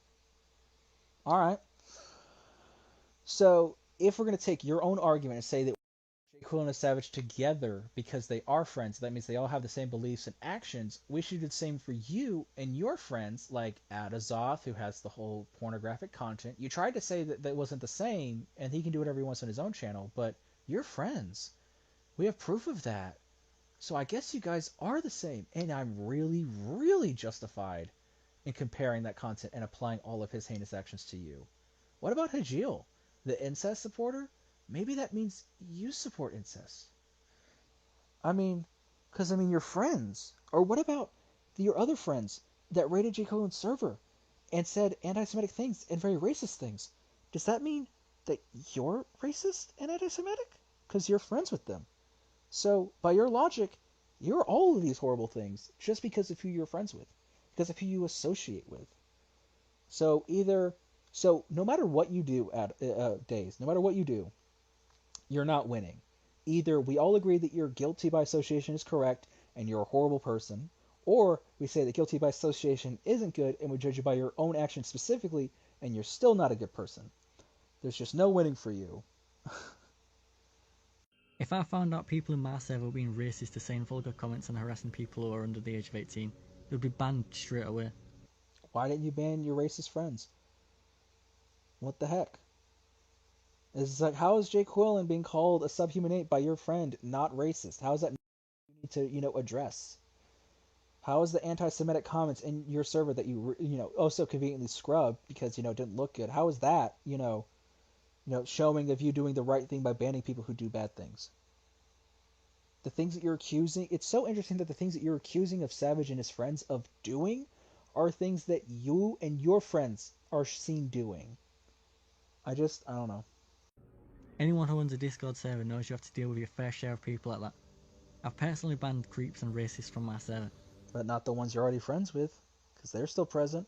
Alright. So, if we're going to take your own argument and say that J. Quillen and Savage together because they are friends, that means they all have the same beliefs and actions, we should do the same for you and your friends, like Adazoth, who has the whole pornographic content. You tried to say that that wasn't the same, and he can do whatever he wants on his own channel, but you're friends. We have proof of that. So I guess you guys are the same, and I'm really, really justified in comparing that content and applying all of his heinous actions to you. What about Hajil, the incest supporter? Maybe that means you support incest. Because you're friends. Or what about your other friends that raided J. Quillen's server and said anti-Semitic things and very racist things? Does that mean that you're racist and anti-Semitic? Because you're friends with them. So, by your logic, you're all of these horrible things just because of who you're friends with, because of who you associate with. So, no matter what you do, Days, no matter what you do, you're not winning. Either we all agree that you're guilty by association is correct and you're a horrible person, or we say that guilty by association isn't good and we judge you by your own actions specifically and you're still not a good person. There's just no winning for you. If I found out people in my server were being racist to saying vulgar comments and harassing people who are under the age of 18, they would be banned straight away. Why didn't you ban your racist friends? What the heck? It's like, how is Jay Quillen being called a subhuman ape by your friend not racist? How is that you need to, address? How is the anti-Semitic comments in your server that you, also conveniently scrubbed because, didn't look good? How is that, showing of you doing the right thing by banning people who do bad things? The things that you're accusing, it's so interesting that the things that you're accusing of Savage and his friends of doing are things that you and your friends are seen doing. I don't know. Anyone who runs a Discord server knows you have to deal with your fair share of people like that. I've personally banned creeps and racists from my server. But not the ones you're already friends with, because they're still present.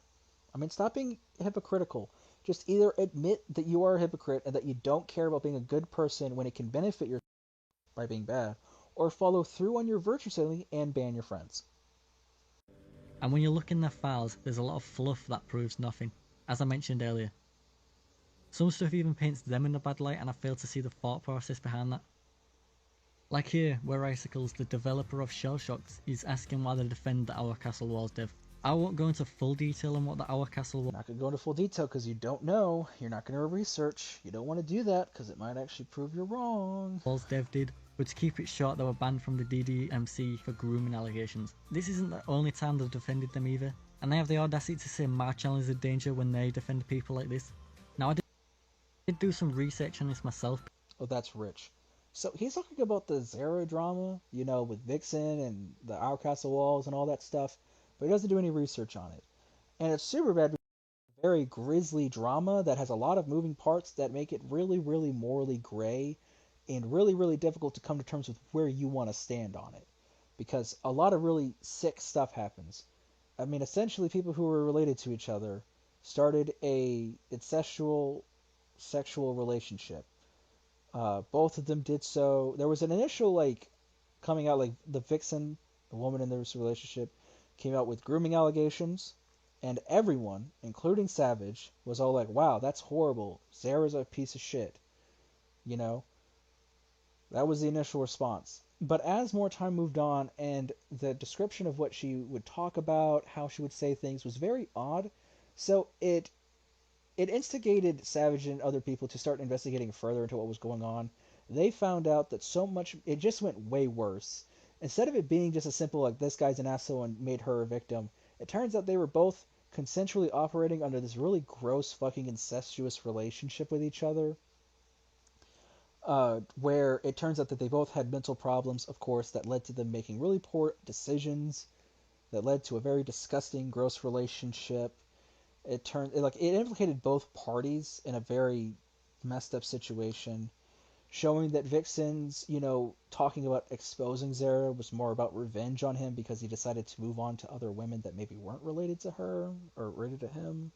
I mean, stop being hypocritical. Just either admit that you are a hypocrite and that you don't care about being a good person when it can benefit your by being bad, or follow through on your virtue signaling and ban your friends. And when you look in their files, there's a lot of fluff that proves nothing, as I mentioned earlier. Some stuff even paints them in a bad light, and I fail to see the thought process behind that. Like here, where Icicles, the developer of Shell Shocks, is asking why they defend the Our Castle Walls dev. I won't go into full detail on what the Our Castle Walls... You're not going to go into full detail because you don't know. You're not going to research. You don't want to do that because it might actually prove you're wrong. Walls dev did, but to keep it short, they were banned from the DDMC for grooming allegations. This isn't the only time they've defended them either, and they have the audacity to say my channel is a danger when they defend people like this. Now I did do some research on this myself. Oh, that's rich. So he's talking about the Zara drama, with Vixen and the Our Castle Walls and all that stuff, but he doesn't do any research on it. And it's super bad because it's a very grisly drama that has a lot of moving parts that make it really, really morally gray and really, really difficult to come to terms with where you want to stand on it. Because a lot of really sick stuff happens. I mean, essentially people who were related to each other started a incestual sexual relationship. Both of them did so. There was an initial, coming out, the Vixen, the woman in this relationship, came out with grooming allegations, and everyone, including Savage, was all like, wow, that's horrible. Zara's a piece of shit. That was the initial response. But as more time moved on, and the description of what she would talk about, how she would say things, was very odd, so it instigated Savage and other people to start investigating further into what was going on. They found out that it just went way worse. Instead of it being just a simple, this guy's an asshole and made her a victim, it turns out they were both consensually operating under this really gross fucking incestuous relationship with each other. Where it turns out that they both had mental problems, of course, that led to them making really poor decisions, that led to a very disgusting, gross relationship. It implicated both parties in a very messed up situation, showing that Vixen's, talking about exposing Zara was more about revenge on him because he decided to move on to other women that maybe weren't related to her or related to him,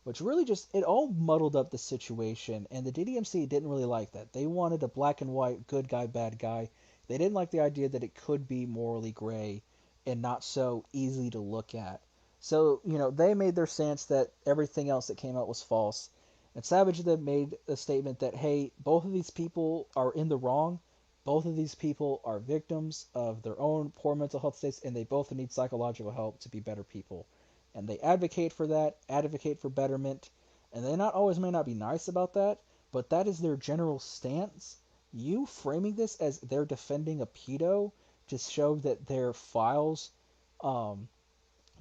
which really it all muddled up the situation, and the DDMC didn't really like that. They wanted a black and white, good guy, bad guy. They didn't like the idea that it could be morally gray and not so easy to look at. So, they made their stance that everything else that came out was false. And Savage then made a statement that, hey, both of these people are in the wrong. Both of these people are victims of their own poor mental health states, and they both need psychological help to be better people. And they advocate for that, advocate for betterment, and they may not be nice about that, but that is their general stance. You framing this as they're defending a pedo to show that their files,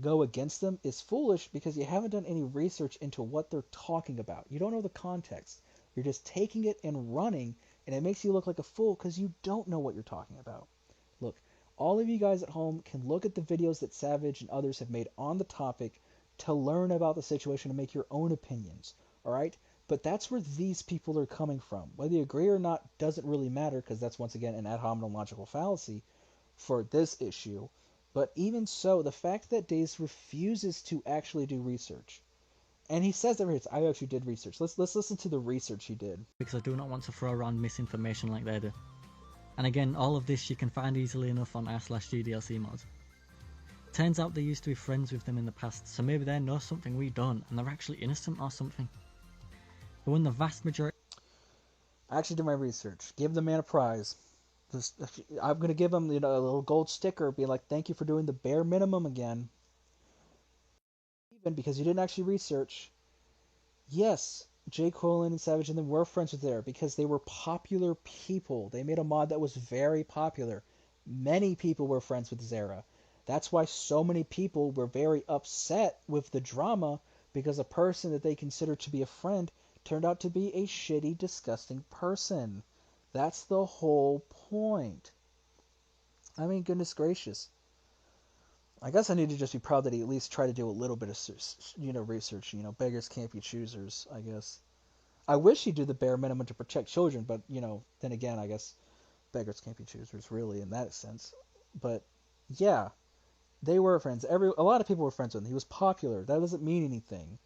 go against them is foolish because you haven't done any research into what they're talking about. You don't know the context. You're just taking it and running, and it makes you look like a fool because you don't know what you're talking about. Look, all of you guys at home can look at the videos that Savage and others have made on the topic to learn about the situation and make your own opinions, alright? But that's where these people are coming from. Whether you agree or not doesn't really matter because that's, once again, an ad hominem logical fallacy for this issue. But even so, the fact that Daes refuses to actually do research, and he says that I actually did research. Let's listen to the research he did. Because I do not want to throw around misinformation like they do. And again, all of this you can find easily enough on r/GDLC mods. Turns out they used to be friends with them in the past, so maybe they know something we don't, and they're actually innocent or something. But when the vast majority... I actually did my research. Give the man a prize. I'm going to give him, a little gold sticker, being like, thank you for doing the bare minimum again. because you didn't actually research, yes, Jay Quillen and Savage and them were friends with Zara because they were popular people. They made a mod that was very popular. Many people were friends with Zara. That's why so many people were very upset with the drama, because a person that they considered to be a friend turned out to be a shitty, disgusting person. That's the whole point. I mean, goodness gracious. I guess I need to just be proud that he at least tried to do a little bit of, research. Beggars can't be choosers, I guess. I wish he'd do the bare minimum to protect children, but, then again, I guess beggars can't be choosers, really, in that sense. But, yeah, they were friends. A lot of people were friends with him. He was popular. That doesn't mean anything.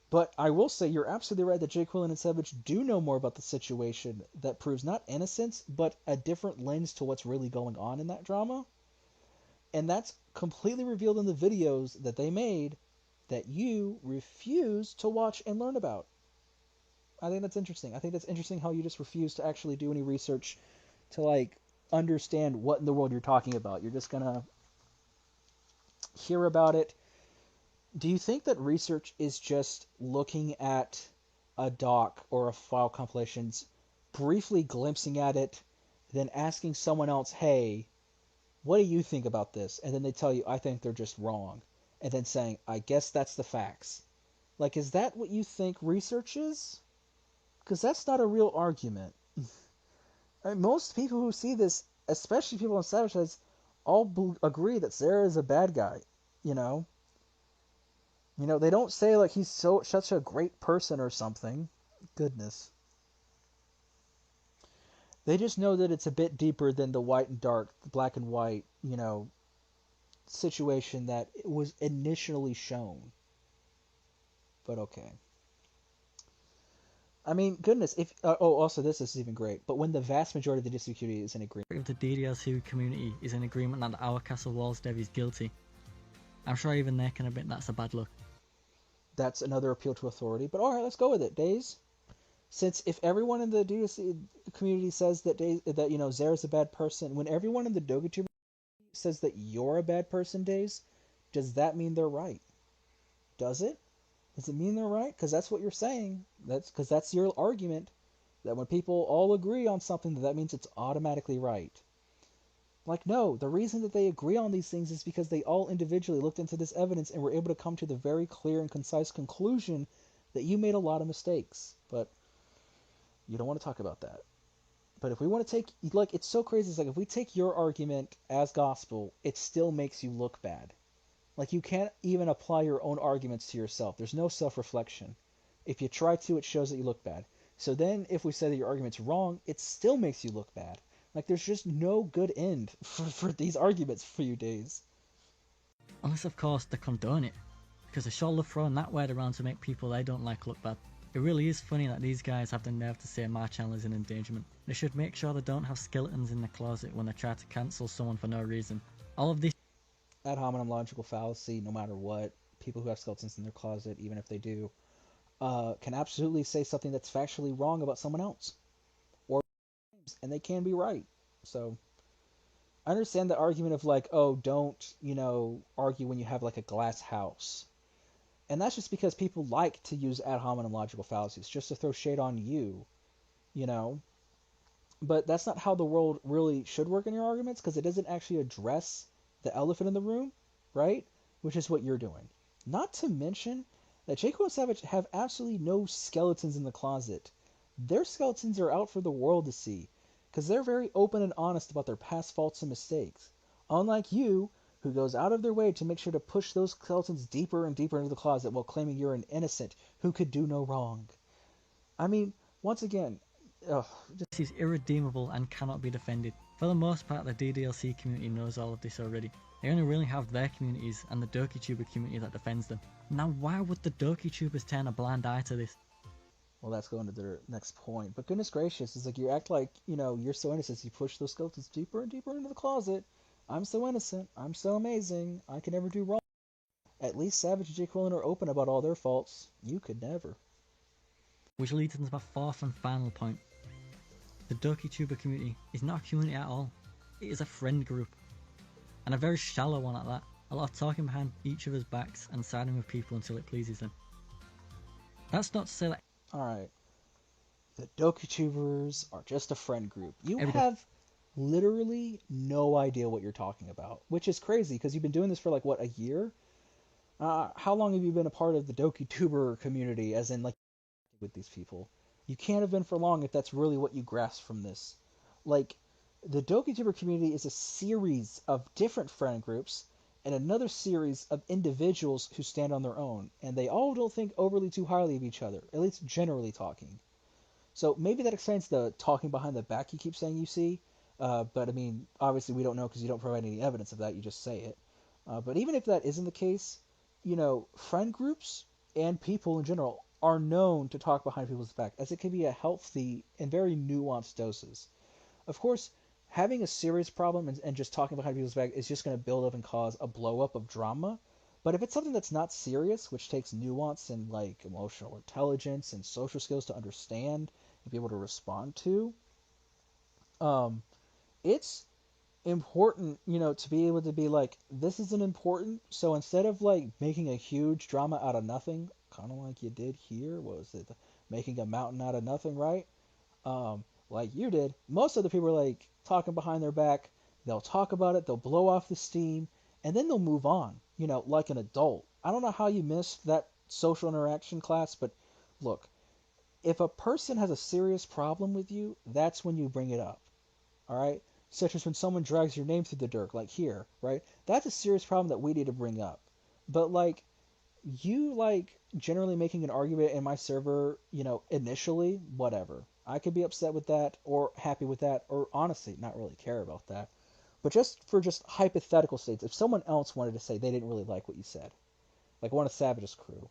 But I will say you're absolutely right that Jay Quillen and Savage do know more about the situation that proves not innocence, but a different lens to what's really going on in that drama. And that's completely revealed in the videos that they made that you refuse to watch and learn about. I think that's interesting. I think that's interesting how you just refuse to actually do any research to, understand what in the world you're talking about. You're just gonna hear about it. Do you think that research is just looking at a doc or a file compilations, briefly glimpsing at it, then asking someone else, hey, what do you think about this? And then they tell you, I think they're just wrong. And then saying, I guess that's the facts. Is that what you think research is? Because that's not a real argument. Most people who see this, especially people on Savage Heads, all agree that Zara is a bad guy, they don't say, he's such a great person or something. Goodness. They just know that it's a bit deeper than the white and dark, the black and white, situation that was initially shown. But okay. I mean, goodness, if... also, this is even great. But when the vast majority of the DC community is in agreement... If the DDLC community is in agreement that our Castle Walls dev is guilty, I'm sure even they can admit that's a bad look. That's another appeal to authority. But alright, let's go with it, Daes. Since if everyone in the DDLC community says that Zara's a bad person, when everyone in the dokituber says that you're a bad person, Daes, does that mean they're right? Does it? Does it mean they're right? Because that's what you're saying. That's your argument. That when people all agree on something, that means it's automatically right. No, the reason that they agree on these things is because they all individually looked into this evidence and were able to come to the very clear and concise conclusion that you made a lot of mistakes. But you don't want to talk about that. But if we want to take... it's so crazy. It's if we take your argument as gospel, it still makes you look bad. You can't even apply your own arguments to yourself. There's no self-reflection. If you try to, it shows that you look bad. So then, if we say that your argument's wrong, it still makes you look bad. There's just no good end for these arguments for you, Daes. Unless, of course, they condone it. Because they sure love throwing that word around to make people they don't like look bad. It really is funny that these guys have the nerve to say my channel is in endangerment. They should make sure they don't have skeletons in the closet when they try to cancel someone for no reason. All of this ad hominem logical fallacy, no matter what. People who have skeletons in their closet, even if they do, can absolutely say something that's factually wrong about someone else. And they can be right. So I understand the argument of oh, don't, argue when you have a glass house. And that's just because people like to use ad hominem logical fallacies just to throw shade on you, But that's not how the world really should work in your arguments, because it doesn't actually address the elephant in the room, right? Which is what you're doing. Not to mention that Jacob and Savage have absolutely no skeletons in the closet. Their skeletons are out for the world to see, because they're very open and honest about their past faults and mistakes. Unlike you, who goes out of their way to make sure to push those skeletons deeper and deeper into the closet while claiming you're an innocent who could do no wrong. I mean, once again, this is irredeemable and cannot be defended. For the most part, the DDLC community knows all of this already. They only really have their communities and the dokituber community that defends them. Now why would the dokitubers turn a blind eye to this? Well, that's going to their next point. But goodness gracious, it's you act like, you're so innocent. You push those skeletons deeper and deeper into the closet. I'm so innocent. I'm so amazing. I can never do wrong. At least Savage and J. Quillen are open about all their faults. You could never. Which leads into my fourth and final point. The dokituber community is not a community at all. It is a friend group. And a very shallow one at that. A lot of talking behind each other's backs and siding with people until it pleases them. That's not to say that Alright. The dokitubers are just a friend group. You Every- have literally no idea what you're talking about, which is crazy because you've been doing this for like, what, a year? How long have you been a part of the dokituber community, as in, like, with these people? You can't have been for long if that's really what you grasp from this. Like, the dokituber community is a series of different friend groups and another series of individuals who stand on their own, and they all don't think overly too highly of each other, at least generally talking. So maybe that explains the talking behind the back you keep saying you see, but I mean, obviously we don't know because you don't provide any evidence of that, you just say it. But even if that isn't the case, you know, friend groups and people in general are known to talk behind people's back, as it can be a healthy and very nuanced doses. Of course, having a serious problem and just talking behind people's back is just going to build up and cause a blow up of drama. But if it's something that's not serious, which takes nuance and like emotional intelligence and social skills to understand and be able to respond to, it's important, you know, to be able to be like, this isn't important. So instead of like making a huge drama out of nothing, kind of like you did here, what was it, making a mountain out of nothing, right? Like you did, most of the people are like talking behind their back. They'll talk about it, they'll blow off the steam, and then they'll move on, you know, like an adult. I don't know how you missed that social interaction class, but look, if a person has a serious problem with you, that's when you bring it up, all right? Such as when someone drags your name through the dirt, like here, right? That's a serious problem that we need to bring up. But like, you like generally making an argument in my server, you know, initially, whatever. I could be upset with that or happy with that or honestly not really care about that. But just for just hypothetical states, if someone else wanted to say they didn't really like what you said, like one of Savage's crew,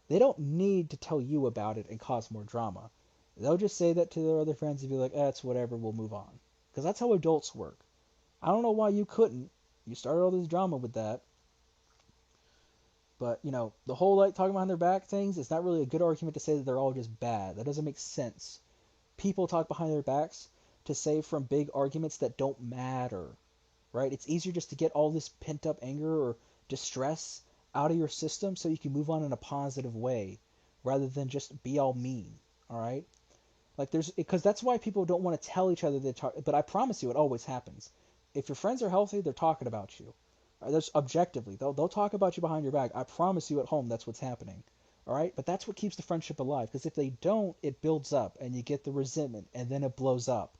they don't need to tell you about it and cause more drama. They'll just say that to their other friends and be like, it's whatever, we'll move on. Because that's how adults work. I don't know why you couldn't. You started all this drama with that. But, you know, the whole like talking behind their back things is not really a good argument to say that they're all just bad. That doesn't make sense. People talk behind their backs to save from big arguments that don't matter, right? It's easier just to get all this pent up anger or distress out of your system so you can move on in a positive way rather than just be all mean, all right? Like because that's why people don't want to tell each other they talk, but I promise you it always happens. If your friends are healthy, they're talking about you. There's objectively, they'll talk about you behind your back. I promise you at home that's what's happening. All right? But that's what keeps the friendship alive, because if they don't, it builds up and you get the resentment and then it blows up.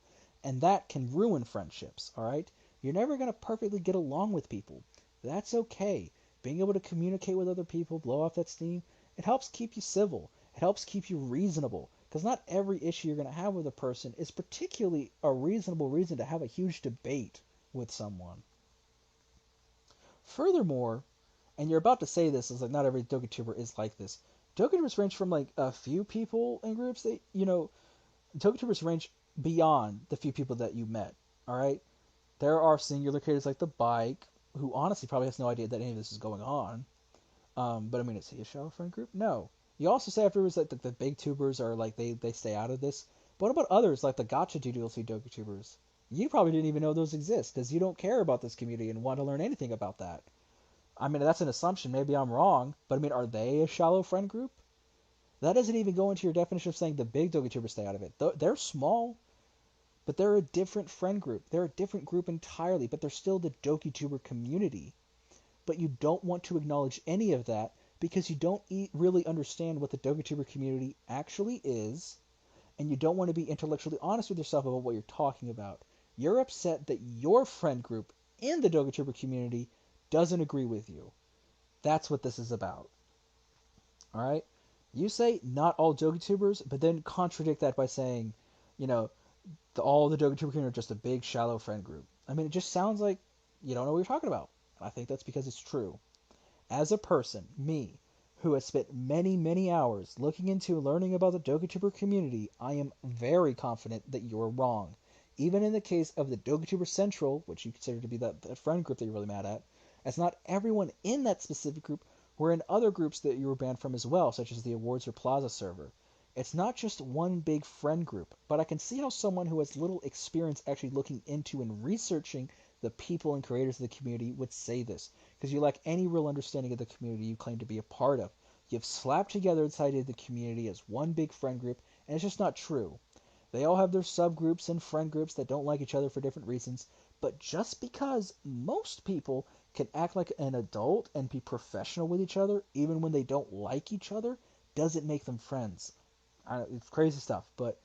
And that can ruin friendships, all right? You're never going to perfectly get along with people. That's okay. Being able to communicate with other people, blow off that steam, it helps keep you civil. It helps keep you reasonable, because not every issue you're going to have with a person is particularly a reasonable reason to have a huge debate with someone. Furthermore, and you're about to say this, is like not every dokituber is like this. Dokitubers range from like a few people in groups. That, you know, dokitubers range beyond the few people that you met. All right, there are singular creators like the Bike, who honestly probably has no idea that any of this is going on. But I mean, is he a shallow friend group? No. You also say afterwards that the big tubers are like they stay out of this. But what about others like the Gotcha DLC dokitubers? You probably didn't even know those exist because you don't care about this community and want to learn anything about that. I mean, that's an assumption. Maybe I'm wrong. But I mean, are they a shallow friend group? That doesn't even go into your definition of saying the big dokitubers stay out of it. They're small, but they're a different friend group. They're a different group entirely, but they're still the dokituber community. But you don't want to acknowledge any of that because you don't really understand what the dokituber community actually is, and you don't want to be intellectually honest with yourself about what you're talking about. You're upset that your friend group in the dokituber community doesn't agree with you. That's what this is about. All right? You say not all dokitubers, but then contradict that by saying, you know, all the dokituber community are just a big, shallow friend group. I mean, it just sounds like you don't know what you're talking about. And I think that's because it's true. As a person, me, who has spent many, many hours looking into and learning about the dokituber community, I am very confident that you're wrong. Even in the case of the Dokituber Central, which you consider to be that friend group that you're really mad at, as not everyone in that specific group were in other groups that you were banned from as well, such as the Awards or Plaza server. It's not just one big friend group, but I can see how someone who has little experience actually looking into and researching the people and creators of the community would say this, because you lack any real understanding of the community you claim to be a part of. You've slapped together the idea of the community as one big friend group, and it's just not true. They all have their subgroups and friend groups that don't like each other for different reasons, but just because most people can act like an adult and be professional with each other, even when they don't like each other, doesn't make them friends. It's crazy stuff, but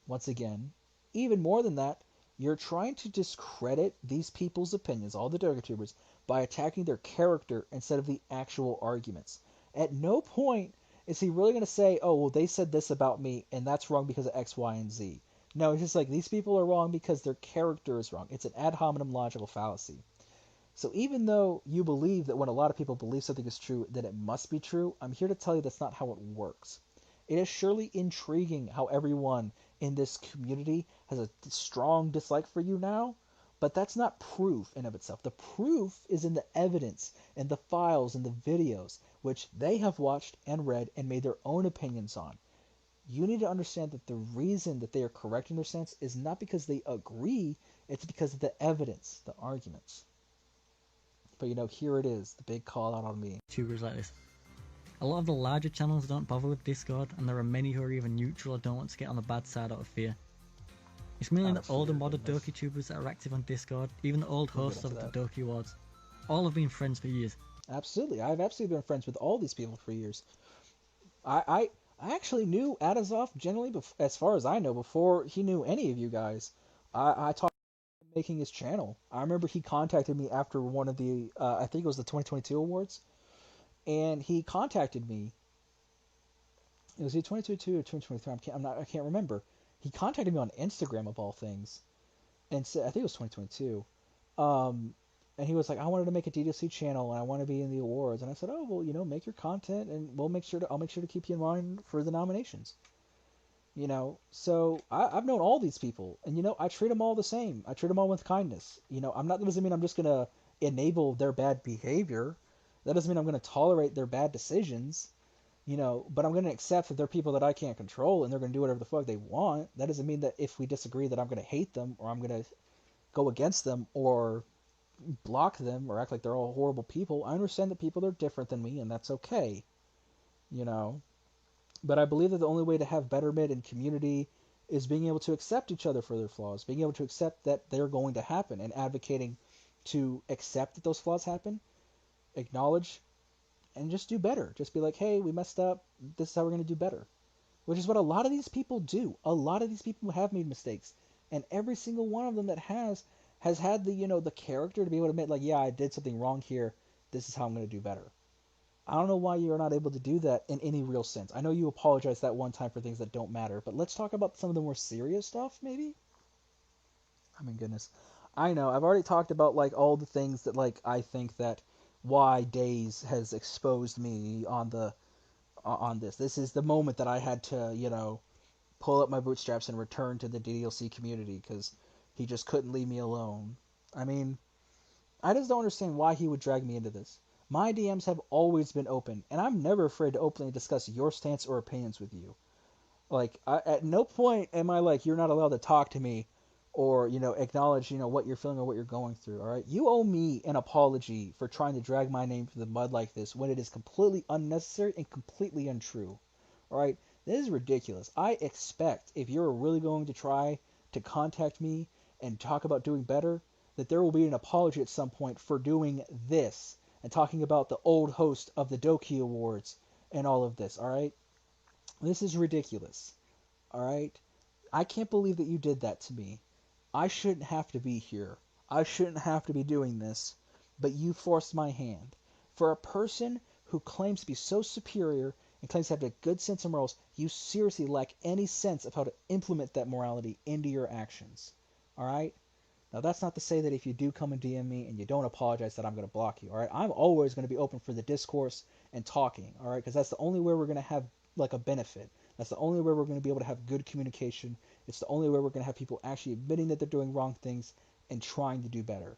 once again, even more than that, you're trying to discredit these people's opinions, all the dokitubers, by attacking their character instead of the actual arguments. At no point is he really going to say, oh, well, they said this about me, and that's wrong because of X, Y, and Z. No, it's just like, these people are wrong because their character is wrong. It's an ad hominem logical fallacy. So even though you believe that when a lot of people believe something is true, that it must be true, I'm here to tell you that's not how it works. It is surely intriguing how everyone in this community has a strong dislike for you now, but that's not proof in of itself. The proof is in the evidence and the files and the videos, which they have watched and read and made their own opinions on. You need to understand that the reason that they are correct in their stance is not because they agree, it's because of the evidence, the arguments. But here it is, the big call out on me. YouTubers like this. A lot of the larger channels don't bother with Discord, and there are many who are either neutral or don't want to get on the bad side out of fear. It's mainly the older modern dokitubers that are active on Discord, even the old hosts of the Doki Awards. All have been friends for years. Absolutely, I've absolutely been friends with all these people for years. I actually knew Adazov generally, as far as I know, before he knew any of you guys. I talked about making his channel. I remember he contacted me after one of the, I think it was the 2022 awards, and he contacted me. It was either 2022 or 2023. I can't remember. He contacted me on Instagram of all things, and said, I think it was 2022. And he was like, I wanted to make a DDC channel and I want to be in the awards. And I said, oh, well, make your content and I'll make sure to keep you in mind for the nominations. So I've known all these people, and I treat them all the same. I treat them all with kindness. That doesn't mean I'm just gonna enable their bad behavior. That doesn't mean I'm gonna tolerate their bad decisions. But I'm gonna accept that they're people that I can't control and they're gonna do whatever the fuck they want. That doesn't mean that if we disagree that I'm gonna hate them or I'm gonna go against them or block them or act like they're all horrible people. I understand that people are different than me, and that's okay. But I believe that the only way to have betterment and community is being able to accept each other for their flaws, being able to accept that they're going to happen, and advocating to accept that those flaws happen, acknowledge, and just do better. Just be like, hey, we messed up. This is how we're going to do better. Which is what a lot of these people do. A lot of these people have made mistakes, and every single one of them that has had the character to be able to admit, like, yeah, I did something wrong here. This is how I'm going to do better. I don't know why you're not able to do that in any real sense. I know you apologized that one time for things that don't matter, but let's talk about some of the more serious stuff, maybe? I mean, goodness. I know, I've already talked about, all the things that, I think that why Daes has exposed me on this. This is the moment that I had to, pull up my bootstraps and return to the DDLC community, because he just couldn't leave me alone. I mean, I just don't understand why he would drag me into this. My DMs have always been open, and I'm never afraid to openly discuss your stance or opinions with you. At no point am I like, you're not allowed to talk to me or, acknowledge, what you're feeling or what you're going through, all right? You owe me an apology for trying to drag my name through the mud like this when it is completely unnecessary and completely untrue, all right? This is ridiculous. I expect if you're really going to try to contact me and talk about doing better, that there will be an apology at some point for doing this and talking about the old host of the Doki Awards and all of this, alright? This is ridiculous, alright? I can't believe that you did that to me. I shouldn't have to be here. I shouldn't have to be doing this, but you forced my hand. For a person who claims to be so superior and claims to have a good sense of morals, you seriously lack any sense of how to implement that morality into your actions, alright? Now, that's not to say that if you do come and DM me and you don't apologize that I'm going to block you, all right? I'm always going to be open for the discourse and talking, all right? Because that's the only way we're going to have, a benefit. That's the only way we're going to be able to have good communication. It's the only way we're going to have people actually admitting that they're doing wrong things and trying to do better.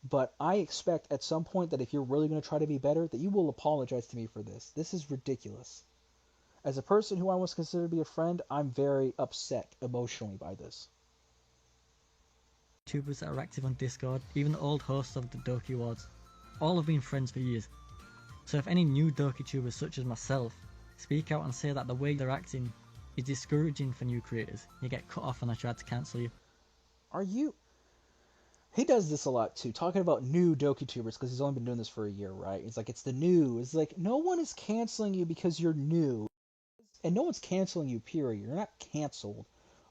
But I expect at some point that if you're really going to try to be better, that you will apologize to me for this. This is ridiculous. As a person who I once considered to be a friend, I'm very upset emotionally by this. YouTubers that are active on Discord, even the old hosts of the Doki Awards, all have been friends for years. So if any new dokitubers such as myself speak out and say that the way they're acting is discouraging for new creators, you get cut off and I try to cancel you. Are you... He does this a lot too, talking about new dokitubers, because he's only been doing this for a year, right? It's like, it's the new. It's like, no one is canceling you because you're new. And no one's canceling you, period. You're not canceled,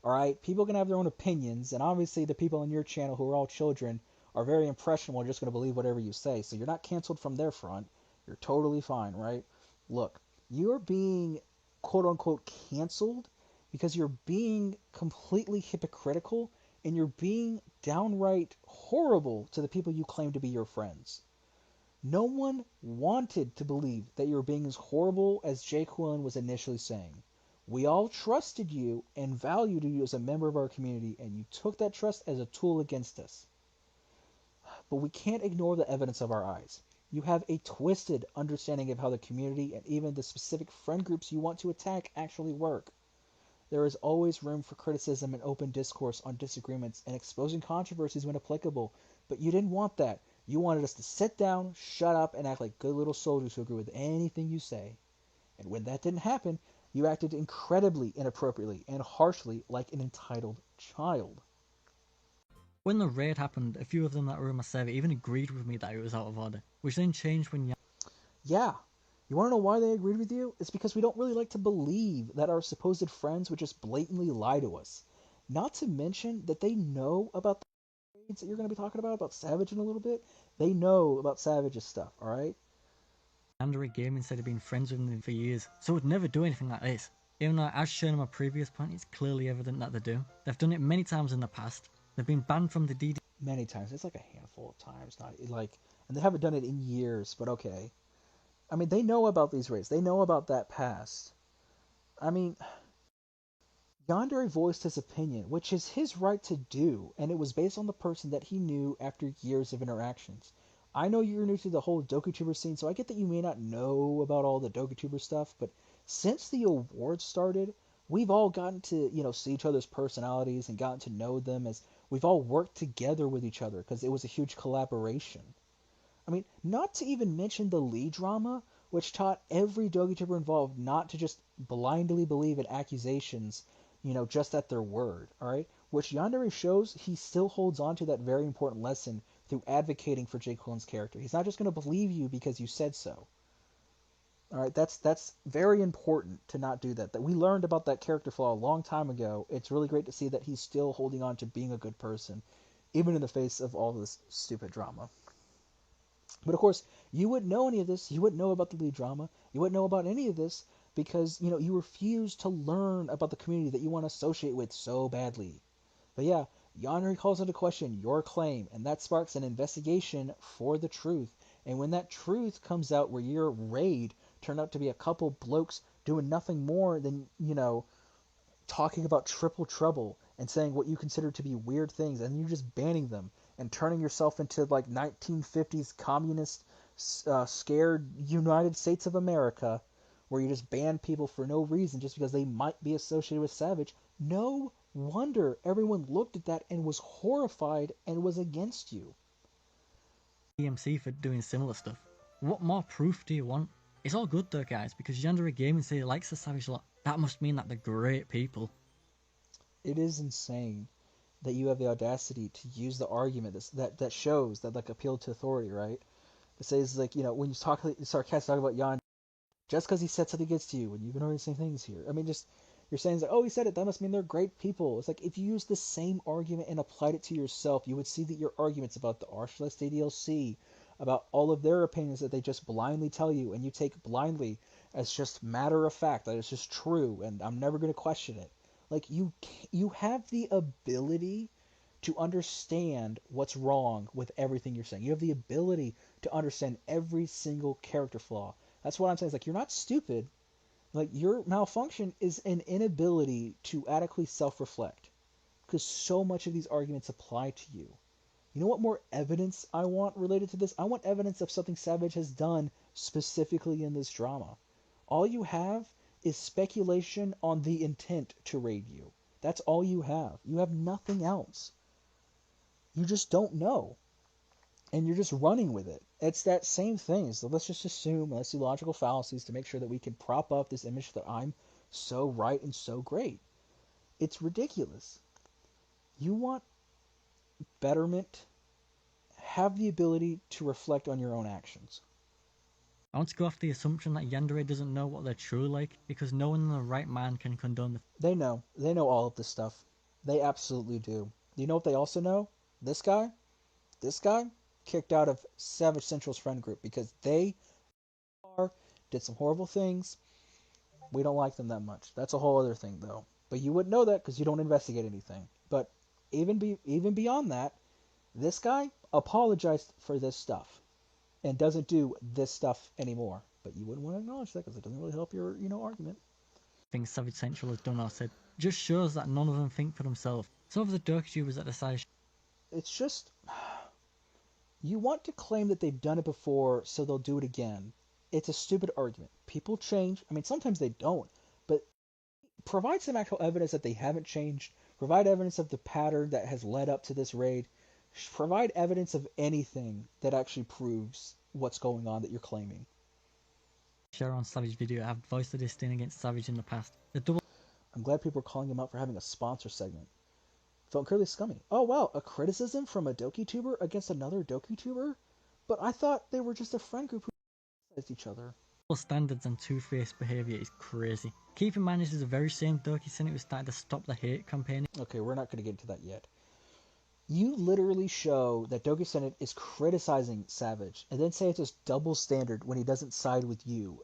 alright? People can have their own opinions, and obviously the people on your channel who are all children are very impressionable and just going to believe whatever you say. So you're not canceled from their front. You're totally fine, right? Look, you're being quote-unquote canceled because you're being completely hypocritical and you're being downright horrible to the people you claim to be your friends. No one wanted to believe that you were being as horrible as Jay Quillen was initially saying. We all trusted you and valued you as a member of our community, and you took that trust as a tool against us. But we can't ignore the evidence of our eyes. You have a twisted understanding of how the community and even the specific friend groups you want to attack actually work. There is always room for criticism and open discourse on disagreements and exposing controversies when applicable, but you didn't want that. You wanted us to sit down, shut up, and act like good little soldiers who agree with anything you say. And when that didn't happen, you acted incredibly inappropriately and harshly like an entitled child. When the raid happened, a few of them that were in my server even agreed with me that it was out of order, which then changed when Yeah. You want to know why they agreed with you? It's because we don't really like to believe that our supposed friends would just blatantly lie to us. Not to mention that they know about the raids that you're going to be talking about Savage in a little bit. They know about Savage's stuff, alright? Yandere Gaming said he'd been friends with them for years, so would never do anything like this. Even though, as shown in my previous point, it's clearly evident that they do. They've done it many times in the past. They've been banned from the DD. Many times. It's like a handful of times. Not like, and they haven't done it in years, but okay. I mean, they know about these raids. They know about that past. I mean, Yandere voiced his opinion, which is his right to do, and it was based on the person that he knew after years of interactions. I know you're new to the whole dokituber scene, so I get that you may not know about all the dokituber stuff, but since the awards started, we've all gotten to, see each other's personalities and gotten to know them as we've all worked together with each other because it was a huge collaboration. I mean, not to even mention the Lee drama, which taught every dokituber involved not to just blindly believe in accusations, just at their word, alright? Which Yandere shows he still holds on to that very important lesson through advocating for Jay Quillen's character. He's not just going to believe you because you said so. Alright, that's very important to not do that. That we learned about that character flaw a long time ago. It's really great to see that he's still holding on to being a good person, even in the face of all this stupid drama. But of course, you wouldn't know any of this. You wouldn't know about the lead drama. You wouldn't know about any of this because, you refuse to learn about the community that you want to associate with so badly. But yeah, Yandere calls into question your claim, and that sparks an investigation for the truth. And when that truth comes out where your raid turned out to be a couple blokes doing nothing more than, talking about triple trouble and saying what you consider to be weird things, and you're just banning them and turning yourself into like 1950s communist scared United States of America, where you just ban people for no reason just because they might be associated with Savage. No wonder everyone looked at that and was horrified and was against you. DMC for doing similar stuff. What more proof do you want? It's all good though, guys, because Yandere Gaming say he likes the Savage a lot. That must mean that they're great people. It is insane that you have the audacity to use the argument that shows that like appeal to authority, right? It says like, when you start talking about Yandere, just because he said something against you, and you've been already saying things here. I mean, just you're saying like, oh, he said it, that must mean they're great people. It's like if you use the same argument and applied it to yourself, you would see that your arguments about the Archelaus ADLC, about all of their opinions that they just blindly tell you, and you take blindly as just matter of fact, that it's just true, and I'm never going to question it. Like you have the ability to understand what's wrong with everything you're saying. You have the ability to understand every single character flaw. That's what I'm saying. It's like you're not stupid. Like your malfunction is an inability to adequately self-reflect, because so much of these arguments apply to you. You know what more evidence I want related to this? I want evidence of something Savage has done specifically in this drama. All you have is speculation on the intent to raid you. That's all you have. You have nothing else. You just don't know. And you're just running with it. It's that same thing. So let's just assume, let's do logical fallacies to make sure that we can prop up this image that I'm so right and so great. It's ridiculous. You want betterment, have the ability to reflect on your own actions. I want to go off the assumption that Yandere doesn't know what they're truly like, because no one in the right mind can condone the... They know. They know all of this stuff. They absolutely do. You know what they also know? This guy kicked out of Savage Central's friend group because they did some horrible things. We don't like them that much. That's a whole other thing, though. But you wouldn't know that because you don't investigate anything. But even beyond that, this guy apologized for this stuff and doesn't do this stuff anymore. But you wouldn't want to acknowledge that because it doesn't really help your argument. things Savage Central has done or said just shows that none of them think for themselves. Some of the dokitubers that decide... It's just... You want to claim that they've done it before, so they'll do it again. It's a stupid argument. People change. I mean, sometimes they don't. But provide some actual evidence that they haven't changed. Provide evidence of the pattern that has led up to this raid. Provide evidence of anything that actually proves what's going on that you're claiming. Share on Savage video have voiced their disdain against Savage in the past. The double... I'm glad people are calling him out for having a sponsor segment. Felt incredibly scummy. Oh wow, a criticism from a dokituber against another dokituber? But I thought they were just a friend group who criticized each other. Standards and two-faced behaviour is crazy. Keep in mind this is the very same Doki Senate who started to stop the hate campaign. Okay, we're not going to get into that yet. You literally show that Doki Senate is criticizing Savage, and then say it's just double standard when he doesn't side with you.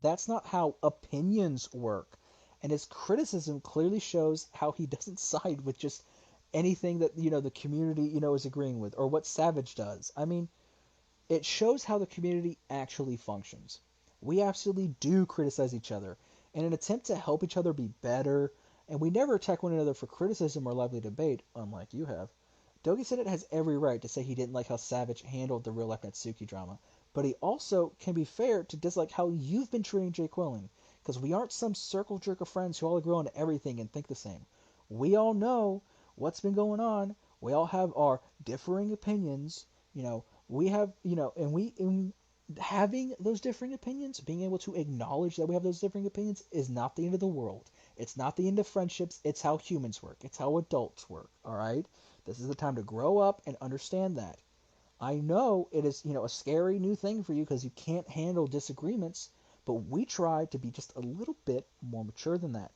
That's not how opinions work. And his criticism clearly shows how he doesn't side with just anything that, the community, is agreeing with, or what Savage does. I mean, it shows how the community actually functions. We absolutely do criticize each other in an attempt to help each other be better, and we never attack one another for criticism or lively debate, unlike you have. Doki Senate has every right to say he didn't like how Savage handled the real-life Natsuki drama, but he also can be fair to dislike how you've been treating Jay Quillen, because we aren't some circle jerk of friends who all agree on everything and think the same. We all know what's been going on. We all have our differing opinions. We have, in having those differing opinions, being able to acknowledge that we have those differing opinions is not the end of the world. It's not the end of friendships. It's how humans work. It's how adults work. All right. This is the time to grow up and understand that. I know it is, a scary new thing for you because you can't handle disagreements, but we try to be just a little bit more mature than that.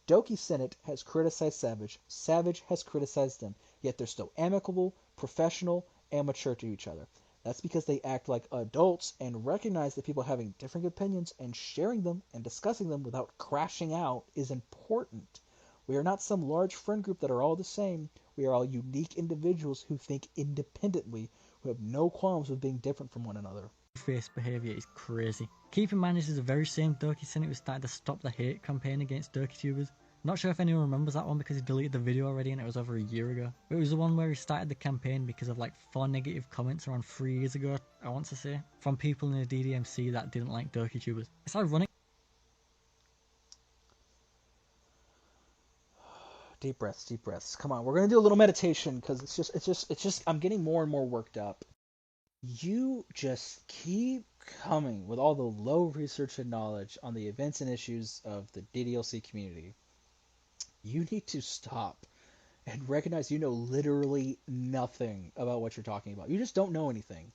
Doki Senate has criticized Savage. Savage has criticized them, yet they're still amicable, professional, and mature to each other. That's because they act like adults and recognize that people having different opinions and sharing them and discussing them without crashing out is important. We are not some large friend group that are all the same. We are all unique individuals who think independently, who have no qualms with being different from one another. Two-faced behaviour is crazy. Keep in mind this is the very same Doki Senate who started to stop the hate campaign against dokitubers. Not sure if anyone remembers that one because he deleted the video already and it was over a year ago. But it was the one where he started the campaign because of 4 negative comments around 3 years ago, I want to say, from people in the DDMC that didn't like dokitubers. It's ironic. Deep breaths, deep breaths. Come on, we're gonna do a little meditation because it's just I'm getting more and more worked up. You just keep coming with all the low research and knowledge on the events and issues of the DDLC community. You need to stop and recognize you know literally nothing about what you're talking about. You just don't know anything.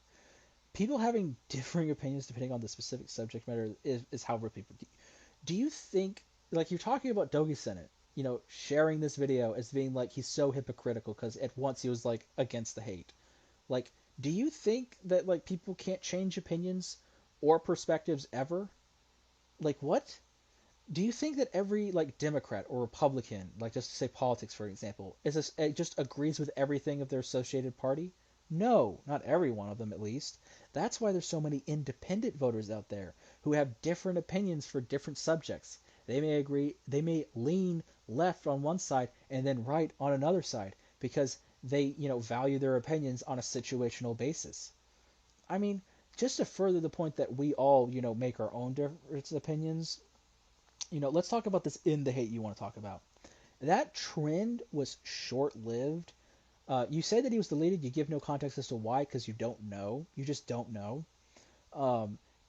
People having differing opinions depending on the specific subject matter is how people. Do you think, you're talking about Doki Senate, sharing this video as being he's so hypocritical because at once he was against the hate. Do you think that people can't change opinions or perspectives ever? What? Do you think that every Democrat or Republican, just to say politics for example, just agrees with everything of their associated party? No, not every one of them at least. That's why there's so many independent voters out there who have different opinions for different subjects. They may lean left on one side and then right on another side because they, value their opinions on a situational basis. I mean, just to further the point that we all, make our own different opinions, let's talk about this in the hate you want to talk about. That trend was short-lived. You say that he was deleted. You give no context as to why, because you don't know. You just don't know.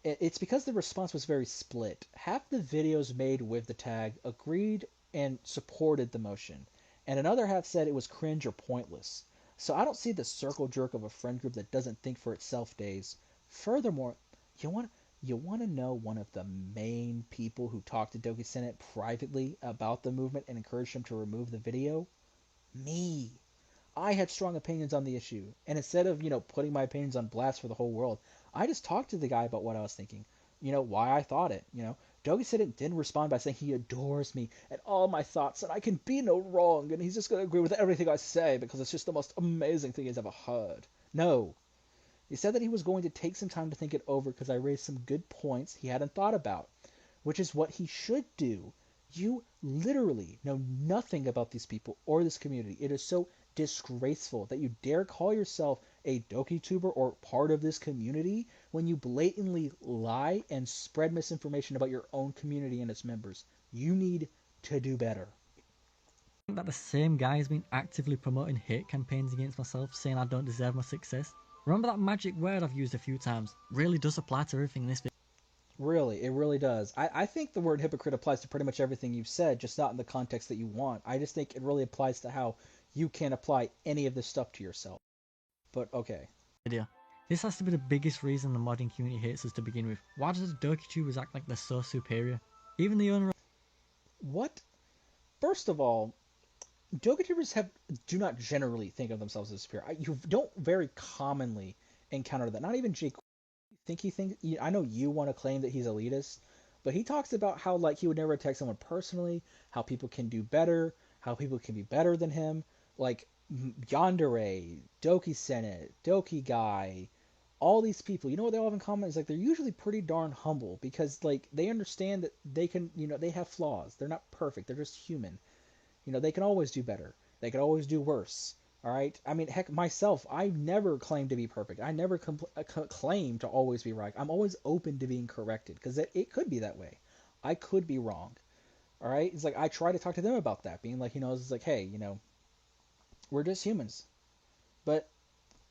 It's because the response was very split. Half the videos made with the tag agreed and supported the motion, and another half said it was cringe or pointless. So I don't see the circle jerk of a friend group that doesn't think for itself days. Furthermore, you want to know one of the main people who talked to Doki Senate privately about the movement and encouraged him to remove the video? Me. I had strong opinions on the issue, and instead of, putting my opinions on blast for the whole world, I just talked to the guy about what I was thinking, why I thought it, Dogi said it didn't respond by saying he adores me and all my thoughts, and I can be no wrong, and he's just going to agree with everything I say because it's just the most amazing thing he's ever heard. No. He said that he was going to take some time to think it over because I raised some good points he hadn't thought about, which is what he should do. You literally know nothing about these people or this community. It is so disgraceful that you dare call yourself a dokituber or part of this community when you blatantly lie and spread misinformation about your own community and its members. You need to do better. That the same guy has been actively promoting hate campaigns against myself, saying I don't deserve my success. Remember that magic word I've used a few times? Really does apply to everything in this video. Really, it really does. I think the word hypocrite applies to pretty much everything you've said, just not in the context that you want. I just think it really applies to how you can apply any of this stuff to yourself. But okay. This has to be the biggest reason the modding community hates us to begin with. Why does the dokitubers act like they're so superior? Even the owner of... What? First of all, dokitubers do not generally think of themselves as superior. You don't very commonly encounter that. Not even Jake. I know you want to claim that he's elitist, but he talks about how he would never attack someone personally, how people can do better, how people can be better than him, like Yandere, Doki Senate, Doki Guy, all these people. You know what they all have in common is they're usually pretty darn humble because they understand that they can, they have flaws. They're not perfect. They're just human. They can always do better. They can always do worse. All right. I mean, heck, myself, I never claim to be perfect. I never claim to always be right. I'm always open to being corrected because it could be that way. I could be wrong. All right. It's I try to talk to them about that, being it's hey, we're just humans. But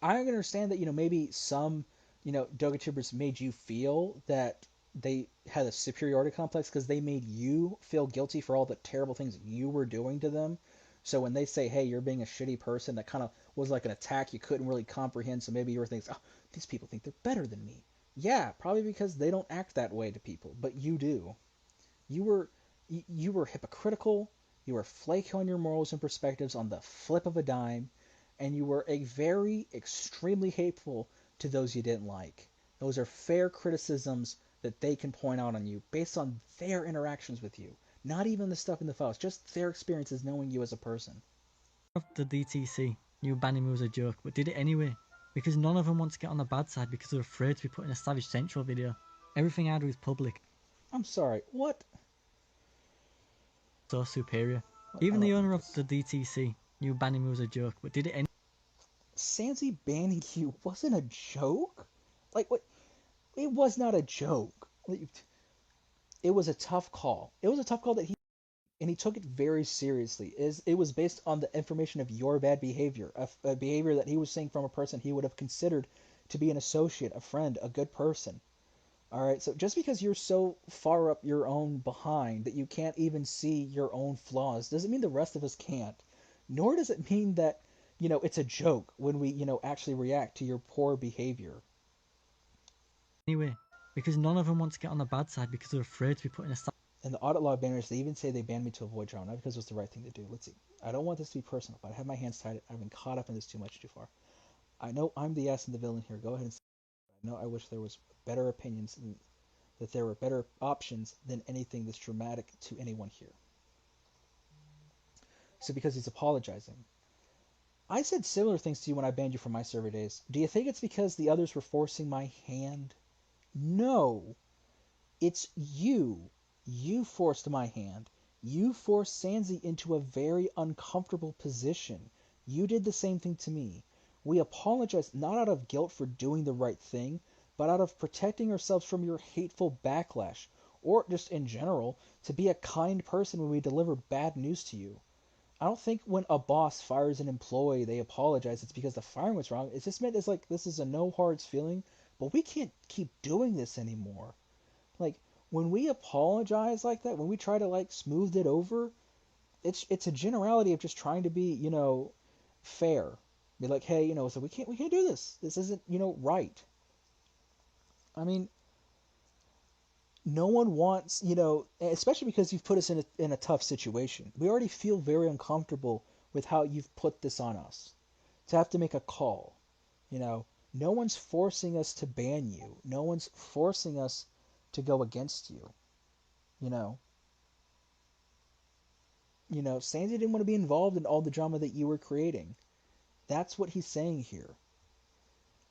I understand that, maybe some, dokitubers made you feel that they had a superiority complex because they made you feel guilty for all the terrible things you were doing to them. So when they say, hey, you're being a shitty person, that kind of was like an attack you couldn't really comprehend. So maybe you were thinking, oh, these people think they're better than me. Yeah, probably because they don't act that way to people, but you do. You were hypocritical. You were flaky on your morals and perspectives on the flip of a dime, and you were extremely hateful to those you didn't like. Those are fair criticisms that they can point out on you based on their interactions with you. Not even the stuff in the files, just their experiences knowing you as a person. The DTC knew banning me was a joke, but did it anyway. Because none of them want to get on the bad side because they're afraid to be put in a Savage Central video. Everything I do is public. I'm sorry, what? So superior. Even the owner of the DTC knew banning me was a joke, but did it anyway. Sansi banning you wasn't a joke? What? It was not a joke. It was a tough call. It was a tough call that he took it very seriously. It was based on the information of your bad behavior, a behavior that he was saying from a person he would have considered to be an associate, a friend, a good person. All right, so just because you're so far up your own behind that you can't even see your own flaws doesn't mean the rest of us can't. Nor does it mean that, it's a joke when we, actually react to your poor behavior. Anyway, because none of them want to get on the bad side because they're afraid to be put in a... And the audit log banners, they even say they banned me to avoid drama, not because it was the right thing to do. Let's see. I don't want this to be personal, but I have my hands tied. I've been caught up in this too much too far. I know I'm the ass and the villain here. Go ahead and say it. I know I wish there was better opinions and that there were better options than anything that's dramatic to anyone here. So because he's apologizing. I said similar things to you when I banned you from my server days. Do you think it's because the others were forcing my hand? No. It's you. You forced my hand. You forced Sansi into a very uncomfortable position. You did the same thing to me. We apologize not out of guilt for doing the right thing, but out of protecting ourselves from your hateful backlash, or just in general, to be a kind person when we deliver bad news to you. I don't think when a boss fires an employee, they apologize. It's because the firing was wrong. It's just meant as like this is a no hards feeling, but we can't keep doing this anymore. Like when we apologize like that, when we try to like smooth it over, it's a generality of just trying to be, fair. Be like, hey, so we can't do this. This isn't, right. I mean, no one wants, especially because you've put us in a tough situation. We already feel very uncomfortable with how you've put this on us. To have to make a call, no one's forcing us to ban you. No one's forcing us to go against you. You know, Sandy didn't want to be involved in all the drama that you were creating. That's what he's saying here.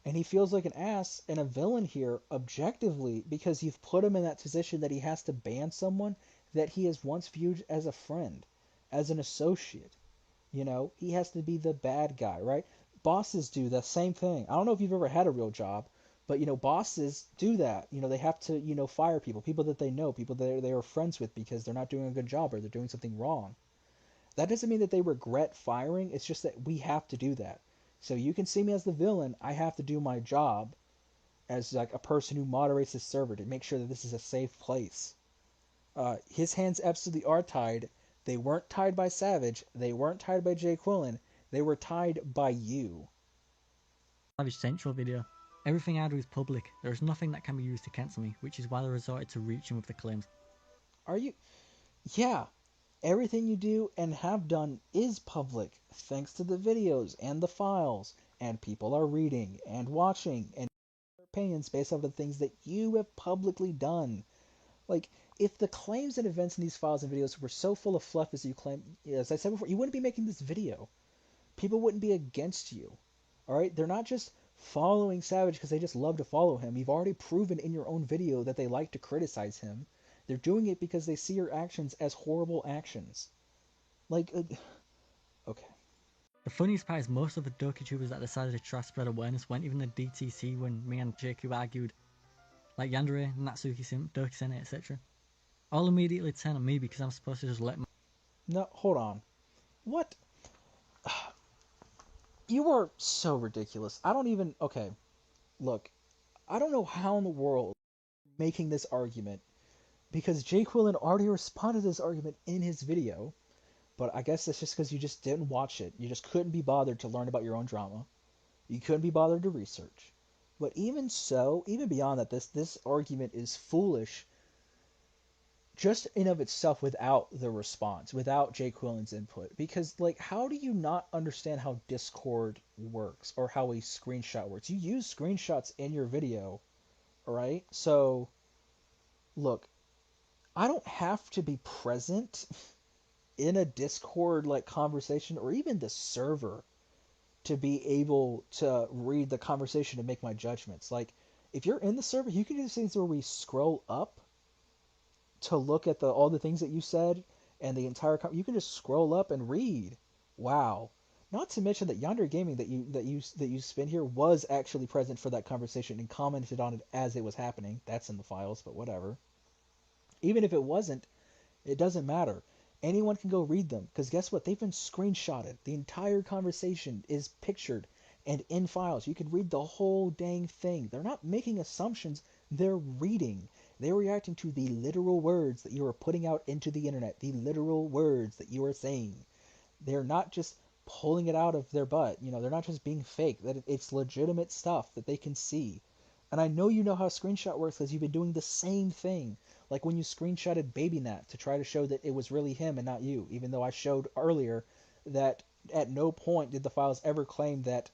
And he feels like an ass and a villain here, objectively, because you've put him in that position that he has to ban someone that he has once viewed as a friend, as an associate. He has to be the bad guy, right? Bosses do the same thing. I don't know if you've ever had a real job, but bosses do that. They have to, fire people that they know, people that they are friends with because they're not doing a good job or they're doing something wrong. That doesn't mean that they regret firing. It's just that we have to do that. So you can see me as the villain. I have to do my job as like a person who moderates the server to make sure that this is a safe place. His hands absolutely are tied. They weren't tied by Savage. They weren't tied by Jay Quillen. They were tied by you. Savage Central video. Everything I do is public. There is nothing that can be used to cancel me, which is why they resorted to reaching with the claims. Are you? Yeah. Everything you do and have done is public, thanks to the videos and the files, and people are reading and watching and opinions based off of the things that you have publicly done. Like, if the claims and events in these files and videos were so full of fluff as you claim, as I said before, you wouldn't be making this video. People wouldn't be against you. Alright? They're not just following Savage because they just love to follow him. You've already proven in your own video that they like to criticize him. They're doing it because they see your actions as horrible actions. Like, okay. The funniest part is most of the dokitubers that decided to try to spread awareness weren't even the DTC when me and JQ argued. Like Yandere, Natsuki Simp, Doki Sene, etc. All immediately turn on me because I'm supposed to just let my... No, hold on. What? You are so ridiculous. I don't even... Okay, look. I don't know how in the world making this argument because Jay Quillen already responded to this argument in his video, but I guess that's just because you just didn't watch it. You just couldn't be bothered to learn about your own drama. You couldn't be bothered to research. But even so, even beyond that, this argument is foolish just in of itself without the response, without Jay Quillen's input. Because, like, how do you not understand how Discord works or how a screenshot works? You use screenshots in your video, right? So, look, I don't have to be present in a Discord like conversation or even the server to be able to read the conversation and make my judgments. Like, if you're in the server, you can do things where we scroll up to look at all the things that you said and the entire you can just scroll up and read. Wow. Not to mention that Yonder Gaming that you spin here was actually present for that conversation and commented on it as it was happening. That's in the files, but whatever. Even if it wasn't, it doesn't matter. Anyone can go read them, because guess what? They've been screenshotted. The entire conversation is pictured and in files. You can read the whole dang thing. They're not making assumptions, they're reading. They're reacting to the literal words that you are putting out into the internet, the literal words that you are saying. They're not just pulling it out of their butt. They're not just being fake. That it's legitimate stuff that they can see. And I know you know how screenshot works because you've been doing the same thing. Like when you screenshotted Baby Nat to try to show that it was really him and not you, even though I showed earlier that at no point did the files ever claim that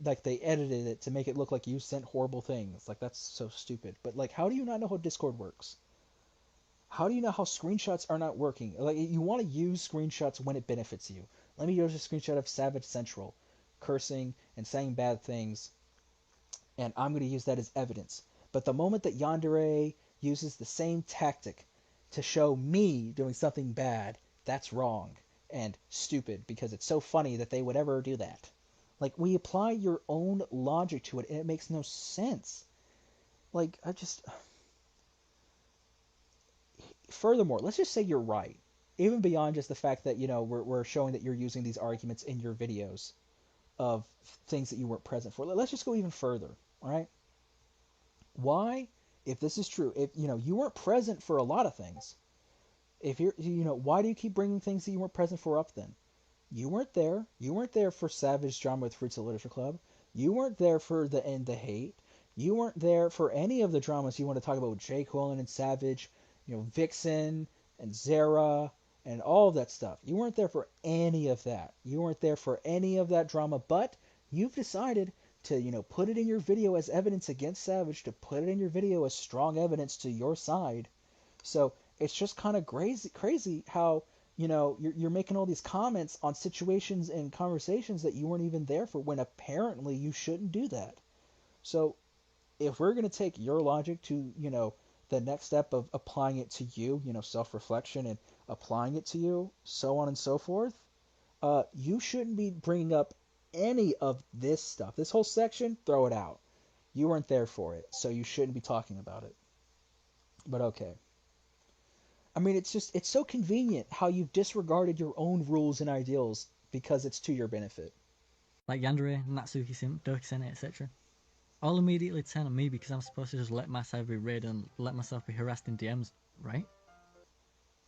like they edited it to make it look like you sent horrible things. Like, that's so stupid. But like, how do you not know how Discord works? How do you know how screenshots are not working? Like, you want to use screenshots when it benefits you. Let me use a screenshot of Savage Central cursing and saying bad things, and I'm going to use that as evidence. But the moment that Yandere uses the same tactic to show me doing something bad, that's wrong and stupid because it's so funny that they would ever do that. Like, we apply your own logic to it, and it makes no sense. Like, Furthermore, let's just say you're right. even beyond just the fact that, we're showing that you're using these arguments in your videos of things that you weren't present for. Let's just go even further, all right? Why, if this is true, if, you weren't present for a lot of things, if you're, why do you keep bringing things that you weren't present for up then? You weren't there. You weren't there for Savage drama with Fruits of Literature Club. You weren't there for the end, the hate. You weren't there for any of the dramas you want to talk about with Jay Quillen and Savage, Vixen and Zara and all of that stuff. You weren't there for any of that. You weren't there for any of that drama, but you've decided to, put it in your video as evidence against Savage, to put it in your video as strong evidence to your side. So it's just kind of crazy how, you're making all these comments on situations and conversations that you weren't even there for, when apparently you shouldn't do that. So if we're going to take your logic to, the next step of applying it to you, self-reflection and applying it to you, so on and so forth, you shouldn't be bringing up any of this stuff. This whole section, throw it out. You weren't there for it, so you shouldn't be talking about it. But okay. I mean, it's so convenient how you've disregarded your own rules and ideals because it's to your benefit. Like Yandere, Natsuki Sim, Doki Sen, etc. All immediately turn on me because I'm supposed to just let myself be read and let myself be harassed in DMs, right?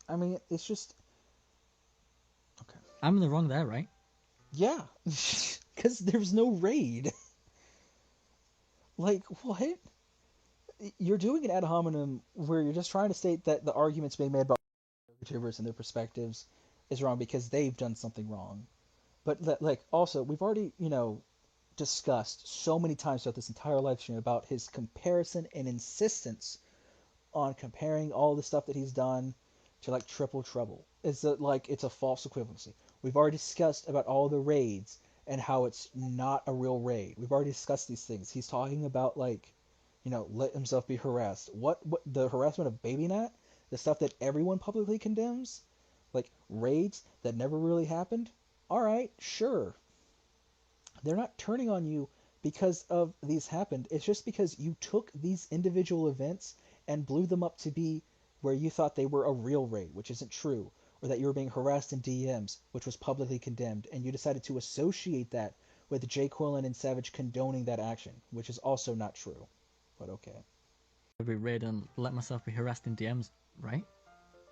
I mean, it's just... Okay. I'm in the wrong there, right? Yeah, because there's no raid. Like, what? You're doing an ad hominem where you're just trying to state that the arguments being made about YouTubers and their perspectives is wrong because they've done something wrong. But, like, also, we've already, discussed so many times throughout this entire live stream about his comparison and insistence on comparing all the stuff that he's done to, like, Triple Trouble. It's a false equivalency. We've already discussed about all the raids and how it's not a real raid. We've already discussed these things. He's talking about, like, let himself be harassed. What the harassment of Baby Nat? The stuff that everyone publicly condemns? Like, raids that never really happened? Alright, sure. They're not turning on you because of these happened. It's just because you took these individual events and blew them up to be where you thought they were a real raid, which isn't true. Or that you were being harassed in DMs, which was publicly condemned, and you decided to associate that with Jay Quillen and Savage condoning that action, which is also not true. But okay. Be read and let myself be harassed in DMs, right?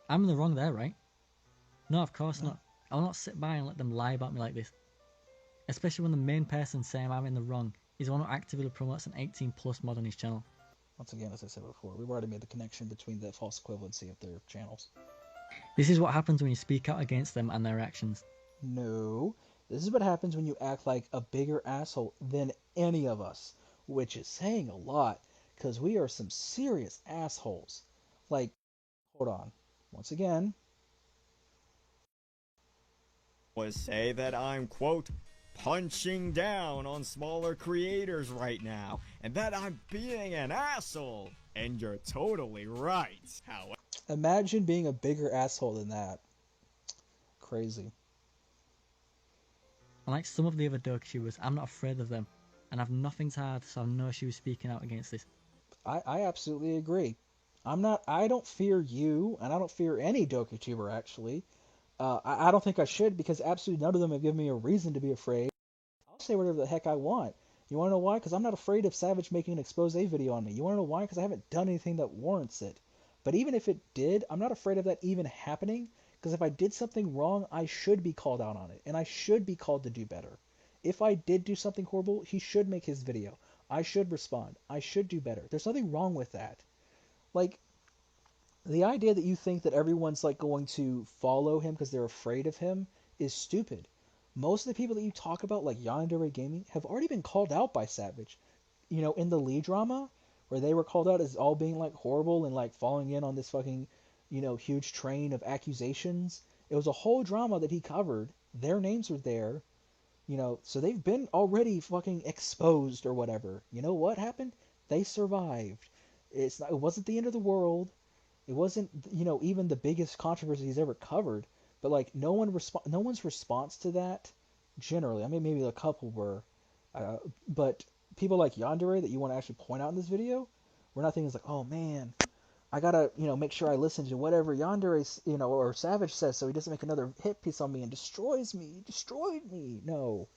I'm in the wrong there, right? No, of course not. I'll not sit by and let them lie about me like this. Especially when the main person saying I'm in the wrong is the one who actively promotes an 18+ mod on his channel. Once again, as I said before, we've already made the connection between the false equivalency of their channels. This is what happens when you speak out against them and their actions. No, this is what happens when you act like a bigger asshole than any of us, which is saying a lot, because we are some serious assholes. Like, hold on. Once again. Was say that I'm, quote, punching down on smaller creators right now, and that I'm being an asshole. And you're totally right. However, imagine being a bigger asshole than that. Crazy. Unlike some of the other dokitubers, I'm not afraid of them, and I've nothing to hide, so I've no issue speaking out against this. I absolutely agree. I don't fear you, and I don't fear any dokituber, actually. I don't think I should, because absolutely none of them have given me a reason to be afraid. I'll say whatever the heck I want. You want to know why? Because I'm not afraid of Savage making an expose video on me. You want to know why? Because I haven't done anything that warrants it. But even if it did, I'm not afraid of that even happening, because if I did something wrong, I should be called out on it, and I should be called to do better. If I did do something horrible, he should make his video. I should respond. I should do better. There's nothing wrong with that. Like, the idea that you think that everyone's like going to follow him because they're afraid of him is stupid. Most of the people that you talk about, like Yandere Gaming, have already been called out by Savage. In the Lee drama, where they were called out as all being like horrible and like falling in on this fucking, huge train of accusations. It was a whole drama that he covered. Their names were there. So they've been already fucking exposed or whatever. You know what happened? They survived. It wasn't the end of the world. It wasn't, even the biggest controversy he's ever covered, but like no one's response to that, generally. I mean, maybe a couple were, but people like Yandere that you want to actually point out in this video, we're not thinking it's like, oh man, I gotta, make sure I listen to whatever Yandere, or Savage says so he doesn't make another hit piece on me and destroys me. Destroyed me. No.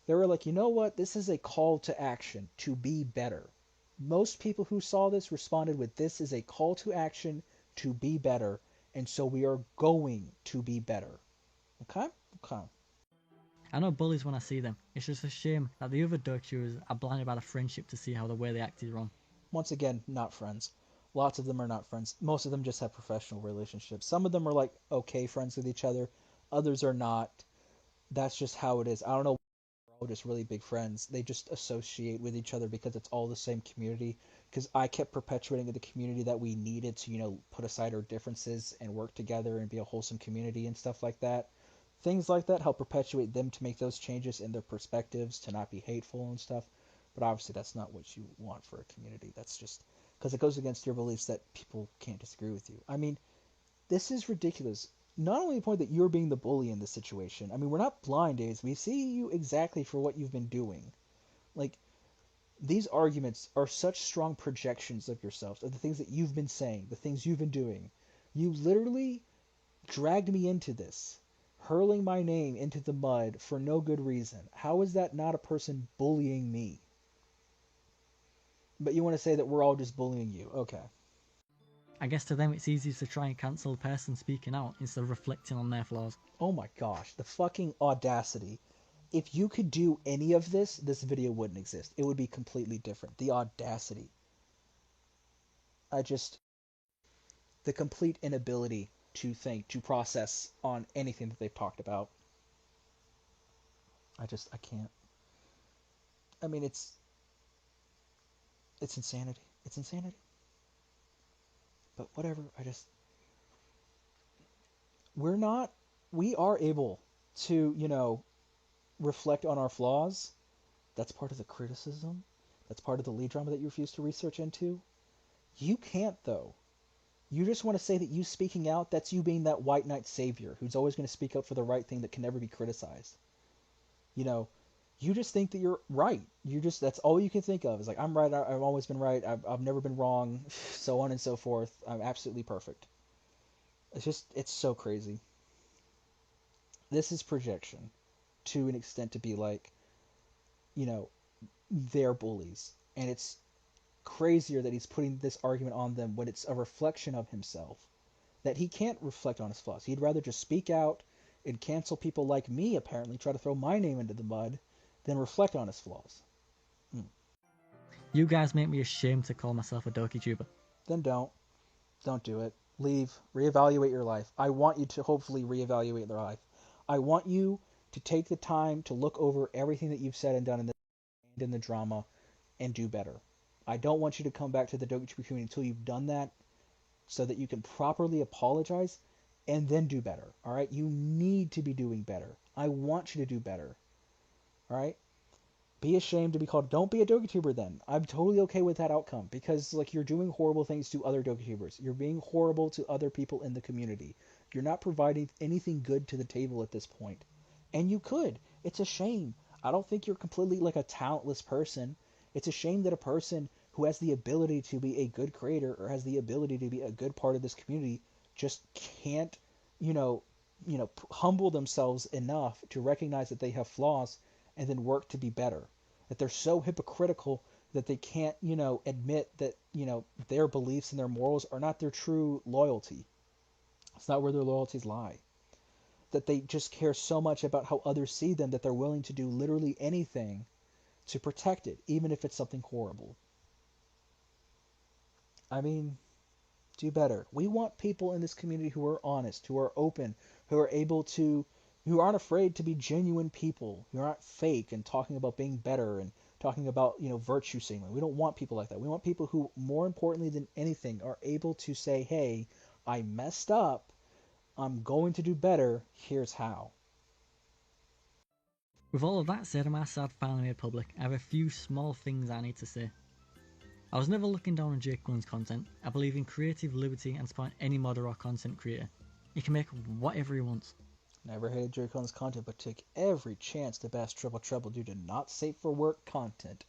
They were like, you know what? This is a call to action to be better. Most people who saw this responded with, this is a call to action to be better, and so we are going to be better. Okay? Okay. I know bullies when I see them. It's just a shame that the other dokitubers are blinded by the friendship to see how the way they act is wrong. Once again, not friends. Lots of them are not friends. Most of them just have professional relationships. Some of them are like okay friends with each other. Others are not. That's just how it is. I don't know. We're all just really big friends. They just associate with each other because it's all the same community. Because I kept perpetuating the community that we needed to, put aside our differences and work together and be a wholesome community and stuff like that. Things like that help perpetuate them to make those changes in their perspectives, to not be hateful and stuff. But obviously that's not what you want for a community. That's just because it goes against your beliefs that people can't disagree with you. I mean, this is ridiculous. Not only the point that you're being the bully in this situation. I mean, we're not blind, Days. We see you exactly for what you've been doing. Like, these arguments are such strong projections of yourselves, of the things that you've been saying, the things you've been doing. You literally dragged me into this, hurling my name into the mud for no good reason. How is that not a person bullying me? But you want to say that we're all just bullying you. Okay. I guess to them it's easier to try and cancel the person speaking out instead of reflecting on their flaws. Oh my gosh, the fucking audacity. If you could do any of this, this video wouldn't exist. It would be completely different. The audacity. The complete inability to think, to process on anything that they've talked about. I can't. I mean, it's insanity. It's insanity. But whatever, we are able to, reflect on our flaws. That's part of the criticism. That's part of the lead drama that you refuse to research into. You can't, though. You just want to say that you speaking out, that's you being that white knight savior who's always going to speak up for the right thing that can never be criticized. You just think that you're right. That's all you can think of. Is like, I'm right, I've always been right, I've never been wrong, so on and so forth. I'm absolutely perfect. It's so crazy. This is projection to an extent to be like, they're bullies. And it's crazier that he's putting this argument on them when it's a reflection of himself. That he can't reflect on his flaws. He'd rather just speak out and cancel people like me, apparently, try to throw my name into the mud, than reflect on his flaws. You guys make me ashamed to call myself a dokituber. Then don't. Don't do it. Leave. Reevaluate your life. I want you to hopefully reevaluate your life. I want you to take the time to look over everything that you've said and done in the drama and do better. I don't want you to come back to the dokituber community until you've done that so that you can properly apologize and then do better. Alright? You need to be doing better. I want you to do better. Alright? Be ashamed to be called. Don't be a dokituber then. I'm totally okay with that outcome because you're doing horrible things to other dokitubers. You're being horrible to other people in the community. You're not providing anything good to the table at this point. And you could. It's a shame. I don't think you're completely like a talentless person. It's a shame that a person who has the ability to be a good creator or has the ability to be a good part of this community just can't, humble themselves enough to recognize that they have flaws and then work to be better. That they're so hypocritical that they can't, admit that, their beliefs and their morals are not their true loyalty. It's not where their loyalties lie. That they just care so much about how others see them that they're willing to do literally anything to protect it, even if it's something horrible. I mean, do better. We want people in this community who are honest, who are open, who aren't afraid to be genuine people, who aren't fake and talking about being better and talking about, virtue signaling. We don't want people like that. We want people who, more importantly than anything, are able to say, hey, I messed up. I'm going to do better. Here's how. With all of that said and my sad finally made public, I have a few small things I need to say. I was never looking down on Jake Cullen's content. I believe in creative liberty and support any modder or content creator. He can make whatever he wants. Never hated Jake Cullen's content, but took every chance to bash Trouble due to not safe for work content,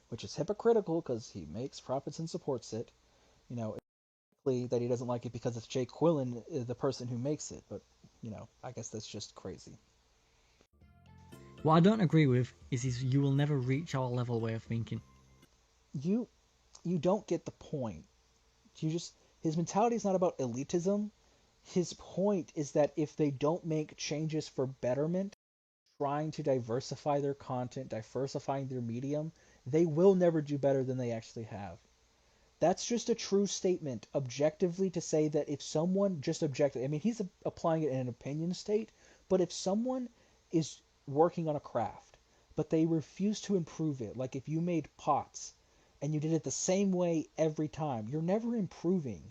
which is hypocritical because he makes profits and supports it. that he doesn't like it because it's Jay Quillen, the person who makes it. But, you know, I guess that's just crazy. What I don't agree with is you will never reach our level way of thinking. You don't get the point. His mentality is not about elitism. His point is that if they don't make changes for betterment, trying to diversify their content, diversifying their medium, they will never do better than they actually have. That's just a true statement, objectively, to say that if someone just objectively, I mean, he's applying it in an opinion state, but if someone is working on a craft, but they refuse to improve it, like if you made pots and you did it the same way every time, you're never improving.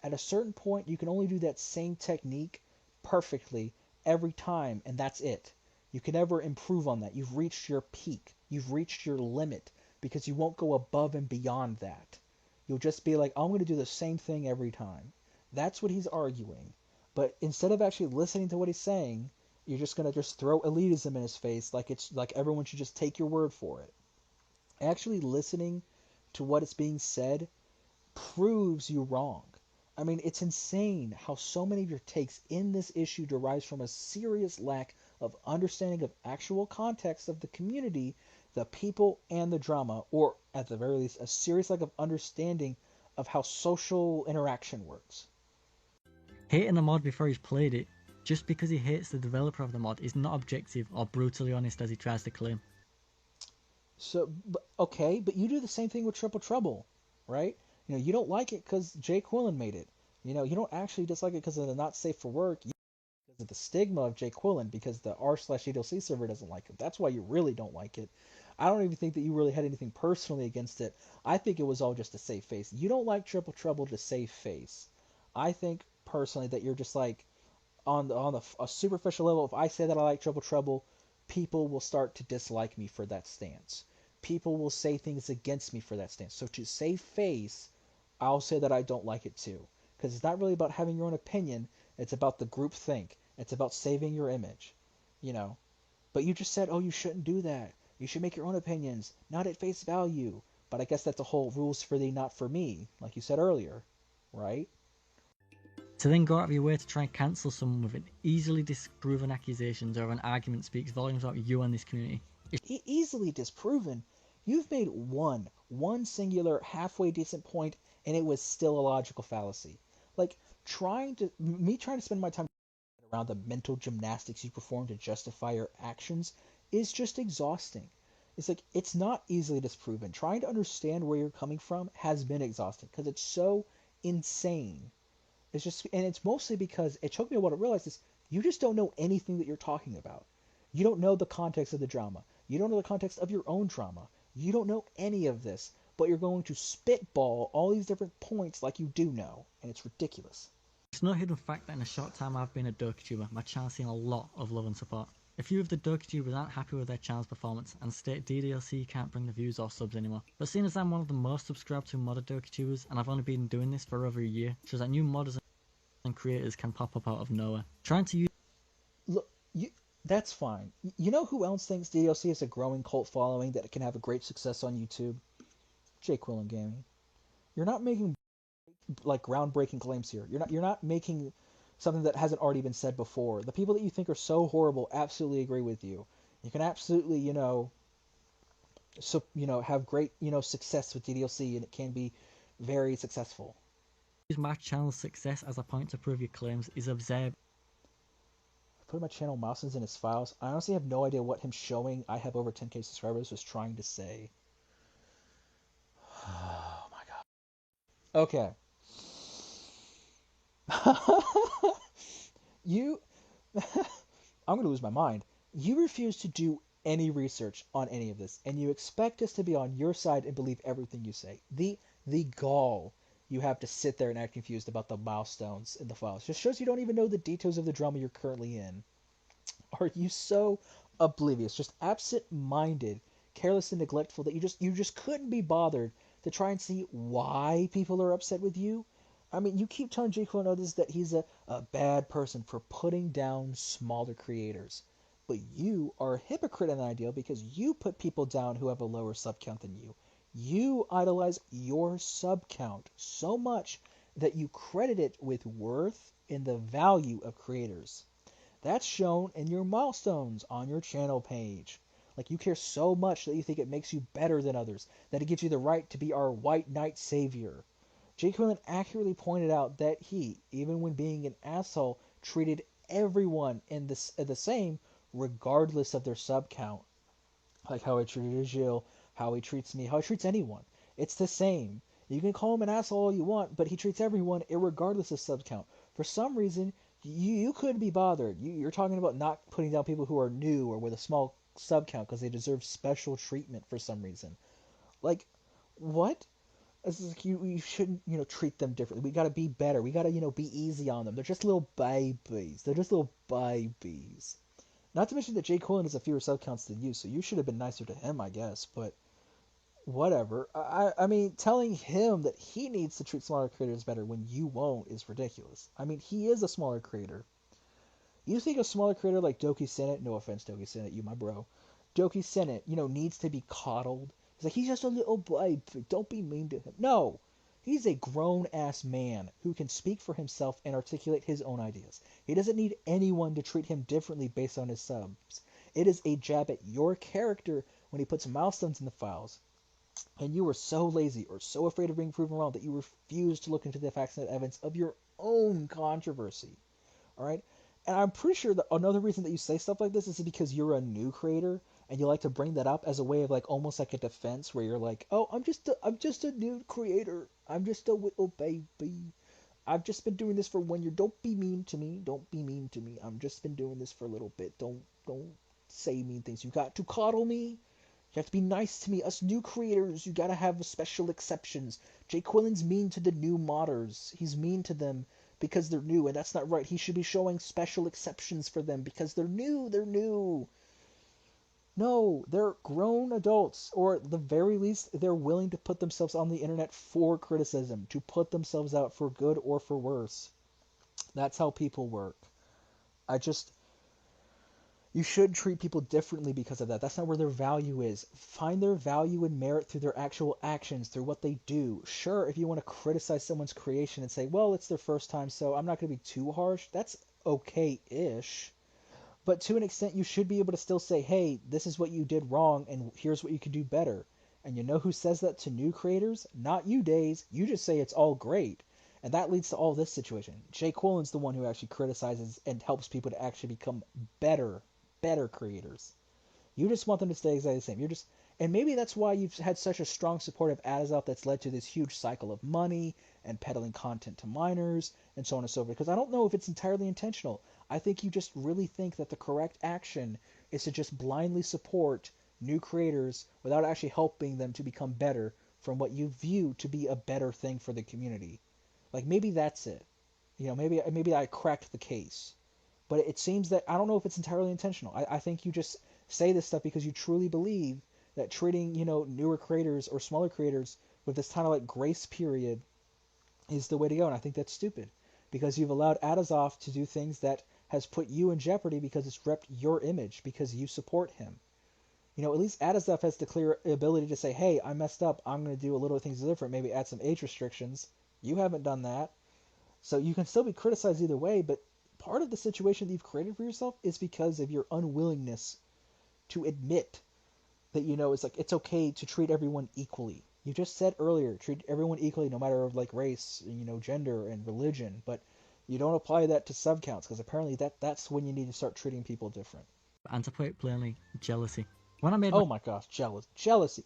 At a certain point, you can only do that same technique perfectly every time, and that's it. You can never improve on that. You've reached your peak. You've reached your limit because you won't go above and beyond that. You'll just be like, I'm going to do the same thing every time. That's what he's arguing. But instead of actually listening to what he's saying, you're just going to just throw elitism in his face like it's like everyone should just take your word for it. Actually listening to what is being said proves you wrong. I mean, it's insane how so many of your takes in this issue derives from a serious lack of understanding of actual context of the community, the people, and the drama, or at the very least, a serious lack of understanding of how social interaction works. Hating a mod before he's played it, just because he hates the developer of the mod, is not objective or brutally honest as he tries to claim. So, okay, but you do the same thing with Triple Trouble, right? You know, you don't like it because Jay Quillen made it. You know, you don't actually dislike it because of the not safe for work. Because of the stigma of Jay Quillen, because the r/EDLC server doesn't like it. That's why you really don't like it. I don't even think that you really had anything personally against it. I think it was all just to save face. You don't like Triple Trouble to save face. I think personally that you're just like on a superficial level. If I say that I like Triple Trouble, people will start to dislike me for that stance. People will say things against me for that stance. So to save face, I'll say that I don't like it too. Because it's not really about having your own opinion. It's about the group think. It's about saving your image. You know. But you just said, oh, you shouldn't do that. You should make your own opinions, not at face value. But I guess that's a whole rules for thee, not for me, like you said earlier. Right? To then go out of your way to try and cancel someone with an easily disproven accusations or an argument speaks volumes about you and this community. Easily disproven? You've made one singular halfway decent point, and it was still a logical fallacy. Like, trying to spend my time around the mental gymnastics you perform to justify your actions is just exhausting. It's like, it's not easily disproven. Trying to understand where you're coming from has been exhausting because it's so insane. And it's mostly because it took me a while to realize this. You just don't know anything that you're talking about. You don't know the context of the drama. You don't know the context of your own drama. You don't know any of this, but you're going to spitball all these different points like you do know, and it's ridiculous. It's no hidden fact that in the short time I've been a dokituber, my channel's seen a lot of love and support. A few of the dokitubers aren't happy with their channel's performance and state DDLC can't bring the views or subs anymore. But seeing as I'm one of the most subscribed to modded dokitubers and I've only been doing this for over a year, shows that new modders and creators can pop up out of nowhere. Trying to use... Look, that's fine. You know who else thinks DDLC has a growing cult following that can have a great success on YouTube? Jay Quillen Gaming. You're not making like groundbreaking claims here. You're not making something that hasn't already been said before. The people that you think are so horrible absolutely agree with you. You can absolutely, have great, success with DDLC, and it can be very successful. Use my channel's success as a point to prove your claims is absurd. Put my channel mouses in his files. I honestly have no idea what him showing I have over 10k subscribers was trying to say. Oh my god. Okay. I'm going to lose my mind. You refuse to do any research on any of this, and you expect us to be on your side and believe everything you say. The gall you have to sit there and act confused about the milestones in the files just shows you don't even know the details of the drama you're currently in. Are you so oblivious, just absent-minded, careless and neglectful that you just couldn't be bothered to try and see why people are upset with you? I mean, you keep telling Jake Onotis that he's a bad person for putting down smaller creators. But you are a hypocrite in that ideal because you put people down who have a lower sub count than you. You idolize your sub count so much that you credit it with worth in the value of creators. That's shown in your milestones on your channel page. Like, you care so much that you think it makes you better than others, that it gives you the right to be our white knight savior. Jake Quinlan accurately pointed out that he, even when being an asshole, treated everyone in the same, regardless of their sub count. Like how he treated Jill, how he treats me, how he treats anyone. It's the same. You can call him an asshole all you want, but he treats everyone regardless of sub count. For some reason, you couldn't be bothered. You're talking about not putting down people who are new or with a small sub count because they deserve special treatment for some reason. Like, what? It's like you shouldn't, treat them differently. We gotta be better. We gotta, be easy on them. They're just little babies. They're just little babies. Not to mention that Jay Quillen has a fewer sub counts than you, so you should have been nicer to him, I guess. But whatever. I mean, telling him that he needs to treat smaller creators better when you won't is ridiculous. I mean, he is a smaller creator. You think a smaller creator like Doki Senate, no offense, Doki Senate, you my bro, Doki Senate, needs to be coddled. He's like, he's just a little boy, don't be mean to him. No, he's a grown-ass man who can speak for himself and articulate his own ideas. He doesn't need anyone to treat him differently based on his subs. It is a jab at your character when he puts milestones in the files. And you were so lazy or so afraid of being proven wrong that you refused to look into the facts and evidence of your own controversy. Alright? And I'm pretty sure that another reason that you say stuff like this is because you're a new creator and you like to bring that up as a way of like almost like a defense where you're like, oh, I'm just a new creator. I'm just a little baby. I've just been doing this for 1 year. Don't be mean to me. Don't be mean to me. I've just been doing this for a little bit. Don't say mean things. You got to coddle me. You have to be nice to me. Us new creators, you gotta have special exceptions. Jay Quillen's mean to the new modders. He's mean to them because they're new, and that's not right. He should be showing special exceptions for them because they're new. They're new. No, they're grown adults, or at the very least, they're willing to put themselves on the internet for criticism, to put themselves out for good or for worse. That's how people work. You should treat people differently because of that. That's not where their value is. Find their value and merit through their actual actions, through what they do. Sure, if you want to criticize someone's creation and say, well, it's their first time, so I'm not going to be too harsh, that's okay-ish. But to an extent, you should be able to still say, hey, this is what you did wrong, and here's what you could do better. And you know who says that to new creators? Not you, Daes. You just say it's all great. And that leads to all this situation. Jay Quillen's the one who actually criticizes and helps people to actually become better creators. You just want them to stay exactly the same. And maybe that's why you've had such a strong support of Azazel that's led to this huge cycle of money and peddling content to minors and so on and so forth. Because I don't know if it's entirely intentional. I think you just really think that the correct action is to just blindly support new creators without actually helping them to become better from what you view to be a better thing for the community. Like, maybe that's it. Maybe I cracked the case. But it seems that I don't know if it's entirely intentional. I think you just say this stuff because you truly believe that treating, newer creators or smaller creators with this kind of like grace period is the way to go. And I think that's stupid because you've allowed Adazov to do things that has put you in jeopardy because it's repped your image because you support him. At least Adazov has the clear ability to say, hey, I messed up. I'm going to do a little things different. Maybe add some age restrictions. You haven't done that. So you can still be criticized either way, but part of the situation that you've created for yourself is because of your unwillingness to admit that, it's okay to treat everyone equally. You just said earlier, treat everyone equally no matter of like race, gender and religion, but you don't apply that to sub counts because apparently that's when you need to start treating people different. And to put it plainly, jealousy. When I made my gosh, jealousy.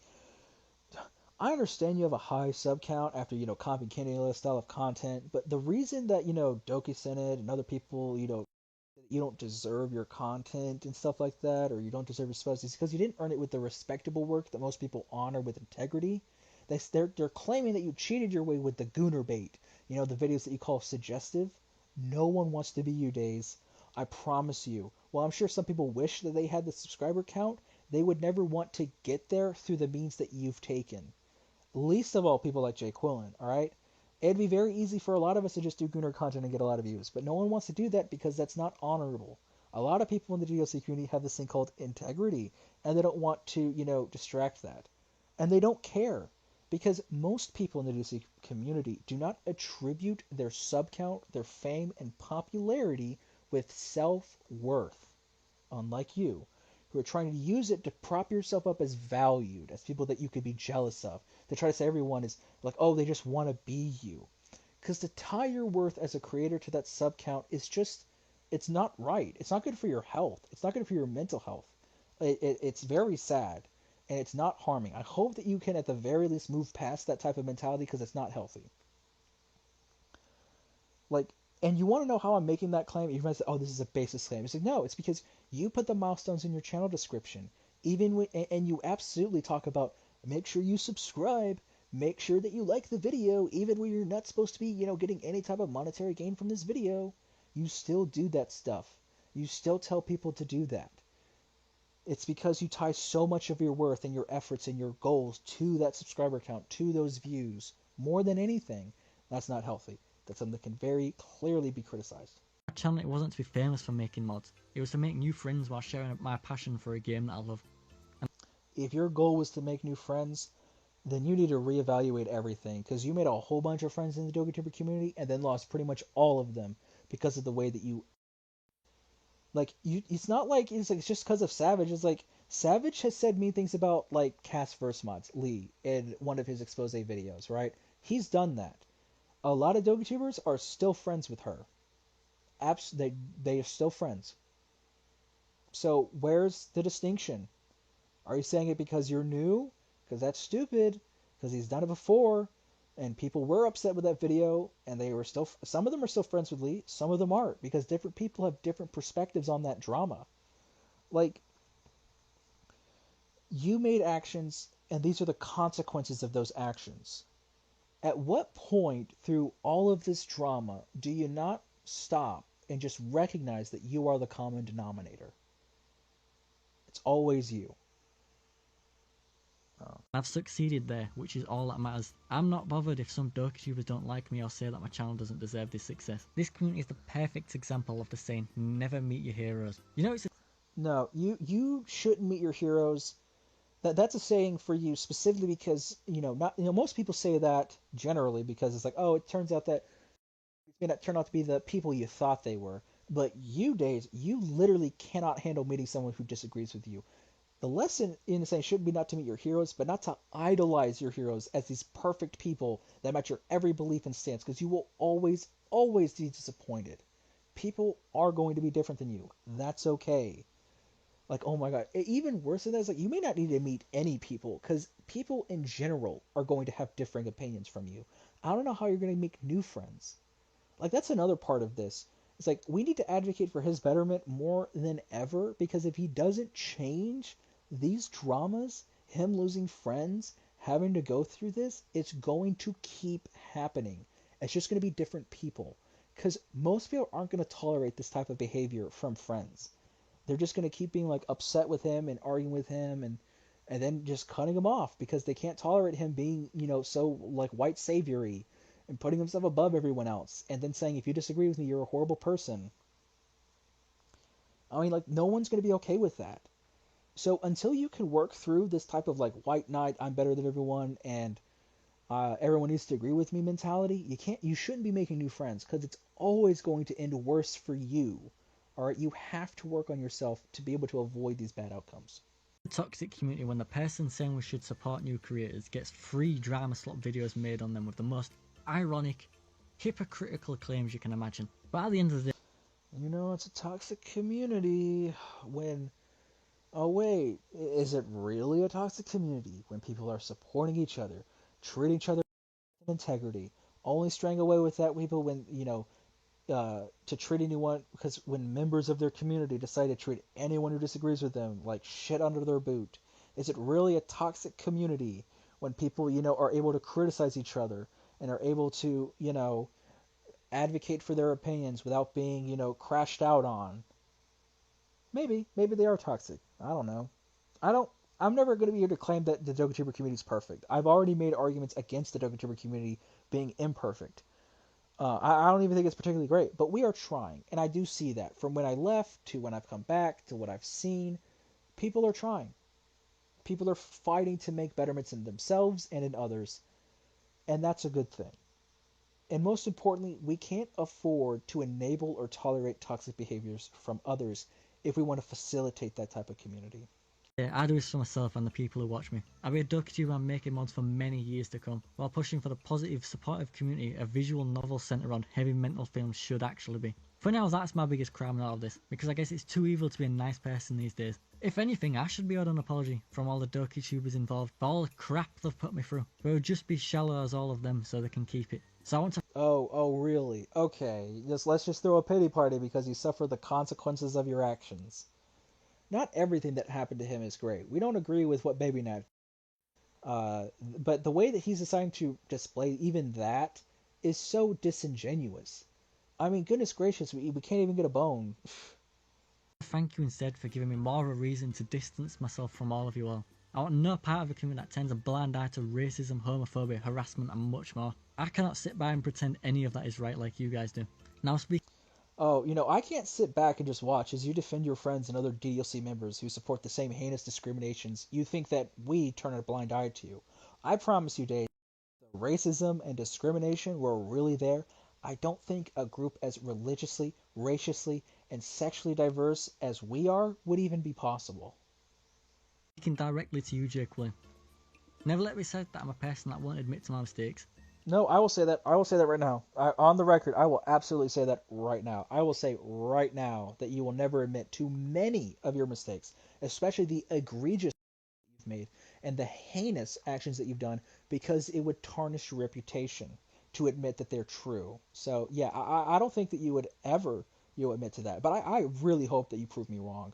I understand you have a high sub count after, copying Candy style of content, but the reason that, Doki Senate and other people, you don't deserve your content and stuff like that, or you don't deserve your subs, is because you didn't earn it with the respectable work that most people honor with integrity. They're claiming that you cheated your way with the Gooner bait, the videos that you call suggestive. No one wants to be you, Daes. I promise you. While I'm sure some people wish that they had the subscriber count, they would never want to get there through the means that you've taken. Least of all people like Jay Quillen, alright? It'd be very easy for a lot of us to just do Gooner content and get a lot of views, but no one wants to do that because that's not honorable. A lot of people in the DLC community have this thing called integrity, and they don't want to, distract that. And they don't care, Because most people in the DC community do not attribute their sub count, their fame, and popularity with self-worth, unlike you, who are trying to use it to prop yourself up as valued, as people that you could be jealous of. To try to say everyone is like, oh, they just want to be you. Because to tie your worth as a creator to that sub count is just, it's not right. It's not good for your health. It's not good for your mental health. It's very sad. And it's not harming. I hope that you can at the very least move past that type of mentality because it's not healthy. Like, and you want to know how I'm making that claim? You might say, oh, this is a baseless claim. It's like, no, it's because you put the milestones in your channel description. Even when, and you absolutely talk about, make sure you subscribe, make sure that you like the video, even when you're not supposed to be, getting any type of monetary gain from this video. You still do that stuff. You still tell people to do that. It's because you tie so much of your worth and your efforts and your goals to that subscriber count, to those views, more than anything. That's not healthy. That's something that can very clearly be criticized. My channel, it wasn't to be famous for making mods. It was to make new friends while sharing my passion for a game that I love. If your goal was to make new friends, then you need to reevaluate everything, because you made a whole bunch of friends in the dokituber community and then lost pretty much all of them because of the way that you... it's not like it's just because of Savage. It's like Savage has said mean things about cast verse mods, Lee, in one of his expose videos, right? He's done that. A lot of dokitubers are still friends with her. They are still friends. So where's the distinction? Are you saying it because you're new? Because that's stupid. Because he's done it before, and people were upset with that video, and they were still, some of them are still friends with Lee, some of them aren't, because different people have different perspectives on that drama. You made actions, and these are the consequences of those actions. At what point through all of this drama do you not stop and just recognize that you are the common denominator? It's always you. I've succeeded there, which is all that matters. I'm not bothered if some dokitubers don't like me or say that my channel doesn't deserve this success. This community is the perfect example of the saying, never meet your heroes. No, you shouldn't meet your heroes. That's a saying for you specifically because, most people say that generally because it's like, oh, it turns out that it may not turn out to be the people you thought they were. But you, Daes, you literally cannot handle meeting someone who disagrees with you. The lesson in the saying should be not to meet your heroes, but not to idolize your heroes as these perfect people that match your every belief and stance, because you will always, always be disappointed. People are going to be different than you. That's okay. Oh my god. Even worse than that is you may not need to meet any people, because people in general are going to have differing opinions from you. I don't know how you're going to make new friends. That's another part of this. It's we need to advocate for his betterment more than ever, because if he doesn't change, these dramas, him losing friends, having to go through this, it's going to keep happening. It's just going to be different people. Because most people aren't going to tolerate this type of behavior from friends. They're just going to keep being upset with him and arguing with him and then just cutting him off because they can't tolerate him being, so white saviory and putting himself above everyone else and then saying, if you disagree with me, you're a horrible person. I mean, no one's going to be okay with that. So until you can work through this type of white knight, I'm better than everyone, and everyone needs to agree with me mentality, you shouldn't be making new friends, because it's always going to end worse for you. All right, you have to work on yourself to be able to avoid these bad outcomes. A toxic community when the person saying we should support new creators gets free drama slot videos made on them with the most ironic, hypocritical claims you can imagine. But at the end of the day, it's a toxic community when... Oh wait, is it really a toxic community when people are supporting each other, treating each other with integrity, only straying away with that people when, to treat anyone, because when members of their community decide to treat anyone who disagrees with them like shit under their boot? Is it really a toxic community when people, are able to criticize each other and are able to, advocate for their opinions without being, crashed out on? Maybe they are toxic. I don't know. I'm never going to be here to claim that the dokituber community is perfect. I've already made arguments against the dokituber community being imperfect. I don't even think it's particularly great, but we are trying, and I do see that from when I left to when I've come back to what I've seen. People are trying. People are fighting to make betterments in themselves and in others, and that's a good thing. And most importantly, we can't afford to enable or tolerate toxic behaviors from others if we want to facilitate that type of community. Yeah, I do this for myself and the people who watch me. I'll be a dokituber and making mods for many years to come, while pushing for the positive, supportive community a visual novel centered on heavy mental films should actually be. For now, that's my biggest crime out of this, because I guess it's too evil to be a nice person these days. If anything, I should be owed an apology from all the dokitubers involved for all the crap they've put me through, but it would just be shallow as all of them so they can keep it. So I want to... Oh, really? Okay, let's just throw a pity party because you suffer the consequences of your actions. Not everything that happened to him is great. We don't agree with what Baby Nat, but the way that he's assigned to display even that is so disingenuous. I mean, goodness gracious, we can't even get a bone. Thank you instead for giving me more of a reason to distance myself from all of you all. I want no part of a community that turns a blind eye to racism, homophobia, harassment and much more. I cannot sit by and pretend any of that is right like you guys do. Now speak... Oh, I can't sit back and just watch as you defend your friends and other DLC members who support the same heinous discriminations. You think that we turn a blind eye to you. I promise you, Dave, racism and discrimination were really there. I don't think a group as religiously, racially, and sexually diverse as we are would even be possible. Speaking directly to you, Jake William. Never let me say that I'm a person that won't admit to my mistakes. No, I will say that. I will say that right now. On the record, I will absolutely say that right now. I will say right now that you will never admit to many of your mistakes, especially the egregious you've made and the heinous actions that you've done, because it would tarnish your reputation to admit that they're true. So yeah, I don't think that you would ever admit to that. But I really hope that you prove me wrong,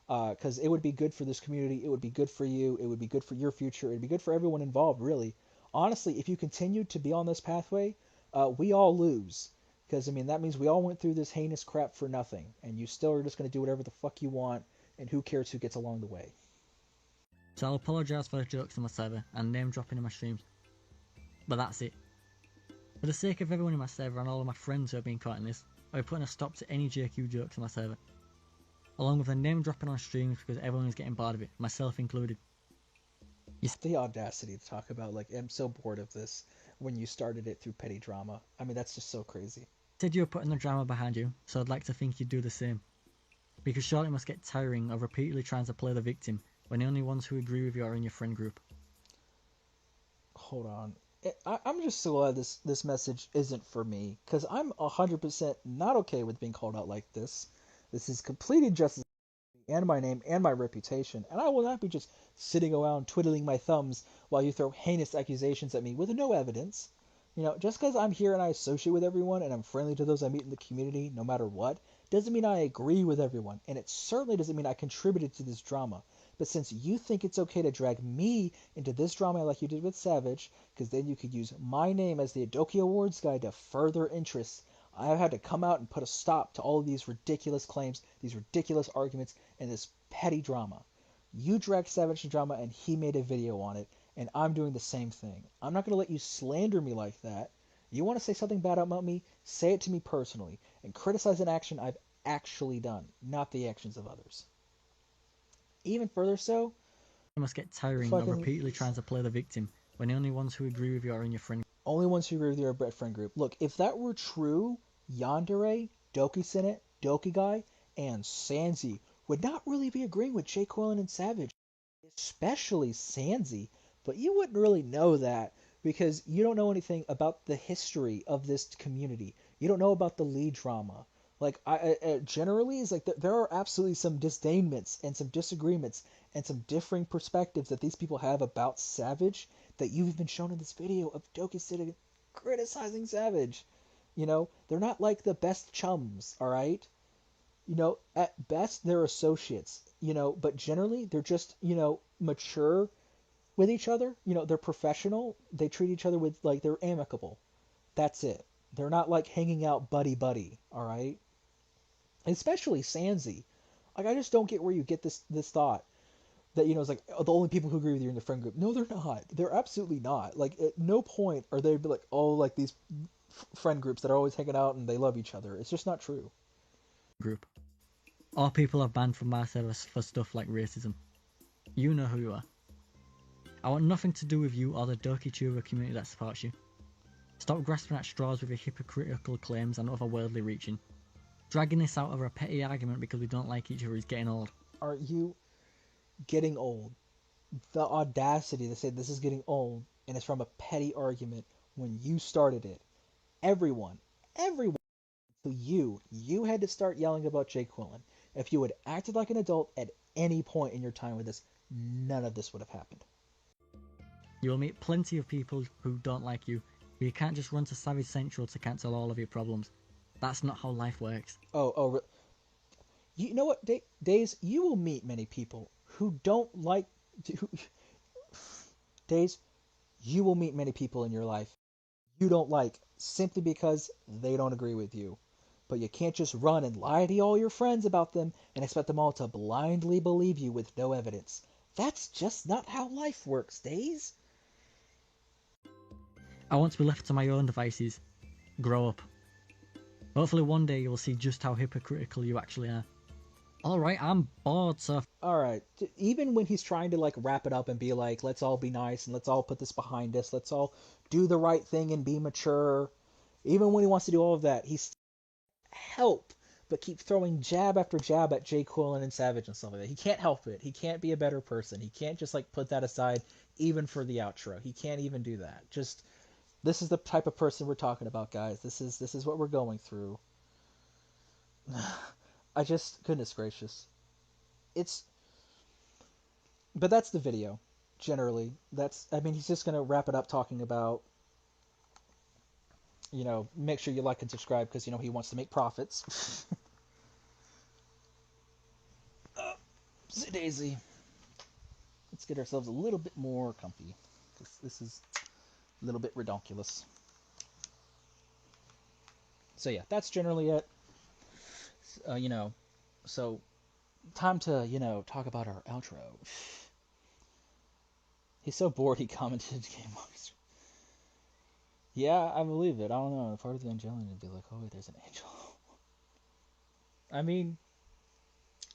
because it would be good for this community. It would be good for you. It would be good for your future. It would be good for everyone involved, really. Honestly, if you continue to be on this pathway, we all lose. Because, I mean, that means we all went through this heinous crap for nothing. And you still are just going to do whatever the fuck you want. And who cares who gets along the way. So I'll apologise for the jokes on my server and name dropping in my streams. But that's it. For the sake of everyone in my server and all of my friends who have been caught in this, I'll be putting a stop to any JQ jokes on my server. Along with the name dropping on streams because everyone is getting bored of it, myself included. The audacity to talk about, like, I'm so bored of this when you started it through petty drama. I mean, that's just so crazy. Said you were putting the drama behind you, so I'd like to think you'd do the same. Because surely it must get tiring of repeatedly trying to play the victim when the only ones who agree with you are in your friend group. Hold on. I'm just so glad this message isn't for me, because I'm 100% not okay with being called out like this. This is complete injustice and my name and my reputation, and I will not be just sitting around twiddling my thumbs while you throw heinous accusations at me with no evidence. Just because I'm here and I associate with everyone and I'm friendly to those I meet in the community no matter what, doesn't mean I agree with everyone, and it certainly doesn't mean I contributed to this drama. But since you think it's okay to drag me into this drama like you did with Savage, because then you could use my name as the Doki Awards guy to further interests, I've had to come out and put a stop to all of these ridiculous claims, these ridiculous arguments, and this petty drama. You dragged Savage to drama and he made a video on it, and I'm doing the same thing. I'm not going to let you slander me like that. You want to say something bad about me, say it to me personally, and criticize an action I've actually done, not the actions of others. Even further so, it must get tiring of repeatedly trying to play the victim when the only ones who agree with you are in your friend group. Only ones who agree with you are friend group. Look, if that were true, Yandere, Doki Senate, Doki Guy, and Sanzi would not really be agreeing with Jay Quillen and Savage, especially Sanzi, but you wouldn't really know that because you don't know anything about the history of this community. You don't know about the lead drama. Like, generally, it's like there are absolutely some disdainments and some disagreements and some differing perspectives that these people have about Savage that you've been shown in this video of Doki sitting criticizing Savage. They're not like the best chums, all right? At best, they're associates, but generally, they're just, mature with each other. They're professional. They treat each other with, like, they're amicable. That's it. They're not, like, hanging out buddy-buddy, all right? Especially Sanzi. Like, I just don't get where you get this thought that, it's like, the only people who agree with you are in the friend group. No, they're not. They're absolutely not. Like, at no point are they like, oh, like these friend groups that are always hanging out and they love each other. It's just not true. Group. Or people are banned from my servers for stuff like racism. You know who you are. I want nothing to do with you or the dokituber community that supports you. Stop grasping at straws with your hypocritical claims and otherworldly reaching. Dragging this out over a petty argument because we don't like each other is getting old. Are you getting old? The audacity to say this is getting old and it's from a petty argument when you started it. Everyone, to you had to start yelling about Jay Quillen. If you had acted like an adult at any point in your time with this, none of this would have happened. You will meet plenty of people who don't like you, but you can't just run to Savage Central to cancel all of your problems. That's not how life works. You know what, Daes? You will meet many people who don't like... Daes, you will meet many people in your life you don't like simply because they don't agree with you. But you can't just run and lie to all your friends about them and expect them all to blindly believe you with no evidence. That's just not how life works, Daes. I want to be left to my own devices. Grow up. Hopefully one day you'll see just how hypocritical you actually are. Alright, I'm bored, so... Alright, even when he's trying to, like, wrap it up and be like, let's all be nice and let's all put this behind us, let's all do the right thing and be mature, even when he wants to do all of that, he's help but keep throwing jab after jab at Jay Quillen and Savage and stuff like that. He can't help it. He can't be a better person. He can't just, like, put that aside even for the outro. He can't even do that. Just, this is the type of person we're talking about, guys. This is what we're going through. Goodness gracious. But that's the video, generally. He's just going to wrap it up talking about, make sure you like and subscribe because, he wants to make profits. Daisy. Let's get ourselves a little bit more comfy because this is a little bit redonkulous. So yeah, that's generally it. So time to, talk about our outro. He's so bored he commented Game Monster. Yeah, I believe it. I don't know. Part of the Angelian would be like, oh wait, there's an angel.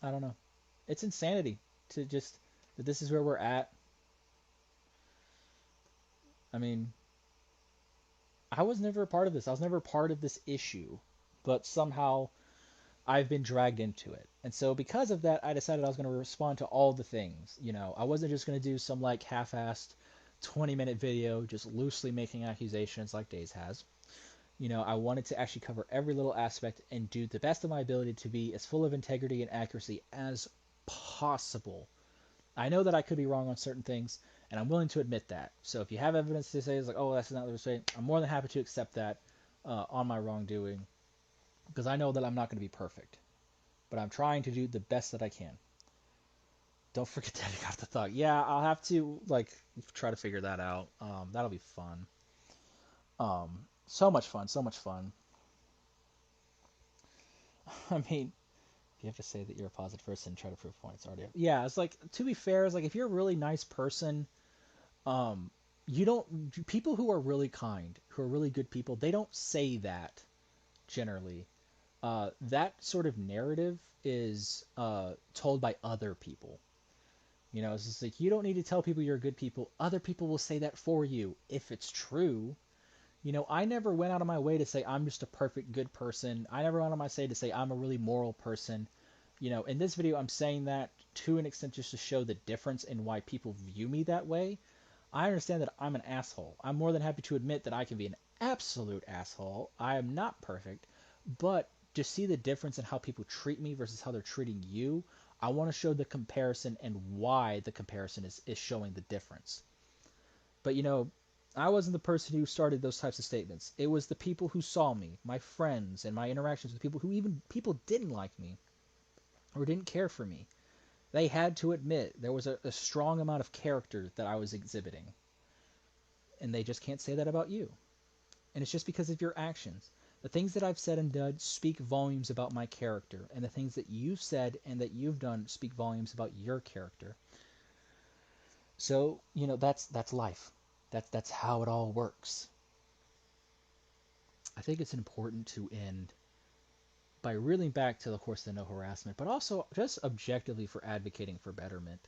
I don't know. It's insanity to just that this is where we're at. I was never a part of this. I was never part of this issue, but somehow I've been dragged into it. And so because of that, I decided I was going to respond to all the things. I wasn't just going to do some like half-assed 20-minute video just loosely making accusations like Daes has. I wanted to actually cover every little aspect and do the best of my ability to be as full of integrity and accuracy as possible. I know that I could be wrong on certain things, and I'm willing to admit that. So if you have evidence to say, it's like, oh, that's not what they're saying, I'm more than happy to accept that on my wrongdoing, because I know that I'm not going to be perfect. But I'm trying to do the best that I can. Don't forget that you got the thought. Yeah, I'll have to, try to figure that out. That'll be fun. So much fun. You have to say that you're a positive person and try to prove points already. Yeah, it's like, to be fair, it's like if you're a really nice person, people who are really kind, who are really good people, they don't say that generally. That sort of narrative is told by other people. It's just like, you don't need to tell people you're good people. Other people will say that for you if it's true. I never went out of my way to say I'm just a perfect good person. I never went out of my way to say I'm a really moral person. In this video, I'm saying that to an extent just to show the difference in why people view me that way. I understand that I'm an asshole. I'm more than happy to admit that I can be an absolute asshole. I am not perfect, but to see the difference in how people treat me versus how they're treating you, I want to show the comparison and why the comparison is showing the difference. But I wasn't the person who started those types of statements. It was the people who saw me, my friends, and my interactions with people who people didn't like me or didn't care for me. They had to admit there was a strong amount of character that I was exhibiting. And they just can't say that about you. And it's just because of your actions. The things that I've said and done speak volumes about my character, and the things that you've said and that you've done speak volumes about your character. So, that's life. That's how it all works. I think it's important to end by reeling back to, of course, the no harassment, but also just objectively for advocating for betterment.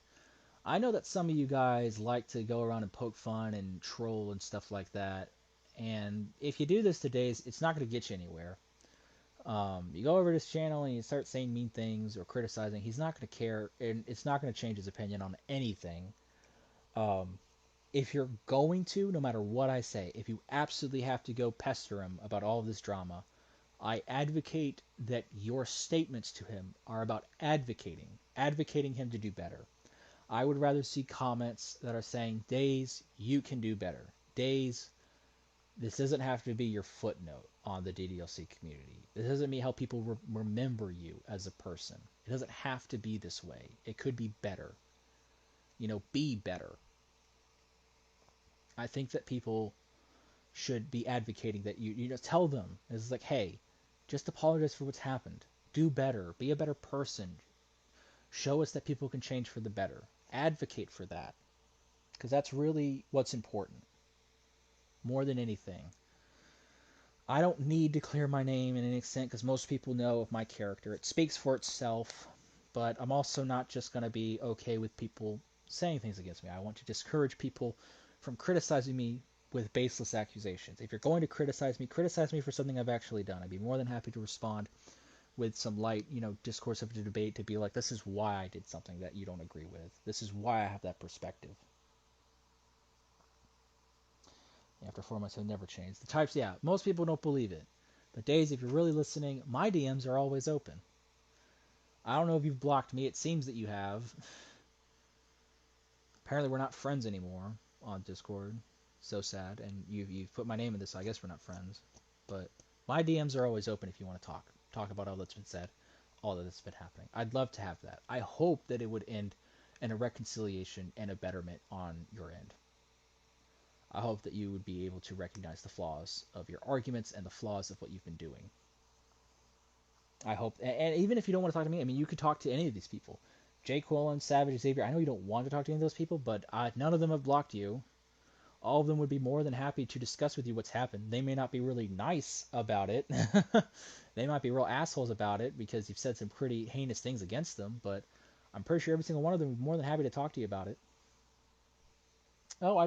I know that some of you guys like to go around and poke fun and troll and stuff like that. And if you do this today, it's not going to get you anywhere. You go over to his channel and you start saying mean things or criticizing, he's not going to care, and it's not going to change his opinion on anything. If you're going to, no matter what I say, if you absolutely have to go pester him about all of this drama, I advocate that your statements to him are about advocating him to do better. I would rather see comments that are saying, Daes, you can do better. Daes, this doesn't have to be your footnote on the DDLC community. This doesn't mean how people remember you as a person. It doesn't have to be this way. It could be better. Be better. I think that people should be advocating that you tell them. It's like, hey, just apologize for what's happened. Do better. Be a better person. Show us that people can change for the better. Advocate for that. Because that's really what's important. More than anything. I don't need to clear my name in any extent because most people know of my character. It speaks for itself, but I'm also not just going to be okay with people saying things against me. I want to discourage people from criticizing me with baseless accusations. If you're going to criticize me for something I've actually done. I'd be more than happy to respond with some light, discourse of the debate to be like, this is why I did something that you don't agree with. This is why I have that perspective. After 4 months, he'll never change. The types, yeah, most people don't believe it. But Daes, if you're really listening, my DMs are always open. I don't know if you've blocked me. It seems that you have. Apparently we're not friends anymore on Discord. So sad. And you've put my name in this, so I guess we're not friends. But my DMs are always open if you want to talk about all that's been said, all that's been happening. I'd love to have that. I hope that it would end in a reconciliation and a betterment on your end. I hope that you would be able to recognize the flaws of your arguments and the flaws of what you've been doing. I hope, and even if you don't want to talk to me, I mean, you could talk to any of these people. Jay Quillen, Savage, Xavier, I know you don't want to talk to any of those people, but none of them have blocked you. All of them would be more than happy to discuss with you what's happened. They may not be really nice about it. They might be real assholes about it because you've said some pretty heinous things against them, but I'm pretty sure every single one of them would be more than happy to talk to you about it. Oh,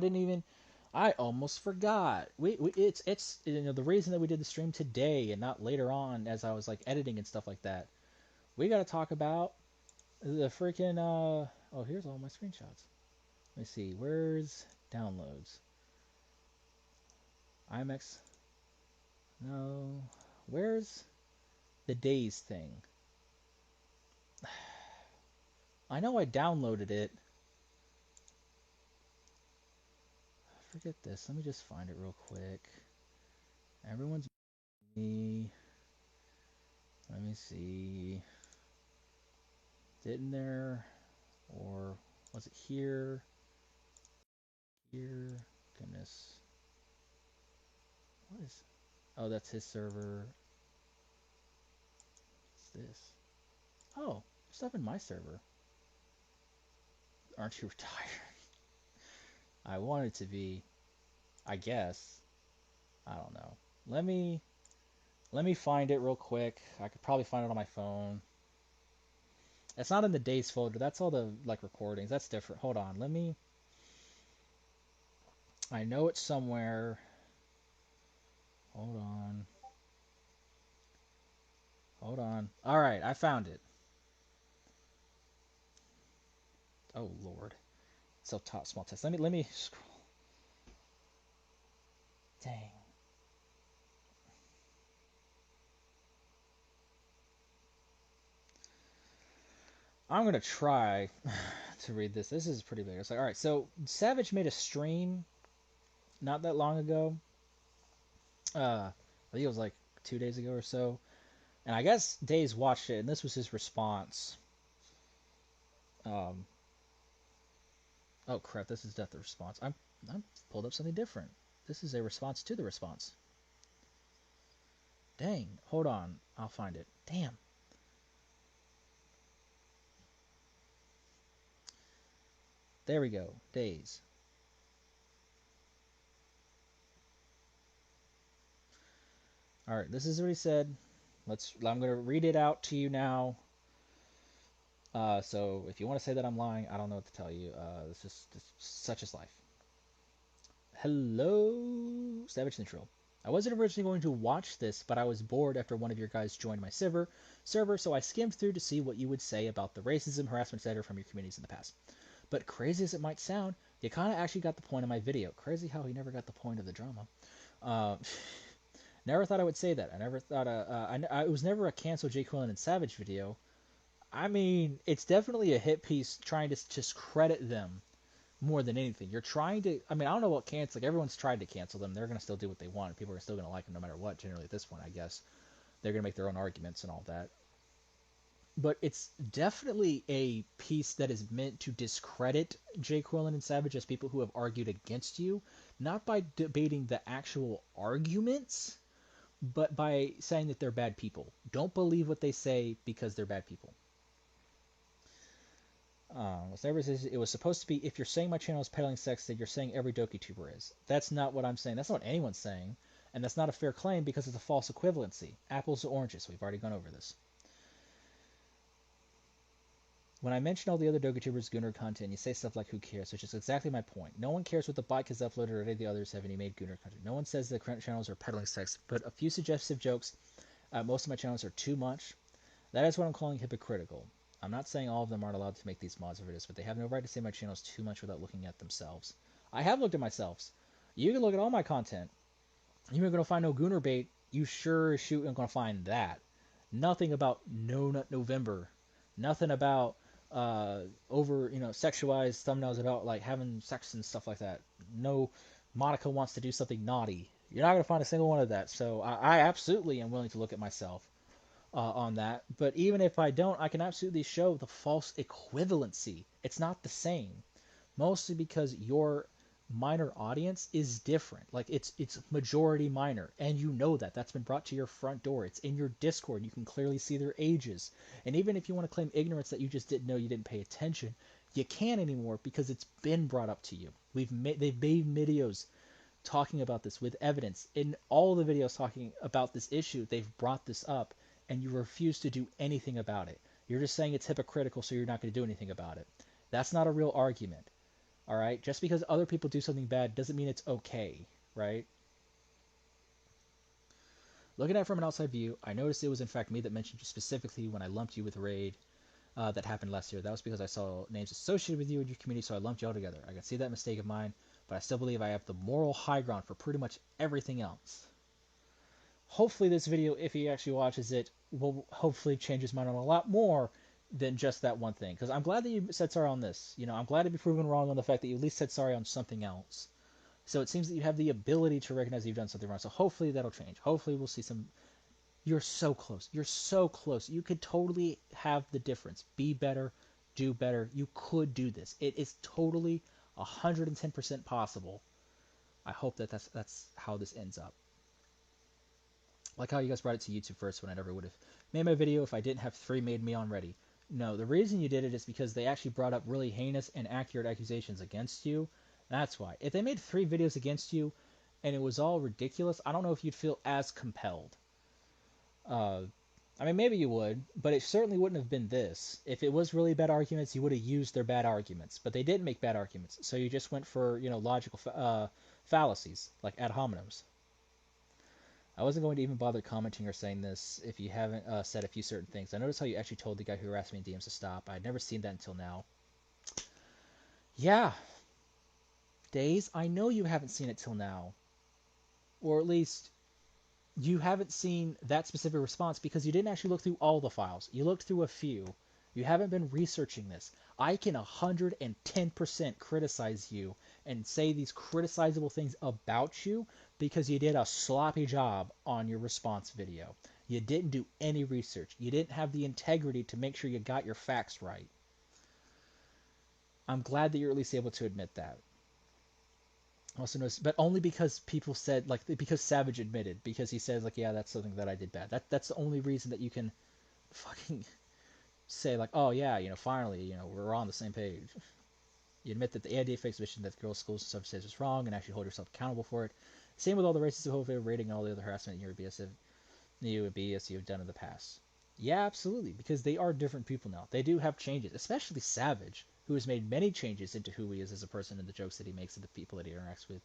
I almost forgot. It's the reason that we did the stream today and not later on as I was like editing and stuff like that. We got to talk about the freaking oh, here's all my screenshots. Let me see. Where's downloads? IMAX. No. Where's the Daes thing? I know I downloaded it. Forget this. Let me just find it real quick. Everyone's me. Let me see. Didn't there? Or was it here? Here? Goodness. What is... Oh, that's his server. What's this? Oh, there's stuff in my server. Aren't you retired? I want it to be. I guess. I don't know. Let me find it real quick. I could probably find it on my phone. It's not in the Daes folder. That's all the like recordings. That's different. Hold on. I know it's somewhere. Hold on. Hold on. All right, I found it. Oh Lord. So top small text. Let me scroll. Dang. I'm gonna try to read this. This is pretty big. It's like, all right. So Savage made a stream not that long ago. I think it was like 2 days ago or so. And I guess Daes watched it, and this was his response. Oh crap! This is not the response. I'm pulled up something different. This is a response to the response. Dang! Hold on, I'll find it. Damn. There we go. Daes. All right, this is what he said. I'm gonna read it out to you now. So if you want to say that I'm lying, I don't know what to tell you. It's such is life. Hello, Savage Central. I wasn't originally going to watch this, but I was bored after one of your guys joined my server, so I skimmed through to see what you would say about the racism, harassment, etc. from your communities in the past. But crazy as it might sound, you kind of actually got the point of my video. Crazy how he never got the point of the drama. Never thought I would say that. I never thought it was never a cancel J. Quillen and Savage video. I mean, it's definitely a hit piece trying to discredit them more than anything. You're trying to, I mean, I don't know what cancel, like everyone's tried to cancel them. They're going to still do what they want. People are still going to like them no matter what, generally at this point, I guess. They're going to make their own arguments and all that. But it's definitely a piece that is meant to discredit J. Quillen and Savage as people who have argued against you, not by debating the actual arguments, but by saying that they're bad people. Don't believe what they say because they're bad people. It was supposed to be, if you're saying my channel is peddling sex, then you're saying every dokituber is. That's not what I'm saying. That's not what anyone's saying. And that's not a fair claim because it's a false equivalency. Apples to oranges. We've already gone over this. When I mention all the other dokitubers' Gunner content, you say stuff like, who cares? Which is exactly my point. No one cares what the bike has uploaded or any of the others have any made Gunner content. No one says the current channels are peddling sex, but a few suggestive jokes, most of my channels are too much. That is what I'm calling hypocritical. I'm not saying all of them aren't allowed to make these mods or videos, but they have no right to say my channel is too much without looking at themselves. I have looked at myself. You can look at all my content. You're going to find no Gunner bait. You sure as shoot ain't going to find that. Nothing about No Nut November. Nothing about sexualized thumbnails about like having sex and stuff like that. No, Monica wants to do something naughty. You're not going to find a single one of that. So I absolutely am willing to look at myself on that. But even if I don't, I can absolutely show the false equivalency. It's not the same. Mostly because your minor audience is different. Like it's majority minor, and you know that. That's been brought to your front door. It's in your Discord. You can clearly see their ages. And even if you want to claim ignorance that you just didn't know, you didn't pay attention, you can't anymore because it's been brought up to you. They've made videos talking about this with evidence. In all the videos talking about this issue, they've brought this up, and you refuse to do anything about it. You're just saying it's hypocritical, so you're not going to do anything about it. That's not a real argument. All right? Just because other people do something bad doesn't mean it's okay, right? Looking at it from an outside view, I noticed it was in fact me that mentioned you specifically when I lumped you with Raid that happened last year. That was because I saw names associated with you in your community, so I lumped you all together. I can see that mistake of mine, but I still believe I have the moral high ground for pretty much everything else. Hopefully this video, if he actually watches it, will hopefully change his mind on a lot more than just that one thing. Because I'm glad that you said sorry on this. You know, I'm glad to be proven wrong on the fact that you at least said sorry on something else. So it seems that you have the ability to recognize that you've done something wrong. So hopefully that'll change. Hopefully we'll see some... You're so close. You're so close. You could totally have the difference. Be better. Do better. You could do this. It is totally 110% possible. I hope that that's how this ends up. Like how you guys brought it to YouTube first when I never would have made my video if I didn't have 3 made me already. No, the reason you did it is because they actually brought up really heinous and accurate accusations against you. That's why. If they made 3 videos against you and it was all ridiculous, I don't know if you'd feel as compelled. I mean, maybe you would, but it certainly wouldn't have been this. If it was really bad arguments, you would have used their bad arguments. But they didn't make bad arguments, so you just went for, logical fallacies, like ad hominems. I wasn't going to even bother commenting or saying this if you haven't said a few certain things. I noticed how you actually told the guy who harassed me in DMs to stop. I'd never seen that until now. Yeah. Days, I know you haven't seen it till now. Or at least, you haven't seen that specific response because you didn't actually look through all the files. You looked through a few. You haven't been researching this. I can 110% criticize you and say these criticizable things about you because you did a sloppy job on your response video. You didn't do any research. You didn't have the integrity to make sure you got your facts right. I'm glad that you're at least able to admit that. Also noticed, but only because people said, because Savage admitted, because he says, yeah, that's something that I did bad. That's the only reason that you can fucking say, oh, yeah, finally, we're on the same page. You admit that the AID exhibition that girls' schools and stuff says is wrong and actually hold yourself accountable for it. Same with all the racist homophobia rating and all the other harassment in your BS you've done in the past. Yeah, absolutely, because they are different people now. They do have changes, especially Savage, who has made many changes into who he is as a person and the jokes that he makes and the people that he interacts with.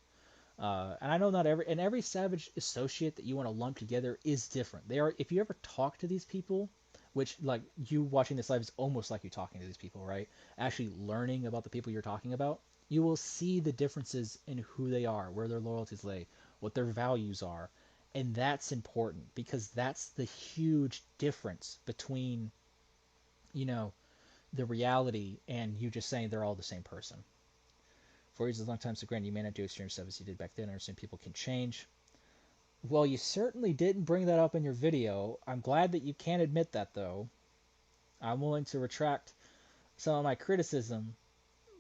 And I know not every Savage associate that you want to lump together is different. They are, if you ever talk to these people, which like you watching this live is almost like you talking to these people, right? Actually learning about the people you're talking about, you will see the differences in who they are, where their loyalties lay, what their values are. And that's important because that's the huge difference between, you know, the reality and you just saying they're all the same person. For years, a long time, so granted, you may not do extreme stuff as you did back then. I understand people can change. Well, you certainly didn't bring that up in your video. I'm glad that you can admit that, though. I'm willing to retract some of my criticism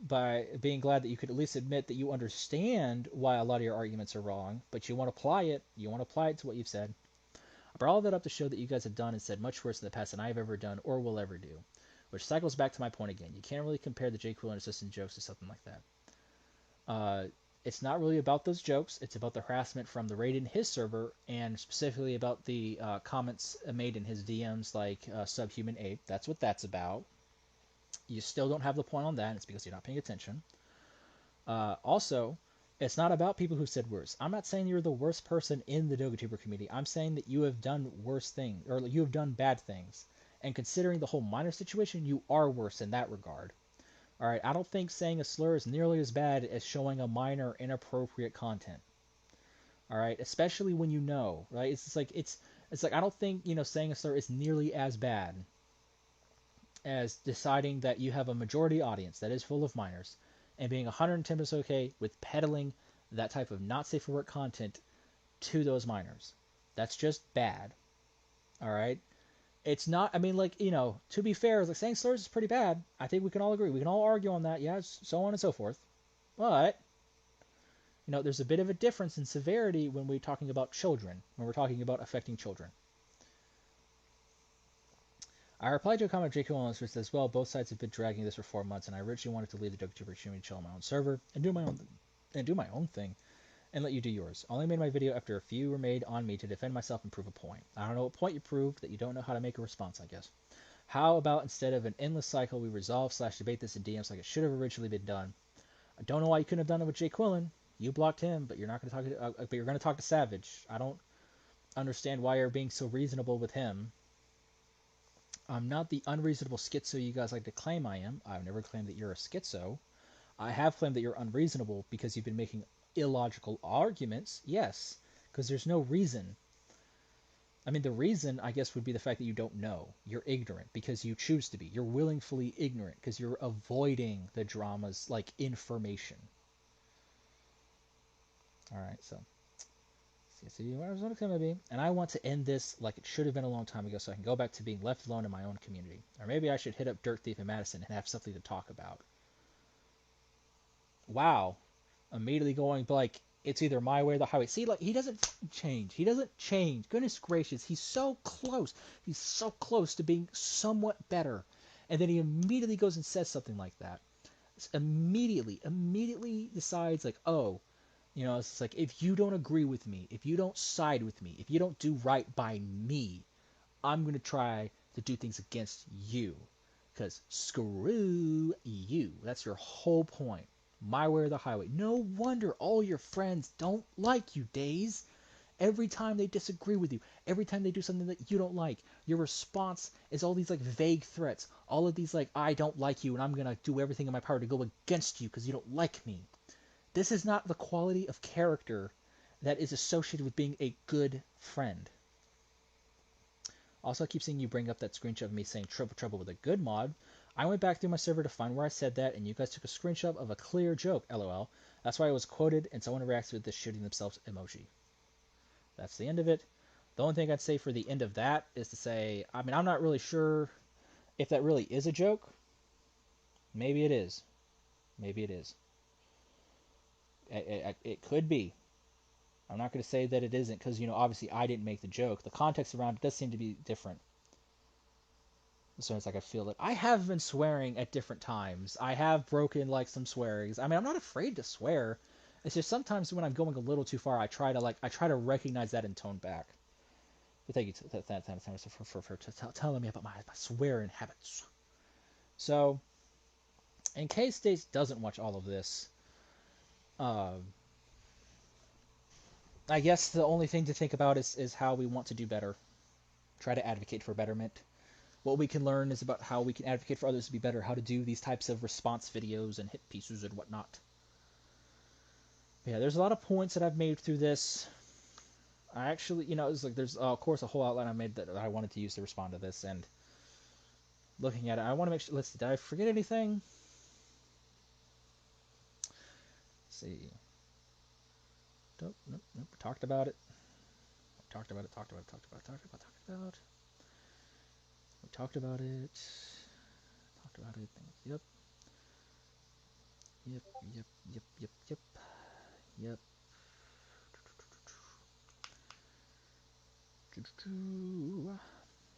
by being glad that you could at least admit that you understand why a lot of your arguments are wrong, but you want to apply it. You want to apply it to what you've said. I brought all that up to show that you guys have done and said much worse in the past than I've ever done or will ever do, which cycles back to my point again. You can't really compare the J. Quill and assistant jokes to something like that. It's not really about those jokes. It's about the harassment from the raid in his server, and specifically about the comments made in his DMs like subhuman ape. That's what that's about. You still don't have the point on that, and it's because you're not paying attention. Also, it's not about people who said worse. I'm not saying you're the worst person in the dokituber community. I'm saying that you have done worse things, or you have done bad things. And considering the whole minor situation, you are worse in that regard. Alright, I don't think saying a slur is nearly as bad as showing a minor inappropriate content. Alright, especially when you know, right? It's like I don't think, saying a slur is nearly as bad as deciding that you have a majority audience that is full of minors and being 110% okay with peddling that type of not safe for work content to those minors. That's just bad. Alright? It's not, to be fair, like saying slurs is pretty bad. I think we can all agree. We can all argue on that, yes, so on and so forth. But, there's a bit of a difference in severity when we're talking about children, when we're talking about affecting children. I replied to a comment of J. Quill which says, well, both sides have been dragging this for 4 months, and I originally wanted to leave the dokituber community chill on my own server and do my own thing. And let you do yours. I only made my video after a few were made on me to defend myself and prove a point. I don't know what point you proved, that you don't know how to make a response, I guess. How about instead of an endless cycle, we resolve/debate this in DMs like it should have originally been done? I don't know why you couldn't have done it with Jay Quillen. You blocked him, but you're not going to talk but you're going to talk to Savage. I don't understand why you're being so reasonable with him. I'm not the unreasonable schizo you guys like to claim I am. I've never claimed that you're a schizo. I have claimed that you're unreasonable because you've been making illogical arguments, yes, because there's no reason. The reason, I guess, would be the fact that you don't know. You're ignorant because you choose to be. You're willingly ignorant because you're avoiding the drama's, information. Alright, so what I was going to be. And I want to end this like it should have been a long time ago so I can go back to being left alone in my own community. Or maybe I should hit up Dirt Thief in Madison and have something to talk about. Wow. Immediately going it's either my way or the highway. See, he doesn't change. He doesn't change. Goodness gracious, he's so close. He's so close to being somewhat better. And then he immediately goes and says something like that. Immediately decides it's like, if you don't agree with me, if you don't side with me, if you don't do right by me, I'm going to try to do things against you. Because screw you. That's your whole point. My way or the highway. No wonder all your friends don't like you, Daes. Every time they disagree with you, every time they do something that you don't like, your response is all these vague threats. All of these I don't like you and I'm going to do everything in my power to go against you because you don't like me. This is not the quality of character that is associated with being a good friend. Also, I keep seeing you bring up that screenshot of me saying trouble with a good mod. I went back through my server to find where I said that, and you guys took a screenshot of a clear joke, lol. That's why it was quoted, and someone reacts with the shooting themselves emoji. That's the end of it. The only thing I'd say for the end of that is to say, I'm not really sure if that really is a joke. Maybe it is. Maybe it is. It could be. I'm not going to say that it isn't, because, obviously I didn't make the joke. The context around it does seem to be different. So it's I feel it. I have been swearing at different times. I have broken some swearings. I'm not afraid to swear. It's just sometimes when I'm going a little too far, I try to recognize that and tone back. Thank you for telling me about my swearing habits. So, in case Dace doesn't watch all of this, I guess the only thing to think about is how we want to do better. Try to advocate for betterment. What we can learn is about how we can advocate for others to be better, how to do these types of response videos and hit pieces and whatnot. Yeah, there's a lot of points that I've made through this. I actually, it's like there's, of course, a whole outline I made that I wanted to use to respond to this, and looking at it, I want to make sure, did I forget anything? Let's see. Nope, nope, nope. Talked about it. Talked about it. We talked about it. Yep. Yep.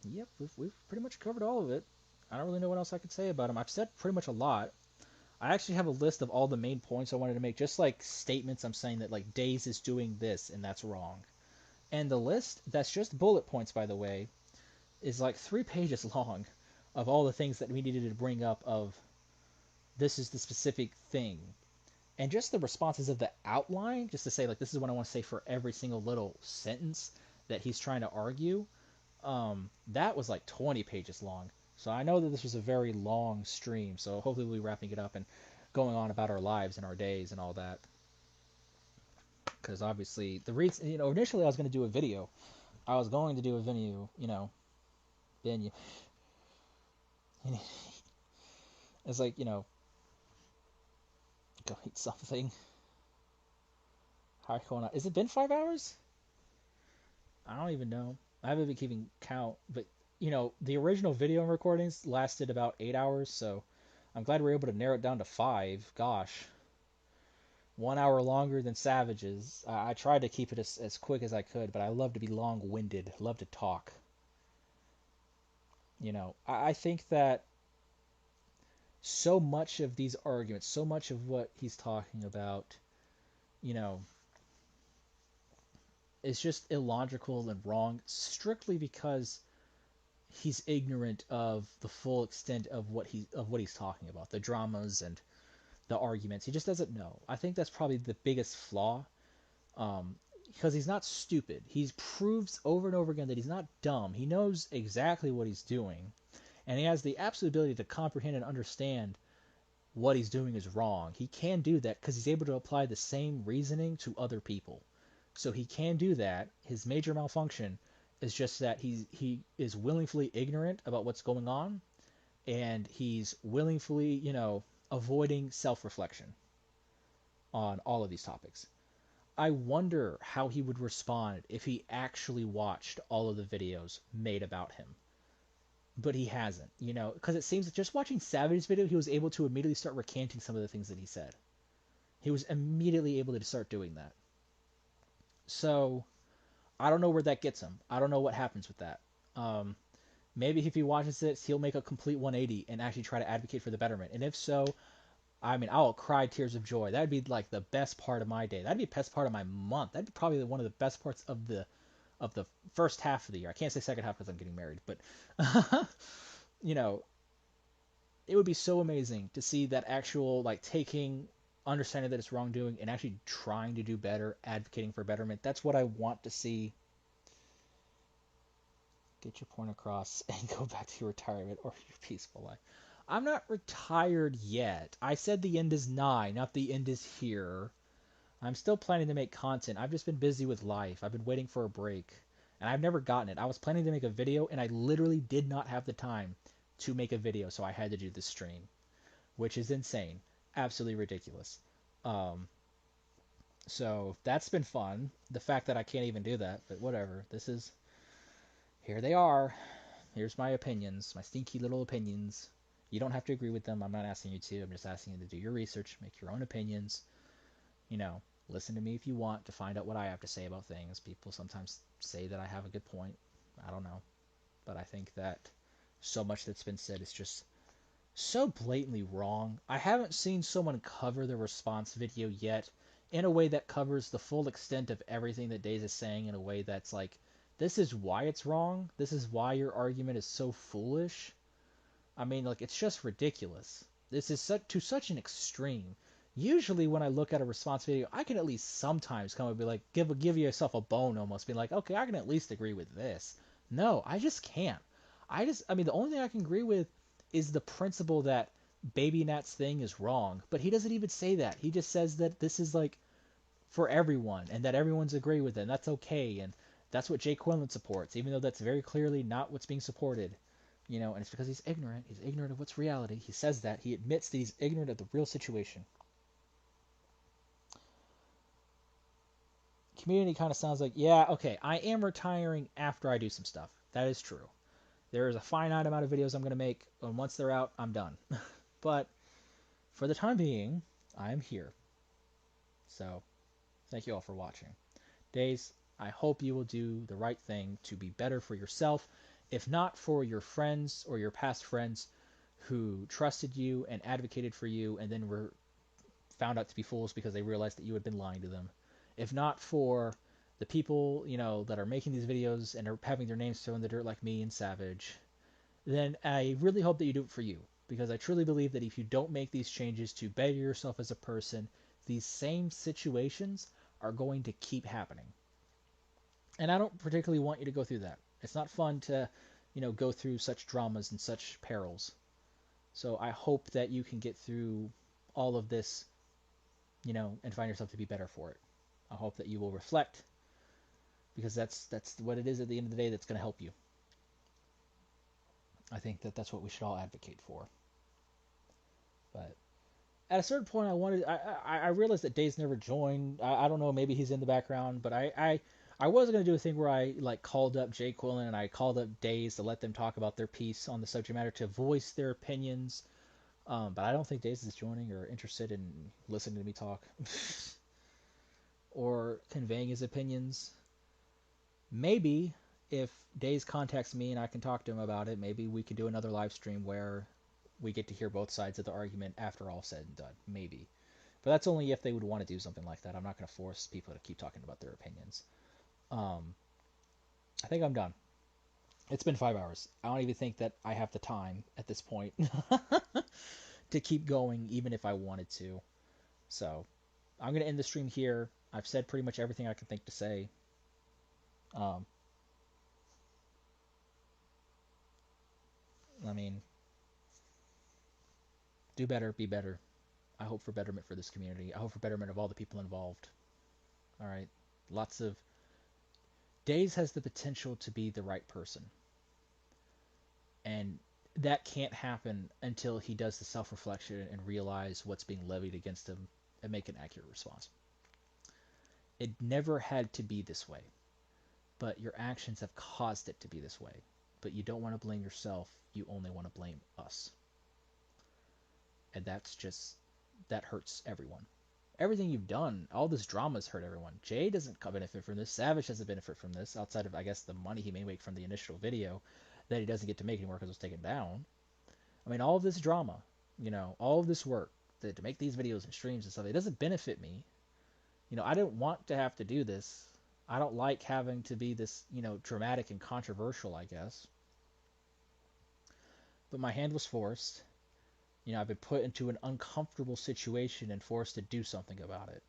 Yep, we've pretty much covered all of it. I don't really know what else I could say about him. I've said pretty much a lot. I actually have a list of all the main points I wanted to make, just like statements I'm saying that like Daes is doing this and that's wrong. And the list, that's just bullet points, by the way, is like 3 pages long of all the things that we needed to bring up of this is the specific thing. And just the responses of the outline, just to say like this is what I want to say for every single little sentence that he's trying to argue, that was like 20 pages long. So I know that this was a very long stream, so hopefully we'll be wrapping it up and going on about our lives and our days and all that. Because obviously, the reason, initially I was going to do a video. Venue. It's like, go eat something. How are you going on? Has it been 5 hours? I don't even know. I haven't been keeping count, but the original video recordings lasted about 8 hours, so I'm glad we were able to narrow it down to 5. Gosh. 1 hour longer than Savage's. I tried to keep it as quick as I could, but I love to be long-winded. Love to talk. I think that so much of these arguments, so much of what he's talking about, is just illogical and wrong, strictly because he's ignorant of the full extent of what he's talking about, the dramas and the arguments. He just doesn't know. I think that's probably the biggest flaw, because he's not stupid. He proves over and over again that he's not dumb. He knows exactly what he's doing, and he has the absolute ability to comprehend and understand what he's doing is wrong. He can do that because he's able to apply the same reasoning to other people. So he can do that. His major malfunction is just that he is willingly ignorant about what's going on, and he's willingly, avoiding self-reflection on all of these topics. I wonder how he would respond if he actually watched all of the videos made about him. But he hasn't, because it seems that just watching Savage's video, he was able to immediately start recanting some of the things that he said. He was immediately able to start doing that. So, I don't know where that gets him. I don't know what happens with that. Maybe if he watches this, he'll make a complete 180 and actually try to advocate for the betterment. And if so, I'll cry tears of joy. That'd be like the best part of my day. That'd be the best part of my month. That'd be probably one of the best parts of the first half of the year. I can't say second half because I'm getting married, but it would be so amazing to see that actual taking, understanding that it's wrongdoing, and actually trying to do better, advocating for betterment. That's what I want to see. Get your point across and go back to your retirement or your peaceful life. I'm not retired yet. I said the end is nigh, not the end is here. I'm still planning to make content. I've just been busy with life. I've been waiting for a break, and I've never gotten it. I was planning to make a video, and I literally did not have the time to make a video, so I had to do this stream, which is insane. Absolutely ridiculous. So that's been fun. The fact that I can't even do that, but whatever. Here they are. Here's my opinions, my stinky little opinions. You don't have to agree with them. I'm not asking you to. I'm just asking you to do your research, make your own opinions. Listen to me if you want to find out what I have to say about things. People sometimes say that I have a good point. I don't know. But I think that so much that's been said is just so blatantly wrong. I haven't seen someone cover the response video yet in a way that covers the full extent of everything that Daes is saying in a way that's this is why it's wrong. This is why your argument is so foolish. I mean, like, it's just ridiculous. This is to such an extreme. Usually when I look at a response video, I can at least sometimes come and be like, give yourself a bone almost, being like, okay, I can at least agree with this. No, I just can't. I mean, the only thing I can agree with is the principle that Baby Nat's thing is wrong, but he doesn't even say that. He just says that this is like for everyone and that everyone's agree with it, and that's okay, and that's what Jay Quinlan supports, even though that's very clearly not what's being supported. You know, and it's because he's ignorant. He's ignorant of what's reality. He says that. He admits that he's ignorant of the real situation. Community kind of sounds like, yeah, okay, I am retiring after I do some stuff. That is true. There is a finite amount of videos I'm going to make, and once they're out, I'm done. But for the time being, I'm here. So, thank you all for watching. Daes, I hope you will do the right thing to be better for yourself, if not for your friends or your past friends who trusted you and advocated for you and then were found out to be fools because they realized that you had been lying to them. If not for the people, you know, that are making these videos and are having their names thrown in the dirt like me and Savage, then I really hope that you do it for you. Because I truly believe that if you don't make these changes to better yourself as a person, these same situations are going to keep happening. And I don't particularly want you to go through that. It's not fun to, you know, go through such dramas and such perils. So I hope that you can get through all of this, you know, and find yourself to be better for it. I hope that you will reflect, because that's what it is at the end of the day that's going to help you. I think that that's what we should all advocate for. But at a certain point, I realized that Daes never joined. I don't know, maybe he's in the background, but I was going to do a thing where I like called up Jay Quillen and I called up Daes to let them talk about their piece on the subject matter, to voice their opinions. But I don't think Daes is joining or interested in listening to me talk or conveying his opinions. Maybe if Daes contacts me and I can talk to him about it, maybe we could do another live stream where we get to hear both sides of the argument after all said and done. Maybe. But that's only if they would want to do something like that. I'm not going to force people to keep talking about their opinions. I think I'm done. It's been 5 hours. I don't even think that I have the time at this point to keep going, even if I wanted to. So, I'm going to end the stream here. I've said pretty much everything I can think to say. I mean, do better, be better. I hope for betterment for this community. I hope for betterment of all the people involved. Alright? Lots of... Daes has the potential to be the right person. And that can't happen until he does the self-reflection and realize what's being levied against him and make an accurate response. It never had to be this way, but your actions have caused it to be this way. But you don't want to blame yourself, you only want to blame us. And that's just, that hurts everyone. Everything you've done, all this drama's hurt everyone. Jay doesn't benefit from this, Savage doesn't benefit from this, outside of, I guess, the money he may make from the initial video that he doesn't get to make anymore because it was taken down. I mean, all of this drama, you know, all of this work to make these videos and streams and stuff, it doesn't benefit me. You know, I didn't want to have to do this. I don't like having to be this, you know, dramatic and controversial, I guess. But my hand was forced. You know, I've been put into an uncomfortable situation and forced to do something about it.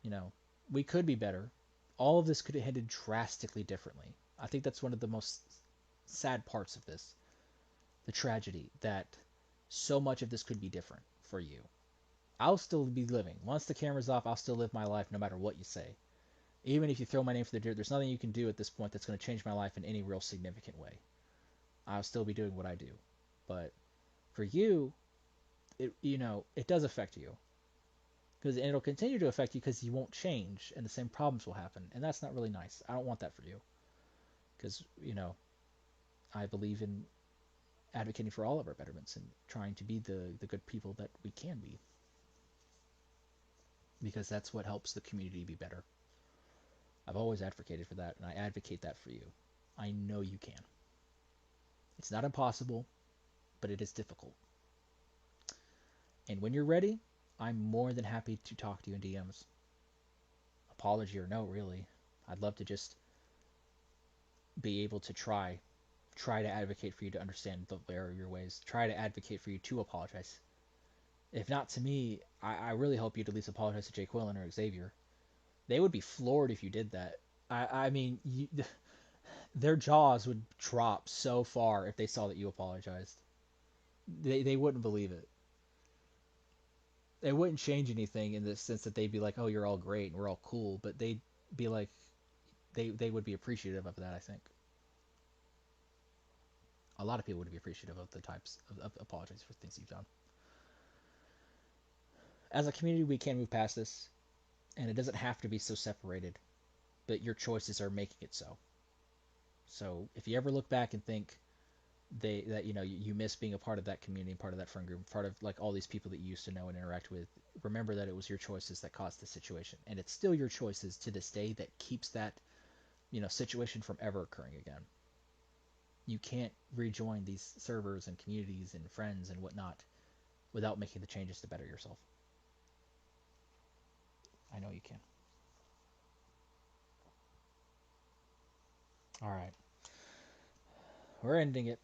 You know, we could be better. All of this could have ended drastically differently. I think that's one of the most sad parts of this. The tragedy that so much of this could be different for you. I'll still be living. Once the camera's off, I'll still live my life no matter what you say. Even if you throw my name for the dirt, there's nothing you can do at this point that's going to change my life in any real significant way. I'll still be doing what I do. But for you, it does affect you. And it'll continue to affect you because you won't change and the same problems will happen. And that's not really nice. I don't want that for you. Because, I believe in advocating for all of our betterments and trying to be the good people that we can be. Because that's what helps the community be better. I've always advocated for that, and I advocate that for you. I know you can. It's not impossible, but it is difficult. And when you're ready, I'm more than happy to talk to you in DMs. Apology or no, really. I'd love to just be able to try to advocate for you to understand the error of your ways. Try to advocate for you to apologize. If not to me, I really hope you'd at least apologize to Jay Quillen or Xavier. They would be floored if you did that. I mean, their jaws would drop so far if they saw that you apologized. They wouldn't believe it. It wouldn't change anything in the sense that they'd be like, "Oh, you're all great and we're all cool," but they'd be like, they would be appreciative of that. I think a lot of people would be appreciative of the types of apologies for things you've done. As a community, we can move past this, and it doesn't have to be so separated, but your choices are making it so. So if you ever look back and think that you miss being a part of that community, part of that friend group, part of like all these people that you used to know and interact with, remember that it was your choices that caused the situation, and it's still your choices to this day that keeps that situation from ever occurring again. You can't rejoin these servers and communities and friends and whatnot without making the changes to better yourself. I know you can. All right. We're ending it.